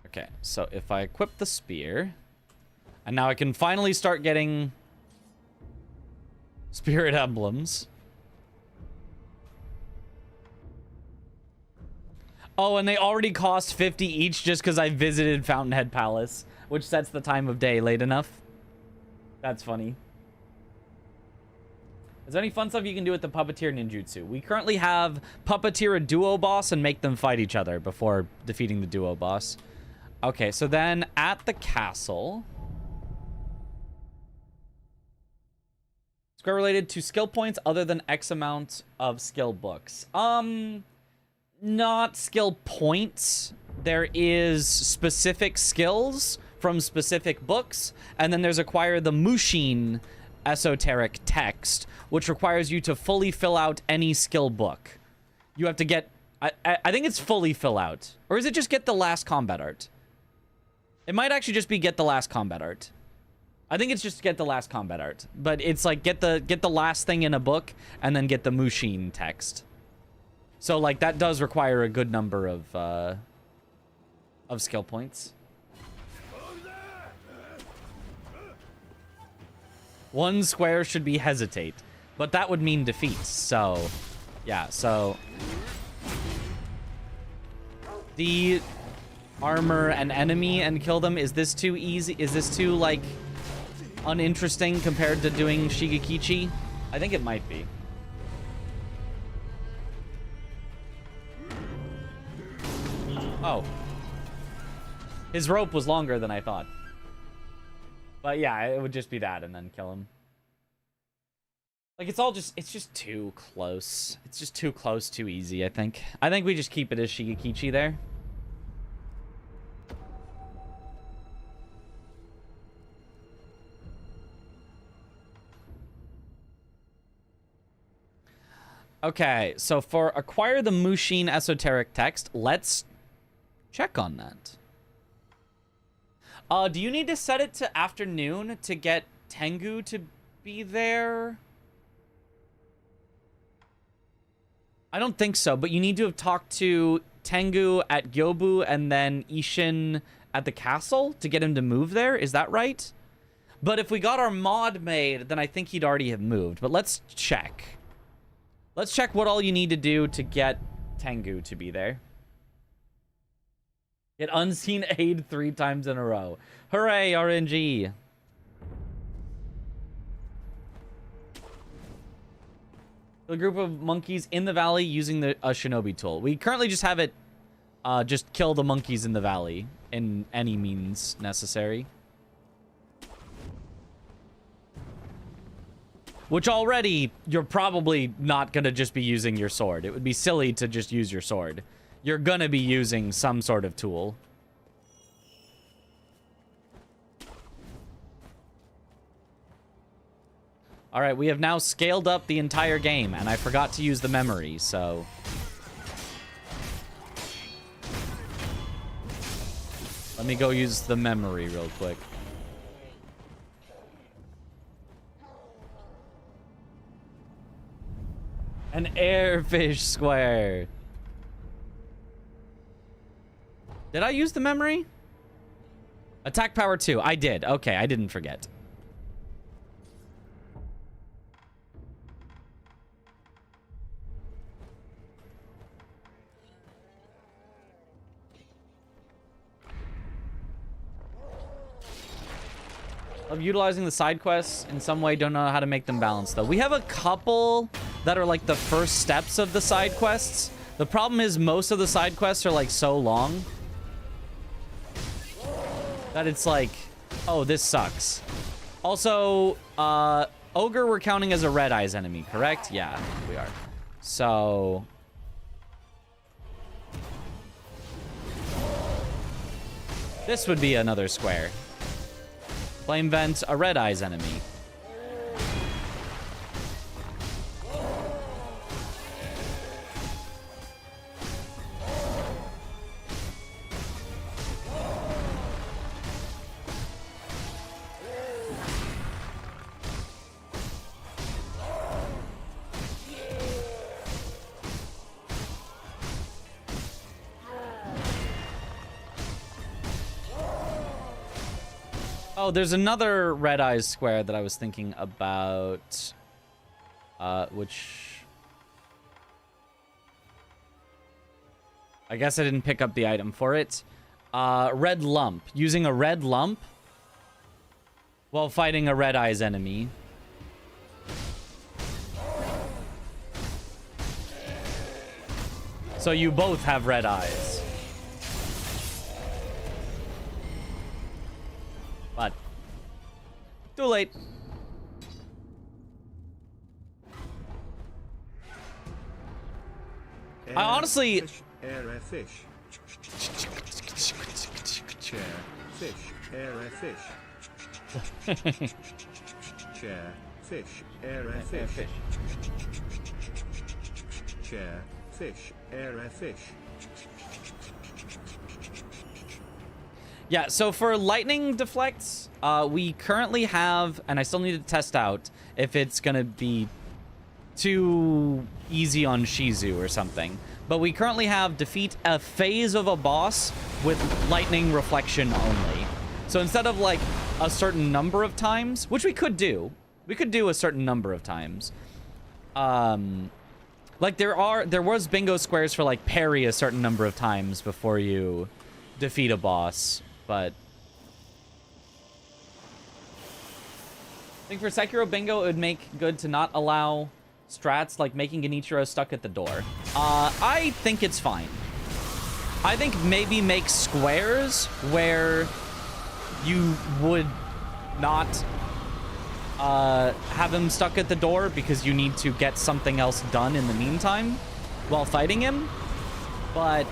okay, so if I equip the spear... and now I can finally start getting... spirit emblems. Oh, and they already cost 50 each just because I visited Fountainhead Palace, which sets the time of day late enough. That's funny. Is there any fun stuff you can do with the Puppeteer Ninjutsu? We currently have Puppeteer a duo boss and make them fight each other before defeating the duo boss. Okay, so then at the castle... square related to skill points other than X amount of skill books. Not skill points. There is specific skills from specific books, and then there's acquire the Mushin esoteric text, which requires you to fully fill out any skill book. You have to get... I think it's fully fill out. Or is it just get the last combat art? It might actually just be get the last combat art. I think it's just get the last combat art. But it's like get the last thing in a book, and then get the Mushin text. So, like, that does require a good number of skill points. One square should be hesitate, but that would mean defeat, so... yeah, so... the armor an enemy and kill them, is this too easy? Is this too, like, uninteresting compared to doing Shigekichi? I think it might be. Oh. His rope was longer than I thought. But yeah, it would just be that and then kill him. Like, it's just too close. It's just too close, too easy, I think. I think we just keep it as Shigekichi there. Okay, so for acquire the Mushin esoteric text, let's check on that. Do you need to set it to afternoon to get Tengu to be there? I don't think so, but you need to have talked to Tengu at Gyobu and then Ishin at the castle to get him to move there. Is that right? But if we got our mod made, then I think he'd already have moved. But let's check. Let's check what all you need to do to get Tengu to be there. Get unseen aid 3 times in a row. Hooray, RNG. A group of monkeys in the valley using a shinobi tool. We currently just have it just kill the monkeys in the valley in any means necessary. Which already, you're probably not going to just be using your sword. It would be silly to just use your sword. You're going to be using some sort of tool. Alright, we have now scaled up the entire game, and I forgot to use the memory, so... Let me go use the memory real quick. An airfish square. Did I use the memory? Attack power 2. I did. Okay, I didn't forget. Of utilizing the side quests in some way. Don't know how to make them balance though. We have a couple that are like the first steps of the side quests. The problem is most of the side quests are like so long that it's like, oh, this sucks. Also, Ogre we're counting as a Red Eyes enemy, correct? Yeah, we are. So... this would be another square. Flame Vent, a Red Eyes enemy. Oh, there's another Red Eyes square that I was thinking about, which... I guess I didn't pick up the item for it. Red Lump. Using a Red Lump while fighting a Red Eyes enemy. So you both have Red Eyes. But too late. I honestly... Air fish. Chair, fish, air fish. Chair, fish, air fish. Chair, fish, air fish. Yeah, so for lightning deflects, we currently have, and I still need to test out if it's going to be too easy on Shizu or something. But we currently have defeat a phase of a boss with lightning reflection only. So instead of like a certain number of times, which we could do a certain number of times. Like there was bingo squares for like parry a certain number of times before you defeat a boss. But I think for Sekiro Bingo, it would make good to not allow strats like making Genichiro stuck at the door. I think it's fine. I think maybe make squares where you would not have him stuck at the door because you need to get something else done in the meantime while fighting him. But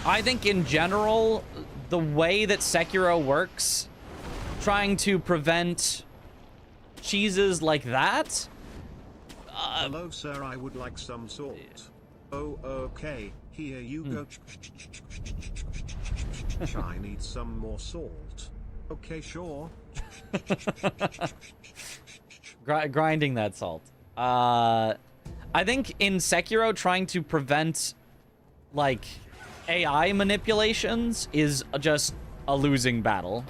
I think in general, the way that Sekiro works, trying to prevent cheeses like that. Hello, sir. I would like some salt. Oh, okay. Here you go. I need some more salt. Okay, sure. Grinding that salt. I think in Sekiro, trying to prevent like AI manipulations is just a losing battle.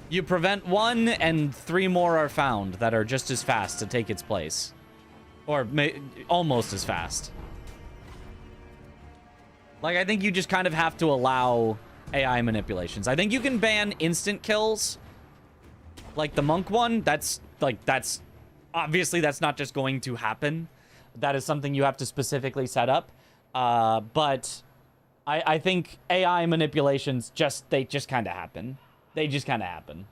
You prevent one, and 3 more are found that are just as fast to take its place. Or almost as fast. Like, I think you just kind of have to allow AI manipulations. I think you can ban instant kills. Like the monk one, that's obviously that's not just going to happen. That is something you have to specifically set up. But I think AI manipulations they just kind of happen. They just kind of happen.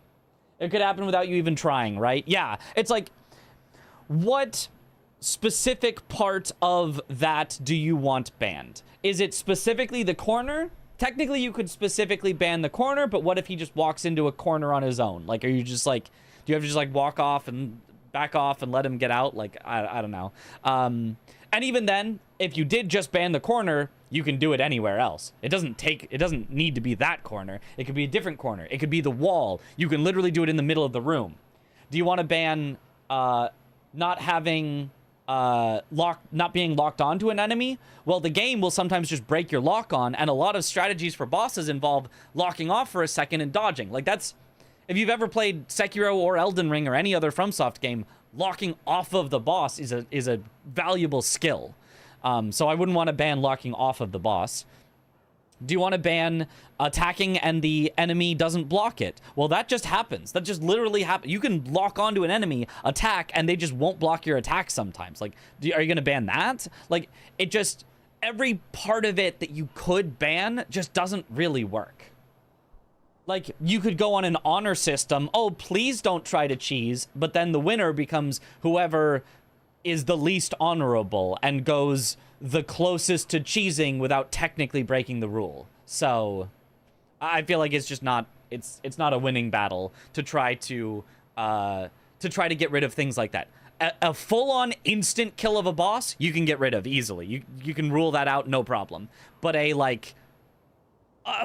It could happen without you even trying, right? Yeah, it's like, what specific part of that do you want banned? Is it specifically the corner? Technically, you could specifically ban the corner, but what if he just walks into a corner on his own? Like, are you just like, do you have to just like walk off and back off and let him get out? Like, I don't know. And even then, if you did just ban the corner, you can do it anywhere else. It doesn't need to be that corner. It could be a different corner. It could be the wall. You can literally do it in the middle of the room. Do you want to ban not having not being locked onto an enemy? Well, the game will sometimes just break your lock on, and a lot of strategies for bosses involve locking off for a second and dodging. Like, that's, if you've ever played Sekiro or Elden Ring or any other FromSoft game, locking off of the boss is a valuable skill. So I wouldn't want to ban locking off of the boss. Do you want to ban attacking and the enemy doesn't block it? Well, that just happens. That just literally happens. You can lock onto an enemy, attack, and they just won't block your attack sometimes. Like, are you going to ban that? Like, it just, every part of it that you could ban just doesn't really work. Like, you could go on an honor system. Oh, please don't try to cheese. But then the winner becomes whoever is the least honorable and goes the closest to cheesing without technically breaking the rule. So I feel like it's just not, it's not a winning battle to try to get rid of things like that. A full-on instant kill of a boss, you can get rid of easily. You can rule that out, no problem. But a, like,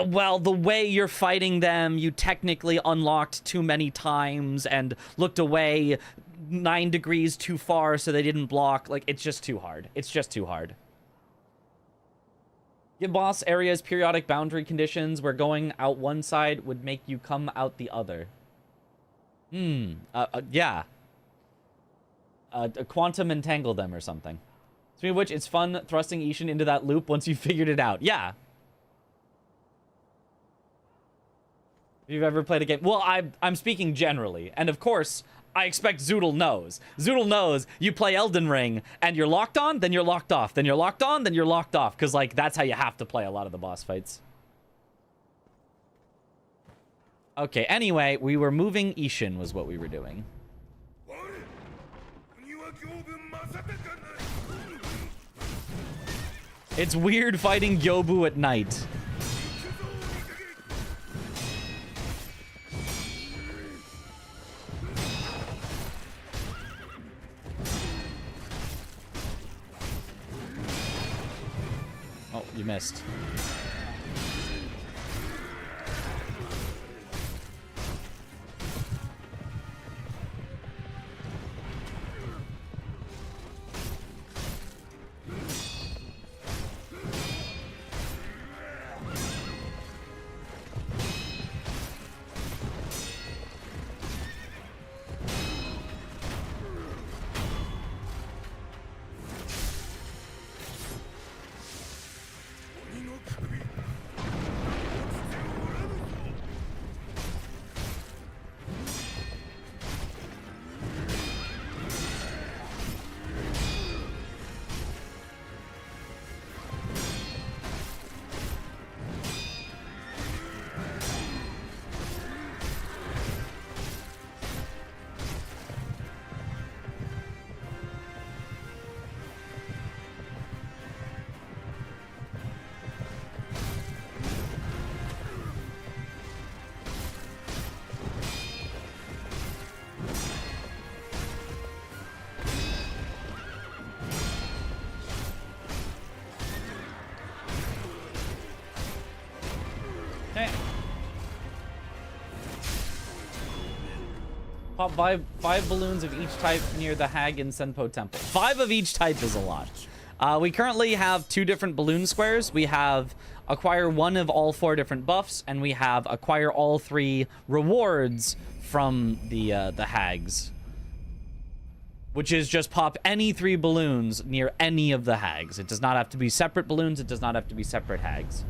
well, the way you're fighting them, you technically unlocked too many times and looked away 9 degrees too far so they didn't block. Like, it's just too hard. It's just too hard. Give boss areas periodic boundary conditions where going out one side would make you come out the other. Yeah. Quantum entangle them or something. Speaking of which, it's fun thrusting Ishin into that loop once you figured it out. Yeah. If you've ever played a game... Well, I'm speaking generally. And of course, I expect Zoodle knows. Zoodle knows you play Elden Ring, and you're locked on, then you're locked off. Then you're locked on, then you're locked off. Because, like, that's how you have to play a lot of the boss fights. Okay, anyway, we were moving Ishin was what we were doing. It's weird fighting Gyobu at night. Oh, you missed. Pop five balloons of each type near the Hag in Senpo Temple. 5 of each type is a lot. We currently have 2 different balloon squares. We have acquire 1 of all 4 different buffs, and we have acquire all 3 rewards from the hags. Which is just pop any 3 balloons near any of the hags. It does not have to be separate balloons. It does not have to be separate hags.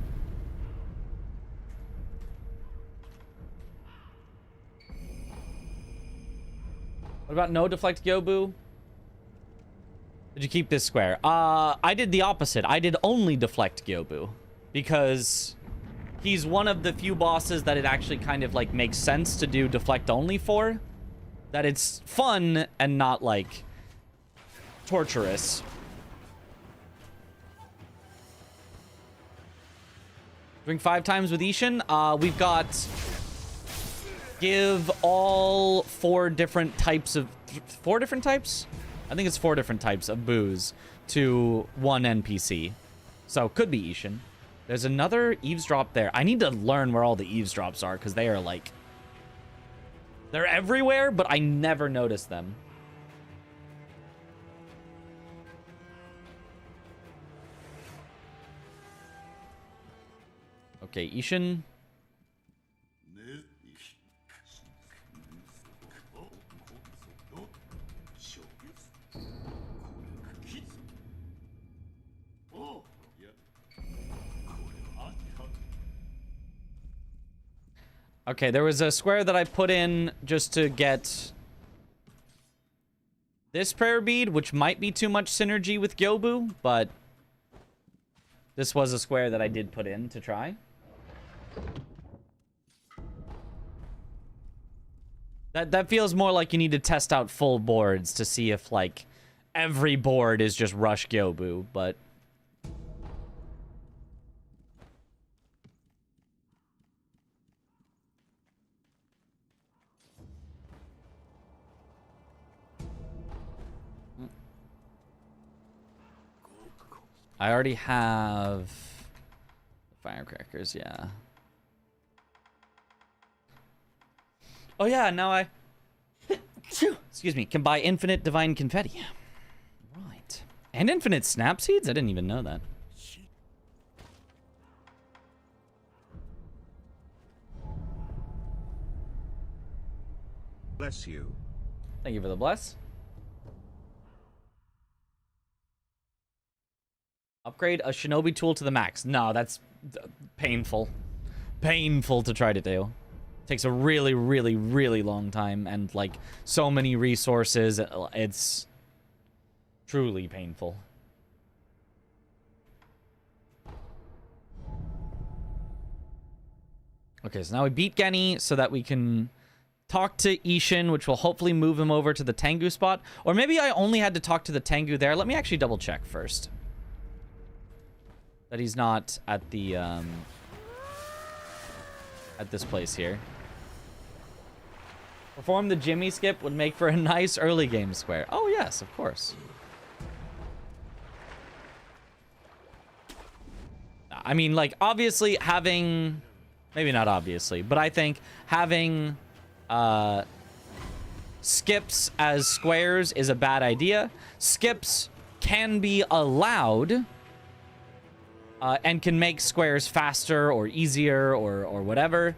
What about no deflect Gyobu? Did you keep this square? I did the opposite. I did only deflect Gyobu. Because he's one of the few bosses that it actually kind of like makes sense to do deflect only for. That it's fun and not like torturous. Drink 5 times with Ishin. We've got give all 4 different types of 4 different types? I think it's 4 different types of booze to 1 NPC. So could be Ishin. There's another eavesdrop there. I need to learn where all the eavesdrops are because they are like they're everywhere, but I never notice them. Okay, Ishin. Okay, there was a square that I put in just to get this prayer bead, which might be too much synergy with Gyobu, but this was a square that I did put in to try. That feels more like you need to test out full boards to see if, like, every board is just rush Gyobu, but I already have firecrackers, yeah. Oh yeah, now I excuse me, can buy infinite divine confetti. Right. And infinite snap seeds? I didn't even know that. Bless you. Thank you for the bless. Upgrade a shinobi tool to the max. No, that's painful. Painful to try to do. Takes a really, really, really long time and, like, so many resources. It's truly painful. Okay, so now we beat Genny so that we can talk to Ishin, which will hopefully move him over to the Tengu spot. Or maybe I only had to talk to the Tengu there. Let me actually double check first. That he's not at the, at this place here. Perform the Jimmy skip would make for a nice early game square. Oh, yes, of course. I mean, like, obviously having... Maybe not obviously, but I think having skips as squares is a bad idea. Skips can be allowed... and can make squares faster or easier or whatever,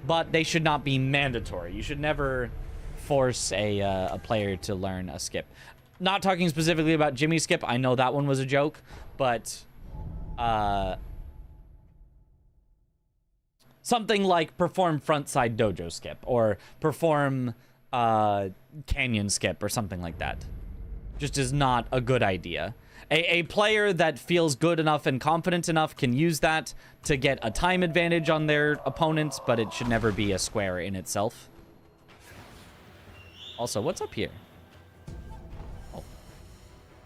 but they should not be mandatory. You should never force a player to learn a skip. Not talking specifically about Jimmy skip. I know that one was a joke, but something like perform frontside dojo skip or perform canyon skip or something like that just is not a good idea. A player that feels good enough and confident enough can use that to get a time advantage on their opponents, but it should never be a square in itself. Also, what's up here? Oh.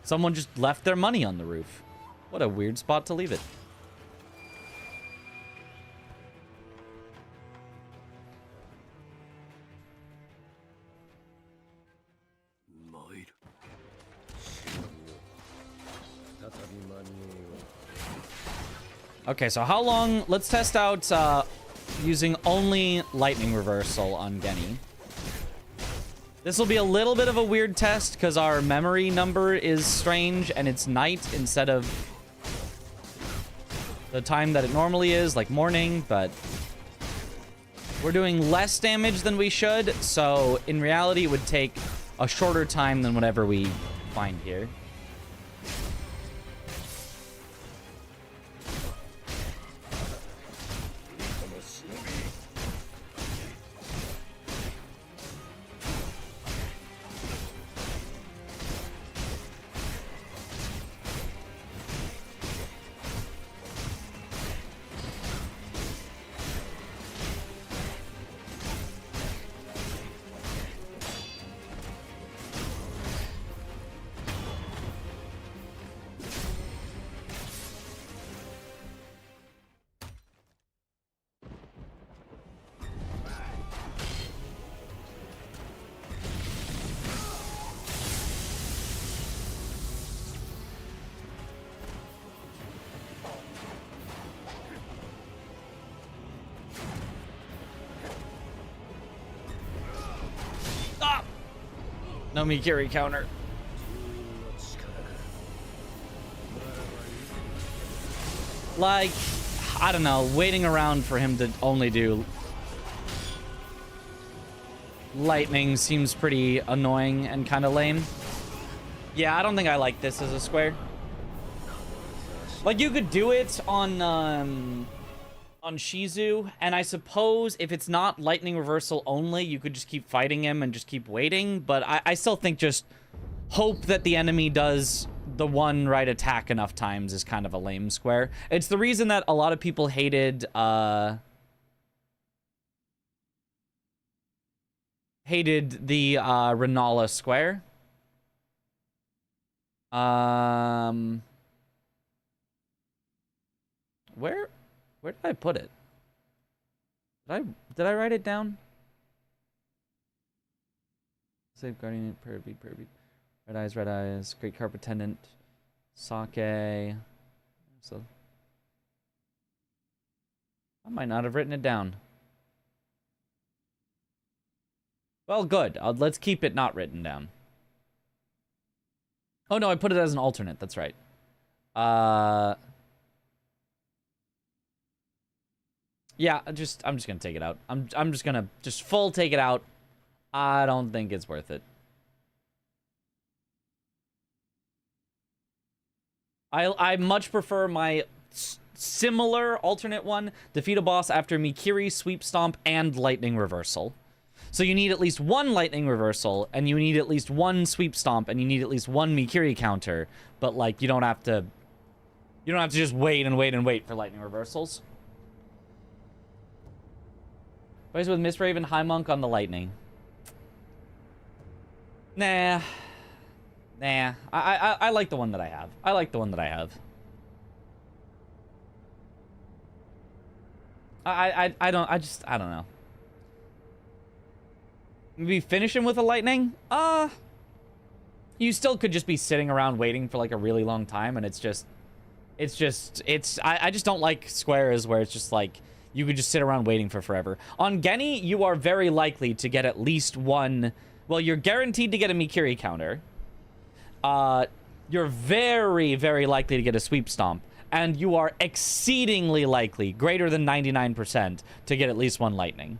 Someone just left their money on the roof. What a weird spot to leave it. Okay, so how long... Let's test out using only lightning reversal on Genny. This will be a little bit of a weird test because our memory number is strange and it's night instead of the time that it normally is, like morning, but we're doing less damage than we should, so in reality it would take a shorter time than whatever we find here. No Mikiri counter. Like, I don't know, waiting around for him to only do lightning seems pretty annoying and kind of lame. Yeah, I don't think I like this as a square. Like, you could do it on Shizu, and I suppose if it's not lightning reversal only, you could just keep fighting him and just keep waiting, but I still think just hope that the enemy does the one right attack enough times is kind of a lame square. It's the reason that a lot of people hated the Renala square. Where did I put it? Did I write it down? Safeguarding it, Pervy. Red eyes, great carpet tendant, sake. So I might not have written it down. Well, good. Let's keep it not written down. Oh no, I put it as an alternate. That's right. Yeah, I'm just gonna take it out. I'm just gonna full take it out. I don't think it's worth it. I much prefer my similar alternate one. Defeat a boss after Mikiri, Sweep Stomp, and Lightning Reversal. So you need at least one Lightning Reversal, and you need at least one Sweep Stomp, and you need at least one Mikiri counter. But like, you don't have to just wait and wait and wait for Lightning Reversals. Plays with Miss Raven, High Monk on the Lightning. Nah. I like the one that I have. I don't know. Maybe finish him with a lightning? You still could just be sitting around waiting for like a really long time, and I just don't like squares where it's just like you could just sit around waiting for forever. On Genny, you are very likely to get at least one. Well, you're guaranteed to get a Mikiri counter. You're very, very likely to get a Sweep Stomp. And you are exceedingly likely, greater than 99%, to get at least one lightning.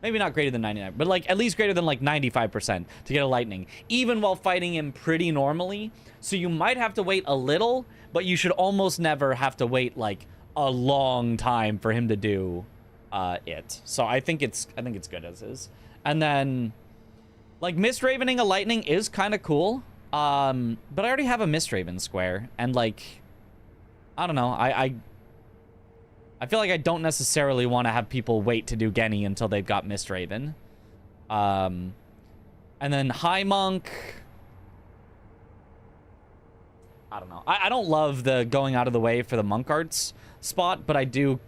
Maybe not greater than 99, but like at least greater than like 95% to get a lightning, even while fighting him pretty normally. So you might have to wait a little, but you should almost never have to wait like a long time for him to do it. So I think it's good as is. And then like Mistravening a lightning is kind of cool. But I already have a Mistraven square, and like I don't know, I feel like I don't necessarily want to have people wait to do Genny until they've got Mistraven. And then High Monk, I don't know. I don't love the going out of the way for the Monk Arts spot, but I do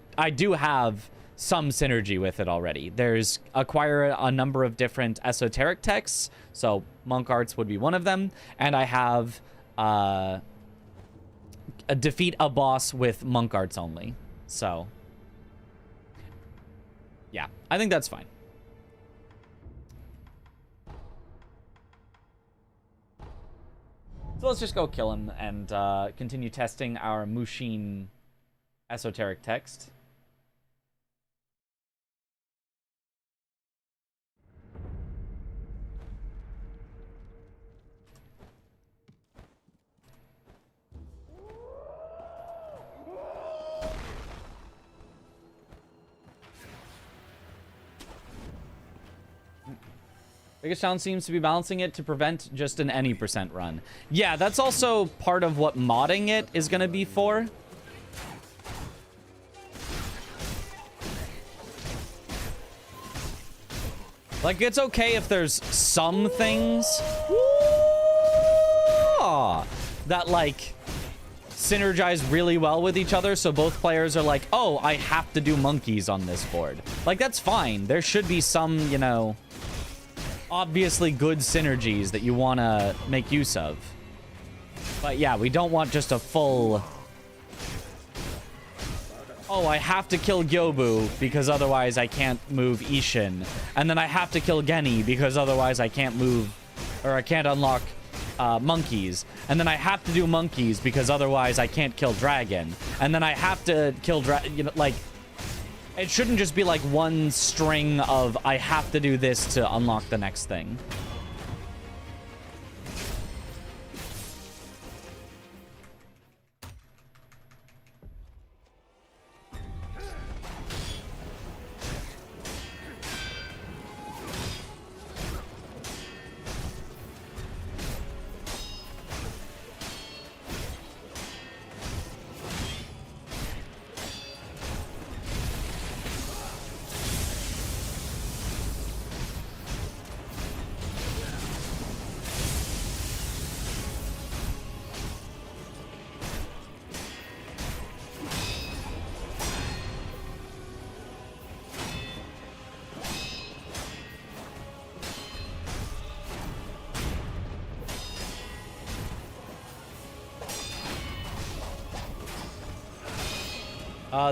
have some synergy with it already. There's acquire a number of different esoteric texts, so Monk Arts would be one of them, and I have defeat a boss with Monk Arts only. So yeah, I think that's fine. So let's just go kill him and continue testing our Mushin esoteric text. Biggest challenge seems to be balancing it to prevent just an any % run. Yeah, that's also part of what modding it is going to be for. Like, it's okay if there's some things that, like, synergize really well with each other, so both players are like, oh, I have to do monkeys on this board. Like, that's fine. There should be some, you know, obviously good synergies that you want to make use of. But yeah, we don't want just a full... oh, I have to kill Gyobu because otherwise I can't move Ishin. And then I have to kill Geni because otherwise I can't move... or I can't unlock monkeys. And then I have to do monkeys because otherwise I can't kill Dragon. And then I have to kill you know, like... it shouldn't just be like one string of I have to do this to unlock the next thing.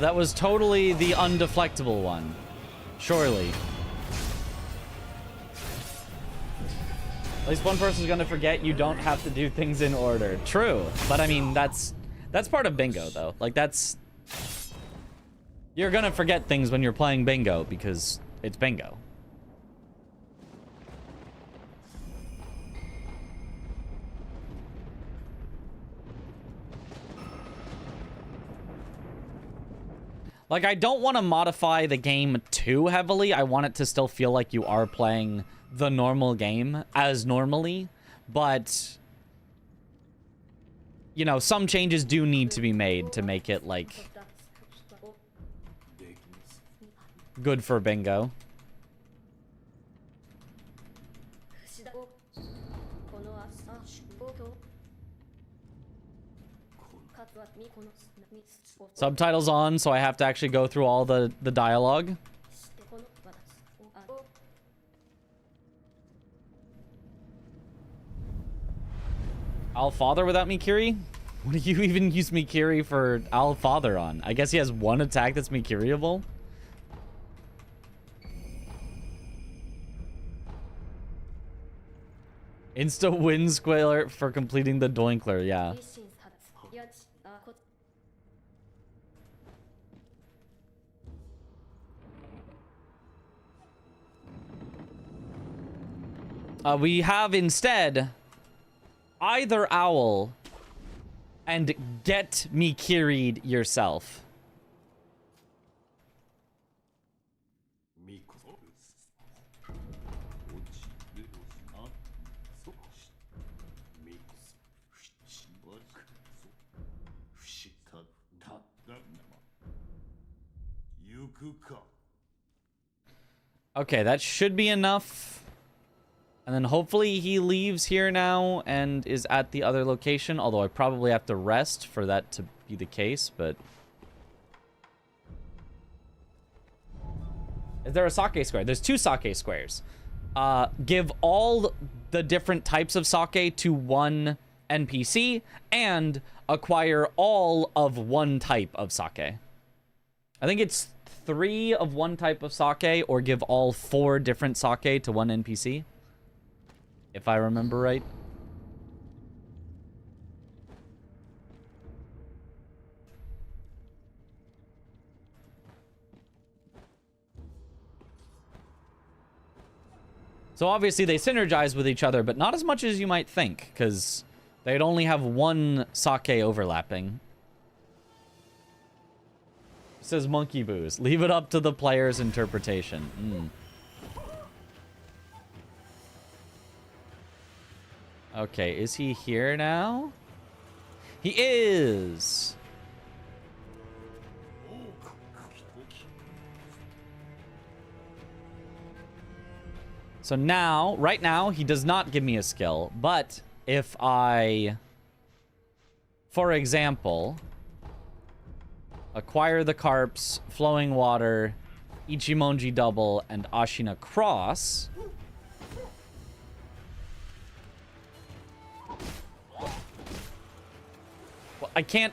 That was totally the undeflectable one. Surely. At least one person's gonna forget you don't have to do things in order. True. But I mean, that's part of bingo, though. Like, that's... you're gonna forget things when you're playing bingo, because it's bingo. Like, I don't want to modify the game too heavily. I want it to still feel like you are playing the normal game as normally. But, you know, some changes do need to be made to make it, like, good for bingo. Subtitles on, so I have to actually go through all the dialogue. I'll father without Mikiri? What do you even use Mikiri for I'll father on? I guess he has one attack that's Mikiriable. Insta win squaler for completing the Doinkler, yeah. We have instead either owl and get me carried yourself. Okay, that should be enough. And then hopefully he leaves here now and is at the other location. Although I probably have to rest for that to be the case, but... is there a sake square? There's 2 sake squares. Give all the different types of sake to one NPC and acquire all of one type of sake. I think it's 3 of one type of sake, or give all 4 different sake to one NPC. If I remember right. So obviously they synergize with each other, but not as much as you might think, because they'd only have one sake overlapping. It says monkey booze. Leave it up to the player's interpretation. Okay, is he here now? He is! So now, right now, he does not give me a skill. But if I, for example, acquire the Carps, Flowing Water, Ichimonji Double, and Ashina Cross. Well, I can't.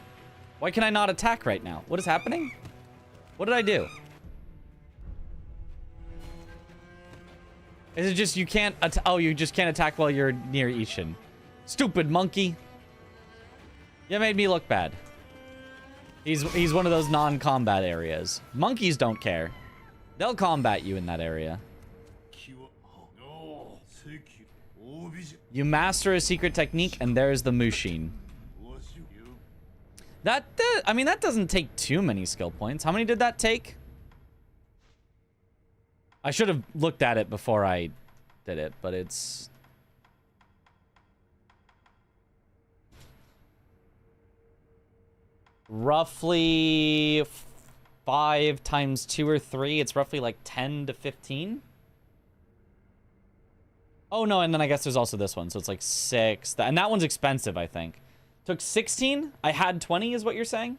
Why can I not attack right now? What is happening? What did I do? Is it just you can't oh, you just can't attack while you're near Ishin. Stupid monkey. You made me look bad. He's one of those non-combat areas. Monkeys don't care. They'll combat you in that area. You master a secret technique and there's the Mushin. I mean, that doesn't take too many skill points. How many did that take? I should have looked at it before I did it, but it's... roughly 5 times 2 or 3. It's roughly like 10 to 15. Oh, no, and then I guess there's also this one, so it's like 6. And that one's expensive, I think. Took 16? I had 20 is what you're saying?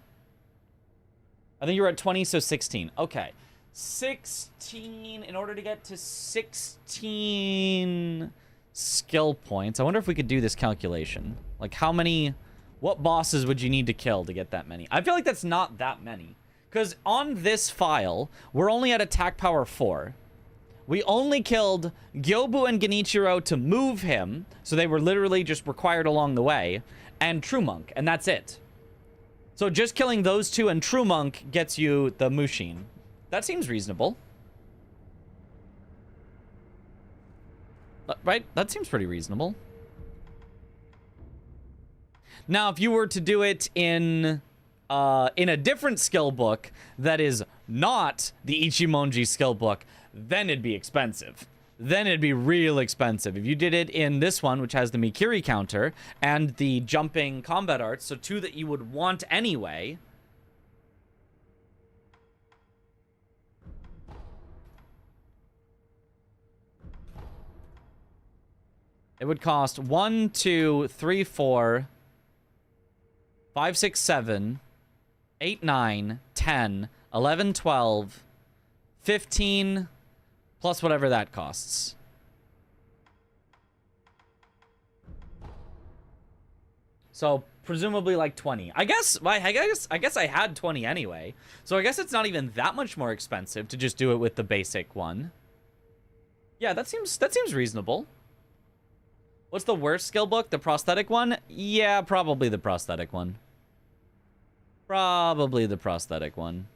I think you were at 20, so 16. Okay. 16 in order to get to 16 skill points. I wonder if we could do this calculation. Like how many, what bosses would you need to kill to get that many? I feel like that's not that many. Because on this file, we're only at attack power 4. We only killed Gyobu and Genichiro to move him. So they were literally just required along the way. And True Monk, and that's it. So just killing those two and True Monk gets you the Mushin. That seems reasonable. Right? That seems pretty reasonable. Now, if you were to do it in a different skill book that is not the Ichimonji skill book, then it'd be expensive. Then it'd be real expensive. If you did it in this one, which has the Mikiri counter and the jumping combat arts, so 2 that you would want anyway... it would cost 1, 2, 3, 4, 5, 6, 7, 8, 9, 10, 11, 12, 15, plus whatever that costs. So presumably like 20. I guess I had 20 anyway. So I guess it's not even that much more expensive to just do it with the basic one. Yeah, that seems reasonable. What's the worst skill book? The prosthetic one? Yeah, probably the prosthetic one. Probably the prosthetic one.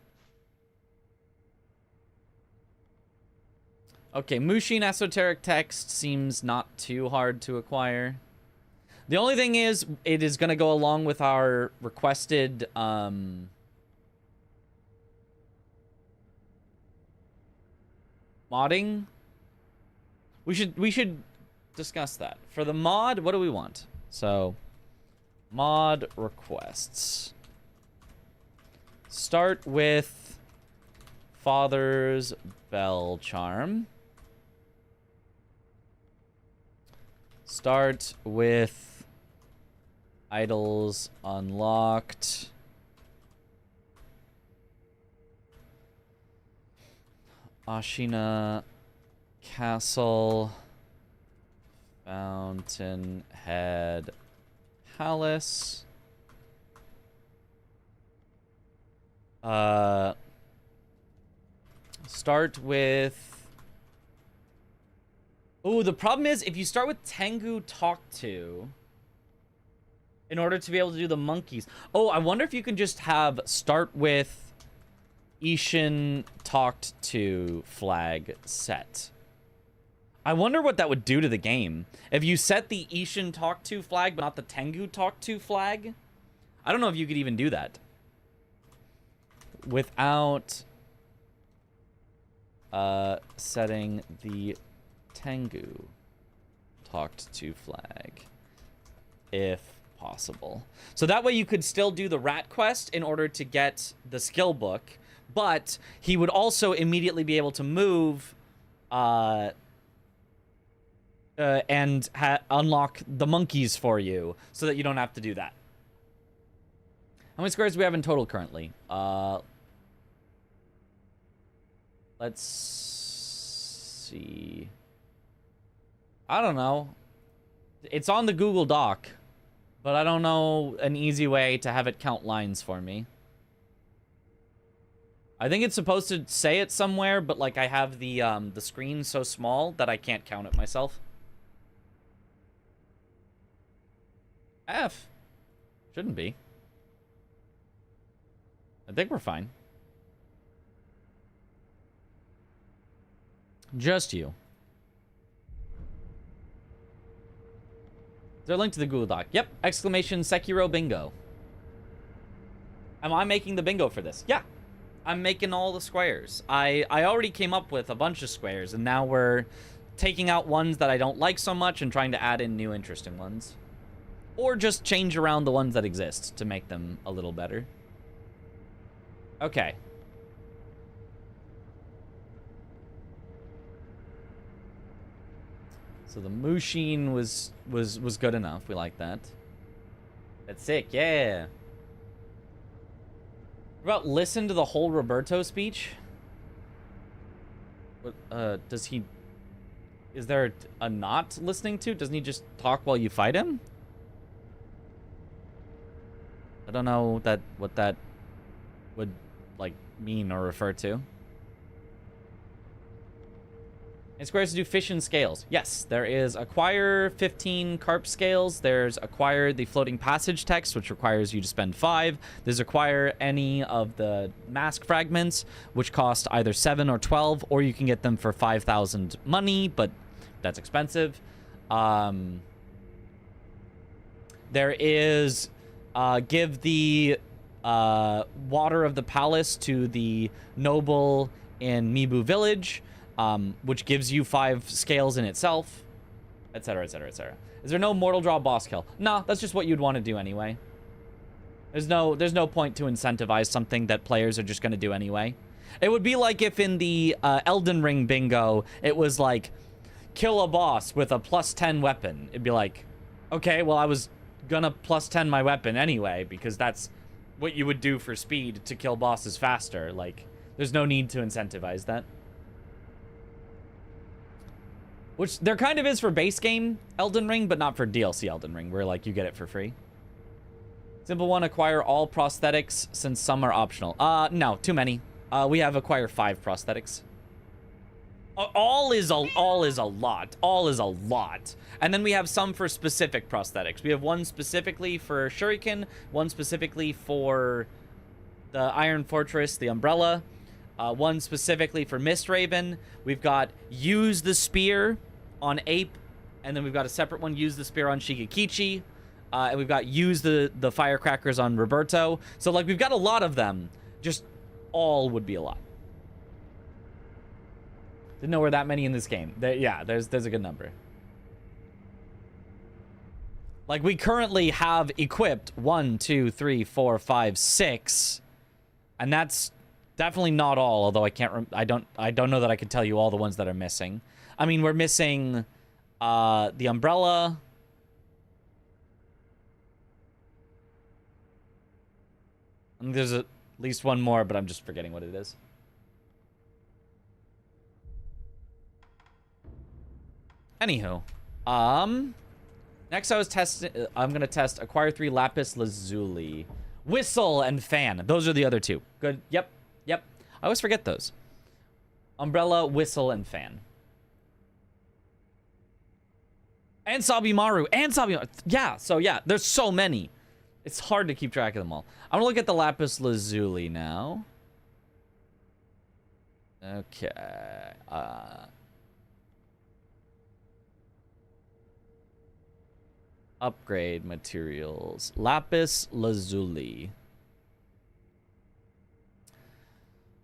Okay, Mushin Esoteric Text seems not too hard to acquire. The only thing is, it is going to go along with our requested, modding. We should discuss that. For the mod, what do we want? So, mod requests. Start with Father's Bell Charm. Start with Idols Unlocked. Ashina Castle. Fountainhead Palace. Start with... ooh, the problem is if you start with Tengu Talk To in order to be able to do the monkeys. Oh, I wonder if you can just have start with Ishin Talked To flag set. I wonder what that would do to the game. If you set the Ishin Talk To flag, but not the Tengu Talk To flag, I don't know if you could even do that. Without setting the Tengu Talked To flag, if possible. So that way you could still do the rat quest in order to get the skill book, but he would also immediately be able to move and unlock the monkeys for you so that you don't have to do that. How many squares do we have in total currently? Let's see. I don't know. It's on the Google Doc, but I don't know an easy way to have it count lines for me. I think it's supposed to say it somewhere, but like I have the screen so small that I can't count it myself. F. Shouldn't be. I think we're fine. Just you. Is there a link to the Google Doc? Yep. Exclamation Sekiro bingo. Am I making the bingo for this? Yeah. I'm making all the squares. I already came up with a bunch of squares, and now we're taking out ones that I don't like so much and trying to add in new interesting ones. Or just change around the ones that exist to make them a little better. Okay. So the Mushin was good enough. We like that. That's sick, yeah. What about listen to the whole Roberto speech? What, does he... Is there a not listening to? Doesn't he just talk while you fight him? I don't know what that would, like, mean or refer to. And squares to do fish and scales. Yes, there is acquire 15 carp scales. There's acquire the floating passage text, which requires you to spend 5. There's acquire any of the mask fragments, which cost either 7 or 12, or you can get them for 5,000 money, but that's expensive. There is give the water of the palace to the noble in Mibu village, which gives you 5 scales in itself, etc, etc, etc. Is there no mortal draw boss kill? No, that's just what you'd want to do anyway. There's no point to incentivize something that players are just going to do anyway. It would be like if in the Elden Ring bingo, it was like, kill a boss with a +10 weapon. It'd be like, okay, well, I was gonna +10 my weapon anyway, because that's what you would do for speed to kill bosses faster. Like, there's no need to incentivize that. Which there kind of is for base game Elden Ring, but not for DLC Elden Ring, where like you get it for free. Simple one, acquire all prosthetics since some are optional. No, too many. We have acquire 5 prosthetics. All is a lot. All is a lot. And then we have some for specific prosthetics. We have one specifically for Shuriken, one specifically for the Iron Fortress, the Umbrella, one specifically for Mist Raven. We've got use the spear on Ape, and then we've got a separate one, use the spear on Shigekichi, and we've got use the firecrackers on Roberto. So like we've got a lot of them. Just all would be a lot. Didn't know there were that many in this game. Yeah, there's a good number. Like we currently have equipped 1, 2, 3, 4, 5, 6, and that's definitely not all. Although I don't know that I could tell you all the ones that are missing. I mean, we're missing the umbrella. And there's at least one more, but I'm just forgetting what it is. Anywho, next I'm gonna test acquire 3 lapis lazuli, whistle and fan. Those are the other 2. Good. Yep. I always forget those. Umbrella, whistle, and fan. And Sabimaru. Yeah. So yeah, there's so many. It's hard to keep track of them all. I'm gonna look at the lapis lazuli now. Okay. Upgrade materials. Lapis lazuli.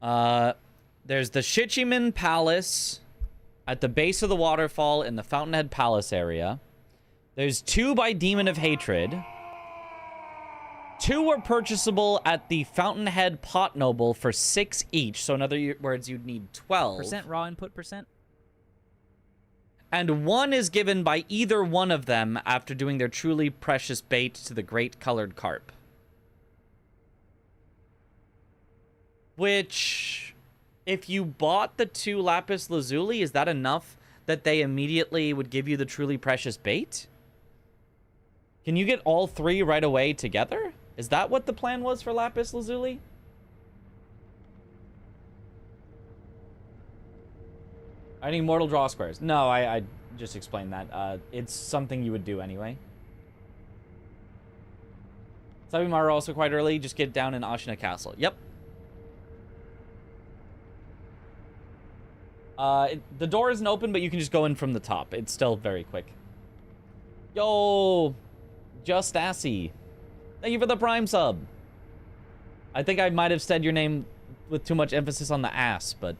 There's the Shichiman Palace at the base of the waterfall in the Fountainhead Palace area. There's 2 by Demon of Hatred. 2 were purchasable at the Fountainhead Pot Noble for 6 each. So in other words, you'd need 12. Percent raw input percent? And 1 is given by either one of them after doing their truly precious bait to the Great Colored Carp. Which, if you bought the 2 Lapis Lazuli, is that enough that they immediately would give you the truly precious bait? Can you get all 3 right away together? Is that what the plan was for Lapis Lazuli? I need mortal draw squares. No, I just explained that. It's something you would do anyway. Sabimaru also quite early. Just get down in Ashina Castle. Yep. The door isn't open, but you can just go in from the top. It's still very quick. Yo, Just Assy. Thank you for the Prime sub. I think I might have said your name with too much emphasis on the ass, but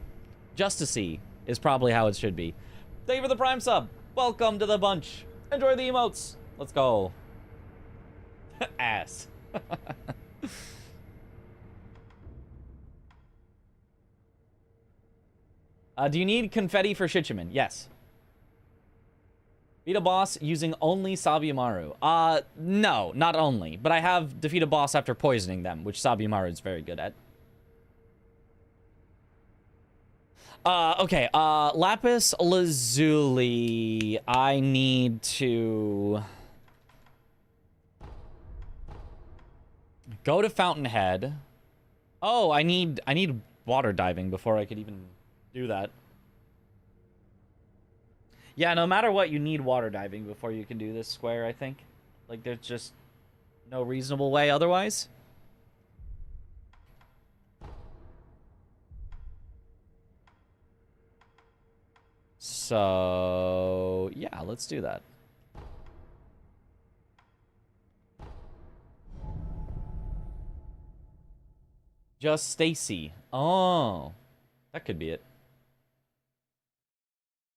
Justicey is probably how it should be. Thank you for the Prime sub. Welcome to the bunch. Enjoy the emotes. Let's go. Ass. Do you need confetti for Shichiman? Yes. Beat a boss using only Sabimaru. No, not only. But I have defeat a boss after poisoning them, which Sabimaru is very good at. Okay, Lapis Lazuli. I need to go to Fountainhead. Oh, I need water diving before I could even do that. Yeah, no matter what, you need water diving before you can do this square, I think. Like, there's just no reasonable way otherwise. So, yeah, let's do that. Just Stacy. Oh, that could be it.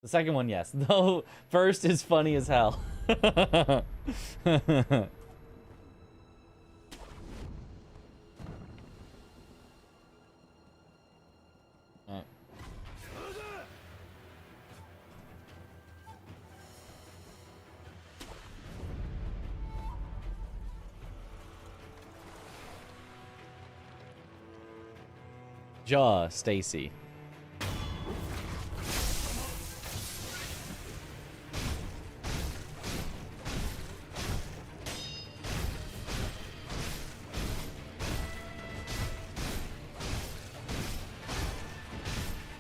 The second one, yes. Though, first is funny as hell. Stacy.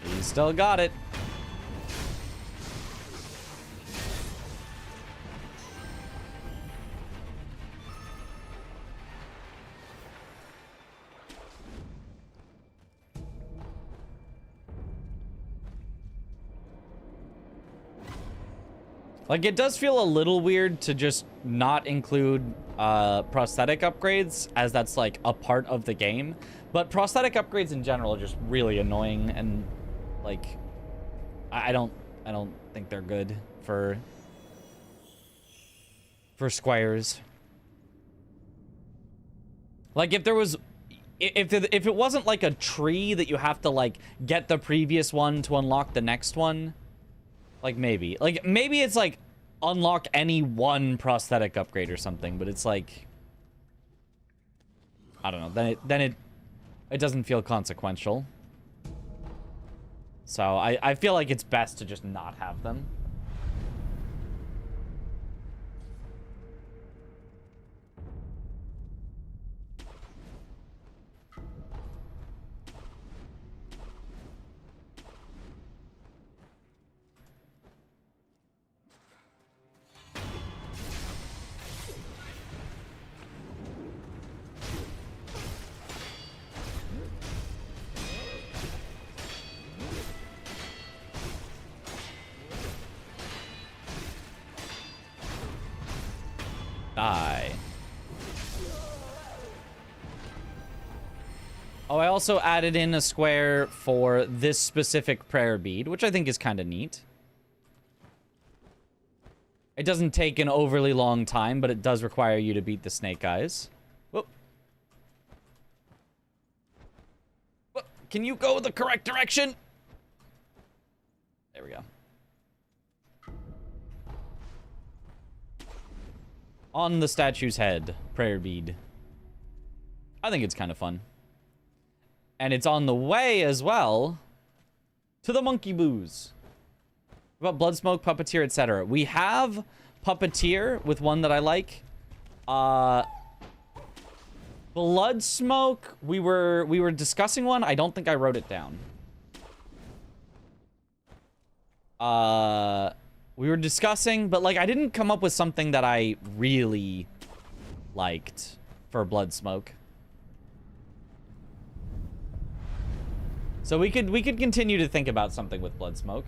He still got it. Like, it does feel a little weird to just not include prosthetic upgrades, as that's like a part of the game. But prosthetic upgrades in general are just really annoying, and like I don't think they're good for squares. Like, if there was if it wasn't like a tree that you have to like get the previous one to unlock the next one, like maybe it's like unlock any one prosthetic upgrade or something, but it's like, I don't know, then it doesn't feel consequential. So I feel like it's best to just not have them. Die. Oh, I also added in a square for this specific prayer bead, which I think is kind of neat. It doesn't take an overly long time, but it does require you to beat the snake eyes. Whoop. Whoop. Can you go the correct direction? There we go. On the statue's head, prayer bead. I think it's kind of fun. And it's on the way as well to the monkey booze. What about Bloodsmoke, Puppeteer, etc.? We have Puppeteer with one that I like. Bloodsmoke, we were discussing one. I don't think I wrote it down. We were discussing, but like I didn't come up with something that I really liked for Bloodsmoke. So we could continue to think about something with Bloodsmoke.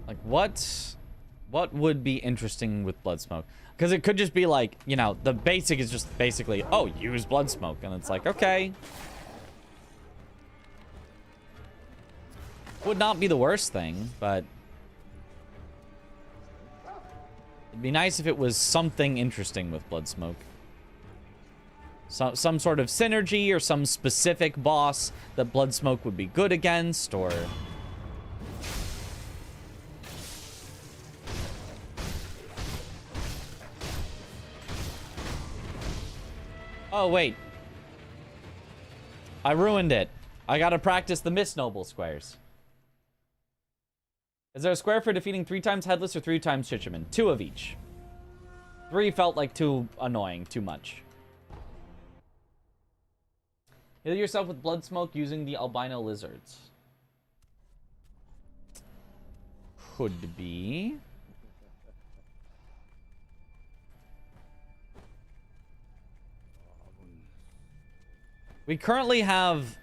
Like what would be interesting with Bloodsmoke? Because it could just be like, you know, the basic is just basically, oh, use Bloodsmoke. And it's like, okay. Would not be the worst thing, but it'd be nice if it was something interesting with Bloodsmoke. Some sort of synergy or some specific boss that Bloodsmoke would be good against, or... Oh, wait. I ruined it. I gotta practice the Miss Noble squares. Is there a square for defeating 3 times Headless or 3 times Chichiman? 2 of each. 3 felt like too annoying, too much. Heal yourself with Bloodsmoke using the albino lizards. Could be. We currently have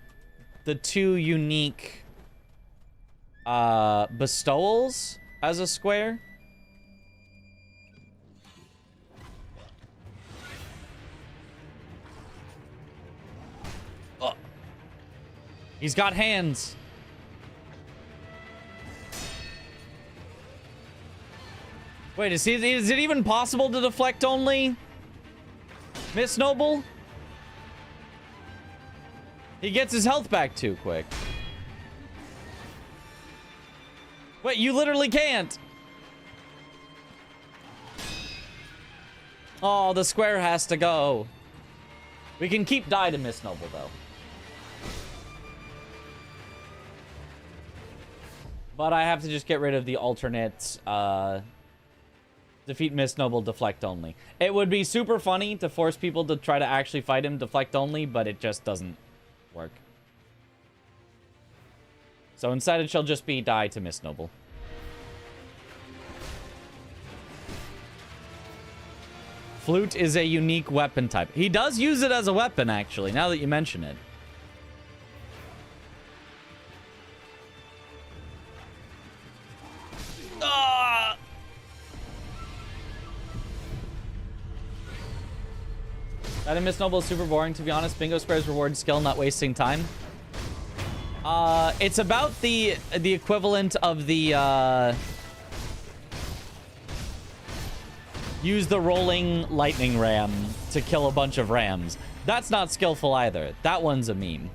the 2 unique bestowals as a square. Oh. He's got hands. Wait, is it even possible to deflect only? Miss Noble? He gets his health back too quick. Wait, you literally can't. Oh, the square has to go. We can keep die to Miss Noble, though. But I have to just get rid of the alternate, defeat Miss Noble, deflect only. It would be super funny to force people to try to actually fight him deflect only, but it just doesn't work. So instead it shall just be die to Miss Noble. Flute is a unique weapon type. He does use it as a weapon, actually, now that you mention it. Ah! That in Miss Noble is super boring, to be honest. Bingo squares reward skill, not wasting time. It's about the equivalent of the, use the rolling lightning ram to kill a bunch of rams. That's not skillful either. That one's a meme.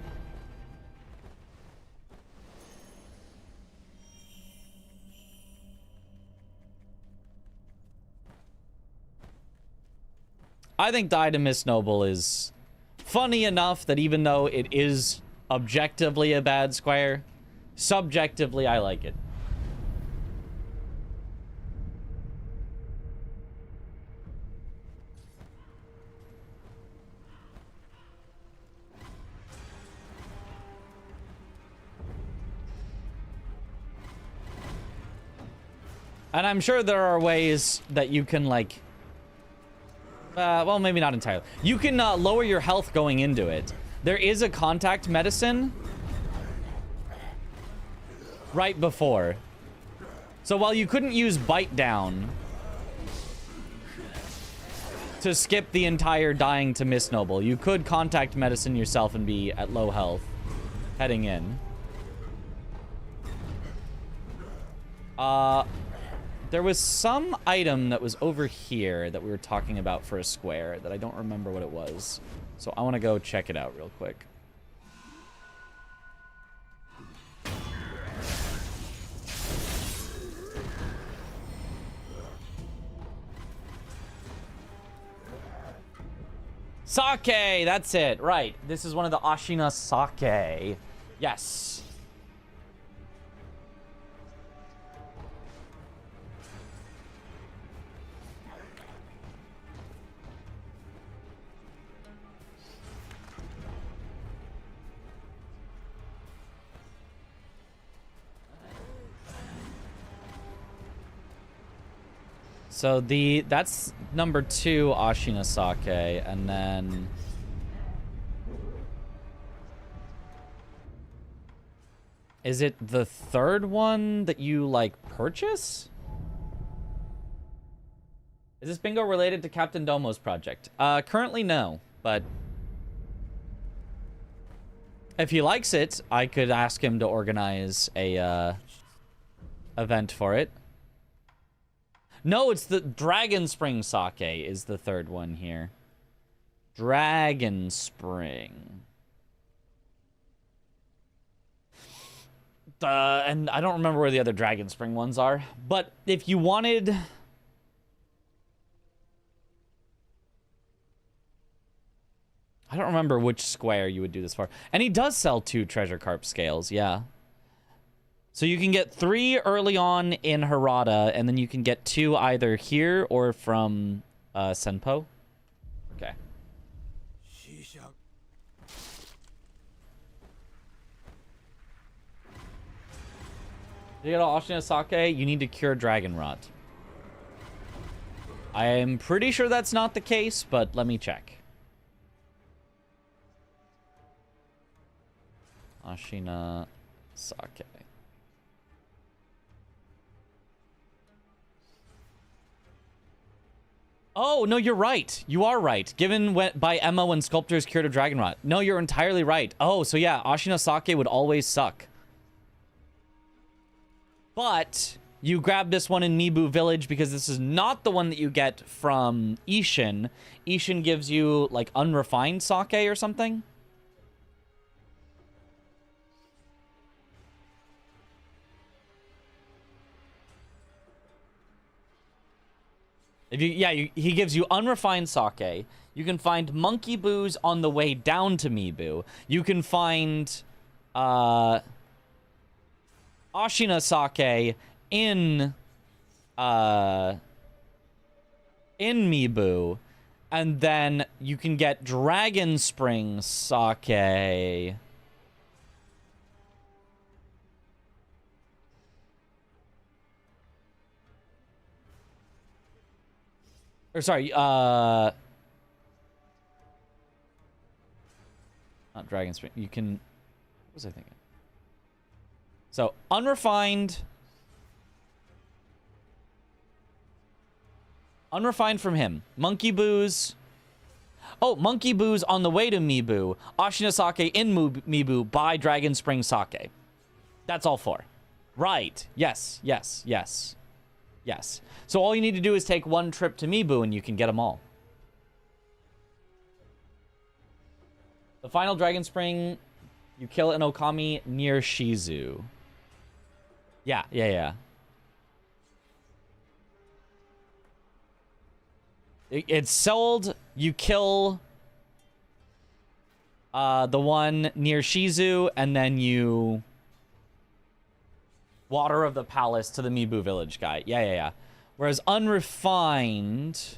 I think Die to Miss Noble is funny enough that even though it is objectively a bad square, subjectively I like it. And I'm sure there are ways that you can, like... well, maybe not entirely. You can lower your health going into it. There is a contact medicine right before. So while you couldn't use Bite Down to skip the entire dying to Miss Noble, you could contact medicine yourself and be at low health heading in. There was some item that was over here that we were talking about for a square that I don't remember what it was. So I want to go check it out real quick. Sake! That's it. Right. This is one of the Ashina Sake. Yes. So that's number 2 Ashina Sake, and then is it the third one that you like purchase? Is this bingo related to Captain Domo's project? Currently no, but if he likes it, I could ask him to organize a event for it. No, it's the Dragon Spring Sake is the third one here. Dragon Spring. And I don't remember where the other Dragon Spring ones are. But if you wanted... I don't remember which square you would do this for. And he does sell 2 treasure carp scales, yeah. So you can get 3 early on in Harada, and then you can get 2 either here or from Senpo. Okay. You get all Ashina Sake, you need to cure Dragon Rot. I am pretty sure that's not the case, but let me check. Ashina Sake. Oh, no, you're right. You are right. Given by Emma when sculptors cured of dragon rot. No, you're entirely right. Oh, so yeah, Ashina Sake would always suck. But you grab this one in Mibu Village because this is not the one that you get from Ishin. Ishin gives you, like, unrefined sake or something. If you, yeah, he gives you unrefined sake. You can find monkey booze on the way down to Mibu. You can find Ashina Sake in Mibu, and then you can get Dragon Spring Sake. Or sorry, not Dragon Spring. You can... What was I thinking? So, unrefined... Unrefined from him. Monkey Booze. Oh, Monkey Booze on the way to Mibu. Ashina Sake in Mibu by Dragon Spring Sake. That's all 4. Right. Yes, yes, yes. Yes. So all you need to do is take 1 trip to Mibu and you can get them all. The final Dragon Spring, you kill an Okami near Shizu. Yeah. It's sold. You kill the one near Shizu, and then you... Water of the Palace to the Mibu Village guy. Yeah. Whereas unrefined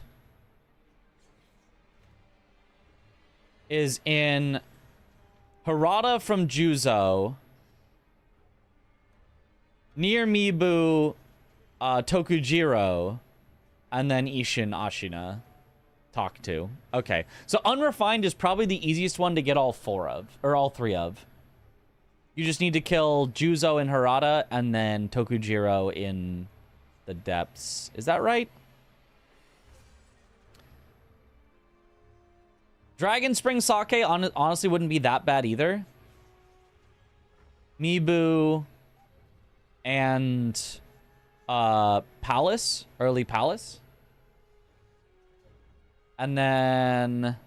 is in Harada from Juzo, near Mibu, Tokujiro, and then Ishin Ashina talk to. Okay, so Unrefined is probably the easiest one to get all four of, or all three of. You just need to kill Juzo and Harada, and then Tokujiro in the depths. Is that right? Dragon Spring Sake honestly wouldn't be that bad either. Mibu and Palace, early Palace. And then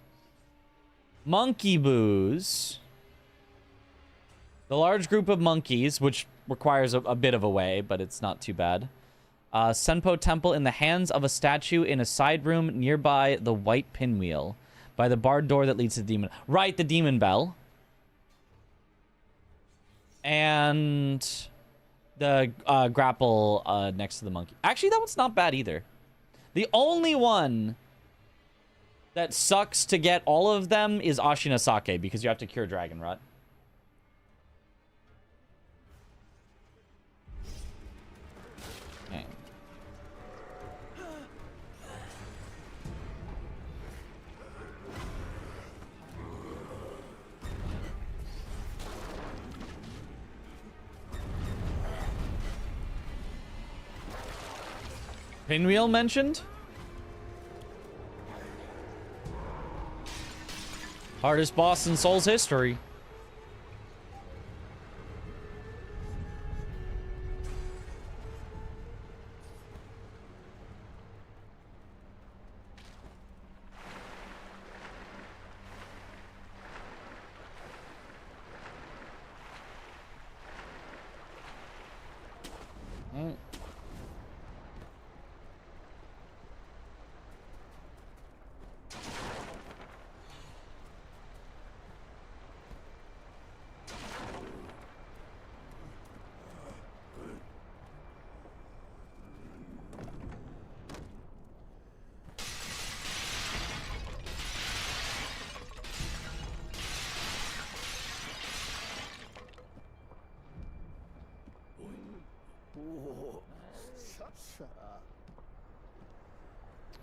Monkey Booze. The large group of monkeys, which requires a bit of a way, but it's not too bad. Senpo Temple in the hands of a statue in a side room nearby the white pinwheel. By the barred door that leads to the demon. Right, the demon bell. And the grapple next to the monkey. Actually, that one's not bad either. The only one that sucks to get all of them is Ashina Sake, because you have to cure Dragon Rot. Okay. Pinwheel mentioned? Hardest boss in Soul's history.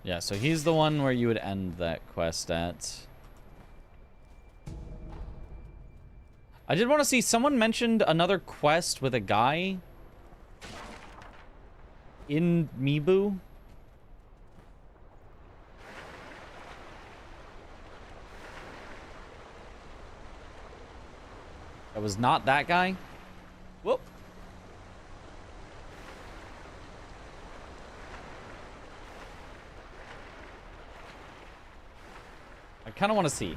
Yeah, so he's the one where you would end that quest at. I did want to see, someone mentioned another quest with a guy in Mibu. That was not that guy. Whoop. I kind of want to see.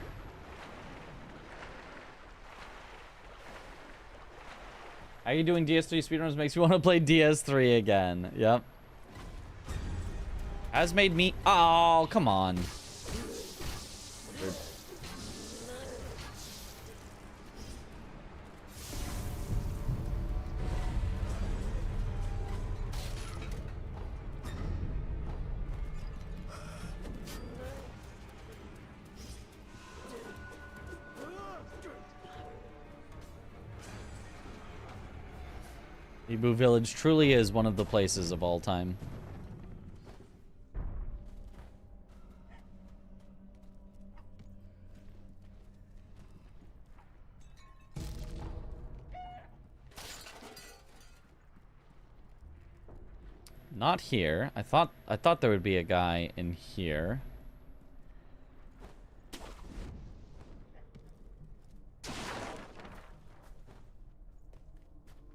How you doing? DS3 speedruns makes me want to play DS3 again. Yep. Has made me... Oh, come on. Mibu Village truly is one of the places of all time. Not here. I thought there would be a guy in here.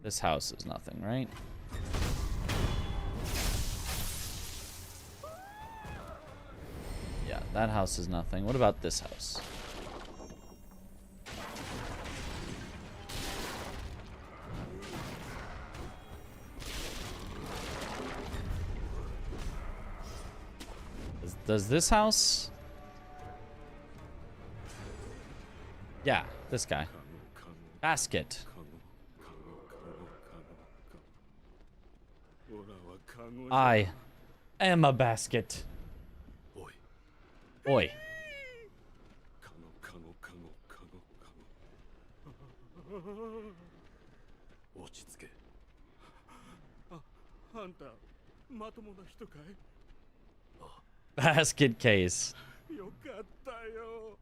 This house is nothing, right? Yeah, that house is nothing. What about this house? Does this house? Yeah, this guy. Basket. I am a basket. Oi. Basket case. よかったよ。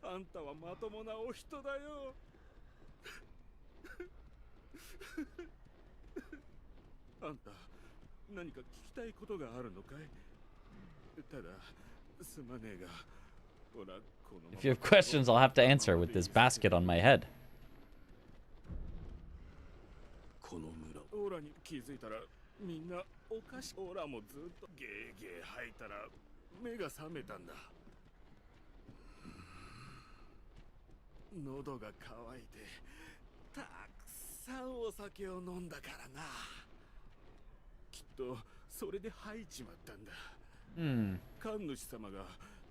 あんたはまともなお人だよ。あんた、何か聞きたいことがあるのかい？ただ、すまねえが、ほら、このまま If you have questions, I'll have to answer with this basket on my head. この村、オーラに気づいたら、みんなおかしい。オーラもずっとゲーゲー吐いたら、目が覚めたんだ。喉が渇いて、たくさんお酒を飲んだからな。きっとそれで吐いちまったんだ。神主様が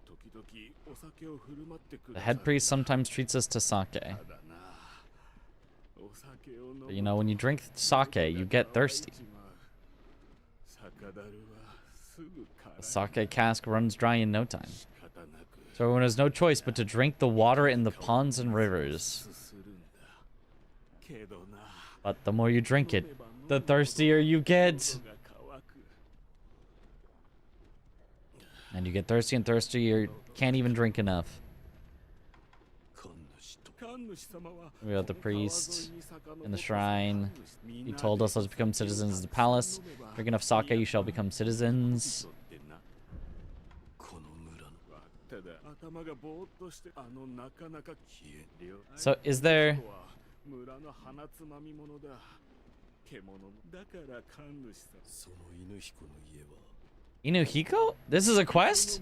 時々お酒を振る舞ってく The る。 head priest sometimes treats us to sake. ただな、お酒を飲む But you know, when you drink sake, you get thirsty. 酒樽はすぐ空 The sake cask runs dry in no time. 仕方なく So everyone has no choice but to drink the water in the ponds and rivers. するんだ。けどな、 But the more you drink it, the thirstier you get. 喉が渇く。 And you get thirsty and thirsty, you can't even drink enough. 神主様は We got the priest in the shrine. He told us, let's become citizens of the palace. Drink enough sake, you shall become citizens. この村のただ頭がぼーっとしてなかなか消えるよ。 So is there... 村の花つまみ者だ。獣だから神主さん。その犬彦の家は Inuhiko? This is a quest?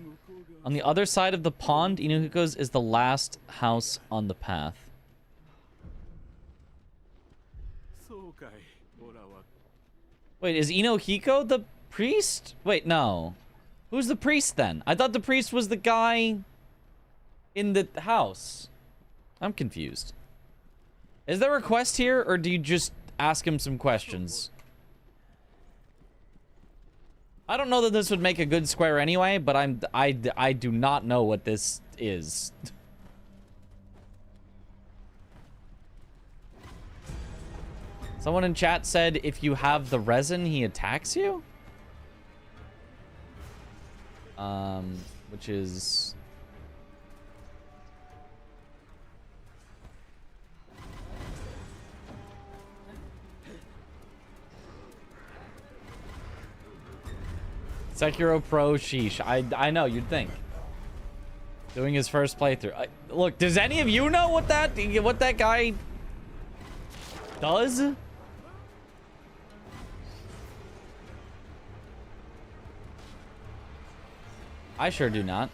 On the other side of the pond, Inuhiko's is the last house on the path. そうかい。オラは Wait, is Inuhiko the priest? Wait, no. Who's the priest then? I thought the priest was the guy in the house. I'm confused. Is there a quest here, or do you just ask him some questions? I don't know that this would make a good square anyway, but I do not know what this is. Someone in chat said if you have the resin, he attacks you? Which is... Sekiro Pro sheesh. I know, you'd think. Doing his first playthrough. Look, does any of you know what that guy does? I sure do not.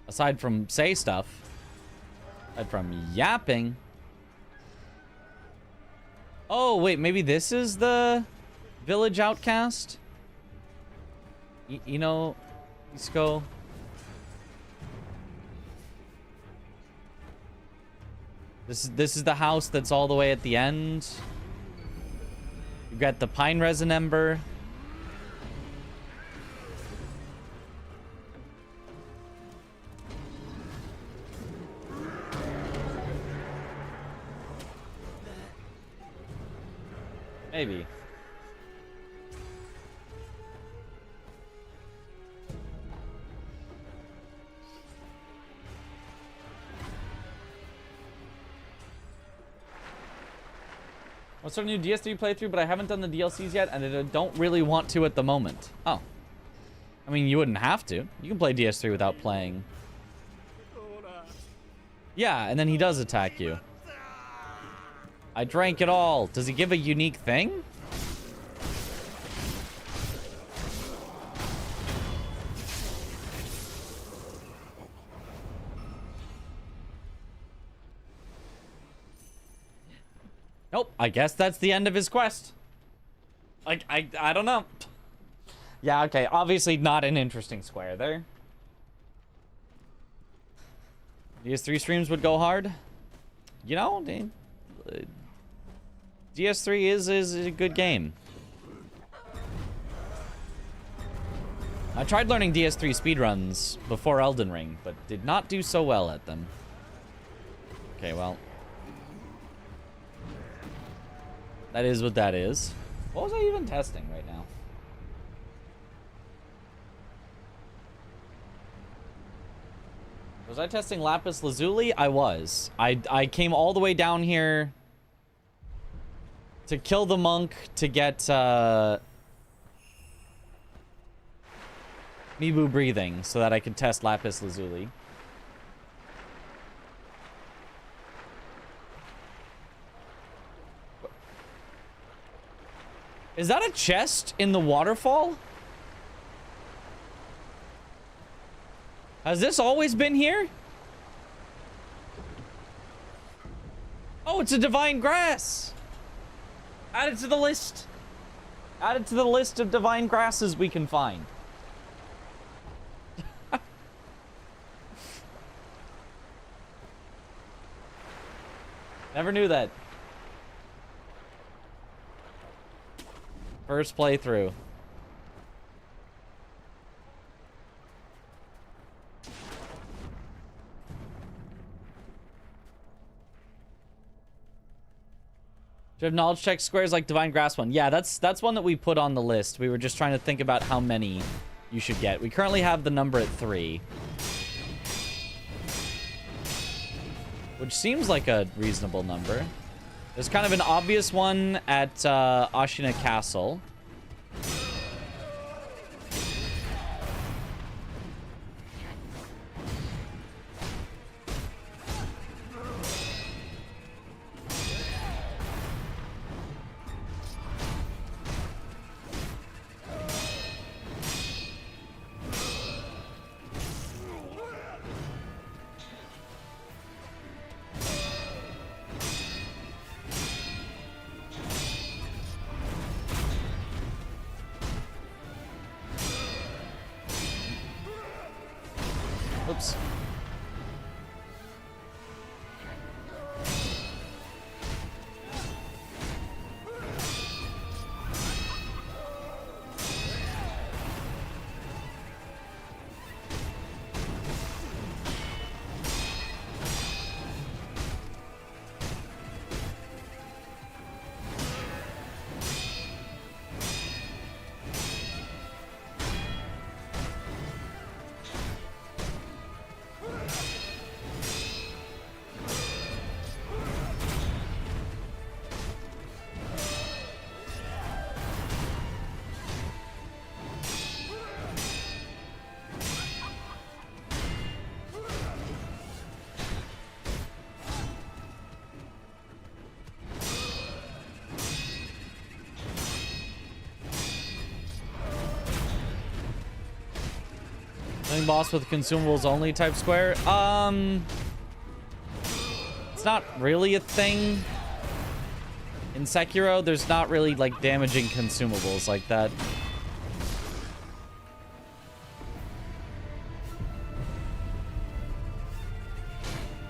Aside from say stuff. Aside from yapping. Oh, wait, maybe this is the village outcast? You know, Isco. This is the house that's all the way at the end. You got the pine resin ember. Maybe. I'll start a new DS3 playthrough, but I haven't done the DLCs yet, and I don't really want to at the moment. Oh. I mean, you wouldn't have to. You can play DS3 without playing. Yeah, and then he does attack you. I drank it all. Does he give a unique thing? Nope, I guess that's the end of his quest. Like, I don't know. Yeah, okay, obviously not an interesting square there. DS3 streams would go hard. You know, DS3 is a good game. I tried learning DS3 speedruns before Elden Ring, but did not do so well at them. Okay, well. That is what that is. What was I even testing right now? Was I testing lapis lazuli? I was. I came all the way down here to kill the monk to get Mibu breathing so that I could test lapis lazuli. Is that a chest in the waterfall? Has this always been here? Oh, it's a divine grass. Add it to the list. Add it to the list of divine grasses we can find. Never knew that. First playthrough. Do you have knowledge check squares like divine grass one? Yeah, that's one that we put on the list. We were just trying to think about how many you should get. We currently have the number at 3. Which seems like a reasonable number. There's kind of an obvious one at Ashina Castle. Oops. Boss with consumables only type square. It's not really a thing. In Sekiro, there's not really like damaging consumables like that.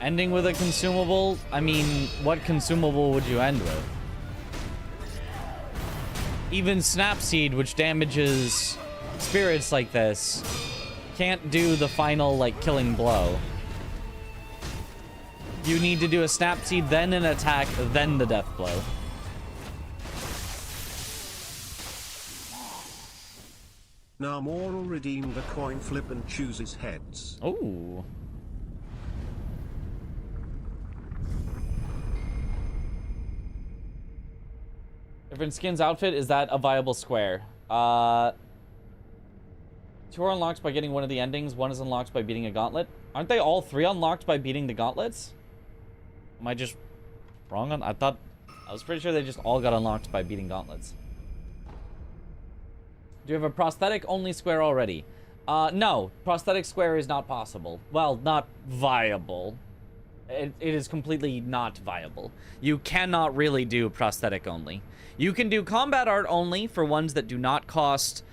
Ending with a consumable? I mean, what consumable would you end with? Even Snapseed, which damages spirits like this, can't do the final, like, killing blow. You need to do a Snapseed, then an attack, then the death blow. Now Mora will redeem the coin flip and chooses heads. Ooh. Different skins outfit, is that a viable square? 2 are unlocked by getting one of the endings. 1 is unlocked by beating a gauntlet. Aren't they all 3 unlocked by beating the gauntlets? Am I just wrong on? I was pretty sure they just all got unlocked by beating gauntlets. Do you have a prosthetic only square already? No, prosthetic square is not possible. Well, not viable. It is completely not viable. You cannot really do prosthetic only. You can do combat art only for ones that do not cost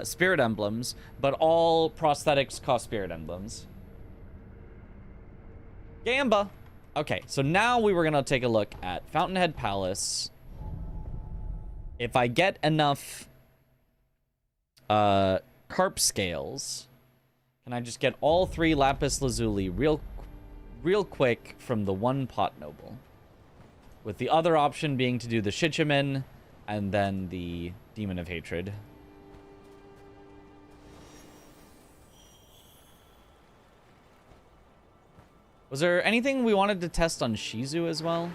spirit emblems, but all prosthetics cost spirit emblems. Gamba. Okay, so now we were gonna take a look at Fountainhead Palace. If I get enough carp scales, can I just get all 3 lapis lazuli real quick from the one pot noble? with the other option being to do the Shichimen and then the Demon of Hatred. Was there anything we wanted to test on Shizu as well?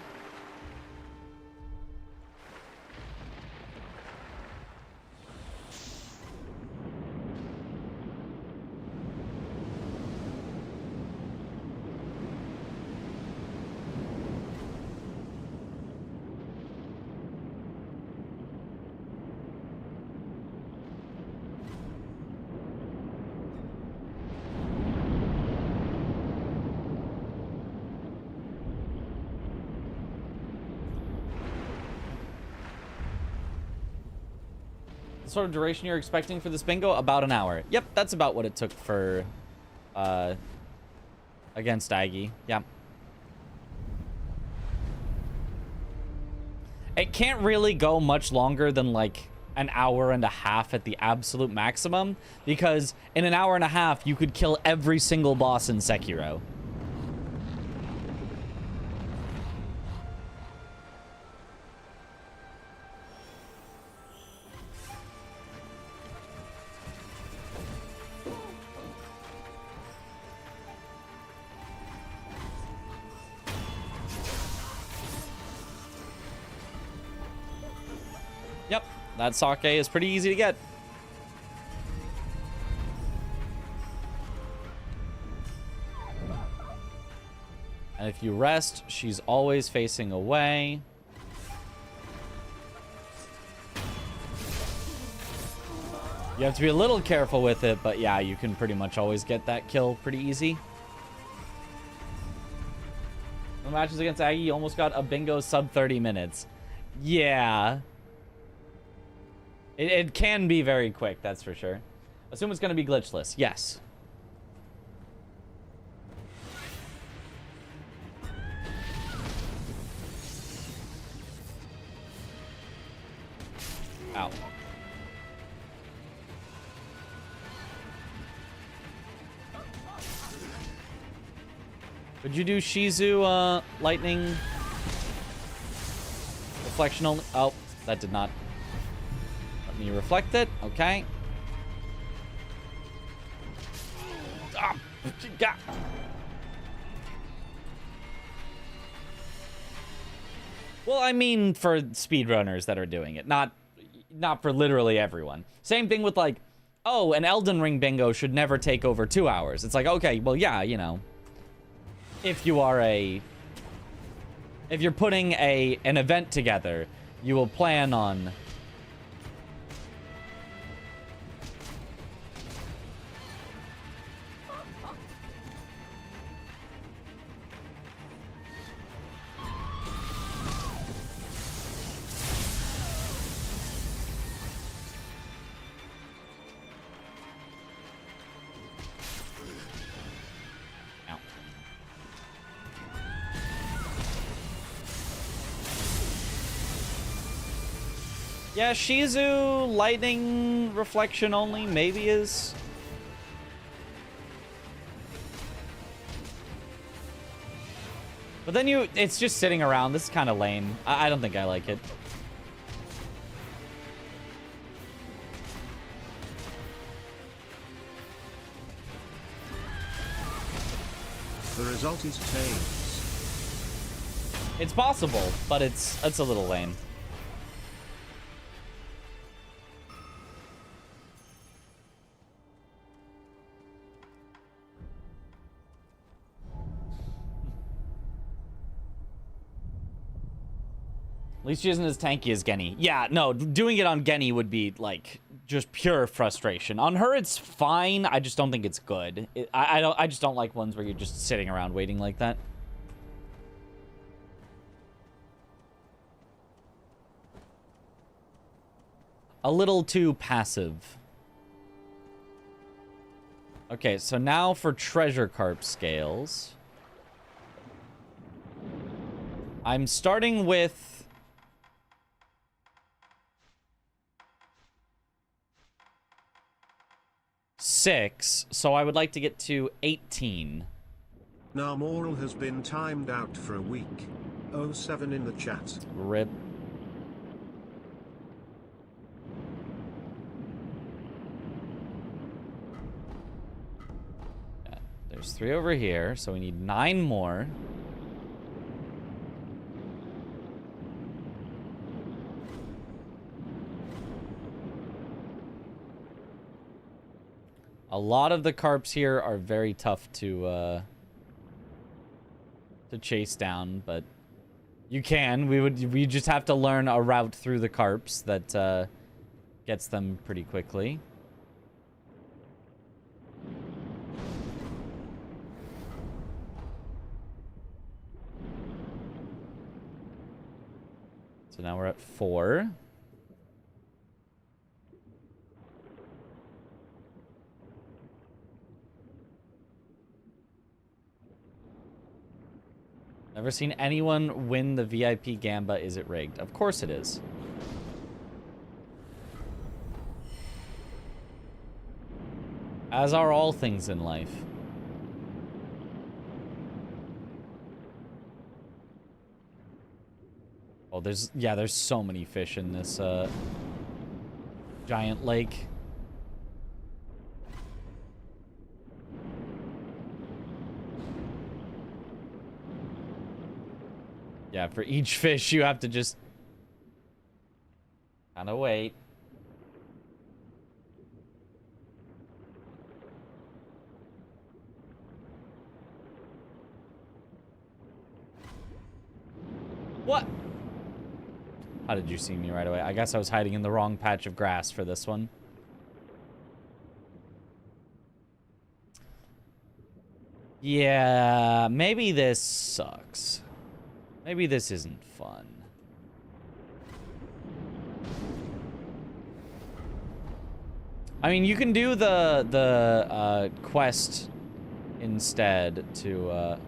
Sort of duration you're expecting for this bingo? About an hour. Yep, that's about what it took for against Aggie. Yeah. It can't really go much longer than like an hour and a half at the absolute maximum, because in an hour and a half you could kill every single boss in Sekiro. Yep, that sake is pretty easy to get. And if you rest, she's always facing away. You have to be a little careful with it, but yeah, you can pretty much always get that kill pretty easy. The matches against Aggie, you almost got a bingo sub 30 minutes. Yeah. It can be very quick, that's for sure. Assume it's going to be glitchless. Yes. Ow. Would you do Shizu, lightning? Reflection only? Oh, that did not. Let me reflect it. Okay. Ah, yeah. Well, I mean for speedrunners that are doing it, not for literally everyone. Same thing with like, oh, an Elden Ring bingo should never take over 2 hours. It's like, okay, well, yeah, you know, if you're putting an event together, you will plan on yeah, Shizu lightning reflection only maybe is. But then it's just sitting around. This is kind of lame. I don't think I like it. The result is Tails. It's possible, but it's a little lame. At least she isn't as tanky as Genny. Yeah, no, doing it on Genny would be, like, just pure frustration. On her, it's fine. I just don't think it's good. I just don't like ones where you're just sitting around waiting like that. A little too passive. Okay, so now for treasure carp scales. I'm starting with 6, so I would like to get to 18. Now Moral has been timed out for a week. 07 in the chat. Rip. Yeah, there's 3 over here, so we need 9 more. A lot of the carps here are very tough to chase down, but you can. We just have to learn a route through the carps that gets them pretty quickly. So now we're at 4. Never seen anyone win the VIP Gamba. Is it rigged? Of course it is. As are all things in life. Oh, there's so many fish in this giant lake. Yeah, for each fish, you have to just kind of wait. What? How did you see me right away? I guess I was hiding in the wrong patch of grass for this one. Yeah, maybe this sucks. Maybe this isn't fun. I mean, you can do the quest instead to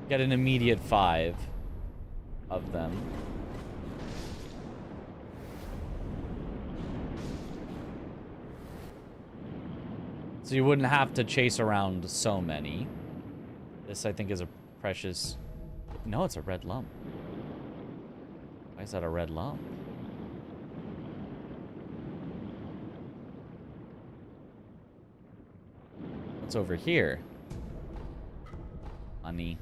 get an immediate 5 of them. So you wouldn't have to chase around so many. This, I think, is a precious... No, it's a red lump. Why is that a red lump? What's over here? Honey.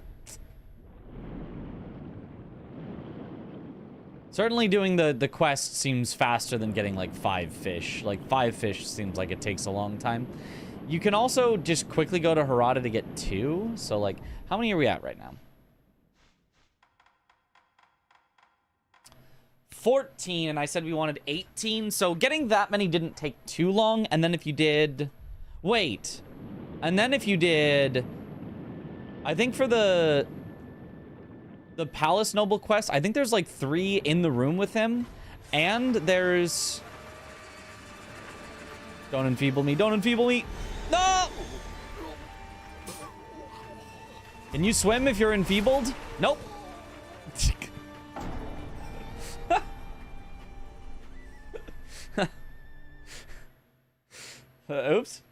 Certainly doing the quest seems faster than getting like 5 fish. Like 5 fish seems like it takes a long time. You can also just quickly go to Harada to get 2. So like, how many are we at right now? 14, and I said we wanted 18. So getting that many didn't take too long. And then if you did... Wait. And then if you did... I think for the Palace Noble quest, I think there's like 3 in the room with him. And there's... Don't enfeeble me. Don't enfeeble me. No! Can you swim if you're enfeebled? Nope. Oops.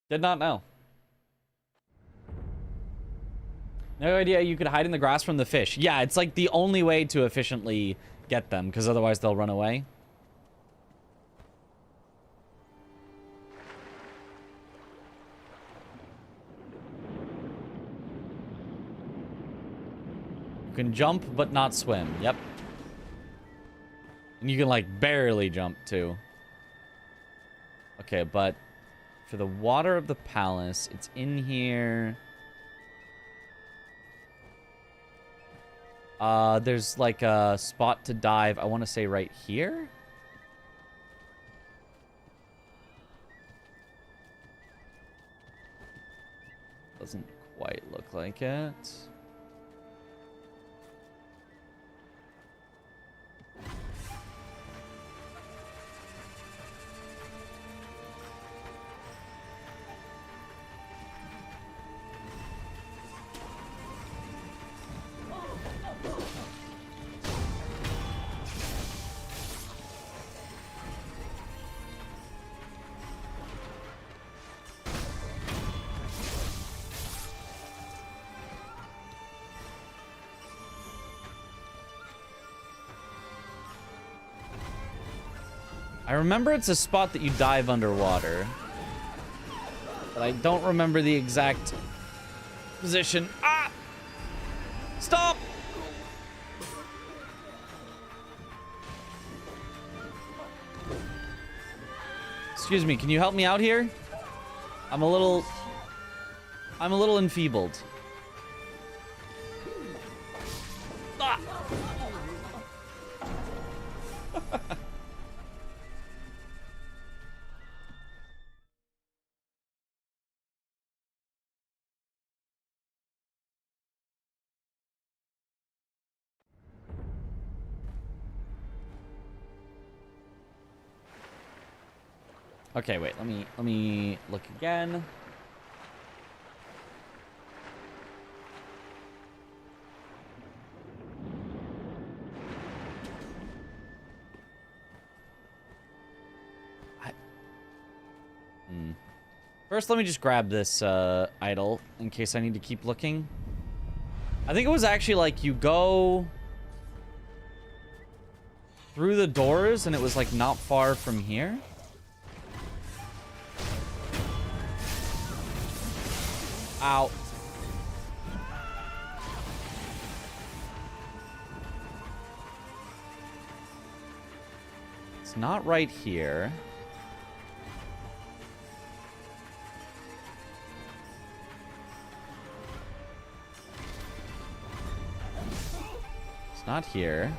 Did not know. No idea you could hide in the grass from the fish. Yeah, it's like the only way to efficiently get them, because otherwise they'll run away. You can jump, but not swim. Yep. And you can, like, barely jump, too. Okay, but for the water of the palace, it's in here. There's, like, a spot to dive. I want to say right here. Doesn't quite look like it. I remember it's a spot that you dive underwater. But I don't remember the exact position. Ah! Stop! Excuse me, can you help me out here? I'm a little enfeebled. Ah! Okay, wait, let me look again. First, let me just grab this idol in case I need to keep looking. I think it was actually like you go through the doors and it was like not far from here. Ow. It's not right here. It's not here.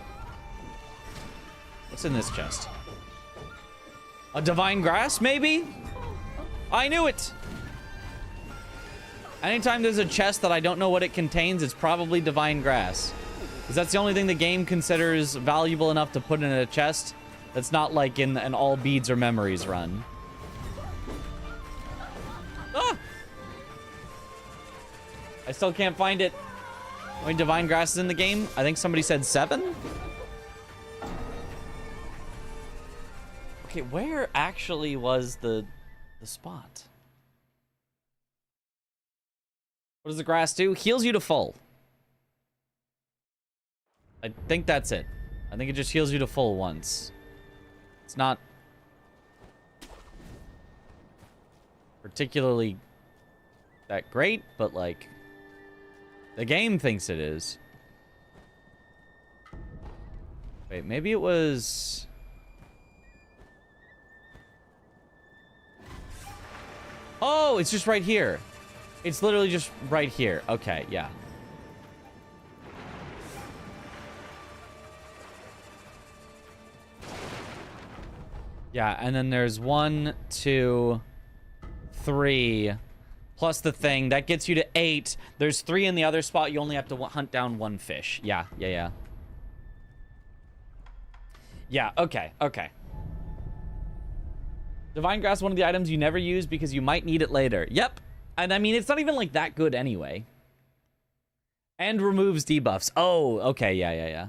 What's in this chest? A divine grass, maybe? I knew it! Anytime there's a chest that I don't know what it contains, it's probably divine grass. Because that's the only thing the game considers valuable enough to put in a chest that's not like in an all beads or memories run. Ah! I still can't find it. How many divine grasses in the game? I think somebody said 7? Okay, where actually was the spot? What does the grass do? Heals you to full. I think that's it. I think it just heals you to full once. It's not particularly that great, but like the game thinks it is. Wait, maybe it was... Oh, it's just right here. It's literally just right here. Okay, yeah. Yeah, and then there's 1, 2, 3, plus the thing. That gets you to 8. There's 3 in the other spot. You only have to hunt down 1 fish. Yeah. Yeah, okay. Divine Grass, one of the items you never use because you might need it later. Yep. And I mean, it's not even like that good anyway. And removes debuffs. Oh, okay, yeah.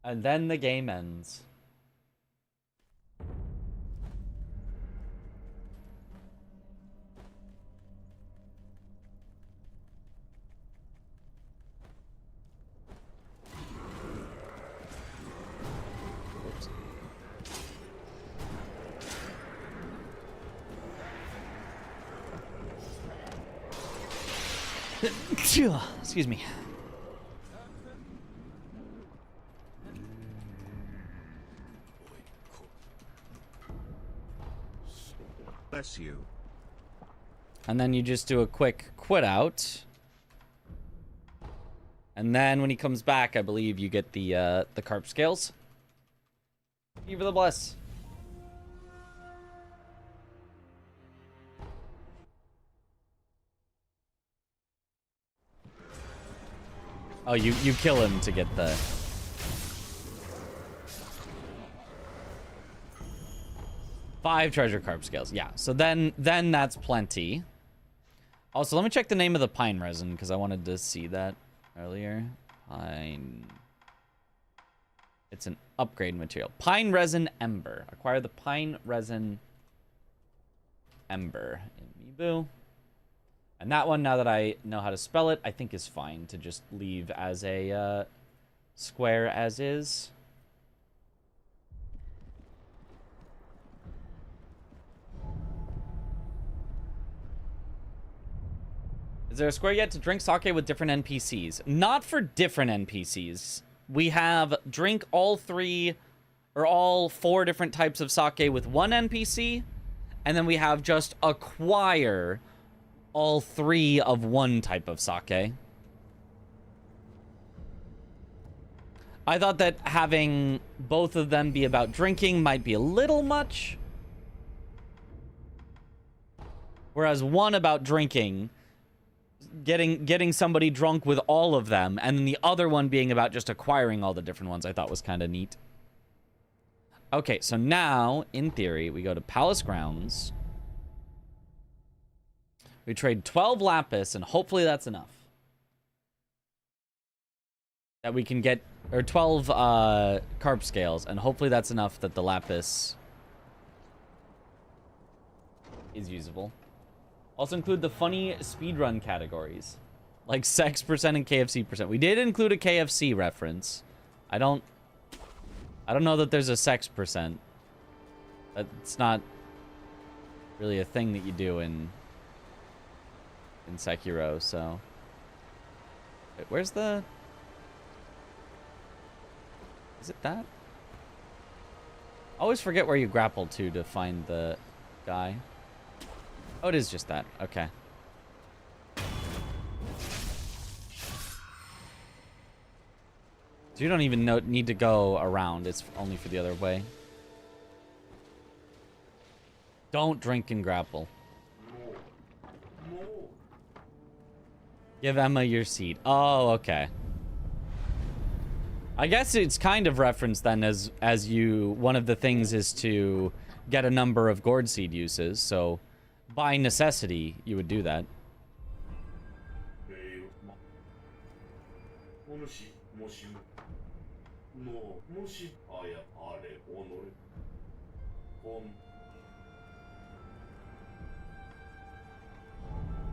And then the game ends. Excuse me. Bless you. And then you just do a quick quit out. And then when he comes back, I believe you get the carp scales. Thank you for the bless. Oh, you kill him to get the... Five treasure carp scales. Yeah, so then that's plenty. Also, let me check the name of the pine resin, because I wanted to see that earlier. Pine... It's an upgrade material. Pine resin ember. Acquire the pine resin ember in Mibu. And that one, now that I know how to spell it, I think is fine to just leave as a square as is. Is there a square yet to drink sake with different NPCs? Not for different NPCs. We have drink all 3 or all 4 different types of sake with one NPC, and then we have just acquire all 3 of one type of sake. I thought that having both of them be about drinking might be a little much, whereas one about drinking, getting somebody drunk with all of them, and then the other one being about just acquiring all the different ones, I thought was kind of neat. Okay, so now, in theory, we go to Palace Grounds. We trade 12 lapis, and hopefully that's enough. That we can get, or 12 carp scales, and hopefully that's enough that the lapis is usable. Also include the funny speedrun categories, like sex percent and KFC percent. We did include a KFC reference. I don't know that there's a sex percent. It's not really a thing that you do in Sekiro, so. Wait, where's the... Is it that? I always forget where you grapple to find the guy. Oh, it is just that. Okay. So you don't even need to go around. It's only for the other way. Don't drink and grapple. Give Emma your seed. Oh, okay. I guess it's kind of referenced then as you... One of the things is to get a number of gourd seed uses, so... By necessity, you would do that.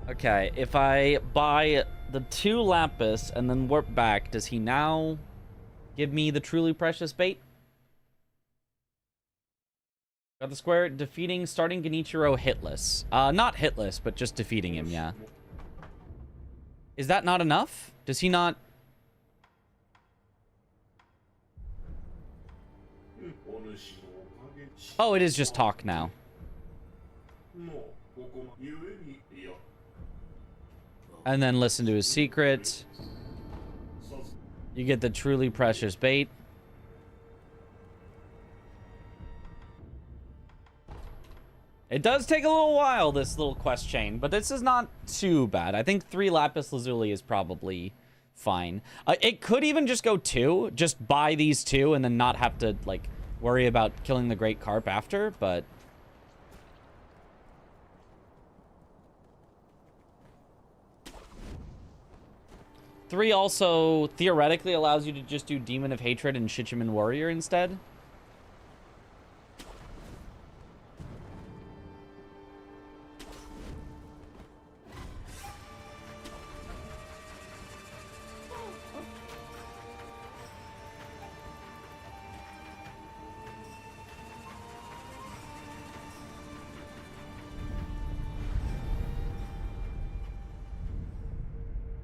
Okay, if I buy the 2 lapis and then warp back, does he now give me the truly precious bait? Got the square, defeating, starting Genichiro hitless. Not hitless, but just defeating him, yeah. Is that not enough? Does he not... Oh, it is just talk now. And then listen to his secret. You get the truly precious bait. It does take a little while, this little quest chain, but this is not too bad. I think 3 lapis lazuli is probably fine. It could even just go 2, just buy these 2 and then not have to, like, worry about killing the great carp after, but... Three also theoretically allows you to just do Demon of Hatred and Shichiman Warrior instead.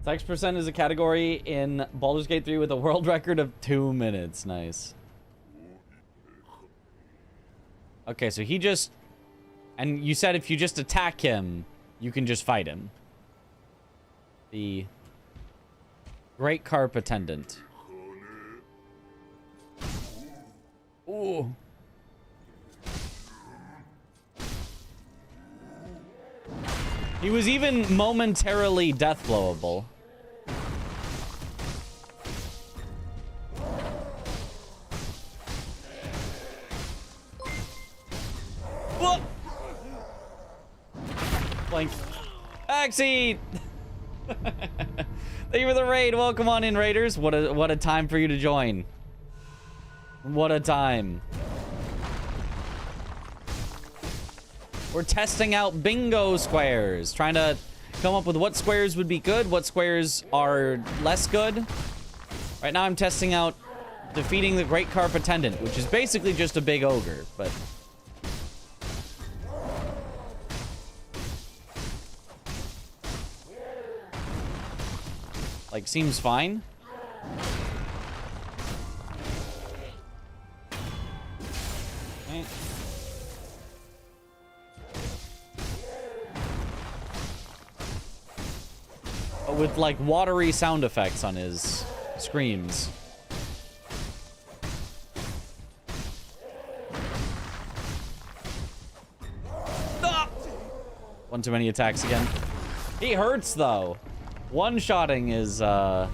X% is a category in Baldur's Gate 3 with a world record of 2 minutes. Nice. Okay, so he just... And you said if you just attack him, you can just fight him. The Great Carp Attendant. Ooh. He was even momentarily death blowable. Blink. Backseat! Thank you for the raid. Welcome on in, raiders. What a time for you to join. What a time. We're testing out bingo squares, trying to come up with what squares would be good, what squares are less good. Right now I'm testing out defeating the Great Carp Attendant, which is basically just a big ogre, but... like, seems fine. Okay. With, like, watery sound effects on his screams. Ah! One too many attacks again. He hurts, though. One-shotting is, oh!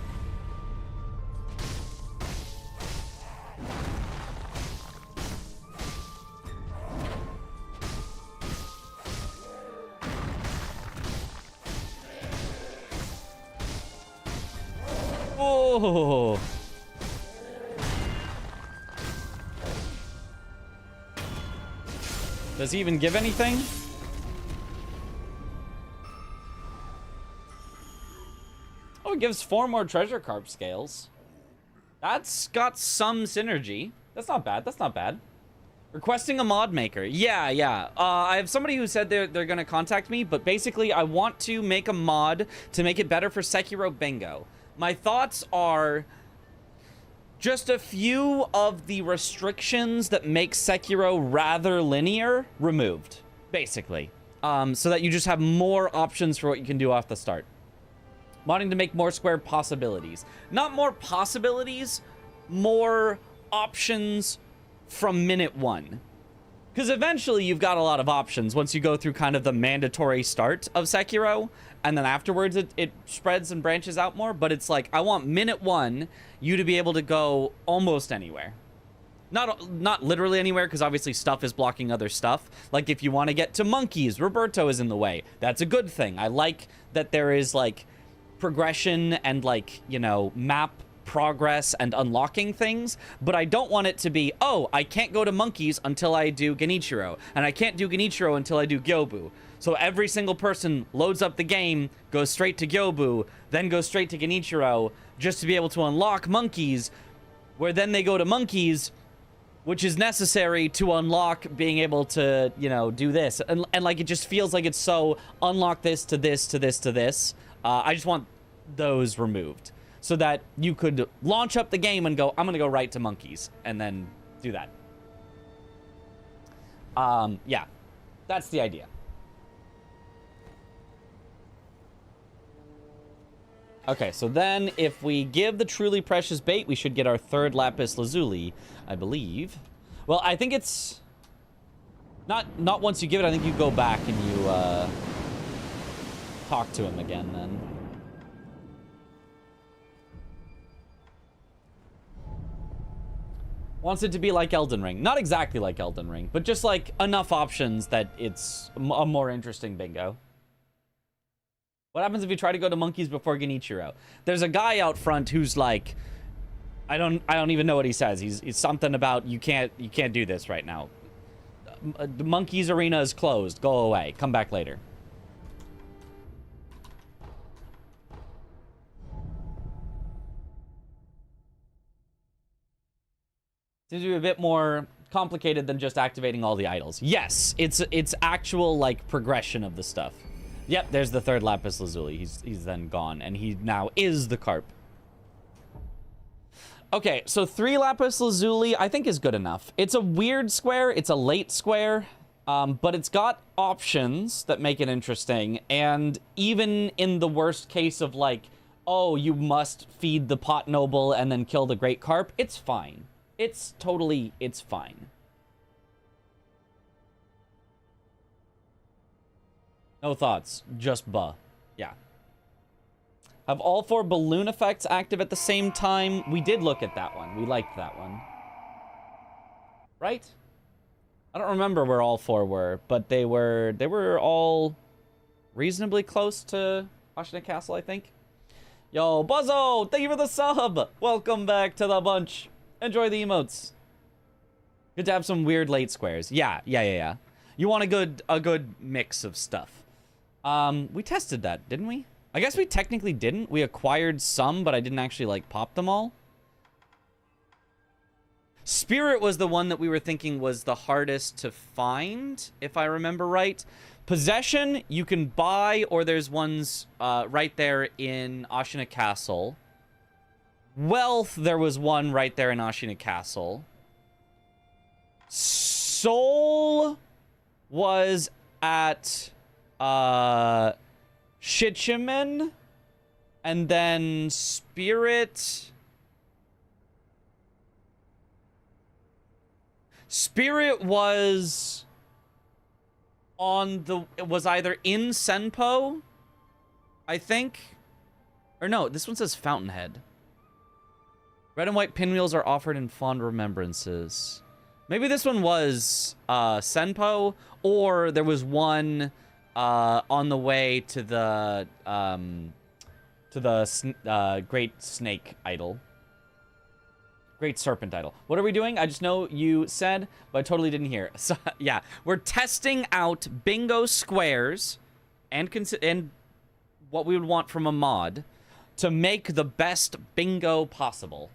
Does he even give anything? Oh, it gives 4 more treasure carp scales. That's got some synergy. That's not bad. That's not bad. Requesting a mod maker. Yeah. I have somebody who said they're going to contact me, but basically I want to make a mod to make it better for Sekiro Bingo. My thoughts are just a few of the restrictions that make Sekiro rather linear removed, basically. So that you just have more options for what you can do off the start. Wanting to make more square possibilities. Not more possibilities, more options from minute 1. Because eventually you've got a lot of options once you go through kind of the mandatory start of Sekiro. And then afterwards it spreads and branches out more. But it's like, I want minute 1 you to be able to go almost anywhere. Not literally anywhere, because obviously stuff is blocking other stuff. Like if you want to get to monkeys, Roberto is in the way. That's a good thing. I like that there is like progression and like, you know, map progress and unlocking things, but I don't want it to be, oh, I can't go to monkeys until I do Genichiro, and I can't do Genichiro until I do Gyobu. So every single person loads up the game, goes straight to Gyobu, then goes straight to Genichiro, just to be able to unlock monkeys, where then they go to monkeys, which is necessary to unlock being able to, you know, do this. And like, it just feels like it's so unlock this to this to this to this. I just want those removed so that you could launch up the game and go, I'm going to go right to monkeys, and then do that. Yeah, that's the idea. Okay, so then if we give the truly precious bait, we should get our 3rd lapis lazuli, I believe. Well, I think it's not once you give it. I think you go back and you talk to him again then. Wants it to be like Elden Ring. Not exactly like Elden Ring, but just like enough options that it's a more interesting bingo. What happens if you try to go to monkeys before Genichiro? There's a guy out front who's like, I don't even know what he says. He's something about you can't do this right now. The monkeys arena is closed. Go away. Come back later. Seems to be a bit more complicated than just activating all the idols. Yes, it's actual like progression of the stuff. Yep, there's the 3rd lapis lazuli. He's then gone, and he now is the carp. Okay, so 3 lapis lazuli I think is good enough. It's a weird square. It's a late square, but it's got options that make it interesting. And even in the worst case of like, oh, you must feed the pot noble and then kill the great carp, it's fine. It's fine. No thoughts, just buh. Yeah. Have all 4 balloon effects active at the same time? We did look at that one. We liked that one. Right? I don't remember where all 4 were, but they were all reasonably close to Ashina Castle, I think. Yo, Buzzo, thank you for the sub. Welcome back to the bunch. Enjoy the emotes. Good to have some weird late squares. Yeah. You want a good mix of stuff. We tested that, didn't we? I guess we technically didn't. We acquired some, but I didn't actually, like, pop them all. Spirit was the one that we were thinking was the hardest to find, if I remember right. Possession, you can buy, or there's ones right there in Ashina Castle. Wealth, there was one right there in Ashina Castle. Soul was at Shichimen, and then Spirit was on the, it was either in Senpo, I think, or no, this one says Fountainhead. Red and white pinwheels are offered in fond remembrances. Maybe this one was Senpo, or there was one on the way to the Great Snake Idol. Great Serpent Idol. What are we doing? I just know you said, but I totally didn't hear. So, yeah, we're testing out bingo squares and what we would want from a mod to make the best bingo possible.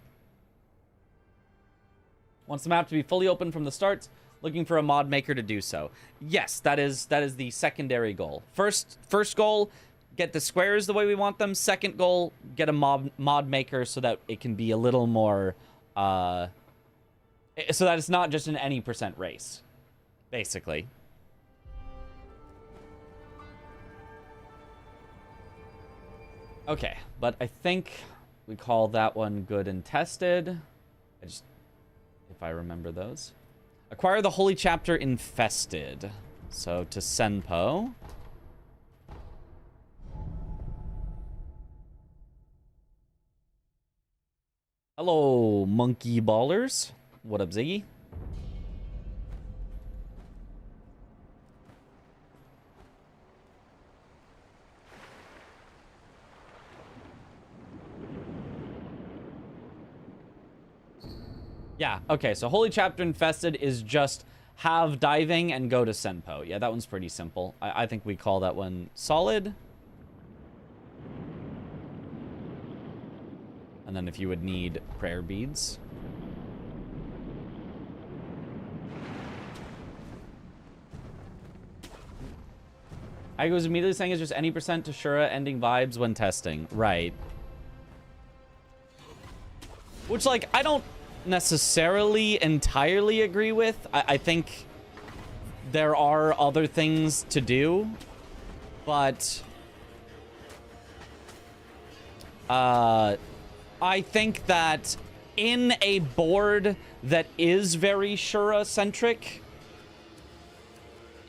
Wants the map to be fully open from the start. Looking for a mod maker to do so. Yes, that is the secondary goal. First goal, get the squares the way we want them. Second goal, get a mod maker so that it can be a little more, so that it's not just an any percent race, basically. Okay, but I think we call that one good and tested. If I remember those. Acquire the Holy Chapter Infested. So to Senpo. Hello, monkey ballers. What up, Ziggy? Yeah, okay, so Holy Chapter Infested is just have diving and go to Senpo. Yeah, that one's pretty simple. I think we call that one solid. And then if you would need prayer beads. I was immediately saying it's just any percent to Shura ending vibes when testing. Right. Which, like, I don't necessarily entirely agree with. I think there are other things to do, but I think that in a board that is very Shura-centric,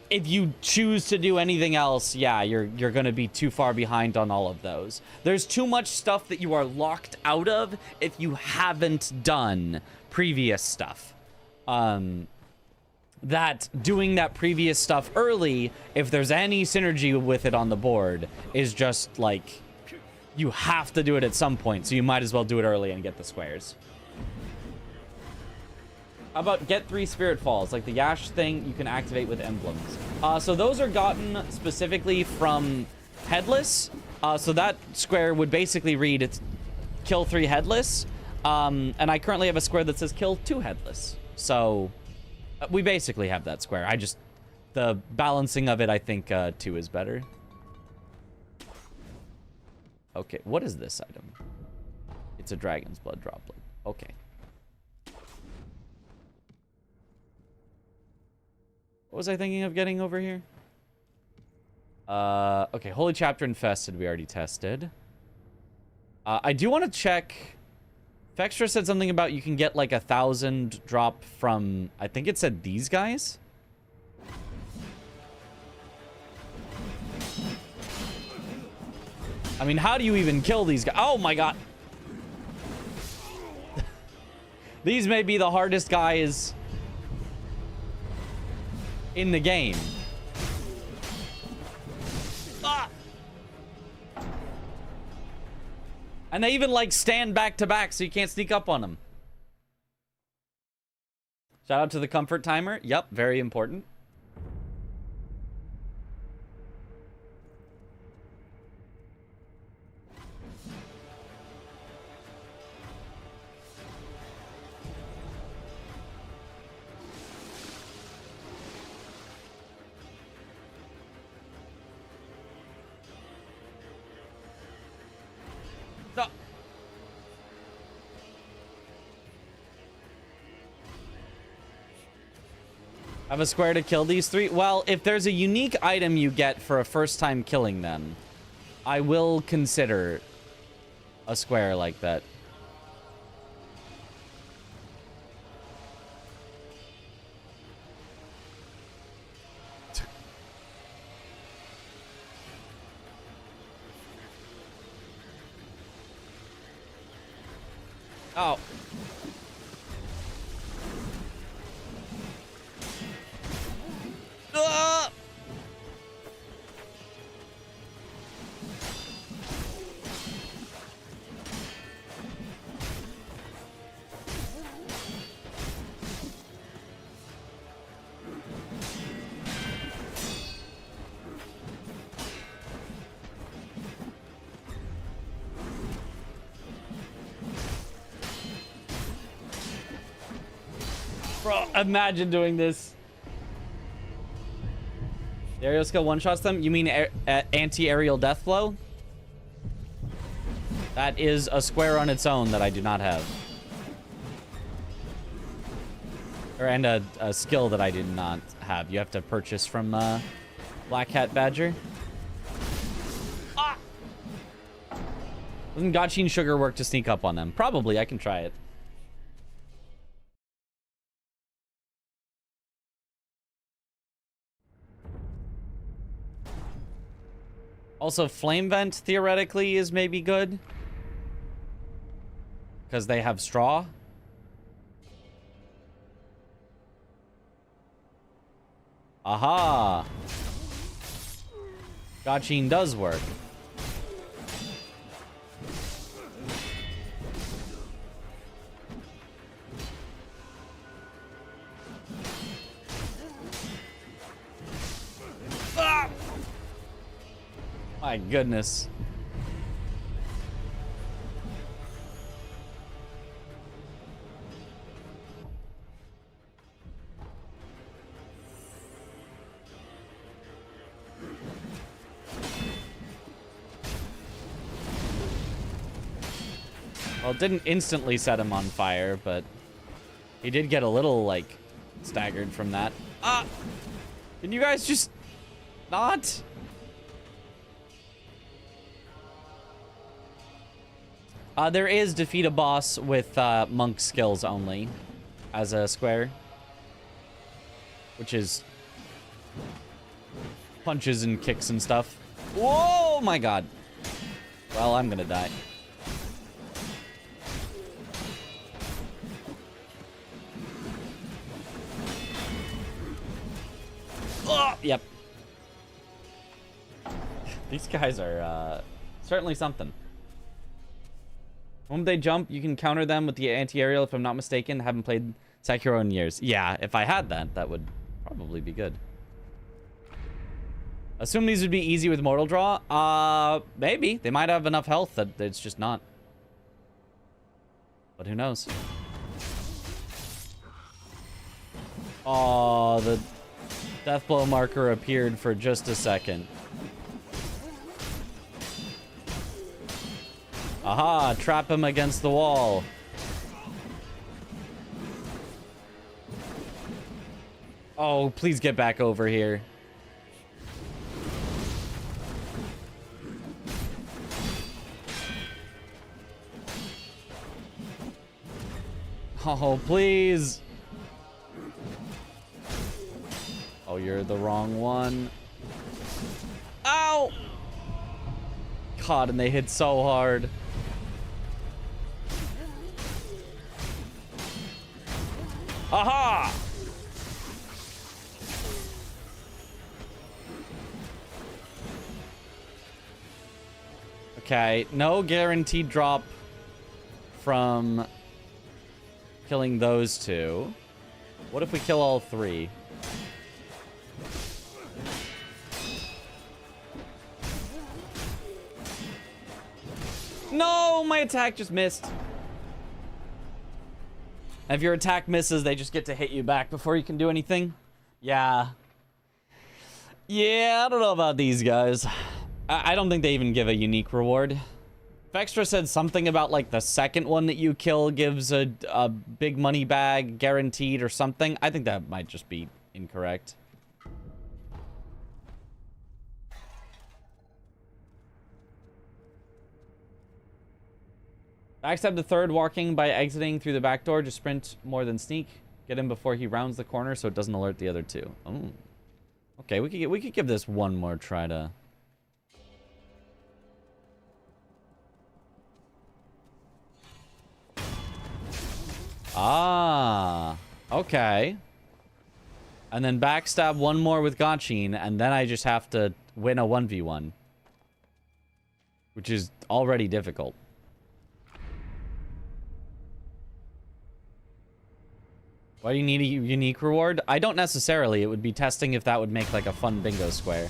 if you choose to do anything else, yeah, you're gonna be too far behind on all of those. There's too much stuff that you are locked out of if you haven't done previous stuff. That doing that previous stuff early, if there's any synergy with it on the board, is just like, you have to do it at some point, so you might as well do it early and get the squares. How about get 3 spirit falls, like the Yash thing you can activate with emblems. So those are gotten specifically from Headless. So that square would basically read it's kill 3 Headless. And I currently have a square that says kill 2 Headless. So we basically have that square. The balancing of it, I think 2 is better. Okay, what is this item? It's a dragon's blood droplet. Okay. What was I thinking of getting over here? Okay, Holy Chapter Infested we already tested. I do want to check. Fextra said something about you can get like 1,000 drop from, I think it said these guys. I mean, how do you even kill these guys? Oh my god. These may be the hardest guys in the game. Ah! And they even like stand back to back so you can't sneak up on them. Shout out to the comfort timer. Yep, very important. Have a square to kill these three? Well, if there's a unique item you get for a first time killing them, I will consider a square like that. Oh. Bro, imagine doing this. The aerial skill one-shots them? You mean anti-aerial death blow? That is a square on its own that I do not have. And a skill that I did not have. You have to purchase from Black Hat Badger. Ah! Doesn't Gachin Sugar work to sneak up on them? Probably, I can try it. Also, Flame Vent, theoretically, is maybe good. Because they have straw. Aha! Gachin does work. Ah! My goodness. Well, it didn't instantly set him on fire, but he did get a little, like, staggered from that. Ah! Can you guys just not? There is defeat a boss with monk skills only as a square, which is punches and kicks and stuff. Whoa, my god. Well, I'm gonna die. Oh, yep. These guys are certainly something. When they jump, you can counter them with the anti-aerial, if I'm not mistaken. Haven't played Sekiro in years. Yeah, if I had that, that would probably be good. Assume these would be easy with Mortal Draw. Maybe. They might have enough health that it's just not. But who knows? Oh, the death blow marker appeared for just a second. Aha, trap him against the wall. Oh, please get back over here. Oh, please. Oh, you're the wrong one. Ow! God, and they hit so hard. Aha! Okay, no guaranteed drop from killing those two. What if we kill all 3? No, my attack just missed. And if your attack misses, they just get to hit you back before you can do anything. Yeah. Yeah, I don't know about these guys. I don't think they even give a unique reward. Vextra said something about, like, the second one that you kill gives a big money bag guaranteed or something. I think that might just be incorrect. Backstab the third walking by exiting through the back door. Just sprint more than sneak. Get him before he rounds the corner so it doesn't alert the other 2. Oh. Okay, we could give this one more try to... Ah, okay. And then backstab one more with Gachin, and then I just have to win a 1v1. Which is already difficult. Why do you need a unique reward? I don't necessarily. It would be testing if that would make like a fun bingo square.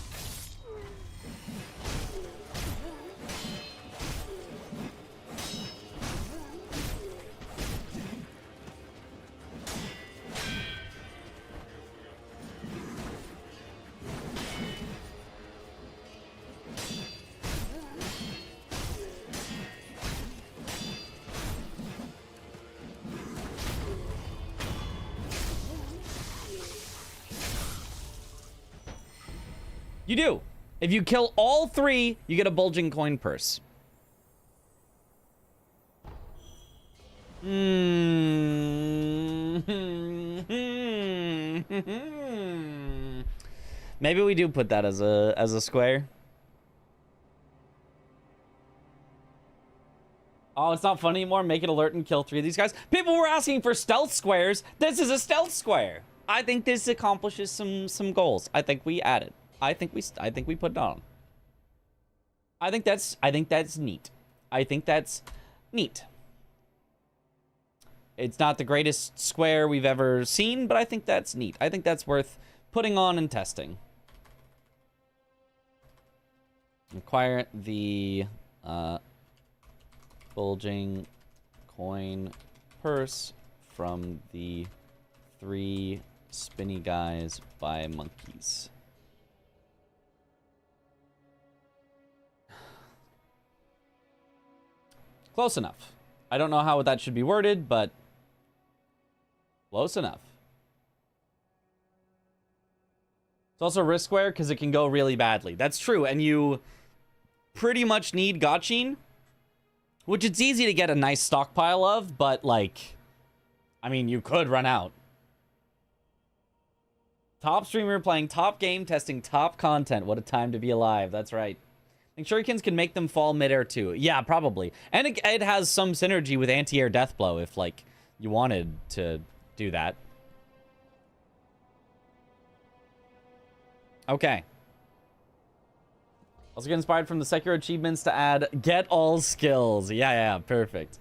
You do. If you kill all 3, you get a bulging coin purse. Maybe we do put that as a square. Oh, it's not fun anymore. Make it alert and kill 3 of these guys. People were asking for stealth squares. This is a stealth square. I think this accomplishes some goals. I think we added. I think we put it on. I think that's neat. I think that's neat. It's not the greatest square we've ever seen, but I think that's neat. I think that's worth putting on and testing. Acquire the bulging coin purse from the 3 spinny guys by monkeys. Close enough. I don't know how that should be worded, but close enough. It's also risk square because it can go really badly. That's true, and you pretty much need Gachin, which it's easy to get a nice stockpile of, but like, I mean, you could run out. Top streamer playing top game, testing top content. What a time to be alive. That's right. I think shurikens can make them fall midair too. Yeah, probably. And it has some synergy with anti-air death blow if, like, you wanted to do that. Okay. Also get inspired from the Sekiro achievements to add get all skills. Yeah, perfect.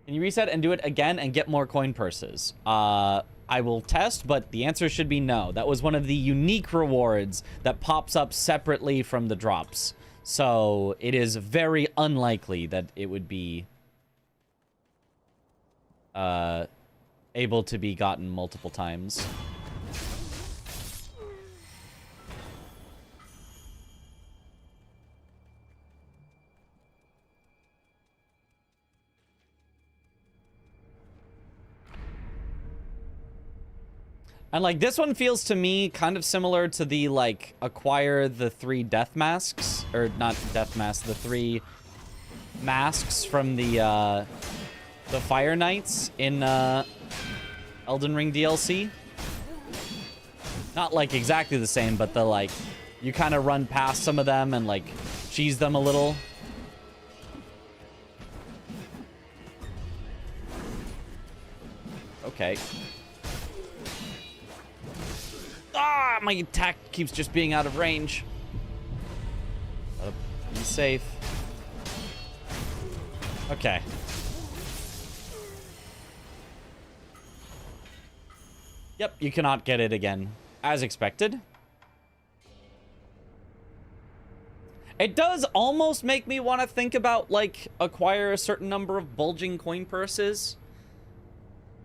Can you reset and do it again and get more coin purses? I will test, but the answer should be no. That was one of the unique rewards that pops up separately from the drops. So it is very unlikely that it would be able to be gotten multiple times. And, like, this one feels to me kind of similar to the, like, acquire the 3 death masks. Or, not death masks, the 3 masks from the Fire Knights in Elden Ring DLC. Not, like, exactly the same, but the, like, you kind of run past some of them and, like, cheese them a little. Okay. Ah, my attack keeps just being out of range. Gotta be safe. Okay. Yep, you cannot get it again, as expected. It does almost make me want to think about, like, acquire a certain number of bulging coin purses.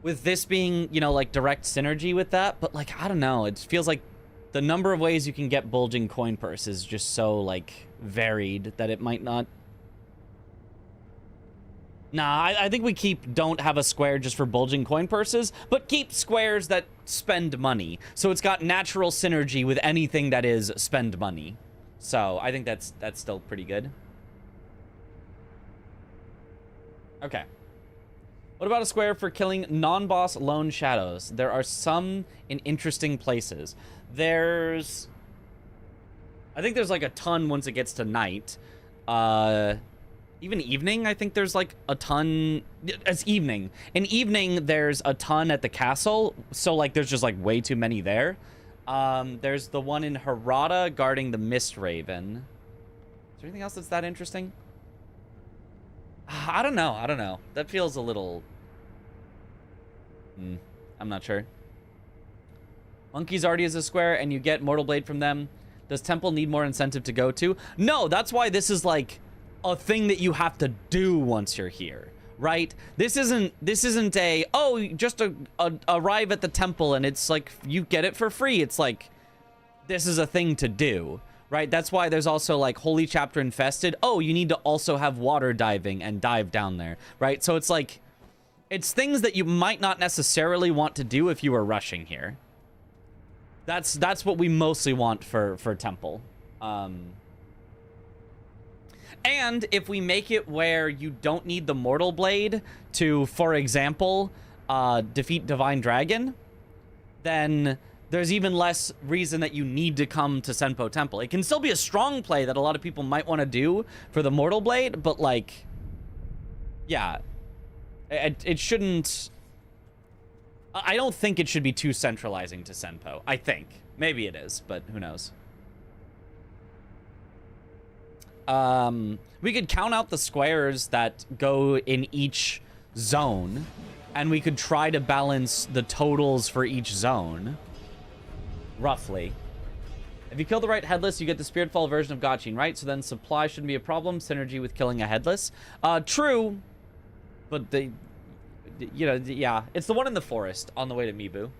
With this being, you know, like, direct synergy with that. But, like, I don't know. It feels like the number of ways you can get bulging coin purses is just so, like, varied that it might not... Nah, I think we keep don't have a square just for bulging coin purses, but keep squares that spend money. So it's got natural synergy with anything that is spend money. So I think that's still pretty good. Okay. What about a square for killing non-boss lone shadows? There are some in interesting places. I think there's like a ton once it gets to night. Even evening, I think there's like a ton. It's evening. In evening, there's a ton at the castle. So like there's just like way too many there. There's the one in Harada guarding the Mist Raven. Is there anything else that's that interesting? I don't know. That feels a little... I'm not sure. Monkeys already is a square and you get Mortal Blade from them. Does Temple need more incentive to go to? No, that's why this is like a thing that you have to do once you're here, right? This isn't a, oh, just arrive at the temple and it's like you get it for free. It's like, this is a thing to do, right? That's why there's also like Holy Chapter Infested. Oh, you need to also have water diving and dive down there, right? So it's like, it's things that you might not necessarily want to do if you were rushing here. That's what we mostly want for Temple. And if we make it where you don't need the Mortal Blade to, for example, defeat Divine Dragon, then there's even less reason that you need to come to Senpo Temple. It can still be a strong play that a lot of people might want to do for the Mortal Blade, but like, yeah, it shouldn't... I don't think it should be too centralizing to Senpo. I think. Maybe it is, but who knows. We could count out the squares that go in each zone, and we could try to balance the totals for each zone. Roughly. If you kill the right headless, you get the Spiritfall version of Gachin, right? So then supply shouldn't be a problem. Synergy with killing a headless. True. But they... You know, yeah. It's the one in the forest on the way to Mibu.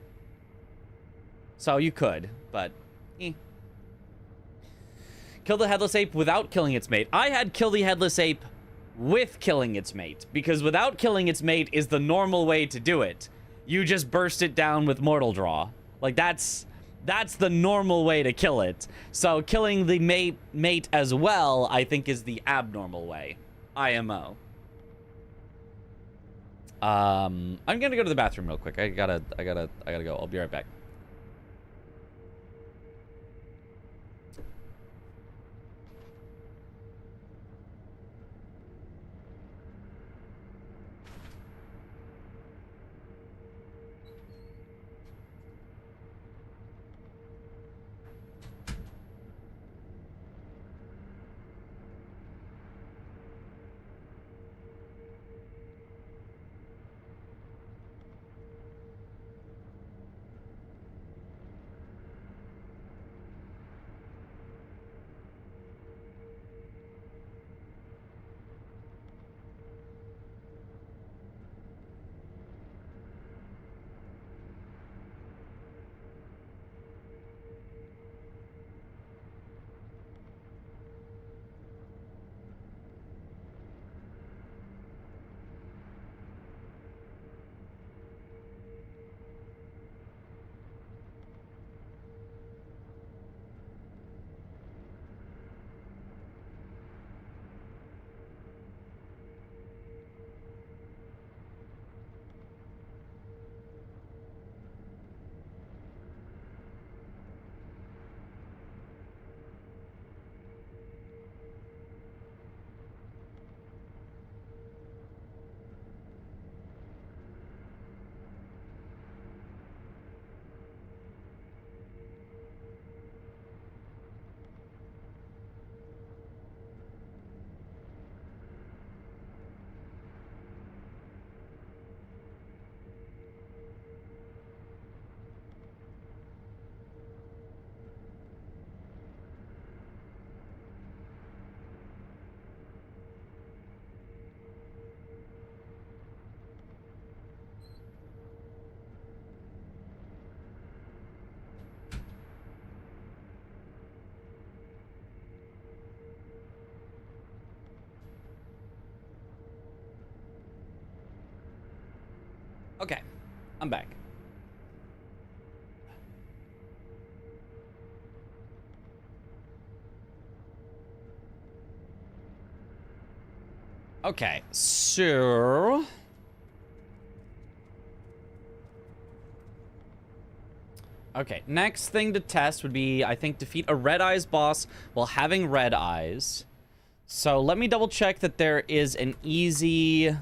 So you could, but... Kill the headless ape without killing its mate. I had kill the headless ape with killing its mate, because without killing its mate is the normal way to do it. You just burst it down with Mortal Draw. Like, that's the normal way to kill it. So killing the mate as well, I think, is the abnormal way. IMO. I'm gonna go to the bathroom real quick. I gotta go. I'll be right back. Okay, I'm back. Okay, so... Okay, next thing to test would be, I think, defeat a Red Eyes boss while having Red Eyes. So let me double check that there is an easy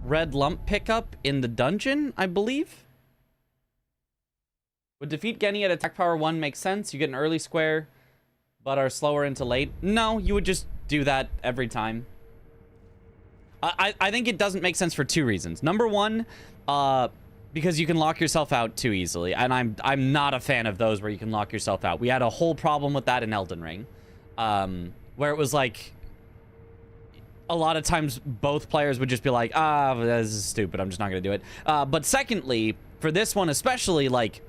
red lump pickup in the dungeon, I believe. Would defeat Genny at attack power 1 make sense? You get an early square, but are slower into late. No, you would just do that every time. I think it doesn't make sense for 2 reasons. Number 1, because you can lock yourself out too easily, and I'm not a fan of those where you can lock yourself out. We had a whole problem with that in Elden Ring, where it was like a lot of times both players would just be like, this is stupid, I'm just not gonna do it. But secondly, for this one especially, like,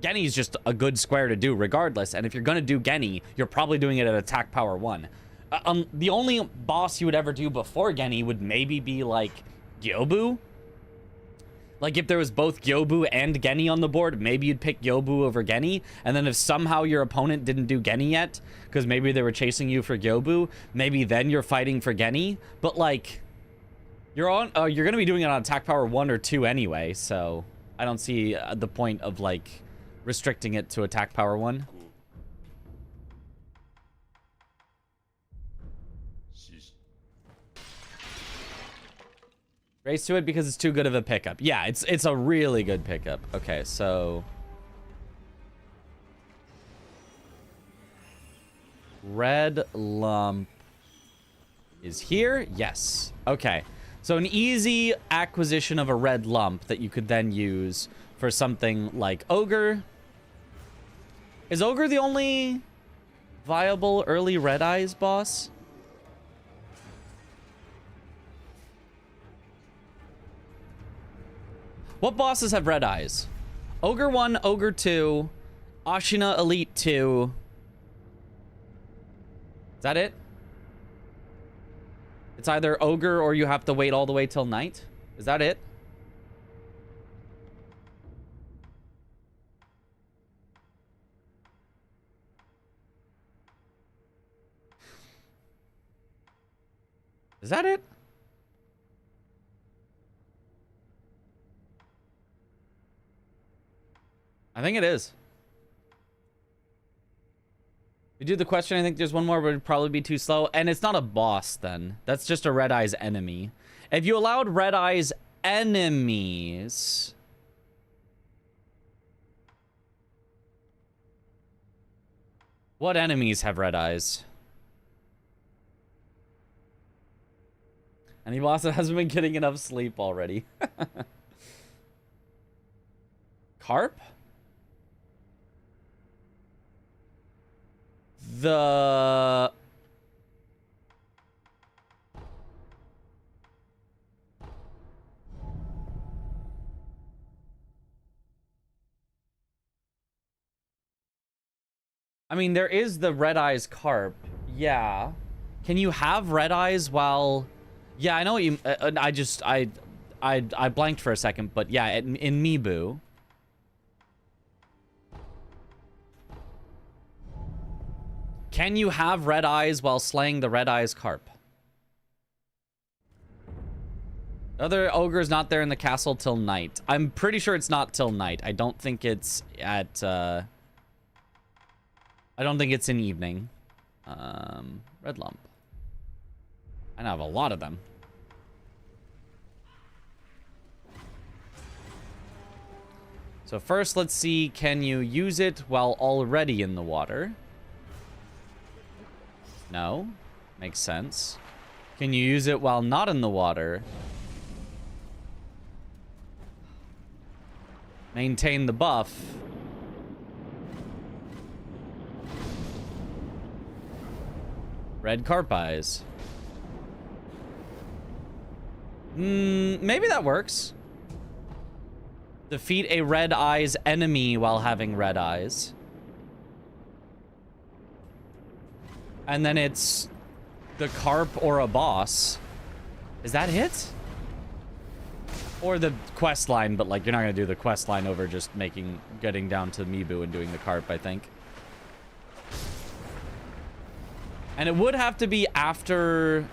Genny's just a good square to do regardless, and if you're gonna do Genny, you're probably doing it at attack power 1. The only boss you would ever do before Genny would maybe be like Gyobu. Like, if there was both Gyobu and Genny on the board, maybe you'd pick Gyobu over Genny. And then if somehow your opponent didn't do Genny yet, because maybe they were chasing you for Gyobu, maybe then you're fighting for Genny. But, like, you're going to be doing it on attack power 1 or 2 anyway, so I don't see the point of, like, restricting it to attack power 1. Race to it because it's too good of a pickup. Yeah, it's a really good pickup. Okay, so red lump is here. Yes. Okay. So an easy acquisition of a red lump that you could then use for something like Ogre. Is Ogre the only viable early Red Eyes boss? What bosses have Red Eyes? Ogre 1, Ogre 2, Ashina Elite 2. Is that it? It's either Ogre or you have to wait all the way till night. Is that it? Is that it? I think it is. We do the question, I think there's one more, but it'd probably be too slow. And it's not a boss, then. That's just a Red Eyes enemy. If you allowed Red Eyes enemies... What enemies have Red Eyes? Any boss that hasn't been getting enough sleep already. Carp? I mean, there is the Red Eyes Carp. Yeah. Can you have Red Eyes while... Yeah, I know what you... I blanked for a second, but yeah, in Mibu... Can you have Red Eyes while slaying the Red Eyes Carp? The other ogre's not there in the castle till night. I'm pretty sure it's not till night. I don't think it's at... I don't think it's in evening. Red lump. I have a lot of them. So first, let's see, can you use it while already in the water? No. Makes sense. Can you use it while not in the water? Maintain the buff. Red Carp Eyes. Maybe that works. Defeat a Red Eyes enemy while having Red Eyes. And then it's the Carp or a boss. Is that it? Or the quest line, but like you're not gonna do the quest line over just getting down to Mibu and doing the carp, I think. And it would have to be after.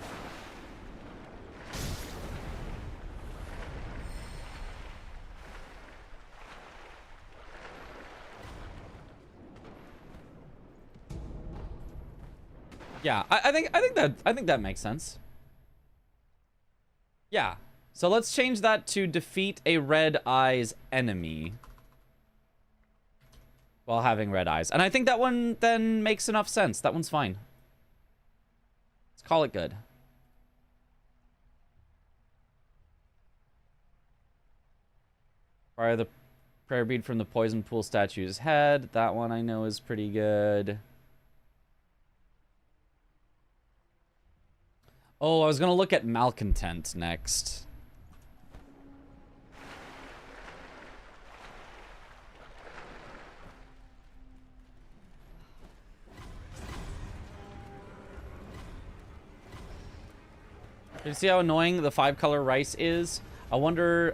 Yeah, I think that makes sense. Yeah. So let's change that to defeat a red eyes enemy while having red eyes. And I think that one then makes enough sense. That one's fine. Let's call it good. Fire the prayer bead from the poison pool statue's head. That one I know is pretty good. Oh, I was gonna look at Malcontent next. You see how annoying the 5-color rice is? I wonder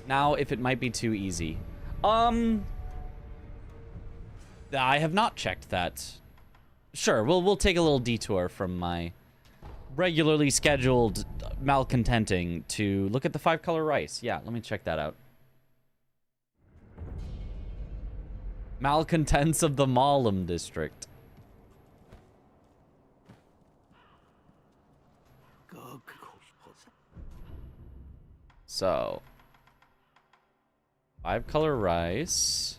now if it might be too easy. I have not checked that. Sure, we'll take a little detour from my regularly scheduled malcontenting to look at the 5-color rice. Yeah, let me check that out. Malcontents of the Malum district. So, 5-color rice.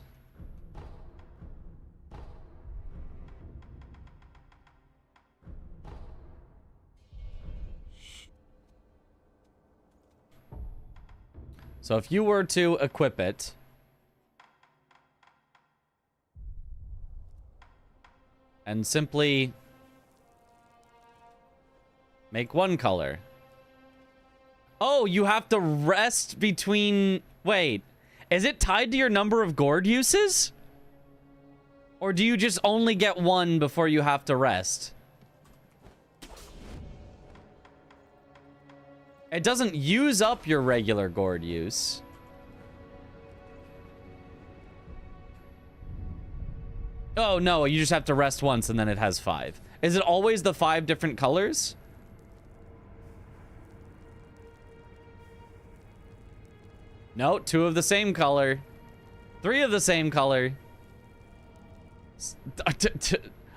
So if you were to equip it, and simply make 1 color. Oh, you have to rest between... Wait, is it tied to your number of gourd uses? Or do you just only get 1 before you have to rest? It doesn't use up your regular gourd use. Oh, no, you just have to rest once and then it has 5. Is it always the 5 different colors? No, 2 of the same color. 3 of the same color.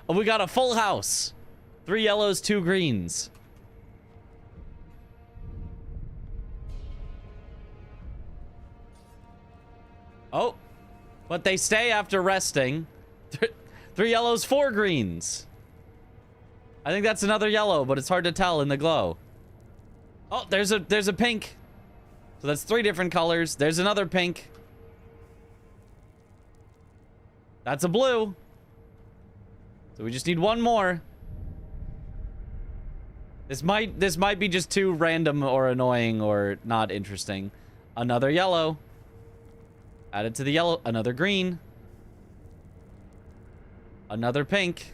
We got a full house. 3 yellows, 2 greens. Oh, but they stay after resting. 3 yellows, 4 greens. I think that's another yellow, but it's hard to tell in the glow. Oh, there's a pink. So that's 3 different colors. There's another pink. That's a blue. So we just need 1 more. This might be just too random or annoying or not interesting. Another yellow. Added to the yellow. Another green. Another pink.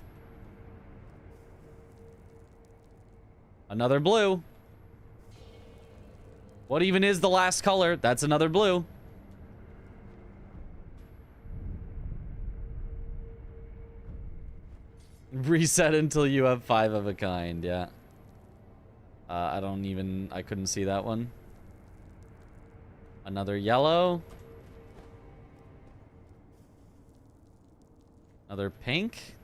Another blue. What even is the last color? That's another blue. Reset until you have 5 of a kind, yeah. I couldn't see that one. Another yellow. Another pink.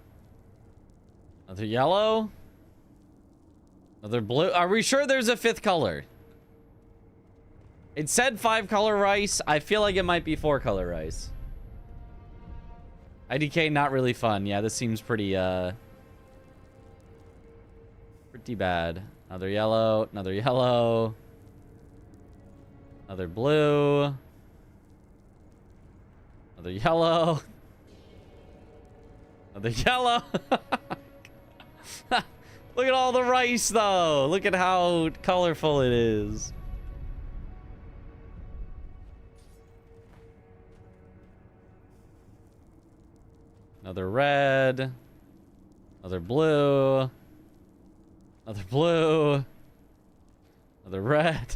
Another yellow. Another blue. Are we sure there's a 5th color? It said 5-color rice. I feel like it might be 4-color rice. IDK, not really fun. Yeah, this seems pretty bad. Another yellow. Another yellow. Another blue. Another yellow. Another yellow. Look at all the rice, though. Look at how colorful it is. Another red. Another blue. Another blue. Another red.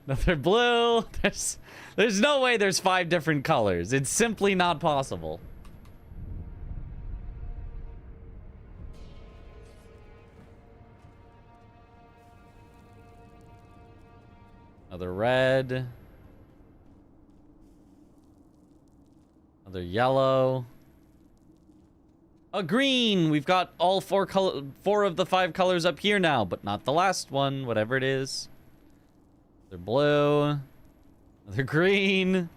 Another blue. There's no way there's 5 different colors. It's simply not possible. Another red. Another yellow. A green! We've got all 4 of the 5 colors up here now, but not the last one, whatever it is. Another blue. Another green.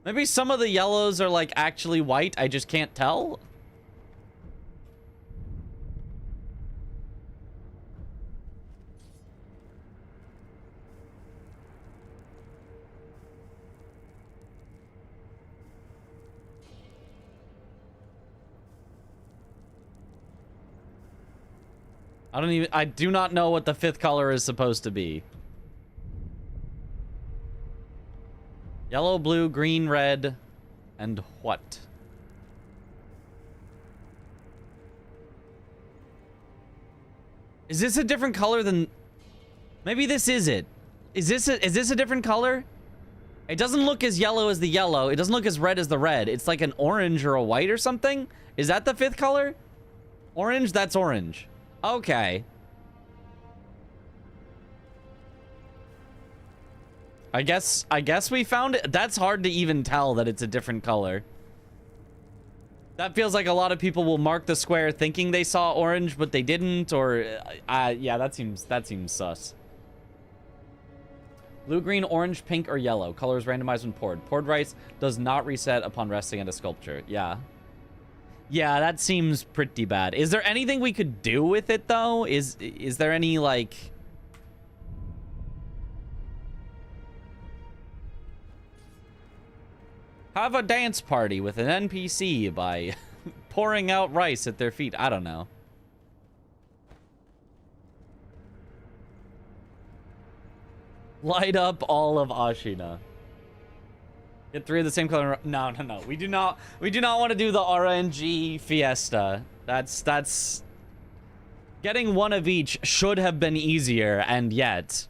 Maybe some of the yellows are like actually white, I just can't tell. I do not know what the 5th color is supposed to be. Yellow, blue, green, red, and what? Is this a different color than... Maybe this is it. Is this a different color? It doesn't look as yellow as the yellow. It doesn't look as red as the red. It's like an orange or a white or something. Is that the 5th color? Orange? That's orange. Okay. I guess we found it. That's hard to even tell that it's a different color. That feels like a lot of people will mark the square thinking they saw orange, but they didn't, or yeah, that seems sus. Blue, green, orange, pink, or yellow. Colors randomized when poured. Poured rice does not reset upon resting on a sculpture. Yeah. Yeah, that seems pretty bad. Is there anything we could do with it, though? Is there any, like... Have a dance party with an NPC by pouring out rice at their feet. I don't know. Light up all of Ashina. Get 3 of the same color. No. We do not want to do the RNG fiesta. That's getting 1 of each should have been easier, and yet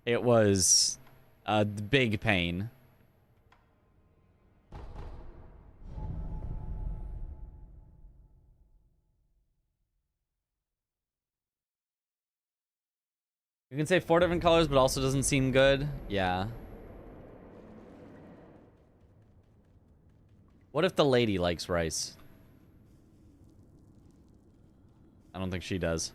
it was a big pain. You can say 4 different colors, but also doesn't seem good. Yeah. What if the lady likes rice? I don't think she does.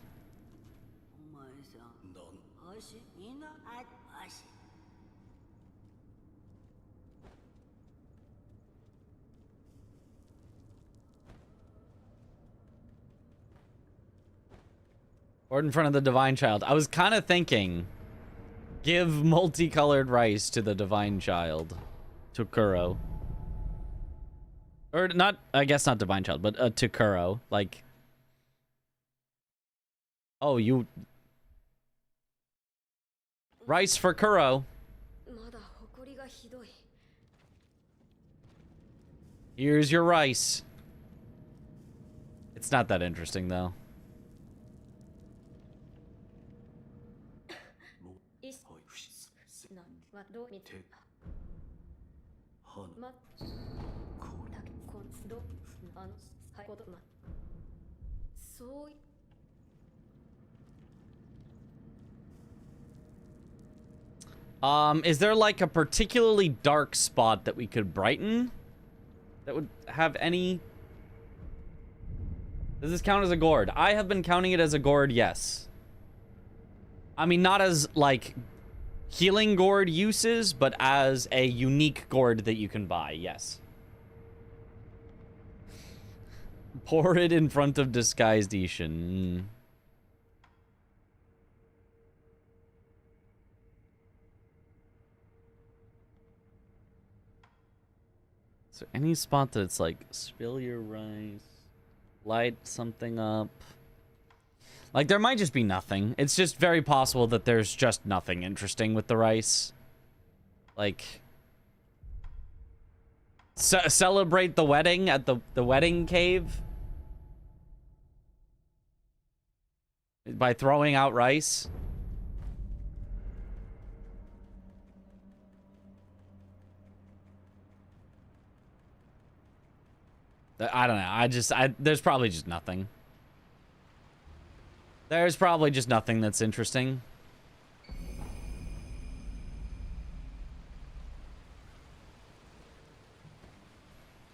Or in front of the Divine Child. I was kind of thinking, give multicolored rice to the Divine Child. To Kuro. Or not, I guess not Divine Child, but to Kuro. Like, oh, you... Rice for Kuro. Here's your rice. It's not that interesting, though. Is there like a particularly dark spot that we could brighten? That would have any... Does this count as a gourd? I have been counting it as a gourd, yes. I mean, not as, like, healing gourd uses, but as a unique gourd that you can buy, yes. Pour it in front of disguised Ishin. Is there any spot that it's like, spill your rice, light something up? Like, there might just be nothing. It's just very possible that there's just nothing interesting with the rice. Like, celebrate the wedding at the wedding cave? By throwing out rice? I don't know. There's probably just nothing. There's probably just nothing that's interesting.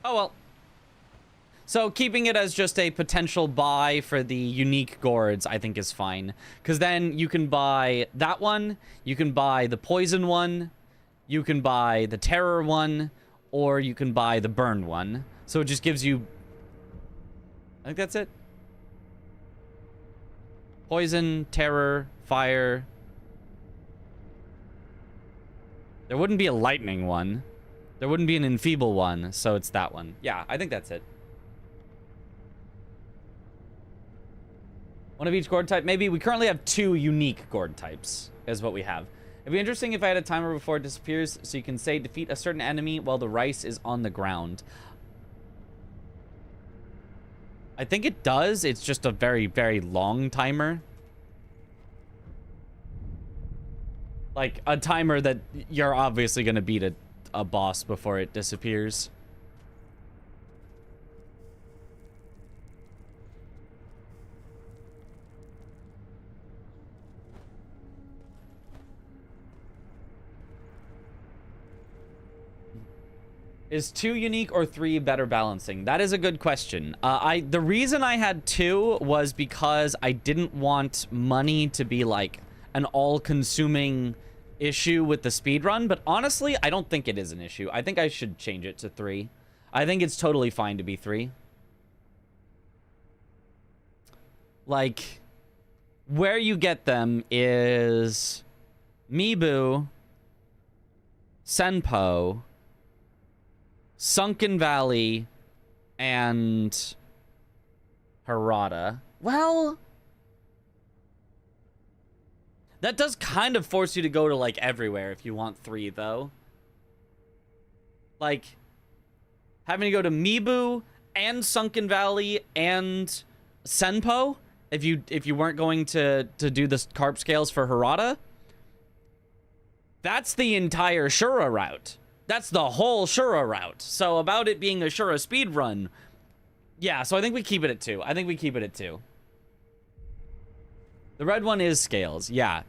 Oh well. So keeping it as just a potential buy for the unique gourds, I think is fine. Because then you can buy that one, you can buy the poison one, you can buy the terror one, or you can buy the burn one. So it just gives you... I think that's it. Poison, terror, fire. There wouldn't be a lightning one. There wouldn't be an enfeeble one, so it's that one. Yeah, I think that's it. One of each gourd type, maybe. We currently have 2 unique gourd types, is what we have. It'd be interesting if I had a timer before it disappears, so you can say defeat a certain enemy while the rice is on the ground. I think it does. It's just a very, very long timer. Like, a timer that you're obviously going to beat a boss before it disappears. Is 2 unique or 3 better balancing? That is a good question. The reason I had 2 was because I didn't want money to be like an all-consuming issue with the speedrun, but honestly, I don't think it is an issue. I think I should change it to 3. I think it's totally fine to be 3. Like, where you get them is Mibu, Senpo, Sunken Valley, and Harada. Well, that does kind of force you to go to, like, everywhere if you want 3, though. Like, having to go to Mibu and Sunken Valley and Senpo if you weren't going to do the carp scales for Harada. That's the entire Shura route. That's the whole Shura route. So about it being a Shura speedrun, yeah, so I think we keep it at 2. I think we keep it at 2. The red one is Scales. Yeah.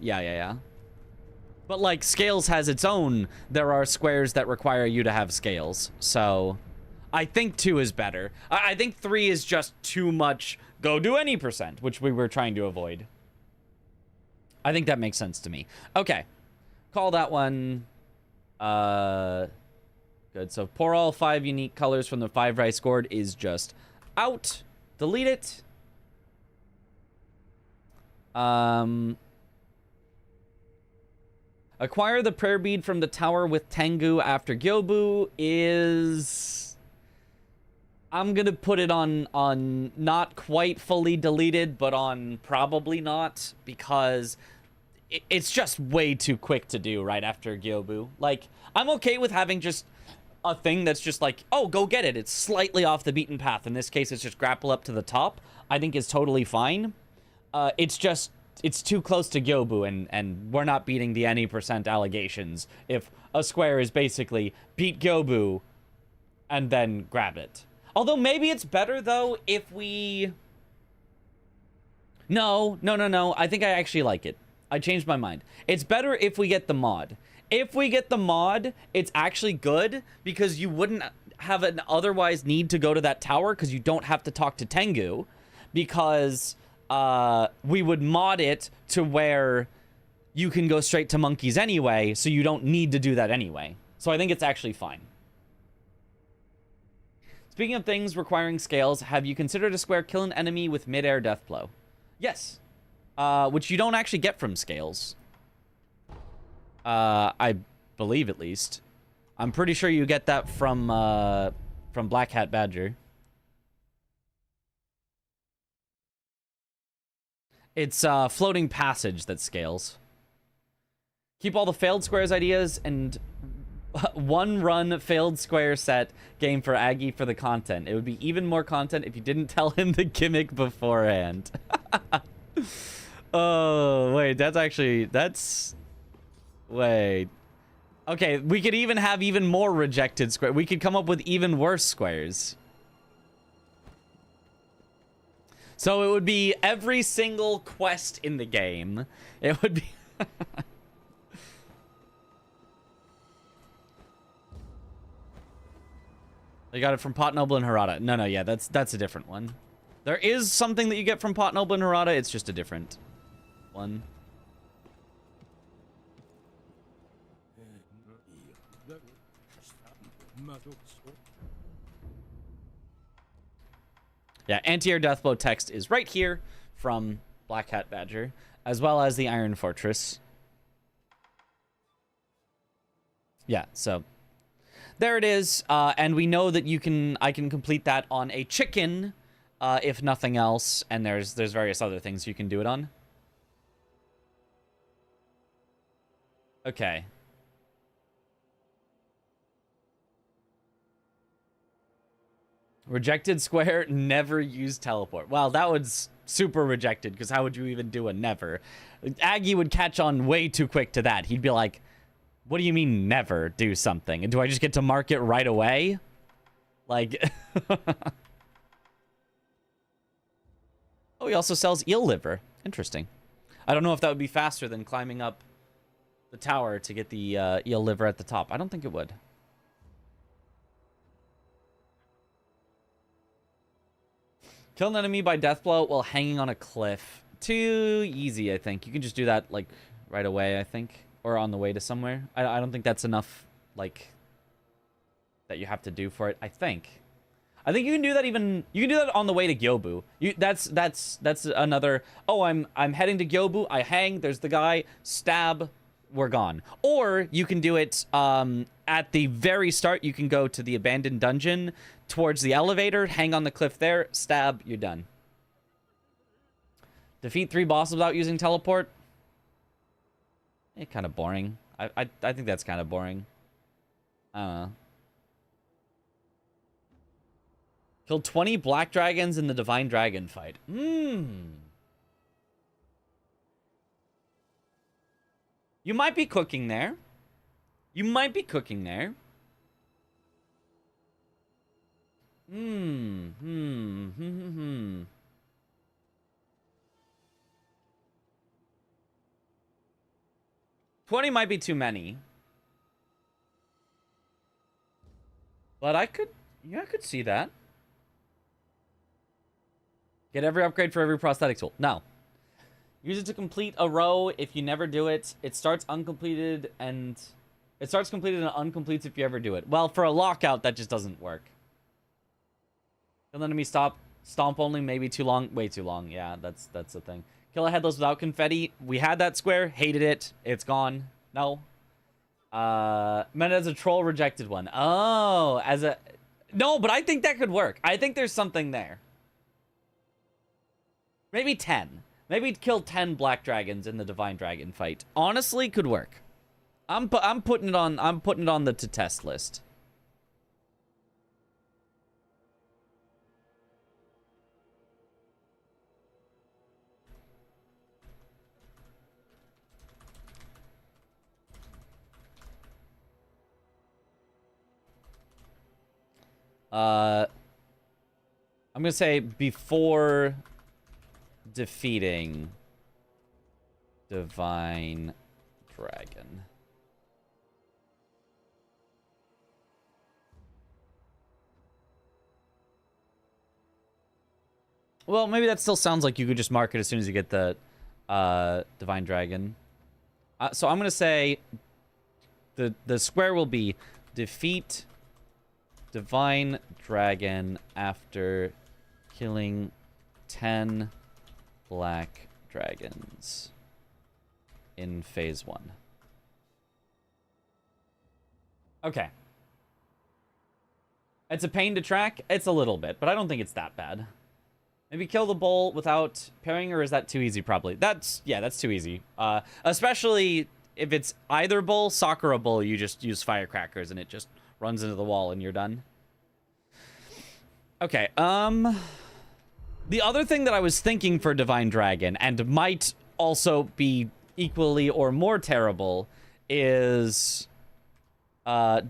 But, like, Scales has its own. There are squares that require you to have Scales. So, I think 2 is better. I think 3 is just too much go do any %, which we were trying to avoid. I think that makes sense to me. Okay. Call that one... good. So pour all 5 unique colors from the 5 rice gourd is just out. Delete it. Acquire the prayer bead from the tower with Tengu after Gyobu is... I'm gonna put it on not quite fully deleted, but on probably not, because... it's just way too quick to do right after Gyobu. Like, I'm okay with having just a thing that's just like, oh, go get it. It's slightly off the beaten path. In this case, it's just grapple up to the top. I think is totally fine. It's too close to Gyobu, and we're not beating the any % allegations if a square is basically beat Gyobu and then grab it. Although maybe it's better, though, if we... No. I think I actually like it. I changed my mind. It's better if we get the mod. If we get the mod, it's actually good because you wouldn't have an otherwise need to go to that tower because you don't have to talk to Tengu, because we would mod it to where you can go straight to monkeys anyway, so you don't need to do that anyway. So I think it's actually fine. Speaking of things requiring scales, have you considered a square kill an enemy with mid-air death blow? Yes. Which you don't actually get from scales. I believe, at least. I'm pretty sure you get that from Black Hat Badger. It's Floating Passage that scales. Keep all the failed squares ideas and one run failed square set game for Aggie for the content. It would be even more content if you didn't tell him the gimmick beforehand. Oh, wait, that's... Wait. Okay, we could even have even more rejected squares. We could come up with even worse squares. So it would be every single quest in the game. It would be... They got it from Pot Noble and Harada. No, yeah, that's a different one. There is something that you get from Pot Noble and Harada. It's just a different one. Yeah, anti-air deathblow text is right here from Black Hat Badger, as well as the Iron Fortress. Yeah, so there it is, and we know that I can complete that on a chicken, if nothing else, and there's various other things you can do it on. Okay. Rejected square, never use teleport. Well, that was super rejected, because how would you even do a never? Aggie would catch on way too quick to that. He'd be like, what do you mean never do something? And do I just get to mark it right away? Like... Oh, he also sells eel liver. Interesting. I don't know if that would be faster than climbing up the tower to get the eel liver at the top. I don't think it would. Kill an enemy by death blow while hanging on a cliff. Too easy, I think. You can just do that, like, right away, I think. Or on the way to somewhere. I don't think that's enough, like, that you have to do for it, I think. I think you can do that even... You can do that on the way to Gyobu. That's another... Oh, I'm heading to Gyobu. I hang. There's the guy. Stab. We're gone. Or you can do it at the very start. You can go to the abandoned dungeon towards the elevator. Hang on the cliff there. Stab. You're done. Defeat 3 bosses without using teleport. Kind of boring. I think that's kind of boring. I don't know. Killed 20 black dragons in the Divine Dragon fight. You might be cooking there. You might be cooking there. 20 might be too many. But I could see that. Get every upgrade for every prosthetic tool. No. Use it to complete a row. If you never do it, it starts uncompleted and... It starts completed and uncompletes if you ever do it. Well, for a lockout, that just doesn't work. Kill enemy stomp only, maybe too long. Way too long. Yeah, that's the thing. Kill a headless without confetti. We had that square. Hated it. It's gone. No. Meant as a troll, rejected one. Oh, as a... No, but I think that could work. I think there's something there. Maybe 10. Maybe kill 10 black dragons in the Divine Dragon fight. Honestly, could work. I'm putting it on the to test list. I'm gonna say before defeating Divine Dragon. Well, maybe that still sounds like you could just mark it as soon as you get the Divine Dragon. So I'm gonna say the square will be defeat Divine Dragon after killing 10 black dragons in phase 1. Okay. It's a pain to track. It's a little bit, but I don't think it's that bad. Maybe kill the bull without parrying, or is that too easy? Probably. That's too easy. Especially if it's either bull, soccer, or bull, you just use firecrackers and it just runs into the wall and you're done. Okay, the other thing that I was thinking for Divine Dragon, and might also be equally or more terrible is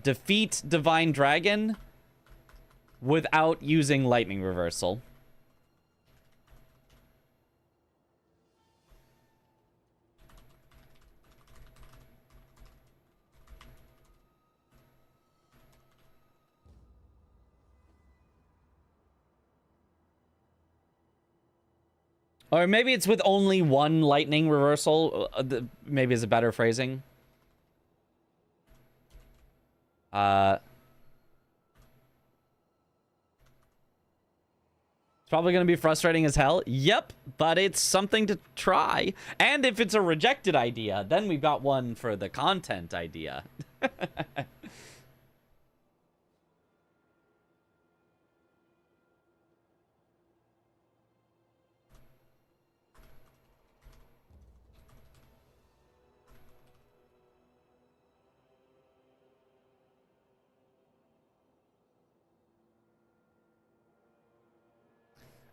defeat Divine Dragon without using lightning reversal. Or maybe it's with only one lightning reversal. Maybe is a better phrasing. It's probably going to be frustrating as hell. Yep, but it's something to try. And if it's a rejected idea, then we've got one for the content idea.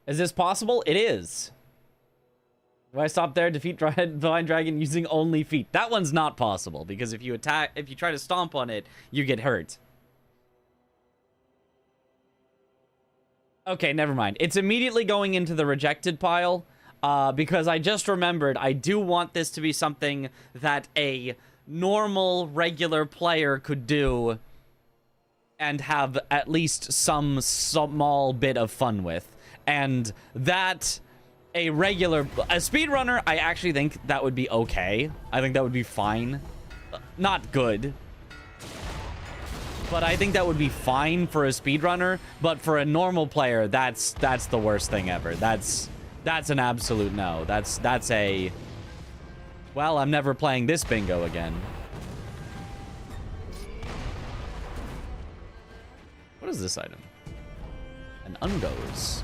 Is this possible? It is. Do I stop there? Defeat Divine Dragon using only feet. That one's not possible because if you try to stomp on it, you get hurt. Okay, never mind. It's immediately going into the rejected pile because I just remembered I do want this to be something that a normal, regular player could do and have at least some small bit of fun with. And that a speedrunner, I actually think that would be okay. I think that would be fine. Not good. But I think that would be fine for a speedrunner. But for a normal player, that's the worst thing ever. That's an absolute no. That's a, well, I'm never playing this bingo again. What is this item? An ungoes.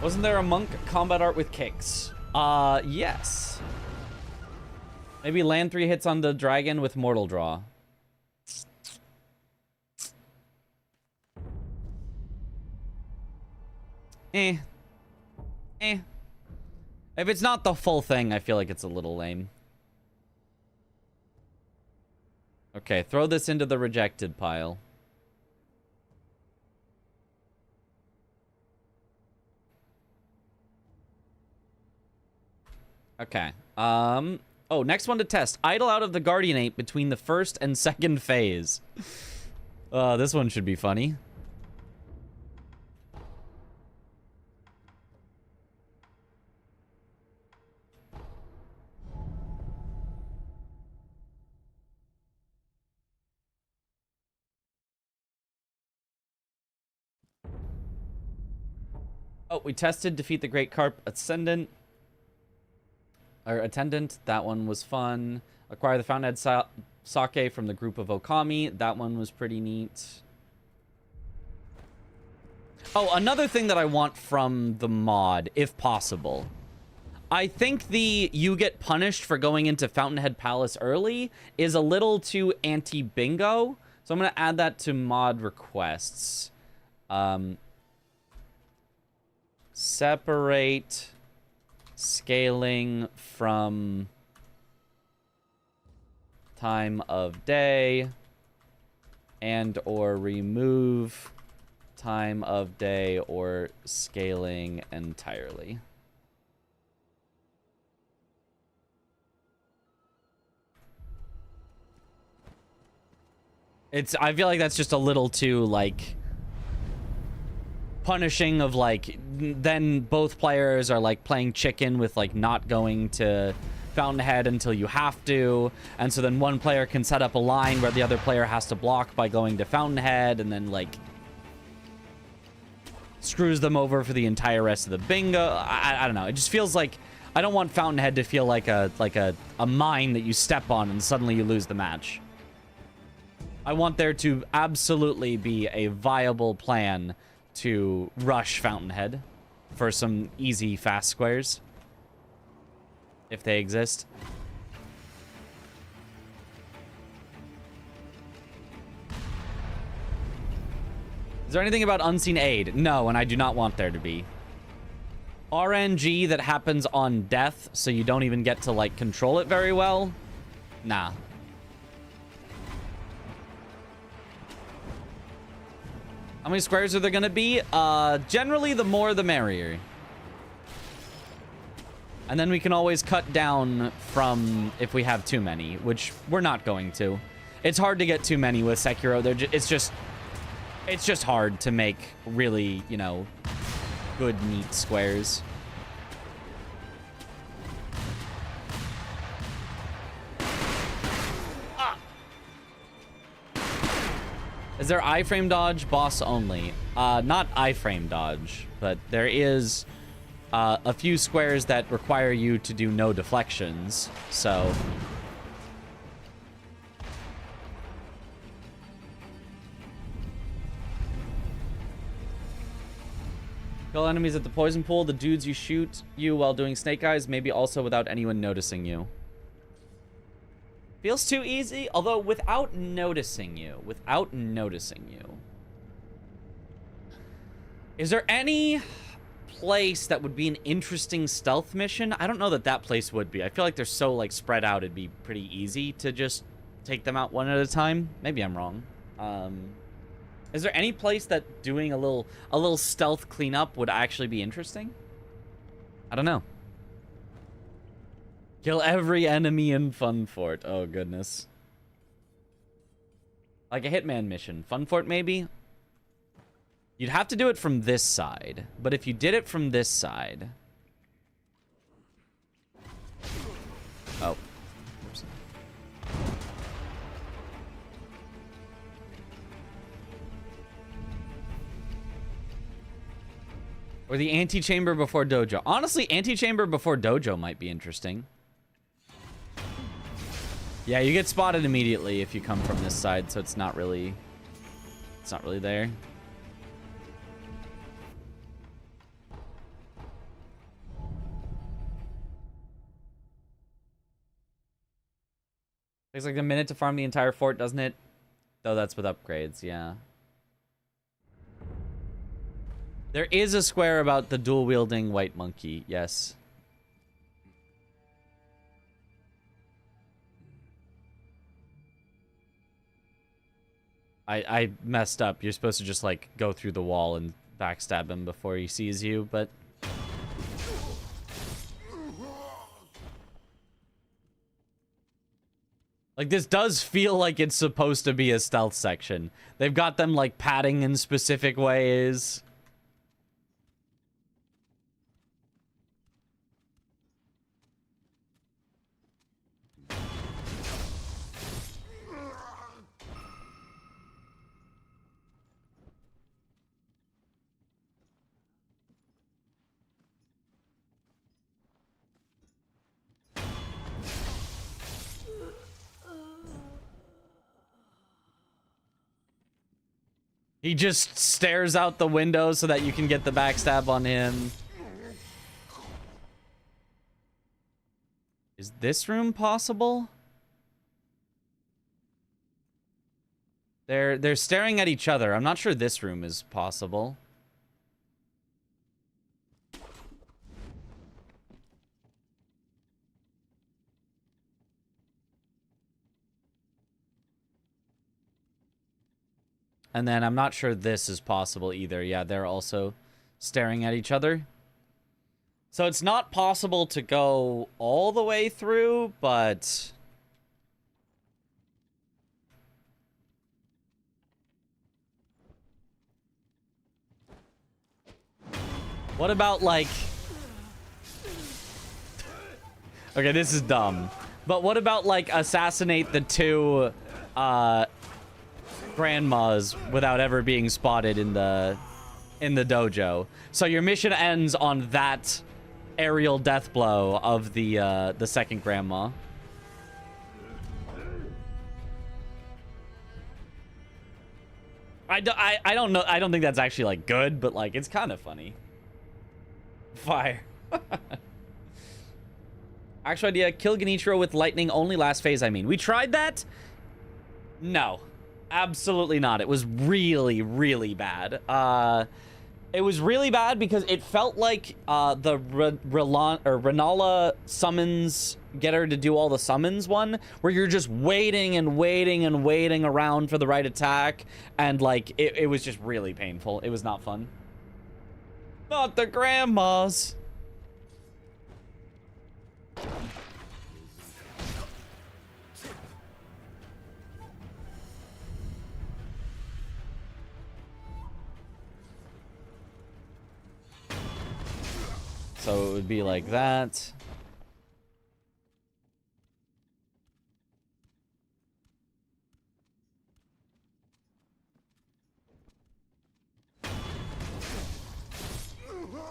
Wasn't there a monk combat art with kicks? Yes. Maybe land 3 hits on the dragon with mortal draw. If it's not the full thing, I feel like it's a little lame. Okay, throw this into the rejected pile. Okay. Oh, next one to test. Idle out of the Guardian Ape between the first and second phase. This one should be funny. Oh, we tested defeat the Great Carp Ascendant. Or Attendant. That one was fun. Acquire the Fountainhead Sake from the group of Okami. That one was pretty neat. Oh, another thing that I want from the mod, if possible. I think the you get punished for going into Fountainhead Palace early is a little too anti-bingo. So I'm going to add that to mod requests. Separate scaling from time of day and or remove time of day or scaling entirely. I feel like that's just a little too, like, punishing of, like, then both players are, like, playing chicken with, like, not going to Fountainhead until you have to. And so then one player can set up a line where the other player has to block by going to Fountainhead and then, like, screws them over for the entire rest of the bingo. I don't know. It just feels like I don't want Fountainhead to feel like a mine that you step on and suddenly you lose the match. I want there to absolutely be a viable plan to rush Fountainhead for some easy, fast squares, if they exist. Is there anything about unseen aid? No, and I do not want there to be. RNG that happens on death, so you don't even get to, like, control it very well? Nah. How many squares are there gonna be? Generally, the more the merrier. And then we can always cut down from if we have too many, which we're not going to. It's hard to get too many with Sekiro. It's just hard to make really, you know, good, neat squares. Ah. Is there iframe dodge? Boss only. Not iframe dodge, but there is a few squares that require you to do no deflections, so... Kill enemies at the poison pool, the dudes you shoot you while doing snake eyes, maybe also without anyone noticing you. Feels too easy, although without noticing you. Is there any place that would be an interesting stealth mission? I don't know that that place would be. I feel like they're so, like, spread out, it'd be pretty easy to just take them out one at a time. Maybe I'm wrong. Is there any place that doing a little stealth cleanup would actually be interesting? I don't know. Kill every enemy in Fun Fort. Oh, goodness. Like a Hitman mission. Fun Fort, maybe? You'd have to do it from this side. But if you did it from this side... Oh. Oops. Or the antechamber before dojo. Honestly, antechamber before dojo might be interesting. Yeah, you get spotted immediately if you come from this side, so it's not really there. Takes like a minute to farm the entire fort, doesn't it? Though that's with upgrades, yeah. There is a square about the dual-wielding white monkey, yes. I messed up. You're supposed to just, like, go through the wall and backstab him before he sees you, but... Like, this does feel like it's supposed to be a stealth section. They've got them, like, padding in specific ways. He just stares out the window so that you can get the backstab on him. Is this room possible? They're staring at each other. I'm not sure this room is possible. And then I'm not sure this is possible either. Yeah, they're also staring at each other. So it's not possible to go all the way through, but... What about, like... Okay, this is dumb. But what about, like, assassinate the two, grandmas without ever being spotted in the dojo. So your mission ends on that aerial death blow of the second grandma. I don't know. I don't think that's actually like good, but like it's kind of funny. Fire. Actual idea, kill Genichiro with lightning only last phase, I mean. We tried that? No. Absolutely not. It was really, really bad. It was really bad because it felt like the Renala summons, get her to do all the summons one, where you're just waiting and waiting and waiting around for the right attack, and like it was just really painful. It was not fun. Not the grandmas. So it would be like that.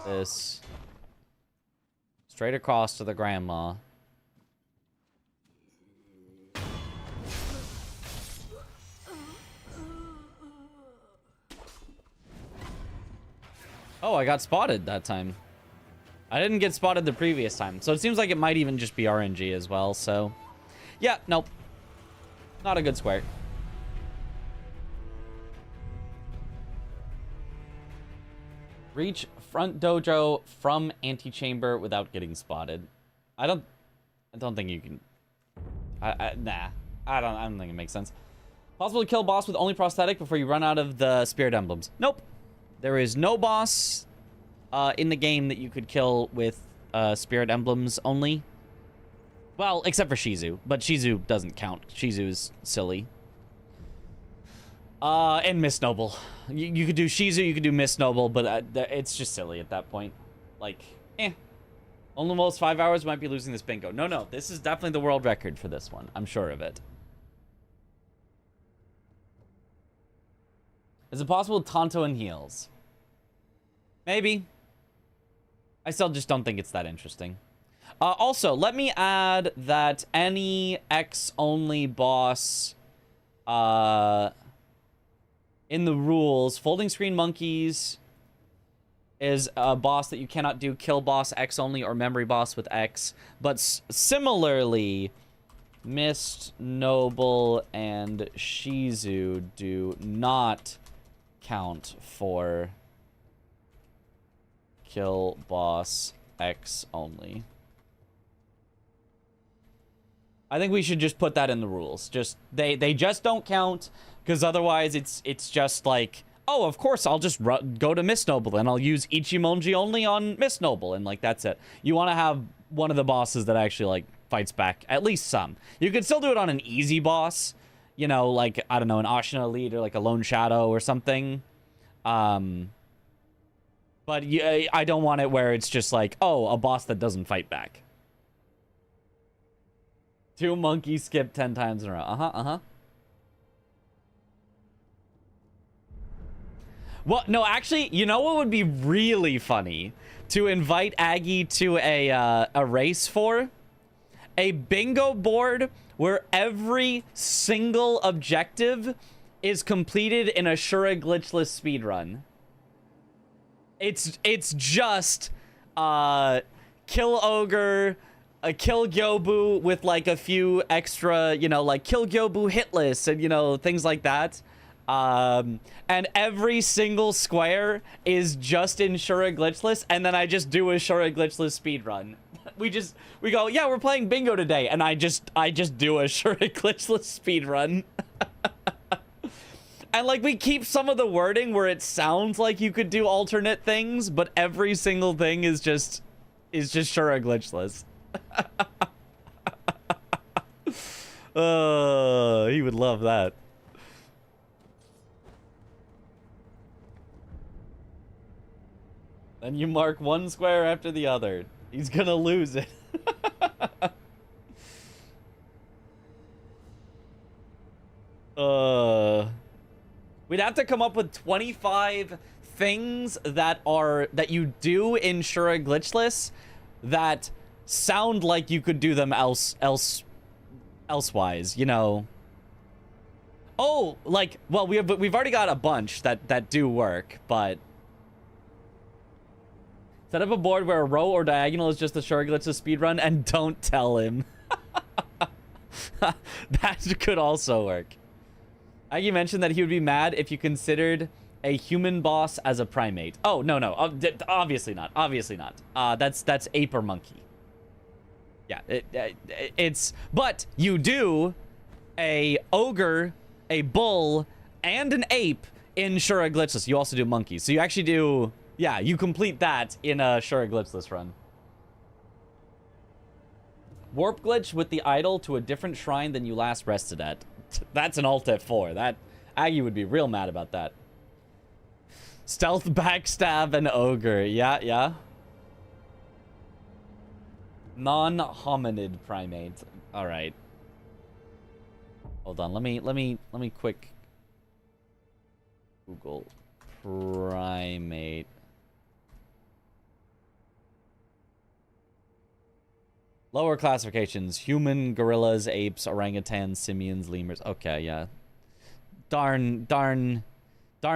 This. Straight across to the grandma. Oh, I got spotted that time. I didn't get spotted the previous time. So it seems like it might even just be RNG as well. So, yeah, nope. Not a good square. Reach front dojo from antechamber without getting spotted. I don't think you can. Nah. I don't think it makes sense. Possible to kill boss with only prosthetic before you run out of the spirit emblems. Nope. There is no boss in the game that you could kill with spirit emblems only. Well, except for Shizu, but Shizu doesn't count. Shizu is silly. And Miss Noble. You could do Shizu, you could do Miss Noble, but it's just silly at that point. Like, almost 5 hours, might be losing this bingo. No, this is definitely the world record for this one. I'm sure of it. Is it possible Tonto and heals? Maybe. I still just don't think it's that interesting. Also, let me add that any X-only boss in the rules, Folding Screen Monkeys is a boss that you cannot do kill boss X-only or memory boss with X. But similarly, Mist, Noble, and Shizu do not count for kill boss X only. I think we should just put that in the rules. Just they just don't count, because otherwise it's just like, oh, of course I'll just go to Miss Noble and I'll use Ichimonji only on Miss Noble, and like that's it. You want to have one of the bosses that actually like fights back, at least some. You could still do it on an easy boss, you know, like I don't know, an Ashina Elite or like a Lone Shadow or something. But I don't want it where it's just like, oh, a boss that doesn't fight back. 2 monkeys skip 10 times in a row. Well, no, actually, you know what would be really funny? To invite Aggie to a race for? A bingo board where every single objective is completed in a Shura glitchless speedrun. It's just kill ogre, kill Gyobu with like a few extra, you know, like kill Gyobu hitless and, you know, things like that. And every single square is just in Shura glitchless, and then I just do a Shura glitchless speedrun. We go, yeah, we're playing bingo today, and I just do a Shura glitchless speedrun. And like we keep some of the wording where it sounds like you could do alternate things, but every single thing is just Shura glitchless. He would love that. Then you mark one square after the other. He's gonna lose it. We'd have to come up with 25 things that you do in Shura glitchless that sound like you could do them elsewise, you know. Oh, like, well, we've already got a bunch that do work, but set up a board where a row or diagonal is just the Shura glitchless speedrun, and don't tell him. That could also work. Aggie mentioned that he would be mad if you considered a human boss as a primate. Oh, no, no. Obviously not. Obviously not. That's ape or monkey. Yeah, it's... But you do a ogre, a bull, and an ape in Shura Glitchless. You also do monkeys. So you actually do... Yeah, you complete that in a Shura Glitchless run. Warp glitch with the idol to a different shrine than you last rested at. That's an Alt F4. That Aggie would be real mad about that. Stealth, backstab, and ogre. Yeah, yeah. Non-hominid primate. All right. Hold on. Let me quick Google primate. Lower classifications: human, gorillas, apes, orangutans, simians, lemurs. Okay, yeah. Darn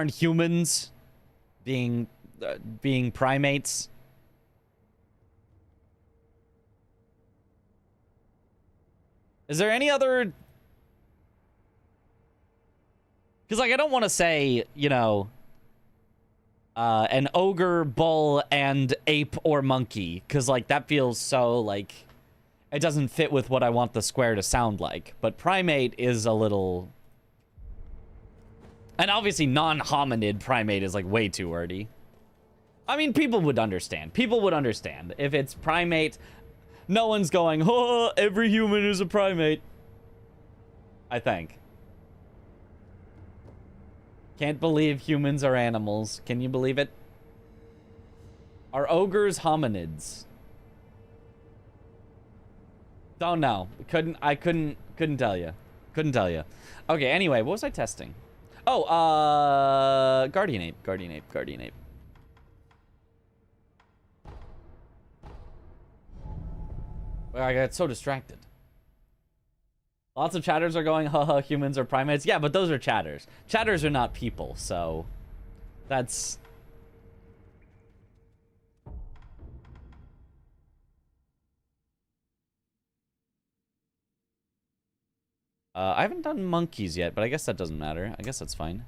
humans being primates. Is there any other? Because like I don't want to say, you know, an ogre, bull, and ape or monkey, because like that feels so like. It doesn't fit with what I want the square to sound like. But primate is a little... And obviously non-hominid primate is like way too wordy. I mean, people would understand. People would understand. If it's primate, no one's going, oh, every human is a primate. I think. Can't believe humans are animals. Can you believe it? Are ogres hominids? Don't know. I couldn't tell you. Couldn't tell you. Okay, anyway, what was I testing? Oh, Guardian Ape. Well, I got so distracted. Lots of chatters are going, haha, humans are primates. Yeah, but those are chatters. Chatters are not people, so that's... I haven't done monkeys yet, but I guess that doesn't matter. I guess that's fine.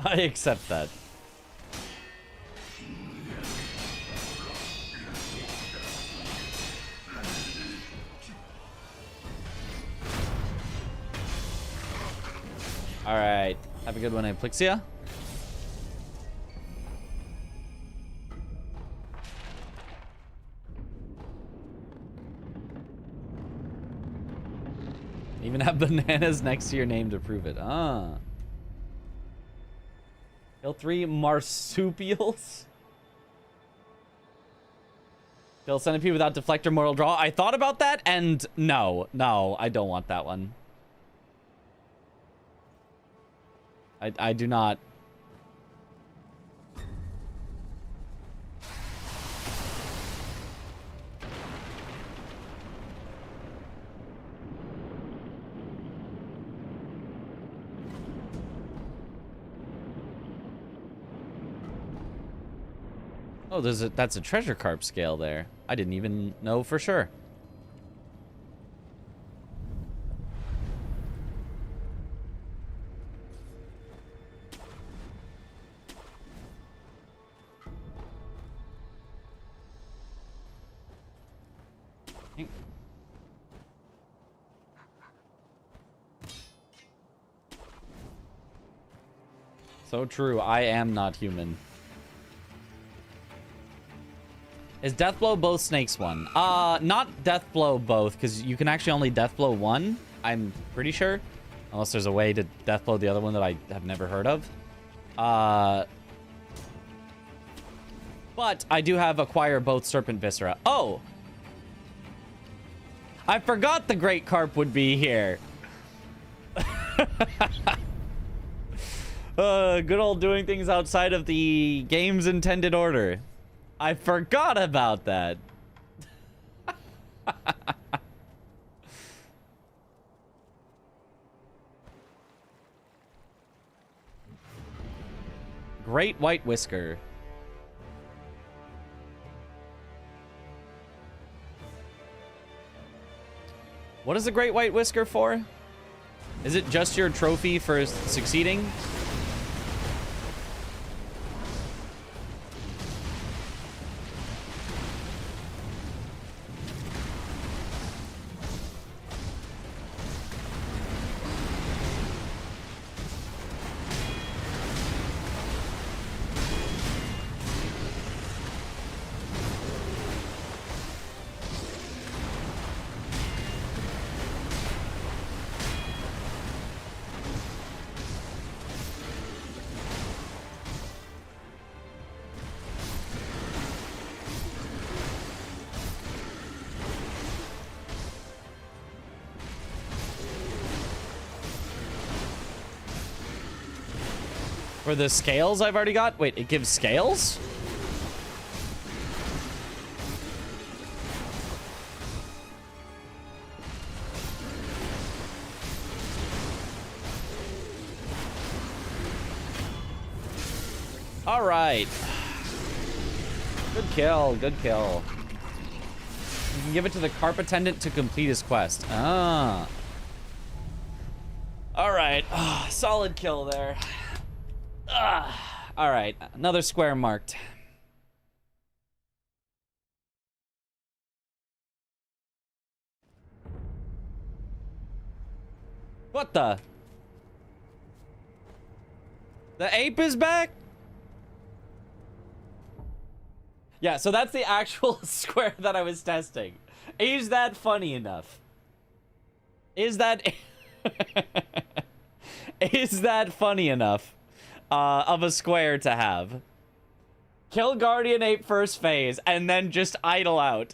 I accept that. All right. Have a good one, Aplixia. Even have bananas next to your name to prove it. Ah. Kill 3 marsupials. Kill centipede without deflector mortal draw. I thought about that, and no, I don't want that one. I do not. Oh, that's a treasure carp scale there. I didn't even know for sure. So true. I am not human. Is Deathblow both snakes one? Not Deathblow both, because you can actually only Deathblow one, I'm pretty sure. Unless there's a way to Deathblow the other one that I have never heard of. But I do have Acquire both Serpent Viscera. Oh! I forgot the Great Carp would be here. Good old doing things outside of the game's intended order. I forgot about that. Great White Whisker. What is the Great White Whisker for? Is it just your trophy for succeeding? For the scales I've already got? Wait, it gives scales? All right. Good kill, good kill. You can give it to the carp attendant to complete his quest. Ah. All right. Oh, solid kill there. All right, another square marked. What the? The ape is back? Yeah, so that's the actual square that I was testing. Is that funny enough? Is that... Is that funny enough? Of a square to have. Kill Guardian Ape first phase, and then just idle out.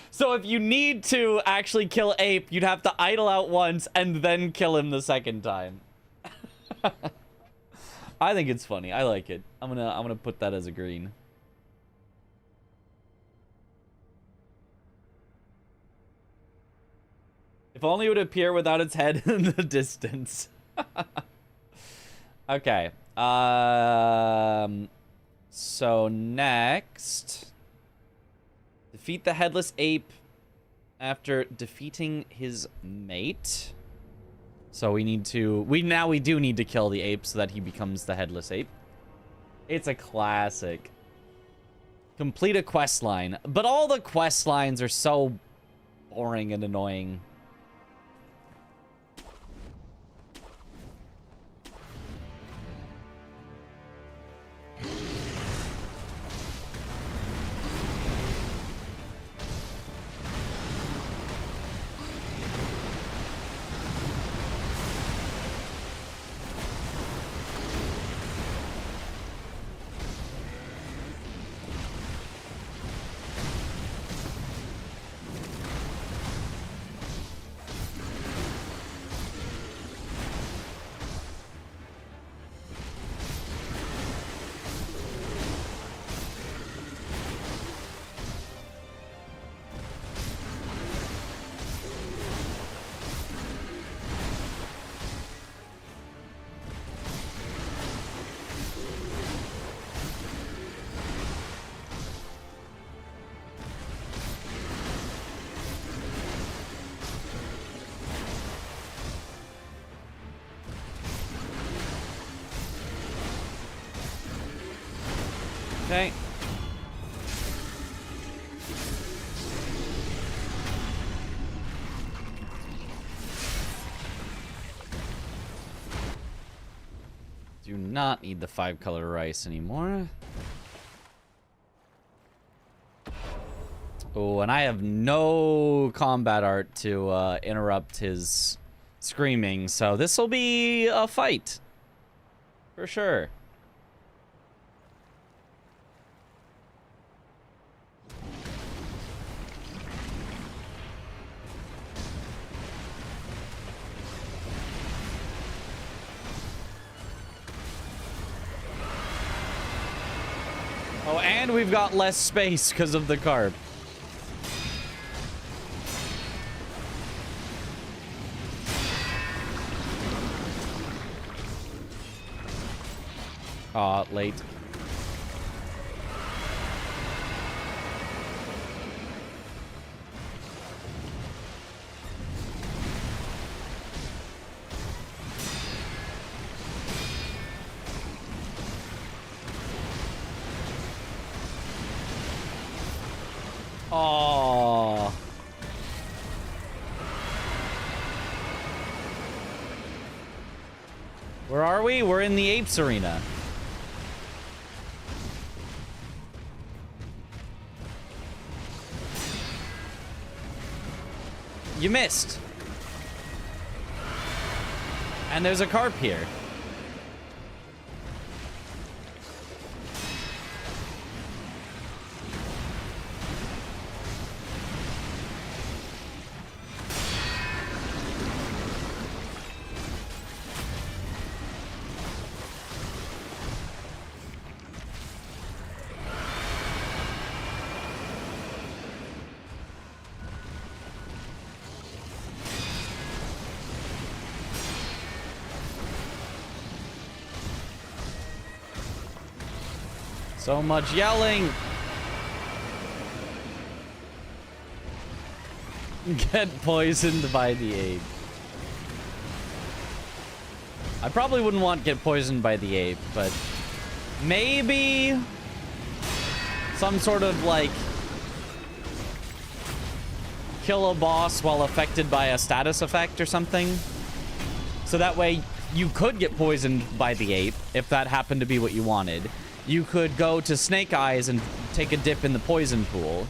So if you need to actually kill Ape, you'd have to idle out once, and then kill him the second time. I think it's funny. I like it. I'm gonna put that as a green. If only it would appear without its head in the distance. Okay. So next, defeat the headless ape after defeating his mate. So we need to, we do need to kill the ape so that he becomes the headless ape. It's a classic. Complete a quest line, but all the quest lines are so boring and annoying. Okay. Do not need the 5-color rice anymore. Oh, and I have no combat art to interrupt his screaming, so this will be a fight. For sure. Oh, and we've got less space because of the carp. Aw, late. Oh. Where are we? We're in the Apes Arena. You missed. And there's a carp here. So much yelling. Get poisoned by the ape. I probably wouldn't want get poisoned by the ape, but maybe some sort of like kill a boss while affected by a status effect or something. So that way you could get poisoned by the ape if that happened to be what you wanted. You could go to Snake Eyes and take a dip in the poison pool.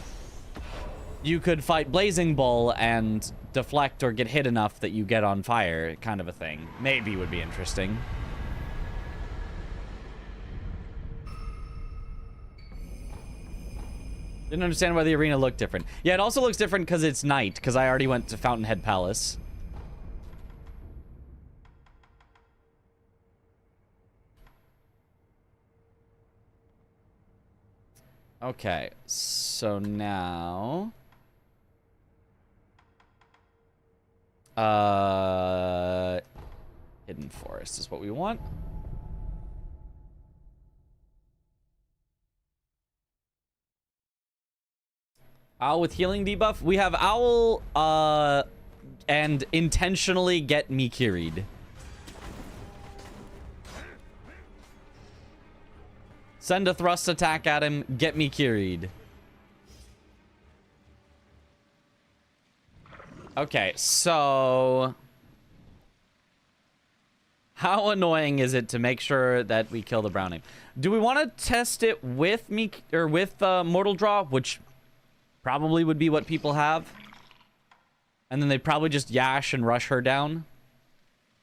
You could fight Blazing Bull and deflect or get hit enough that you get on fire, kind of a thing. Maybe would be interesting. Didn't understand why the arena looked different. Yeah, it also looks different because it's night, because I already went to Fountainhead Palace. Okay, so now... Hidden Forest is what we want. Owl with healing debuff. We have Owl, and intentionally get me carried. Send a thrust attack at him, get me carried. Okay, so... how annoying is it to make sure that we kill the Browning? Do we want to test it with me, or with Mortal Draw, which probably would be what people have? And then they probably just yash and rush her down?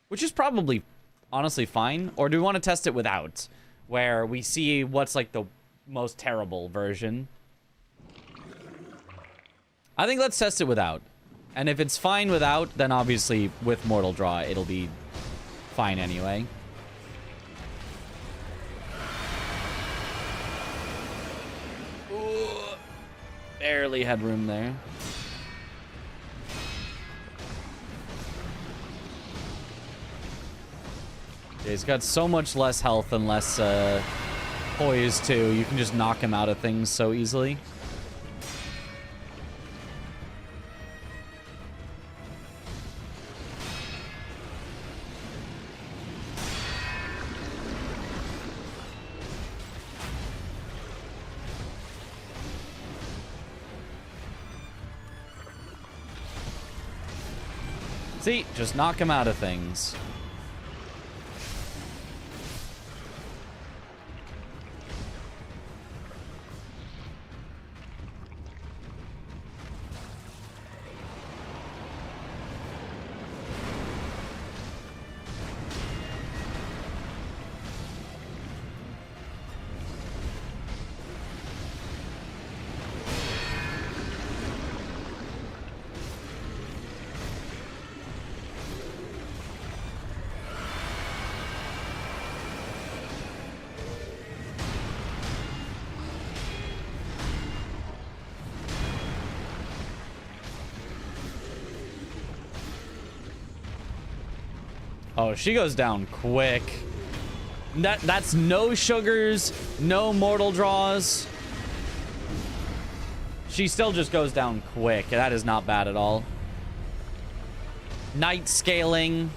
Which is probably, honestly, fine. Or do we want to test it without? Where we see what's like the most terrible version. I think let's test it without. And if it's fine without, then obviously with Mortal Draw, it'll be fine anyway. Ooh, barely had room there. He's got so much less health and less poise too. You can just knock him out of things so easily. See, just knock him out of things. Oh, she goes down quick. That's no sugars, no mortal draws. She still just goes down quick. That is not bad at all. Night scaling.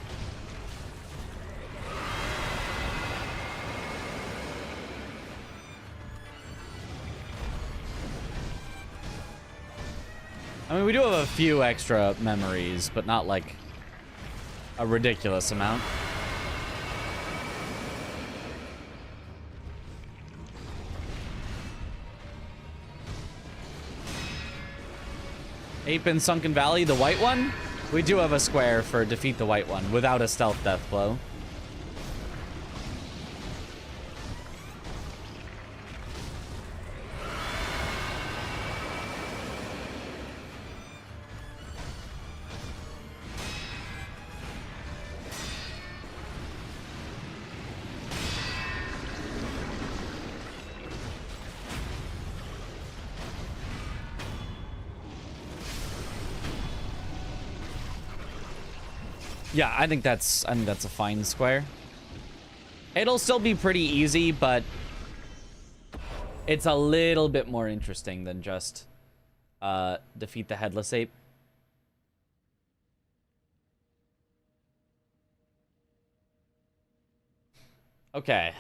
I mean, we do have a few extra memories, but not like a ridiculous amount. Ape in Sunken Valley, the white one? We do have a square for defeat the white one without a stealth death blow. Yeah, I think that's a fine square. It'll still be pretty easy, but it's a little bit more interesting than just defeat the headless ape. Okay.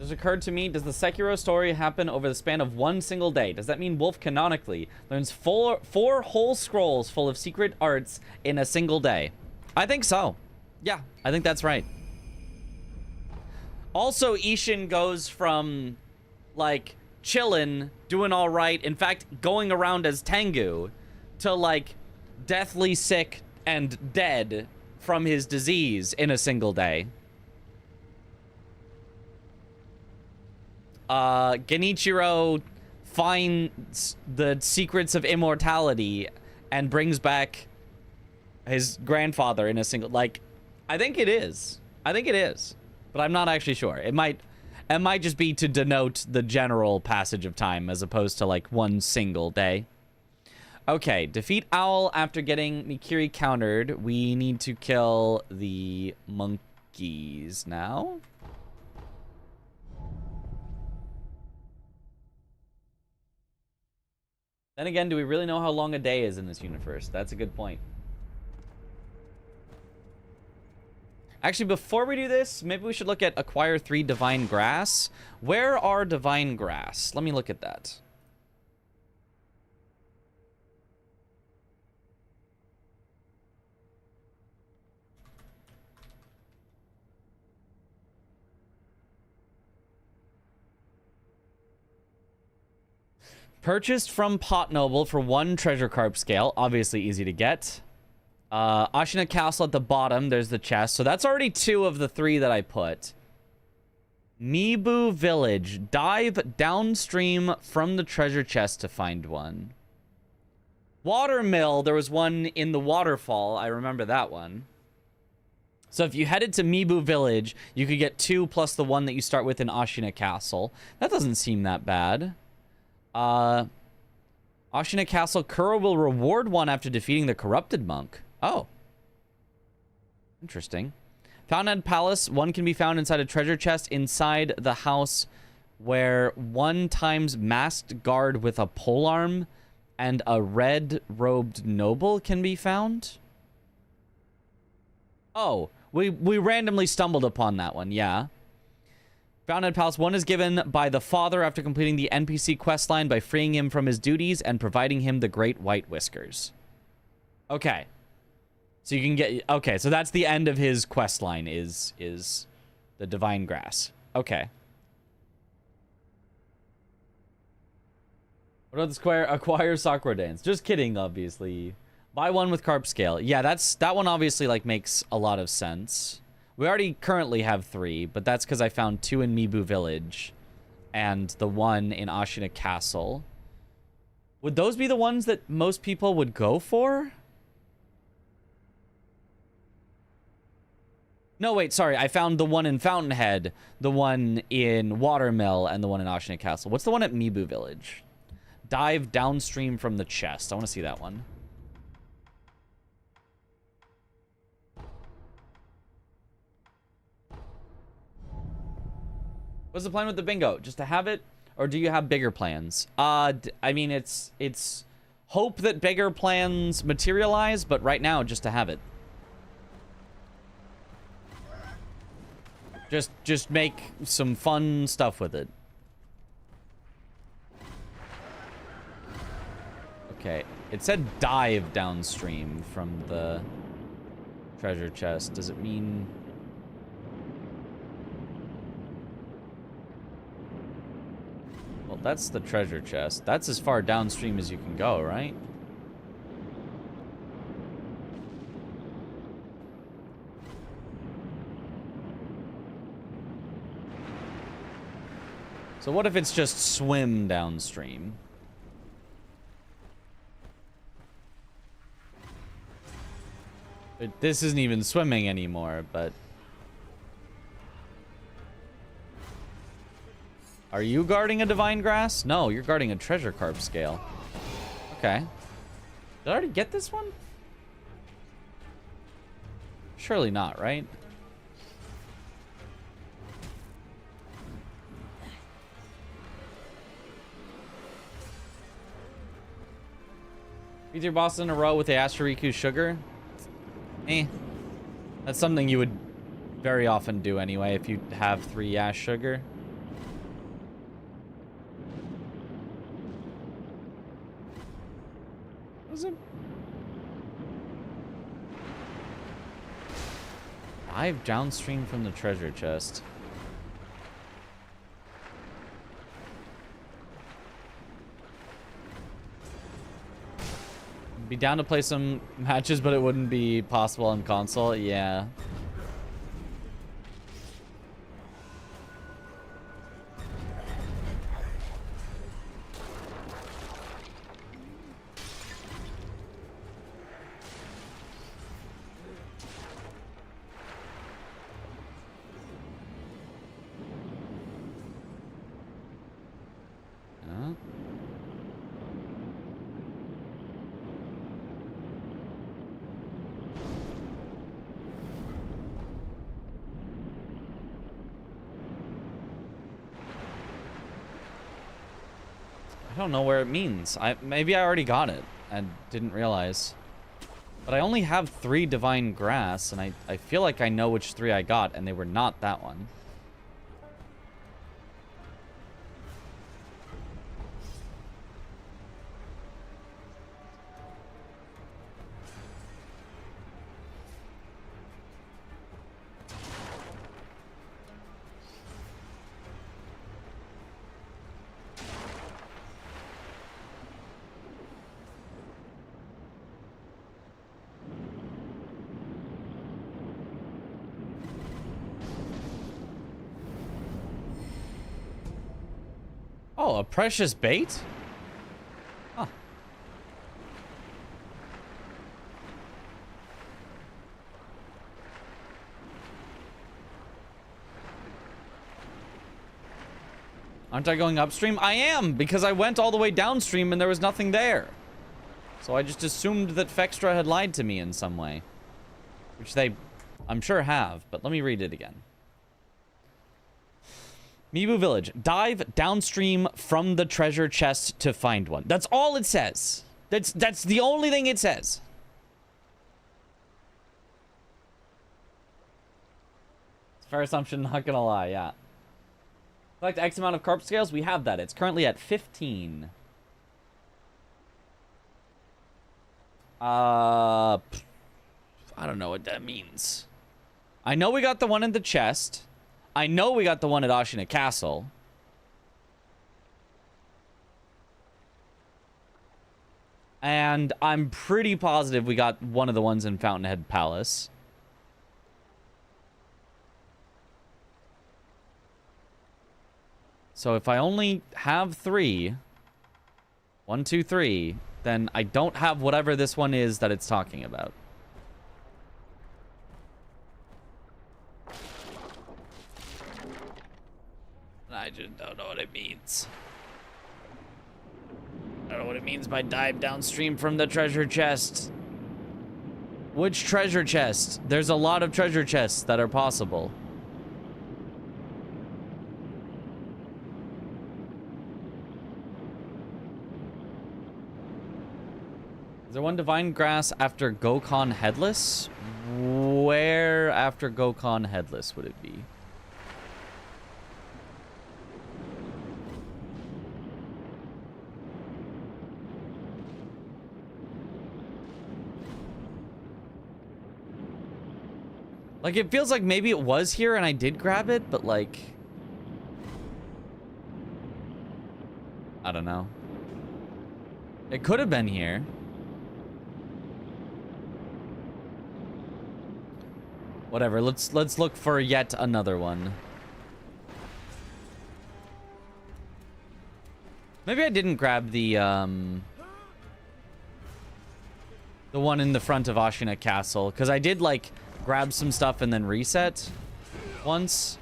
Just occurred to me, does the Sekiro story happen over the span of one single day? Does that mean Wolf canonically learns four whole scrolls full of secret arts in a single day? I think so. Yeah, I think that's right. Also, Ishin goes from, like, chillin', doing all right, in fact, going around as Tengu, to, like, deathly sick and dead from his disease in a single day. Genichiro finds the secrets of immortality and brings back his grandfather in a single... Like, I think it is. I think it is. But I'm not actually sure. It might just be to denote the general passage of time as opposed to, like, one single day. Okay, defeat Owl after getting Mikiri countered. We need to kill the monkeys now. Then again, do we really know how long a day is in this universe? That's a good point. Actually, before we do this, maybe we should look at acquire 3 divine grass. Where are divine grass? Let me look at that. Purchased from Pot Noble for 1 treasure carp scale. Obviously easy to get. Ashina Castle at the bottom. There's the chest. So that's already 2 of the 3 that I put. Mibu Village. Dive downstream from the treasure chest to find one. Watermill. There was one in the waterfall. I remember that one. So if you headed to Mibu Village, you could get 2 plus the 1 that you start with in Ashina Castle. That doesn't seem that bad. Ashina Castle, Kuro will reward 1 after defeating the corrupted monk. Oh. Interesting. Fountainhead Palace, 1 can be found inside a treasure chest inside the house where 1 times masked guard with a polearm and a red-robed noble can be found. Oh, we randomly stumbled upon that one, yeah. Fountainhead Palace, 1 is given by the father after completing the NPC questline by freeing him from his duties and providing him the Great White Whiskers. Okay. So you can get... Okay, so that's the end of his questline is the Divine Grass. Okay. What about the square? Acquire Sakura Dance. Just kidding, obviously. Buy 1 with Carp Scale. Yeah, that one obviously, like, makes a lot of sense. We already currently have 3, but that's because I found 2 in Mibu Village and the 1 in Ashina Castle. Would those be the ones that most people would go for? No, wait, sorry. I found the one in Fountainhead, the one in Watermill, and the one in Ashina Castle. What's the one at Mibu Village? Dive downstream from the chest. I want to see that one. What's the plan with the bingo? Just to have it? Or do you have bigger plans? I mean, it's hope that bigger plans materialize, but right now, just to have it. Just make some fun stuff with it. Okay, it said dive downstream from the treasure chest. Does it mean... Well, that's the treasure chest. That's as far downstream as you can go, right? So what if it's just swim downstream? This isn't even swimming anymore, but... Are you guarding a divine grass? No, you're guarding a treasure carp scale. Okay. Did I already get this one? Surely not, right? Beat your boss in a row with the Ashiriku sugar? Eh. That's something you would very often do anyway if you have 3 ash sugar. Was it? Dive downstream from the treasure chest. Be down to play some matches, but it wouldn't be possible on console. Yeah. I don't know where it means. Maybe I already got it and didn't realize. But I only have 3 divine grass, and I feel like I know which 3 I got, and they were not that one. Oh, a precious bait? Huh. Aren't I going upstream? I am, because I went all the way downstream and there was nothing there. So I just assumed that Fextra had lied to me in some way. Which they, I'm sure, have, but let me read it again. Mibu Village. Dive downstream from the treasure chest to find one. That's all it says. That's the only thing it says. Fair assumption, not gonna lie, yeah. Collect X amount of carp scales. We have that. It's currently at 15. I don't know what that means. I know we got the one in the chest. I know we got the one at Ashina Castle. And I'm pretty positive we got one of the ones in Fountainhead Palace. So if I only have 3... 1, 2, 3. Then I don't have whatever this one is that it's talking about. I just don't know what it means. I don't know what it means by dive downstream from the treasure chest. Which treasure chest? There's a lot of treasure chests that are possible. Is there one divine grass after Gokon Headless? Where after Gokon Headless would it be? Like, it feels like maybe it was here and I did grab it, but like... I don't know. It could have been here. Whatever, let's look for yet another one. Maybe I didn't grab the one in the front of Ashina Castle, because I did, like, grab some stuff and then reset once.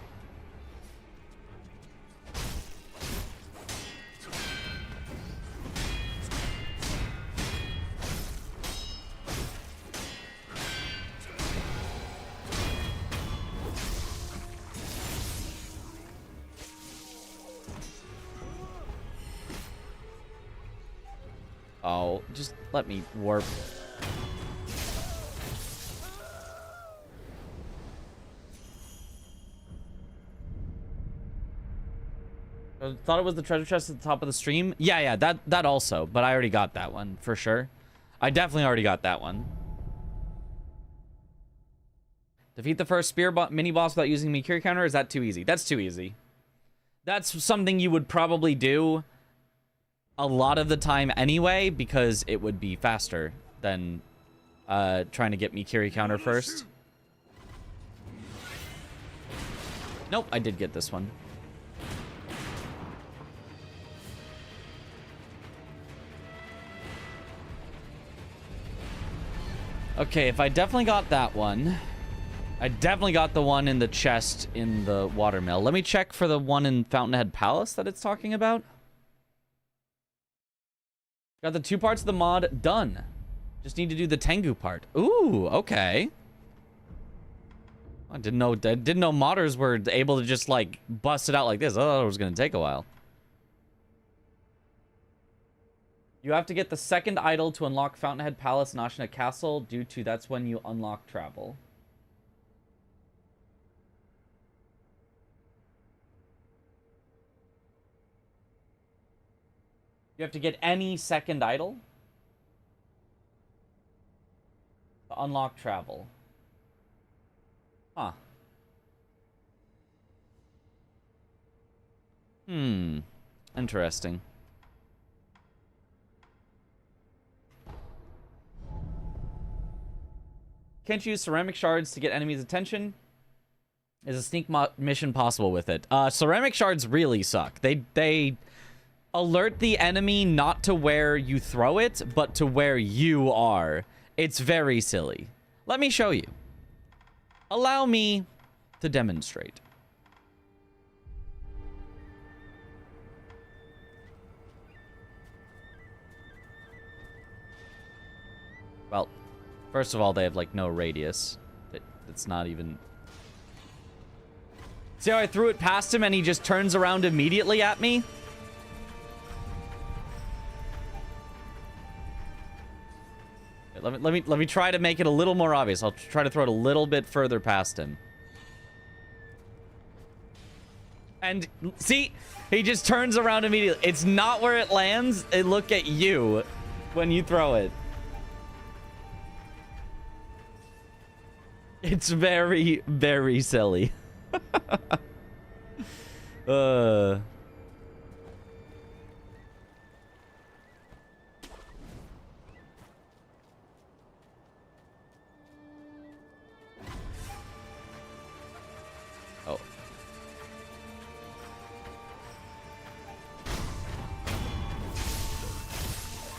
Oh, just let me warp. I thought it was the treasure chest at the top of the stream. Yeah, that also, but I already got that one for sure. I definitely already got that one. Defeat the first spear mini boss without using Mikiri counter. Is that too easy? That's too easy. That's something you would probably do a lot of the time anyway, because it would be faster than trying to get Mikiri counter first. Nope, I did get this one. Okay, if I definitely got that one. I definitely got the one in the chest in the watermill. Let me check for the one in Fountainhead Palace that it's talking about. Got the 2 parts of the mod done. Just need to do the Tengu part. Ooh, okay. I didn't know modders were able to just like bust it out like this. I thought it was gonna take a while. You have to get the second idol to unlock Fountainhead Palace and Ashina Castle, due to that's when you unlock travel. You have to get any second idol to unlock travel. Huh. Interesting. Can't use ceramic shards to get enemies' attention. Is a sneak mission possible with it? Ceramic shards really suck. They alert the enemy not to where you throw it, but to where you are. It's very silly. Let me show you. Allow me to demonstrate. Well, first of all, they have, like, no radius. It's not even... See how I threw it past him and he just turns around immediately at me? Let me try to make it a little more obvious. I'll try to throw it a little bit further past him. And, see? He just turns around immediately. It's not where it lands. It look at you when you throw it. It's very, very silly. Oh.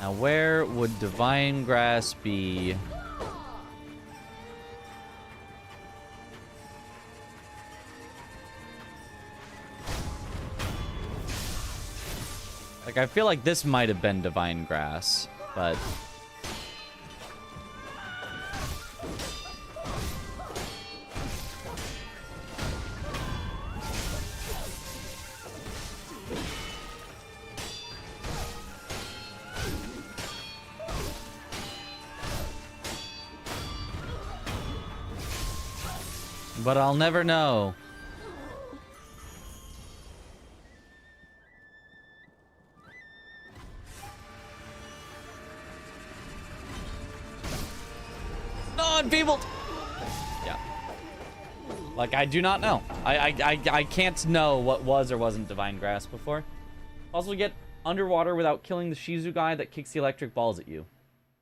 Now, where would divine grass be? Like, I feel like this might have been divine grass, but... But I'll never know. No, enfeebled. Yeah. Like, I do not know. I can't know what was or wasn't divine grass before. Also, get underwater without killing the Shizu guy that kicks the electric balls at you.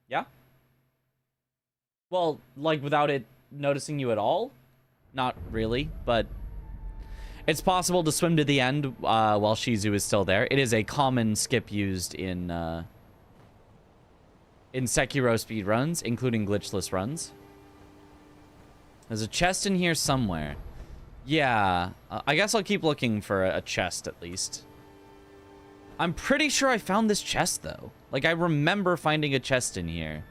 Yeah? Well, like, without it noticing you at all? Not really, but it's possible to swim to the end while Shizu is still there. It is a common skip used in Sekiro speedruns, including glitchless runs. There's a chest in here somewhere. Yeah, I guess I'll keep looking for a chest at least. I'm pretty sure I found this chest, though. Like, I remember finding a chest in here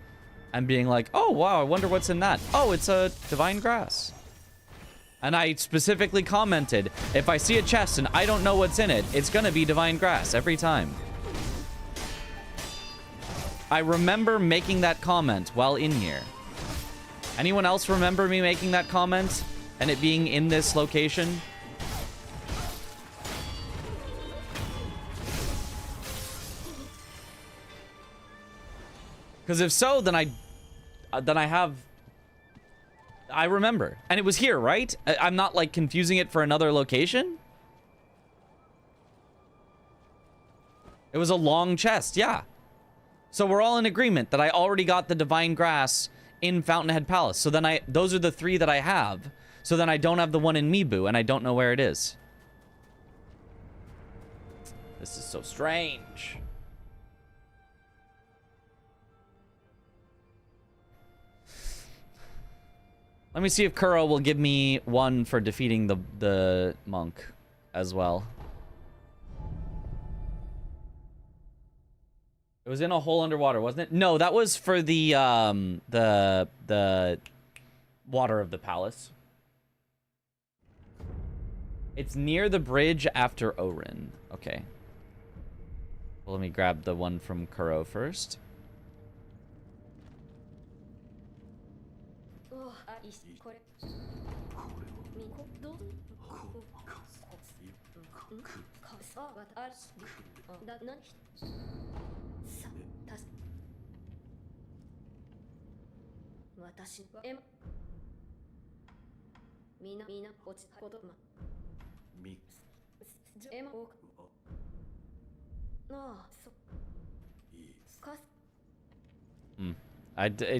and being like, oh, wow, I wonder what's in that. Oh, it's a divine grass. And I specifically commented, if I see a chest and I don't know what's in it, it's gonna be divine grass every time. I remember making that comment while in here. Anyone else remember me making that comment and it being in this location? Because if so, then I remember. And it was here, right? I'm not, like, confusing it for another location? It was a long chest, yeah. So we're all in agreement that I already got the divine grass in Fountainhead Palace. So then those are the 3 that I have. So then I don't have the one in Mibu, and I don't know where it is. This is so strange. Let me see if Kuro will give me one for defeating the monk as well. It was in a hole underwater, wasn't it? No, that was for the water of the palace. It's near the bridge after Orin. Okay. Well, let me grab the one from Kuro first.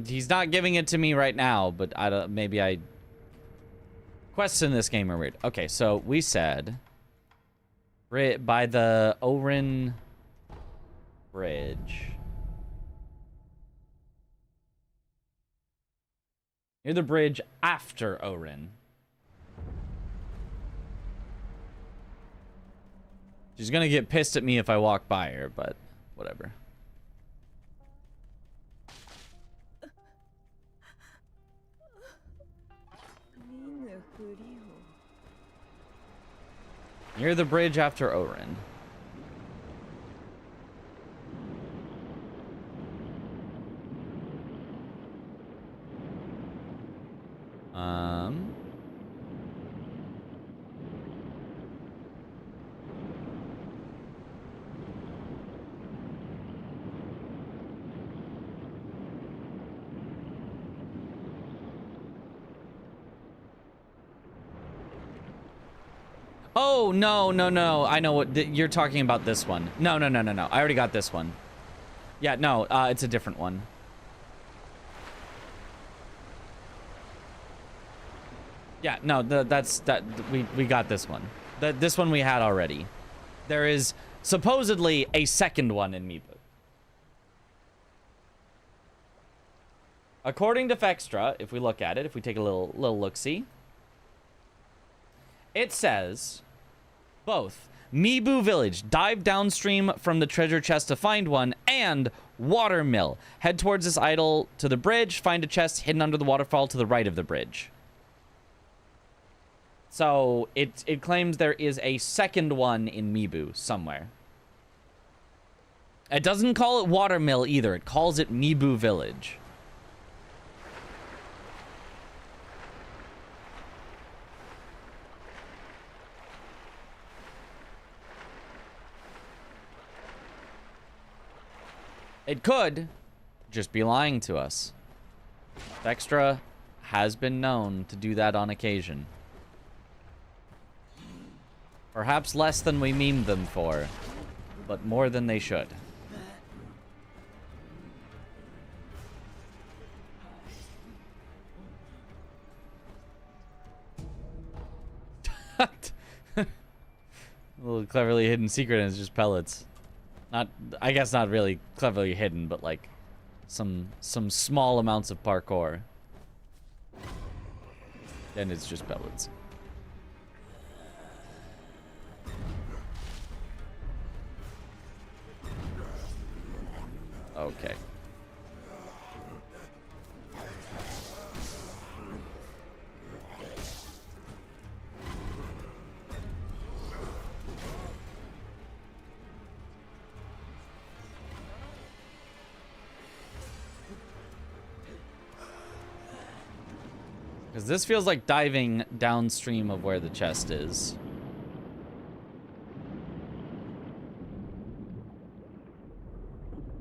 He's not giving it to me right now, but maybe I... Quests in this game are weird. Okay, so we said... by the Orin Bridge. Near the bridge after Orin. She's gonna get pissed at me if I walk by her, but whatever. Near the bridge after Orin. Oh, no. I know what you're talking about. This one. No. I already got this one. Yeah, no, it's a different one. Yeah, no, we got this one. This one we had already. There is supposedly a second one in Mibu. According to Fextra, if we look at it, if we take a little look-see, it says both Mibu Village, dive downstream from the treasure chest to find one, and Watermill. Head towards this idol to the bridge, find a chest hidden under the waterfall to the right of the bridge. So it claims there is a second one in Mibu somewhere. It doesn't call it Watermill either. It calls it Mibu Village. It could just be lying to us. Vextra has been known to do that on occasion. Perhaps less than we meme them for, but more than they should. A little cleverly hidden secret, and it's just pellets. Not, I guess not really cleverly hidden, but like some small amounts of parkour. And it's just pellets. Okay. Because this feels like diving downstream of where the chest is.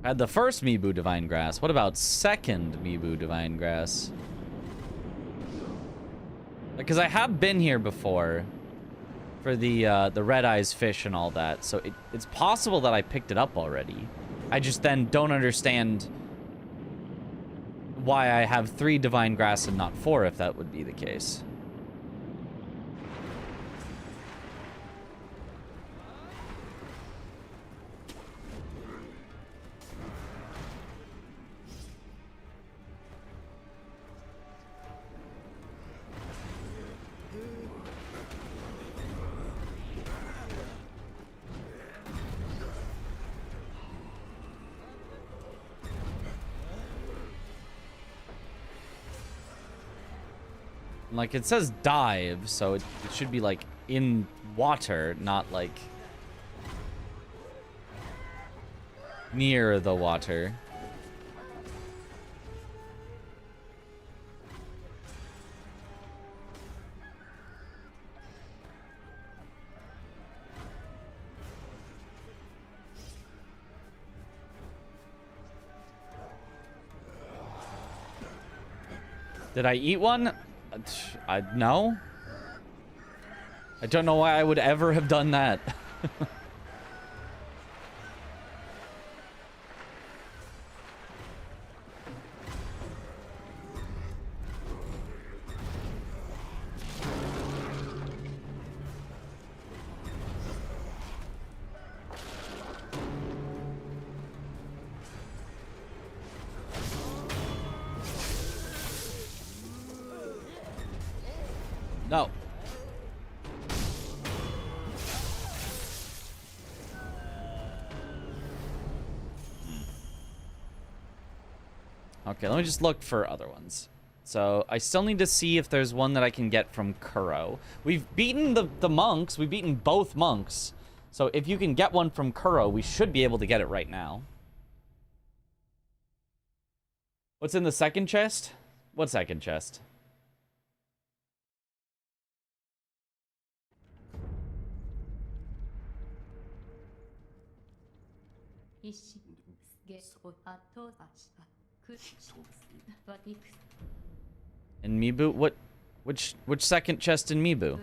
Had the first Mibu Divine Grass. What about second Mibu Divine Grass? Because I have been here before for the Red Eyes fish and all that, so it's possible that I picked it up already. I just then don't understand why I have 3 Divine Grass and not 4, if that would be the case. Like, it says dive, so it should be, like, in water, not, like, near the water. Did I eat one? No. I don't know why I would ever have done that. No. Okay, let me just look for other ones. So, I still need to see if there's one that I can get from Kuro. We've beaten the monks. We've beaten both monks. So, if you can get one from Kuro, we should be able to get it right now. What's in the second chest? What second chest? In Mibu? Which second chest in Mibu?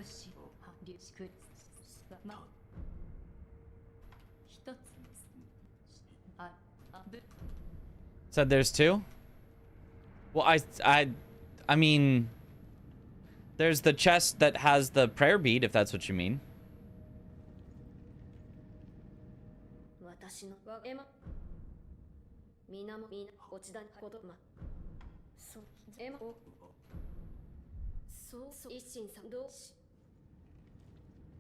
Said there's 2? Well, I mean, there's the chest that has the prayer bead, if that's what you mean.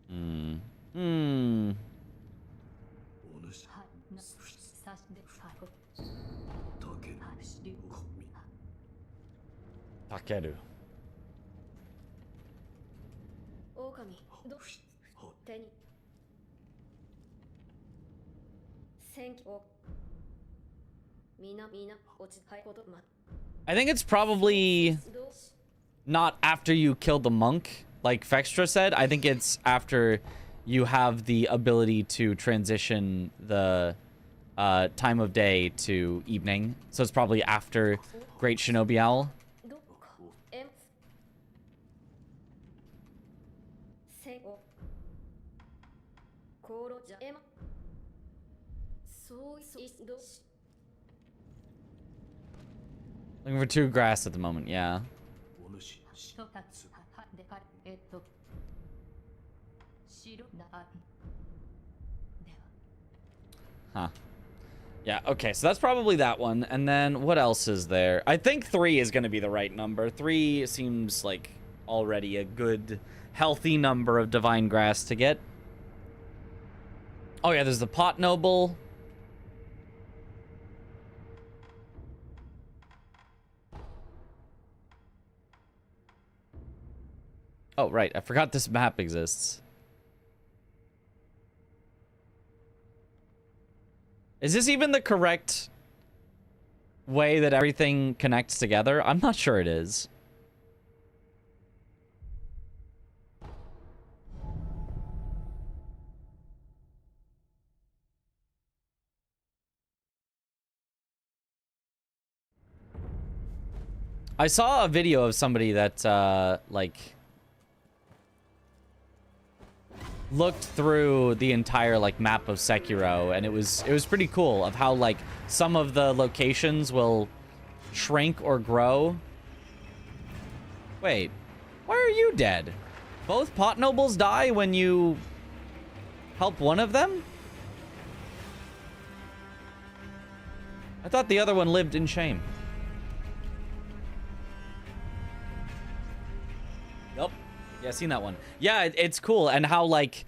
Hmm. Hmm. Takeru. I think it's probably not after you kill the monk, like Fextra said. I think it's after you have the ability to transition the time of day to evening. So it's probably after Great Shinobi Owl. Looking for 2 grass at the moment, yeah. Huh. Yeah, okay, so that's probably that one. And then what else is there? I think 3 is going to be the right number. 3 seems like already a good, healthy number of divine grass to get. Oh yeah, there's the pot noble. Oh, right. I forgot this map exists. Is this even the correct way that everything connects together? I'm not sure it is. I saw a video of somebody that, like, looked through the entire, like, map of Sekiro, and it was pretty cool of how, like, some of the locations will shrink or grow. Wait, why are you dead? Both pot nobles die when you help one of them? I thought the other one lived in shame. Yep. Yeah, I've seen that one. Yeah, it's cool. And how, like,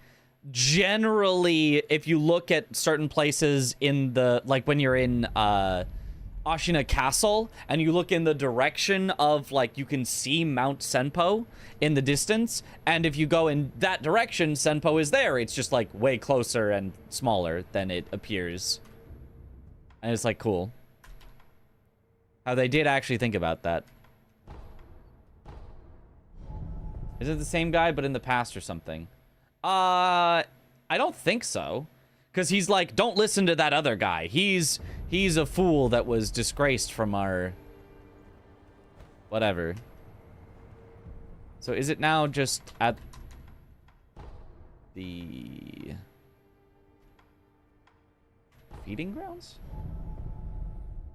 generally, if you look at certain places in the, like, when you're in Ashina Castle, and you look in the direction of, like, you can see Mount Senpo in the distance, and if you go in that direction, Senpo is there. It's just, like, way closer and smaller than it appears. And it's, like, cool. How they did actually think about that. Is it the same guy, but in the past or something? I don't think so. Because he's like, don't listen to that other guy. He's a fool that was disgraced from our... whatever. So is it now just at... the... feeding grounds?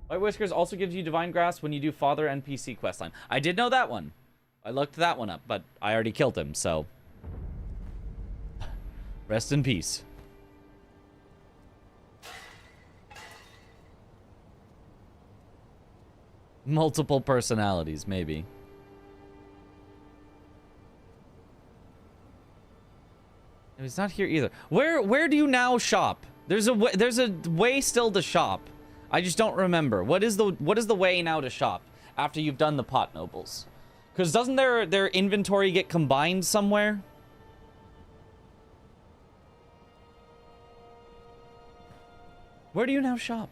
White Whiskers also gives you Divine Grasp when you do Father NPC questline. I did know that one. I looked that one up, but I already killed him, so... rest in peace. Multiple personalities, maybe. He's not here either. Where do you now shop? There's a way still to shop. I just don't remember. What is the way now to shop after you've done the pot nobles? Because doesn't their inventory get combined somewhere? Where do you now shop?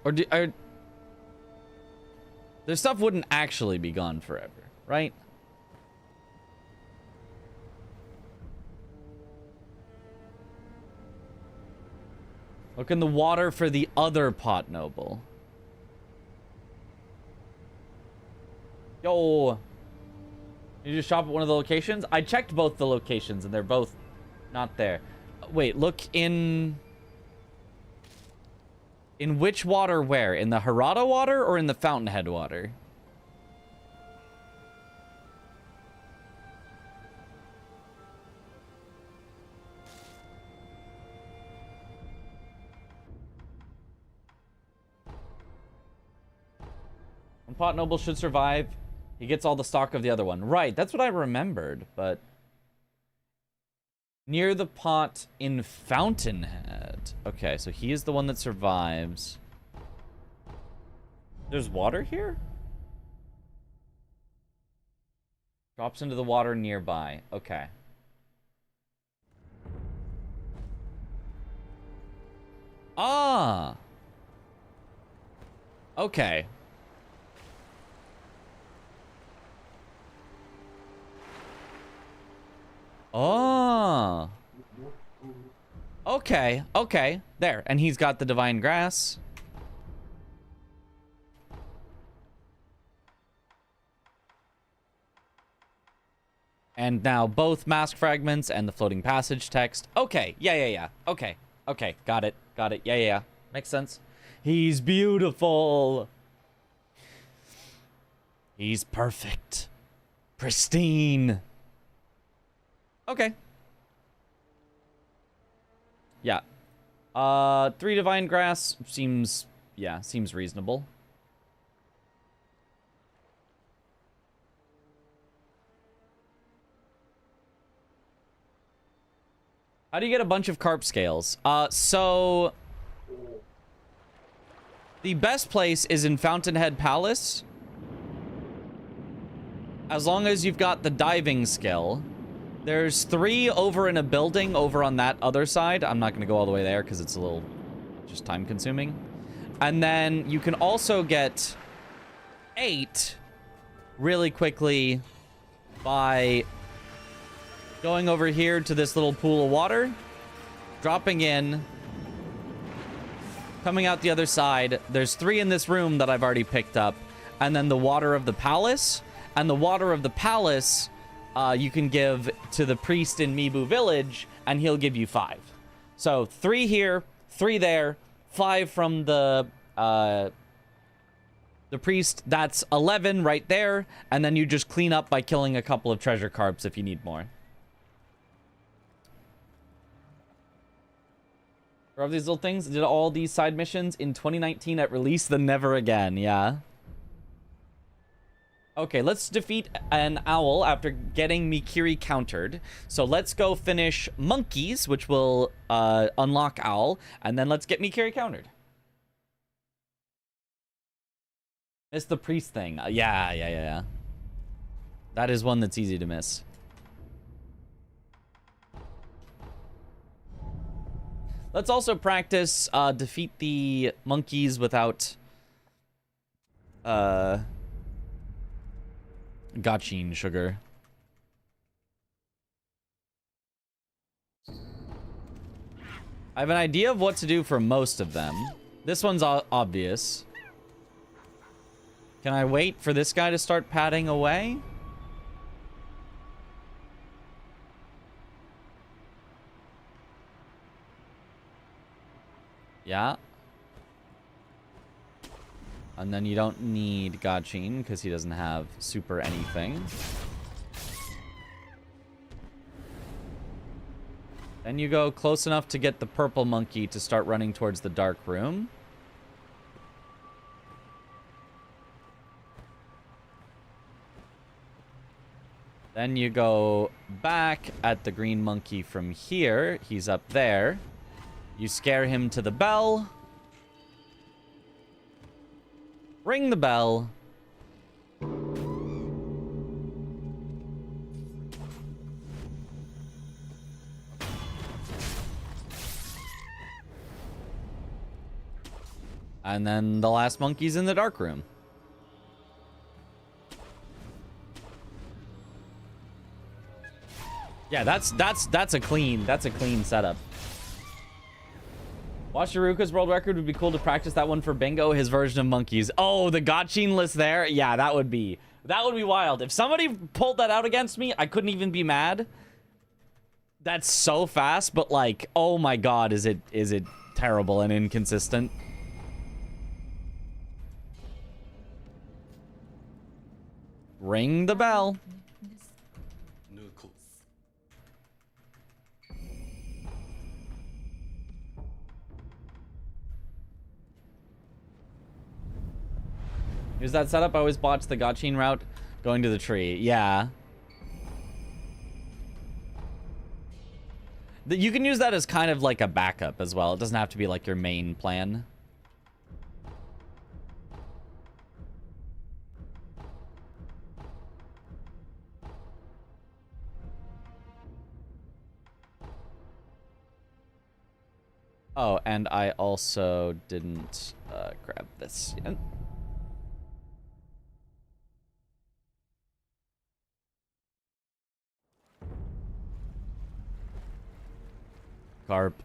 Or their stuff wouldn't actually be gone forever, right? Look in the water for the other pot noble. Yo. You just shop at one of the locations? I checked both the locations and they're both not there. Wait, look in... in which water where? In the Harada water or in the Fountainhead water? pot noble should survive. He gets all the stock of the other one. Right, that's what I remembered, but... Near the pot in Fountainhead. Okay, so he is the one that survives. There's water here? Drops into the water nearby. Okay. Ah! Okay. Oh. Okay, okay. There. And he's got the divine grass. And now both mask fragments and the floating passage text. Okay, yeah. Okay, got it. Yeah. Makes sense. He's beautiful. He's perfect. Pristine. Okay. Yeah. 3 divine grass seems reasonable. How do you get a bunch of carp scales? So the best place is in Fountainhead Palace. As long as you've got the diving skill. There's 3 over in a building over on that other side. I'm not going to go all the way there because it's a little just time consuming. And then you can also get 8 really quickly by going over here to this little pool of water, dropping in, coming out the other side. There's 3 in this room that I've already picked up. And then the water of the palace. And the water of the palace... you can give to the priest in Mibu Village, and he'll give you 5. So 3 here, 3 there, 5 from the priest. That's 11 right there, and then you just clean up by killing a couple of treasure carps if you need more. Of these little things, did all these side missions in 2019 at release, then never again. Yeah. Okay, let's defeat an owl after getting Mikiri countered. So let's go finish monkeys, which will unlock owl, and then let's get Mikiri countered. Miss the priest thing. Yeah. That is one that's easy to miss. Let's also practice defeat the monkeys without Gachin sugar. I have an idea of what to do for most of them. This one's obvious. Can I wait for this guy to start padding away? Yeah. And then you don't need Gachin because he doesn't have super anything. Then you go close enough to get the purple monkey to start running towards the dark room. Then you go back at the green monkey from here. He's up there. You scare him to the bell. Ring the bell. And then the last monkey's in the dark room. Yeah, that's a clean setup. Watch Haruka's world record. Would be cool to practice that one for Bingo, his version of monkeys. Oh, the Gachin list there? Yeah, that would be wild. If somebody pulled that out against me, I couldn't even be mad. That's so fast, but like, oh my god, is it terrible and inconsistent? Ring the bell. Use that setup. I always botch the Gachin route going to the tree. Yeah. You can use that as kind of like a backup as well. It doesn't have to be like your main plan. Oh, and I also didn't grab this yet. Carp.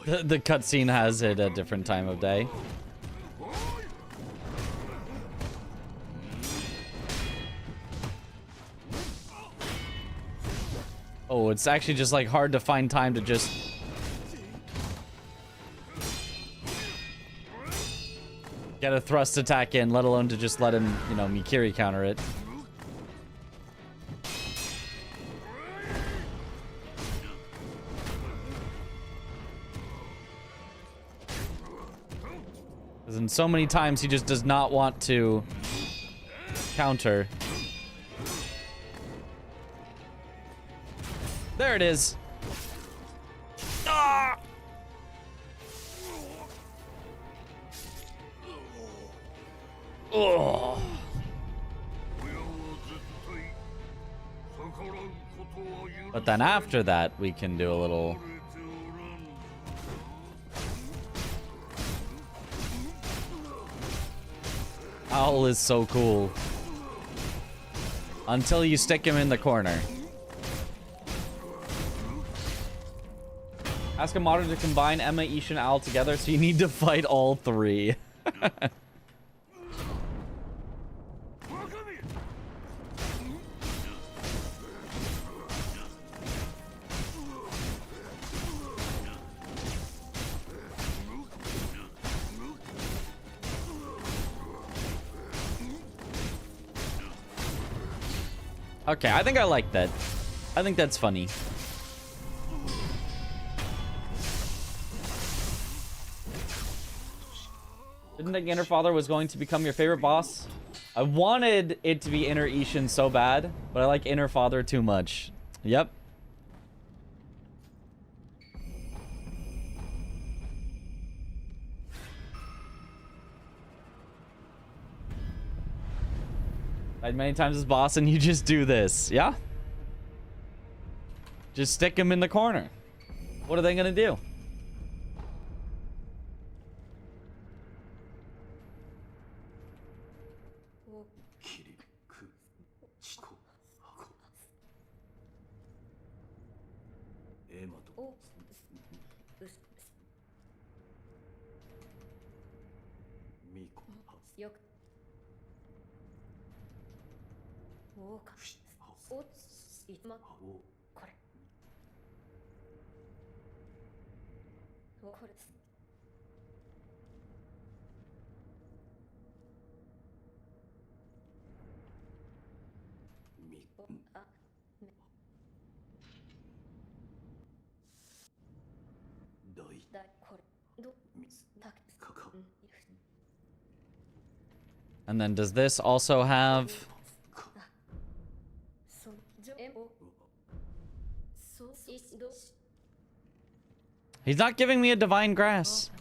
The cutscene has it a different time of day. Oh, it's actually just like hard to find time to just get a thrust attack in, let alone to just let him, you know, Mikiri counter it. Because in so many times he just does not want to counter. There it is. Ah! Oh. But then after that, we can do a little... Owl is so cool. Until you stick him in the corner. Ask a modder to combine Emma, Ishin, and Owl together, so you need to fight all three. Okay, I think I like that. I think that's funny. Didn't think Inner Father was going to become your favorite boss? I wanted it to be Inner Ishin so bad, but I like Inner Father too much. Yep. Died many times as boss and you just do this, yeah? Just stick him in the corner. What are they gonna do? And then does this also have... He's not giving me a divine grass.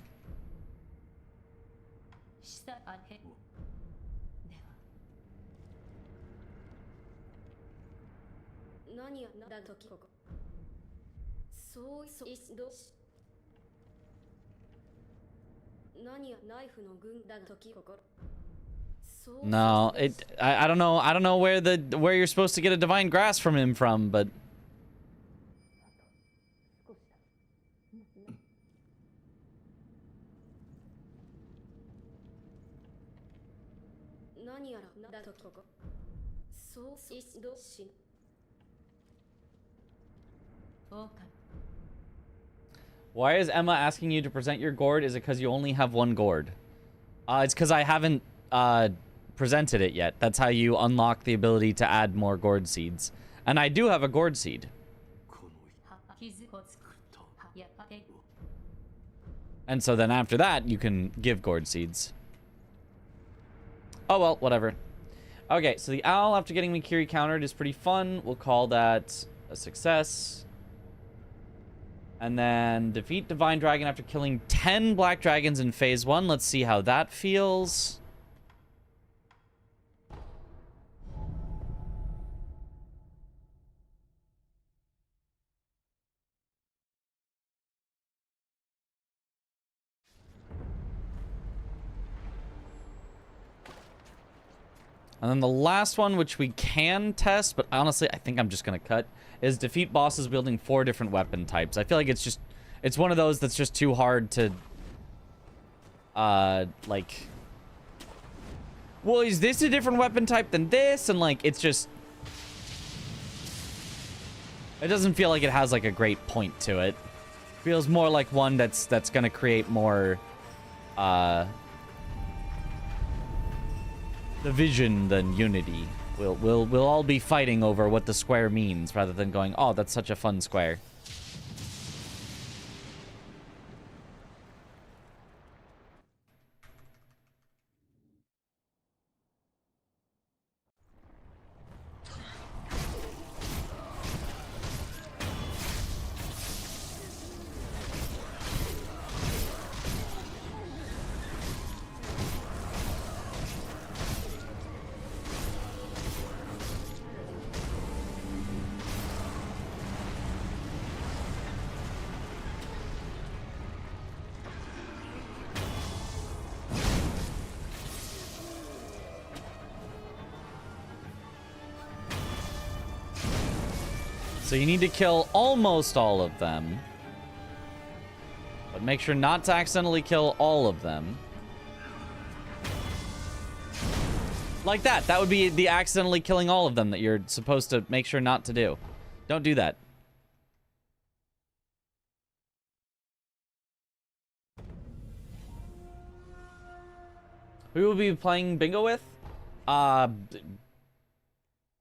No, I don't know. I don't know where you're supposed to get a divine grass from him from, but why is Emma asking you to present your gourd? Is it because you only have one gourd? It's because I haven't presented it yet. That's how you unlock the ability to add more gourd seeds. And I do have a gourd seed. And so then after that, you can give gourd seeds. Oh well, whatever. Okay, so the owl after getting Mikiri countered is pretty fun. We'll call that a success. And then defeat Divine Dragon after killing 10 Black Dragons in Phase 1. Let's see how that feels. And then the last one, which we can test, but honestly, I think I'm just going to cut, is defeat bosses wielding 4 different weapon types. I feel like it's one of those that's just too hard to, like, well, is this a different weapon type than this? And, like, it's just, it doesn't feel like it has, like, a great point to it. Feels more like one that's going to create more, division than unity. We'll all be fighting over what the square means rather than going, oh, that's such a fun square. So you need to kill almost all of them. But make sure not to accidentally kill all of them. Like that. That would be the accidentally killing all of them that you're supposed to make sure not to do. Don't do that. Who will be playing bingo with?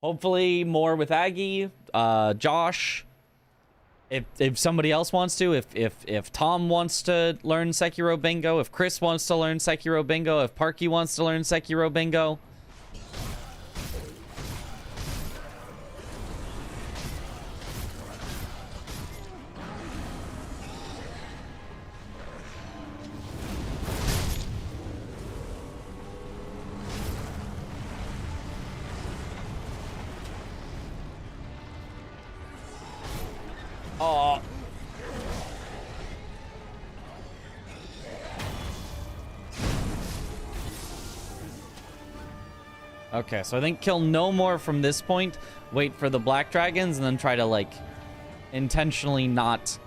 Hopefully more with Aggie, Josh. If somebody else wants to, if Tom wants to learn Sekiro Bingo, if Chris wants to learn Sekiro Bingo, if Parky wants to learn Sekiro Bingo. Oh. Okay, so I think kill no more from this point. Wait for the black dragons and then try to, like, intentionally not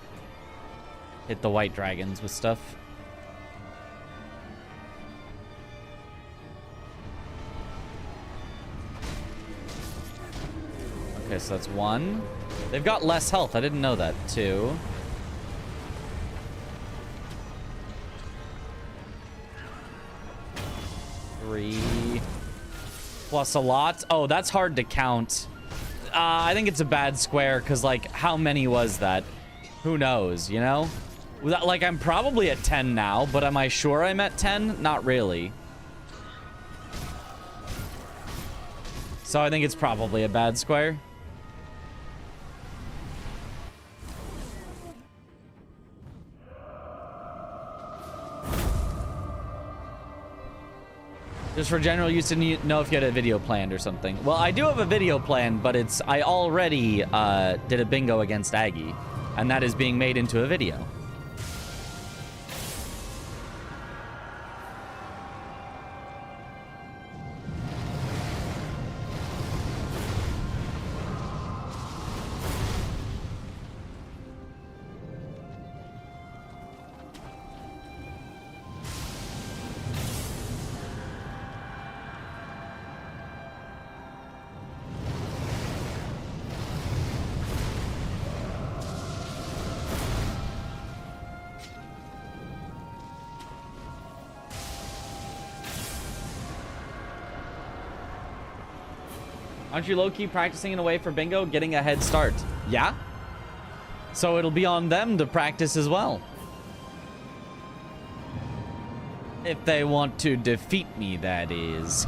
hit the white dragons with stuff. Okay, so that's 1. They've got less health. I didn't know that. 2. 3. Plus a lot. Oh, that's hard to count. I think it's a bad square, because, like, how many was that? Who knows, you know? Like, I'm probably at 10 now, but am I sure I'm at 10? Not really. So I think it's probably a bad square. Just for general use to know if you had a video planned or something. Well, I do have a video planned, but I already did a bingo against Aggie, and that is being made into a video. Aren't you low-key practicing in a way for bingo, getting a head start? Yeah? So it'll be on them to practice as well. If they want to defeat me, that is.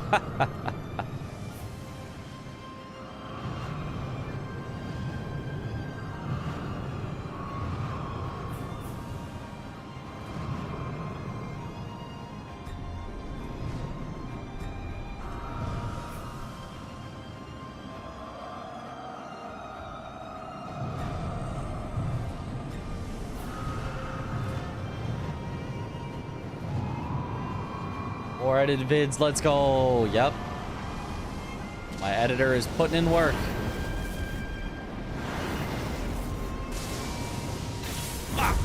More edited vids, let's go. Yep. My editor is putting in work. Ah.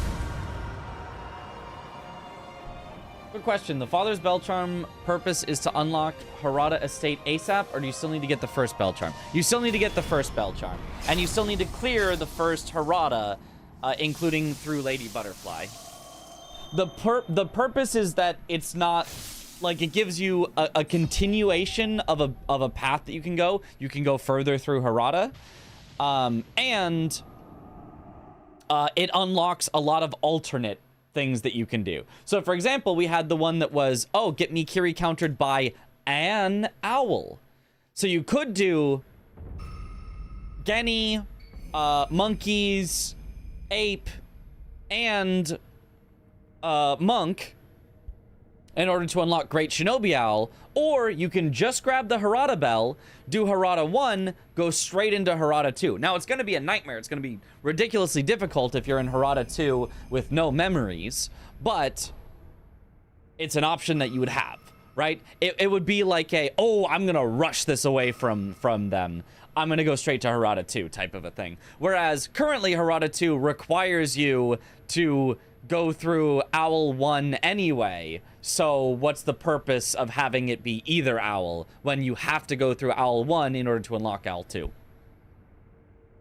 Good question. The Father's Bell Charm purpose is to unlock Harada Estate ASAP, or do you still need to get the first Bell Charm? You still need to get the first Bell Charm. And you still need to clear the first Harada, including through Lady Butterfly. The purpose is that it's not... Like, it gives you a continuation of a path that you can go. You can go further through Harada. And it unlocks a lot of alternate things that you can do. So, for example, we had the one that was, oh, get me Kiri countered by an owl. So you could do Genny, monkeys, ape, and monk in order to unlock Great Shinobi Owl, or you can just grab the Harada Bell, do Harada 1, go straight into Harada 2. Now, it's going to be a nightmare. It's going to be ridiculously difficult if you're in Harada 2 with no memories, but it's an option that you would have, right? It would be like a, oh, I'm going to rush this away from them. I'm going to go straight to Harada 2 type of a thing. Whereas currently Harada 2 requires you to go through Owl 1 anyway. So what's the purpose of having it be either Owl when you have to go through Owl 1 in order to unlock Owl 2?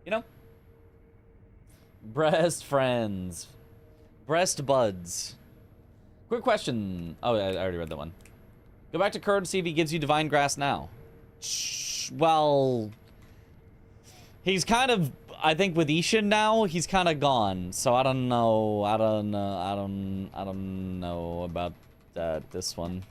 You know? Breast friends. Breast buds. Quick question. Oh, I already read that one. Go back to Kuro to see if he gives you Divine Grass now. Well, he's kind of, I think with Ishin now, he's kind of gone. So I don't know. I don't know about this one.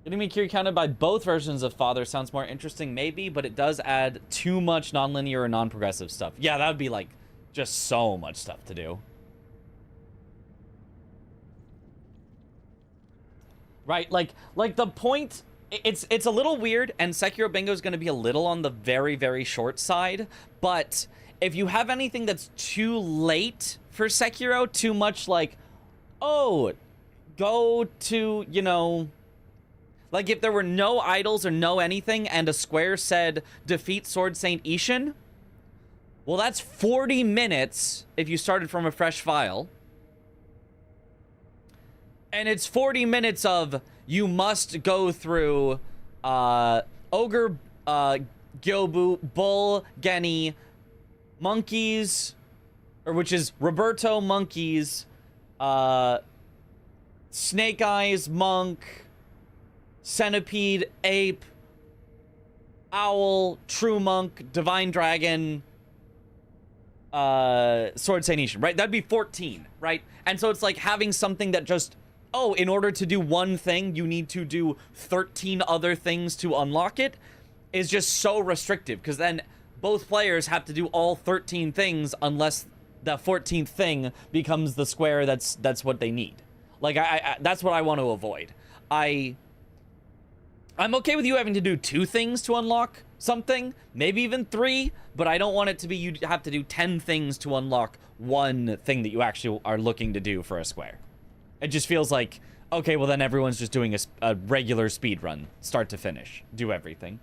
Getting me Kiri counted by both versions of Father sounds more interesting, maybe, but it does add too much non-linear or non-progressive stuff. Yeah, that would be like just so much stuff to do. Right, like the point, it's a little weird, and Sekiro Bingo is going to be a little on the very, very short side, but if you have anything that's too late for Sekiro, too much like, oh, go to, you know, like if there were no idols or no anything and a square said defeat Sword Saint Ishin, well, that's 40 minutes if you started from a fresh file. And it's 40 minutes of you must go through Ogre, Gyobu, Bull, Genny, Monkeys, or which is Roberto, Monkeys, Snake Eyes, Monk, Centipede, Ape, Owl, True Monk, Divine Dragon, Sword Saination, right? That'd be 14, right? And so it's like having something that just, oh, in order to do one thing, you need to do 13 other things to unlock it, is just so restrictive, because then both players have to do all 13 things unless the 14th thing becomes the square that's what they need. Like, I that's what I want to avoid. I'm okay with you having to do 2 things to unlock something, maybe even 3, but I don't want it to be you have to do 10 things to unlock one thing that you actually are looking to do for a square. It just feels like, okay, well then everyone's just doing a regular speed run, start to finish, do everything.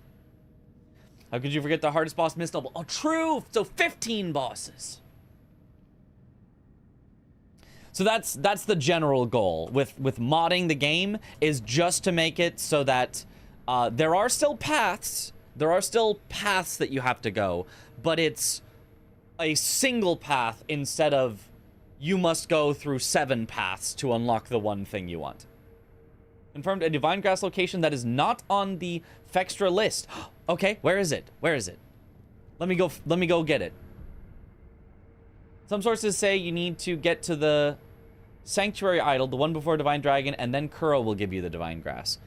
How could you forget the hardest boss missed double? Oh, true! So 15 bosses. So that's the general goal with modding the game, is just to make it so that there are still paths. There are still paths that you have to go, but it's a single path instead of you must go through 7 paths to unlock the one thing you want. Confirmed a Divine Grass location that is not on the Fextra list. Okay, where is it? Where is it? Let me go get it. Some sources say you need to get to the Sanctuary Idol, the one before Divine Dragon, and then Kuro will give you the Divine Grass.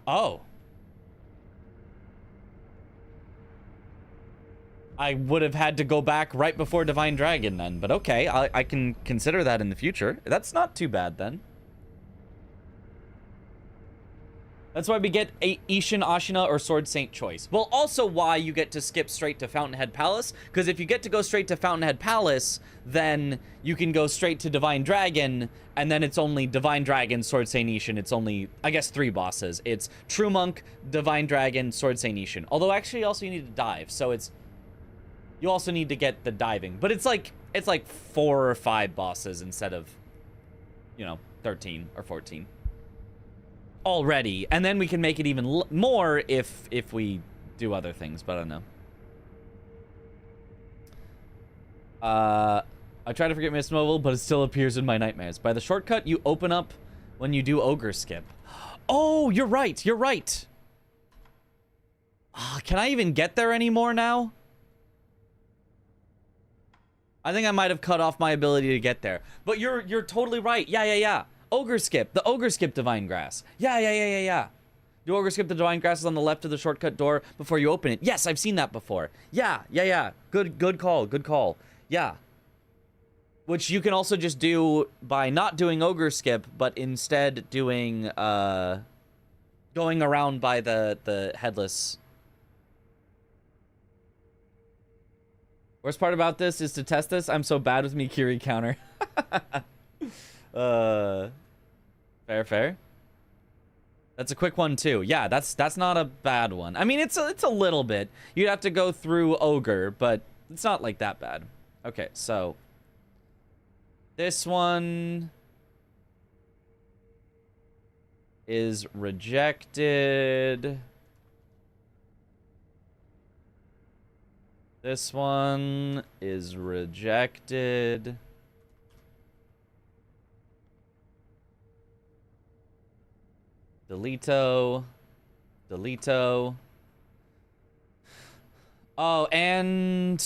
Oh. I would have had to go back right before Divine Dragon then, but okay, I can consider that in the future. That's not too bad then. That's why we get a Ishin, Ashina, or Sword Saint choice. Well, also why you get to skip straight to Fountainhead Palace, because if you get to go straight to Fountainhead Palace, then you can go straight to Divine Dragon, and then it's only Divine Dragon, Sword Saint Ishin. It's only, I guess, 3 bosses. It's True Monk, Divine Dragon, Sword Saint Ishin. Although, actually, also you need to dive, so it's... You also need to get the diving. But it's like 4 or 5 bosses instead of, 13 or 14. Already, and then we can make it even more if we do other things, but I don't know. I try to forget Miss Mobile, but it still appears in my nightmares. By the shortcut you open up when you do Ogre Skip. Oh, you're right, you're right. Can I even get there anymore now? I think I might have cut off my ability to get there. But you're totally right. Yeah. Ogre Skip. The Ogre Skip Divine Grass. Yeah. Do Ogre Skip the Divine Grass is on the left of the shortcut door before you open it. Yes, I've seen that before. Yeah. Good call. Yeah. Which you can also just do by not doing Ogre Skip, but instead doing, going around by the headless. Worst part about this is to test this. I'm so bad with Mikiri counter. Fair. That's a quick one too. Yeah, that's not a bad one. I mean, it's a little bit. You'd have to go through Ogre, but it's not like that bad. Okay, so this one is rejected. This one is rejected. Delito. Oh, and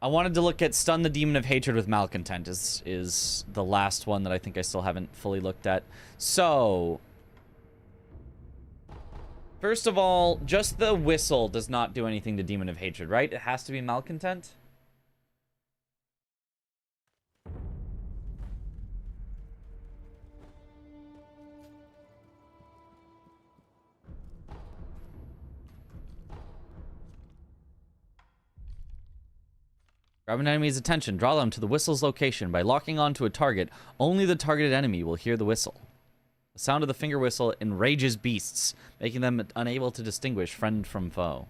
I wanted to look at Stun the Demon of Hatred with Malcontent is the last one that I think I still haven't fully looked at. So, first of all, just the whistle does not do anything to Demon of Hatred, right? It has to be Malcontent. Grab an enemy's attention. Draw them to the whistle's location. By locking onto a target, only the targeted enemy will hear the whistle. The sound of the finger whistle enrages beasts, making them unable to distinguish friend from foe.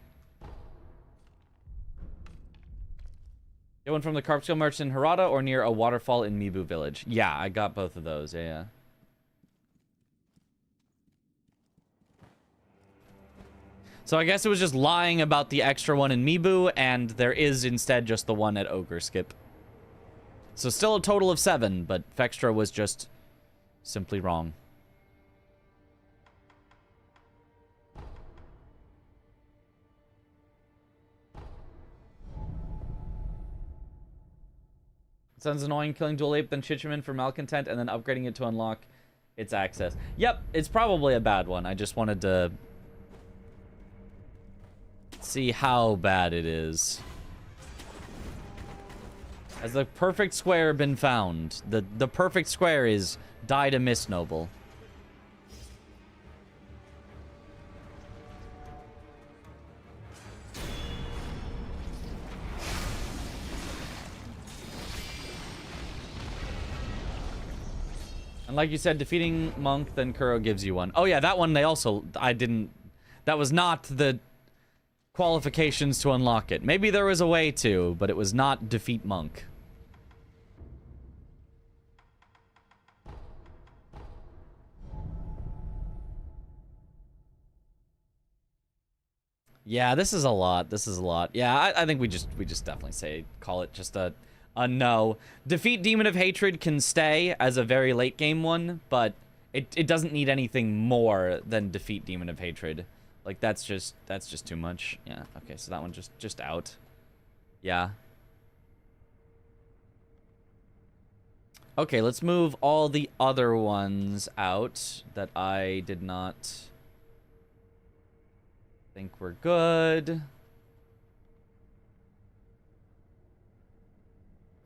Get one from the carp skill merchant in Harada or near a waterfall in Mibu village. Yeah, I got both of those. Yeah. So I guess it was just lying about the extra one in Mibu, and there is instead just the one at Ogre Skip. So still a total of 7, but Fextra was just simply wrong. Sounds annoying killing Dual Ape, then Chichiman for malcontent, and then upgrading it to unlock its access. Yep, it's probably a bad one. I just wanted to see how bad it is. Has the perfect square been found? The perfect square is die to Miss Noble. And like you said, defeating Monk, then Kuro gives you one. Oh yeah, that one they also, that was not the qualifications to unlock it. Maybe there was a way to, but it was not defeat Monk. Yeah, this is a lot. This is a lot. Yeah, I think we just definitely call it just a no. Defeat Demon of Hatred can stay as a very late game one, but it doesn't need anything more than defeat Demon of Hatred. Like that's just too much. Yeah. Okay, so that one just out. Yeah. Okay, let's move all the other ones out that I did not think we're good.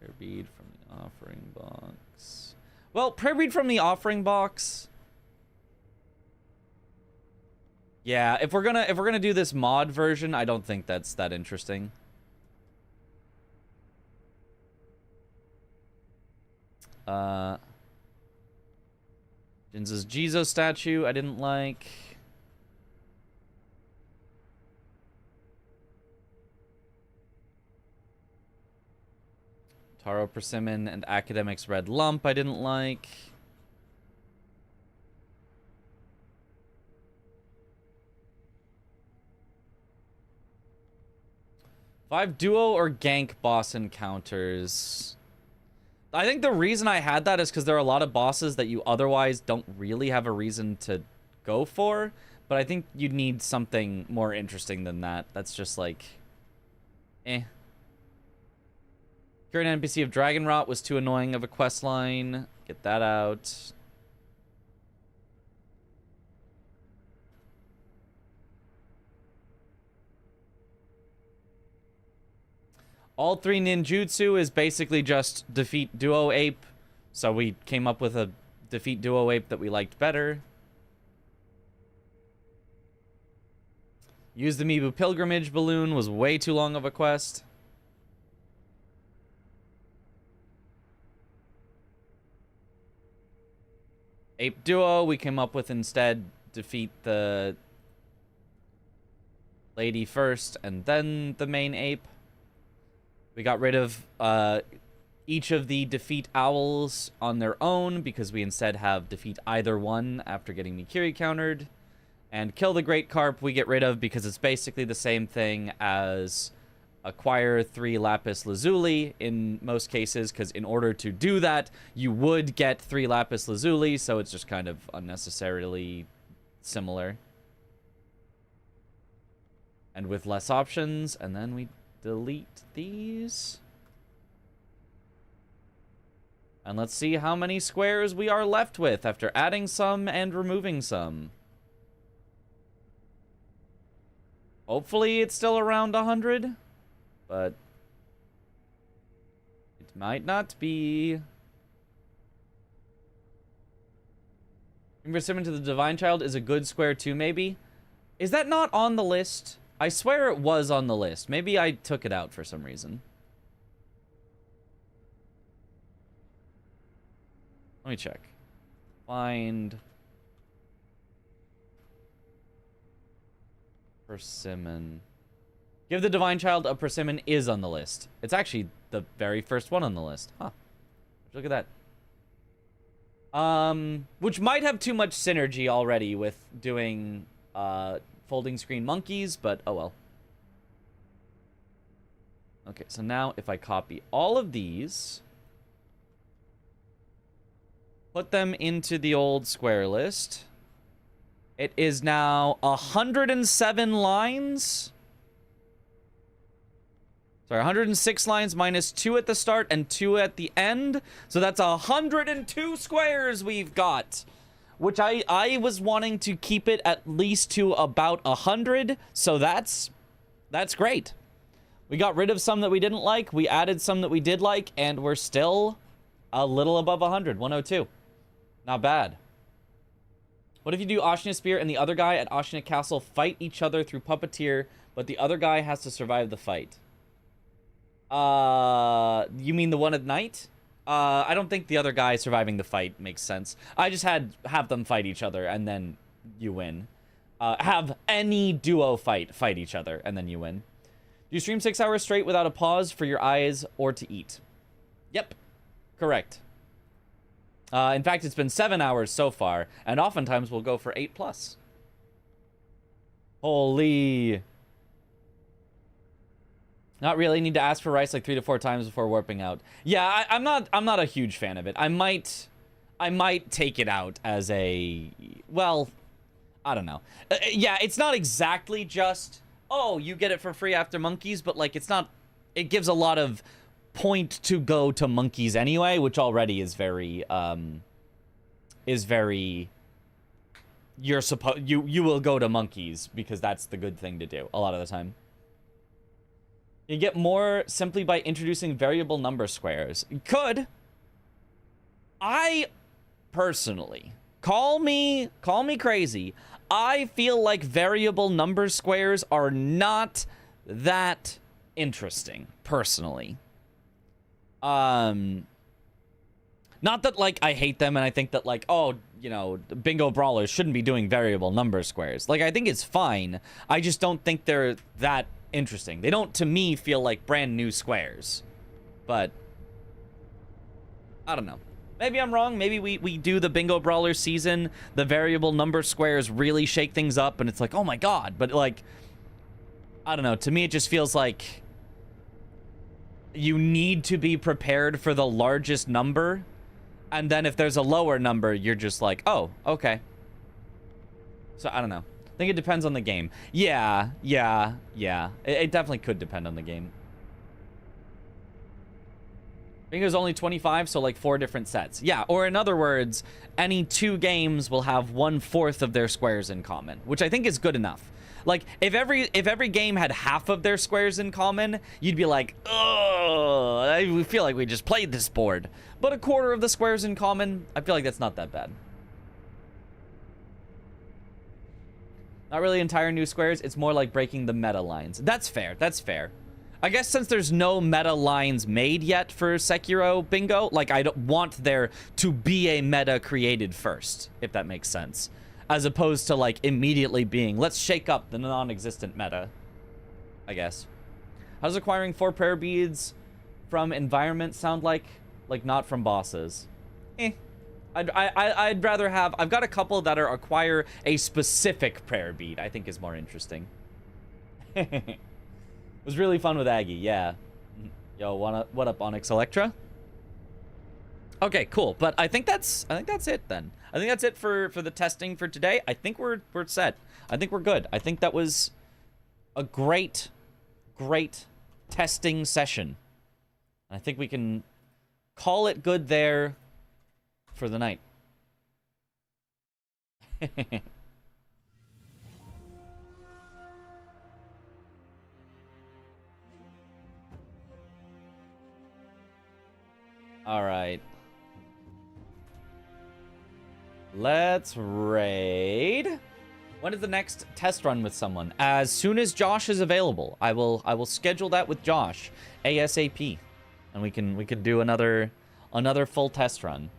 Prayer bead from the offering box. Well, prayer bead from the offering box. Yeah, if we're gonna do this mod version, I don't think that's that interesting. Jinza's Jizo statue I didn't like. Taro Persimmon and Academic's Red Lump I didn't like. Five duo or gank boss encounters. I think the reason I had that is because there are a lot of bosses that you otherwise don't really have a reason to go for. But I think you'd need something more interesting than that. That's just like, eh. Curing an NPC of Dragonrot was too annoying of a quest line. Get that out. All three ninjutsu is basically just defeat Duo Ape. So we came up with a defeat Duo Ape that we liked better. Use the Mibu Pilgrimage Balloon was way too long of a quest. Ape Duo, we came up with instead defeat the lady first and then the main ape. We got rid of each of the defeat owls on their own because we instead have defeat either one after getting Mikiri countered. And kill the Great Carp we get rid of because it's basically the same thing as acquire 3 Lapis Lazuli in most cases, because in order to do that, you would get 3 Lapis Lazuli, so it's just kind of unnecessarily similar. And with less options, and then we delete these. And let's see how many squares we are left with after adding some and removing some. Hopefully it's still around 100. But it might not be. Persimmon to the Divine Child is a good square too, maybe? Is that not on the list? I swear it was on the list. Maybe I took it out for some reason. Let me check. Find Persimmon. Give the Divine Child a Persimmon is on the list. It's actually the very first one on the list. Huh. Look at that. Which might have too much synergy already with doing folding screen monkeys, but oh well. Okay, so now if I copy all of these, put them into the old square list, it is now 107 lines. Sorry, 106 lines minus 2 at the start and 2 at the end. So that's 102 squares we've got. Which I was wanting to keep it at least to about 100. So that's great. We got rid of some that we didn't like. We added some that we did like. And we're still a little above 100. 102. Not bad. What if you do Ashina Spear and the other guy at Ashina Castle fight each other through Puppeteer, but the other guy has to survive the fight? You mean the one at night? I don't think the other guy surviving the fight makes sense. I just have them fight each other and then you win. Have any duo fight each other and then you win. Do you stream 6 hours straight without a pause for your eyes or to eat? Yep. Correct. In fact, it's been 7 hours so far, and oftentimes we'll go for 8+. Holy. Not really. Need to ask for rice like 3 to 4 times before warping out. Yeah, I'm not a huge fan of it. I might take it out as a, well, I don't know. Yeah, it's not exactly just, oh, you get it for free after monkeys, but like it's not, it gives a lot of point to go to monkeys anyway, which already is very you will go to monkeys because that's the good thing to do a lot of the time. You get more simply by introducing variable number squares. You could. I personally, call me crazy, I feel like variable number squares are not that interesting personally. Not that, like, I hate them and I think that, like, oh, you know, bingo brawlers shouldn't be doing variable number squares. Like, I think it's fine. I just don't think they're that interesting. They don't, to me, feel like brand new squares. But, I don't know. Maybe I'm wrong. Maybe we do the bingo brawler season. The variable number squares really shake things up and it's like, oh my god. But, like, I don't know. To me, it just feels like you need to be prepared for the largest number, and then if there's a lower number, you're just like, oh, okay. So, I don't know. I think it depends on the game. Yeah. It definitely could depend on the game. Bingo's only 25, so like 4 different sets. Yeah, or in other words, any 2 games will have 1/4 of their squares in common, which I think is good enough. Like, if every game had half of their squares in common, you'd be like, oh, I feel like we just played this board. But 1/4 of the squares in common, I feel like that's not that bad. Not really entire new squares, it's more like breaking the meta lines. That's fair, that's fair. I guess since there's no meta lines made yet for Sekiro Bingo, like, I don't want there to be a meta created first, if that makes sense. As opposed to, like, immediately being, let's shake up the non-existent meta, I guess. How does acquiring 4 prayer beads from environment sound like? Like, not from bosses. I'd rather have, I've got a couple that are acquire a specific prayer bead, I think is more interesting. It was really fun with Aggie, yeah. Yo, what up, Onyx Electra? Okay, cool. But I think that's it then. I think that's it for the testing for today. I think we're set. I think we're good. I think that was a great testing session. I think we can call it good there for the night. All right. Let's raid. When is the next test run with someone? As soon as Josh is available. I will schedule that with Josh ASAP. And we can do another full test run.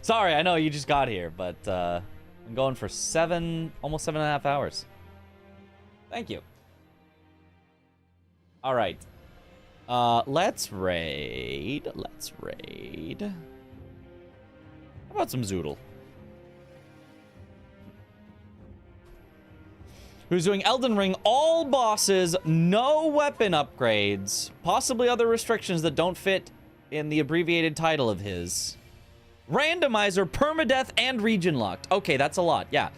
Sorry, I know you just got here, but I'm going for almost 7.5 hours. Thank you. All right. Let's raid. Let's raid. How about some Zoodle? Who's doing Elden Ring? All bosses, no weapon upgrades, possibly other restrictions that don't fit in the abbreviated title of his. Randomizer, permadeath, and region locked. Okay, that's a lot. Yeah.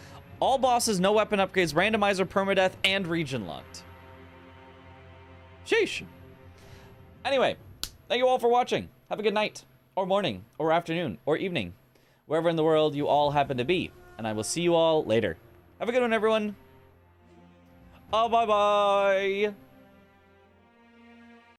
All bosses, no weapon upgrades, randomizer, permadeath, and region locked. Sheesh. Anyway, thank you all for watching. Have a good night, or morning, or afternoon, or evening, wherever in the world you all happen to be. And I will see you all later. Have a good one, everyone. Oh, bye-bye.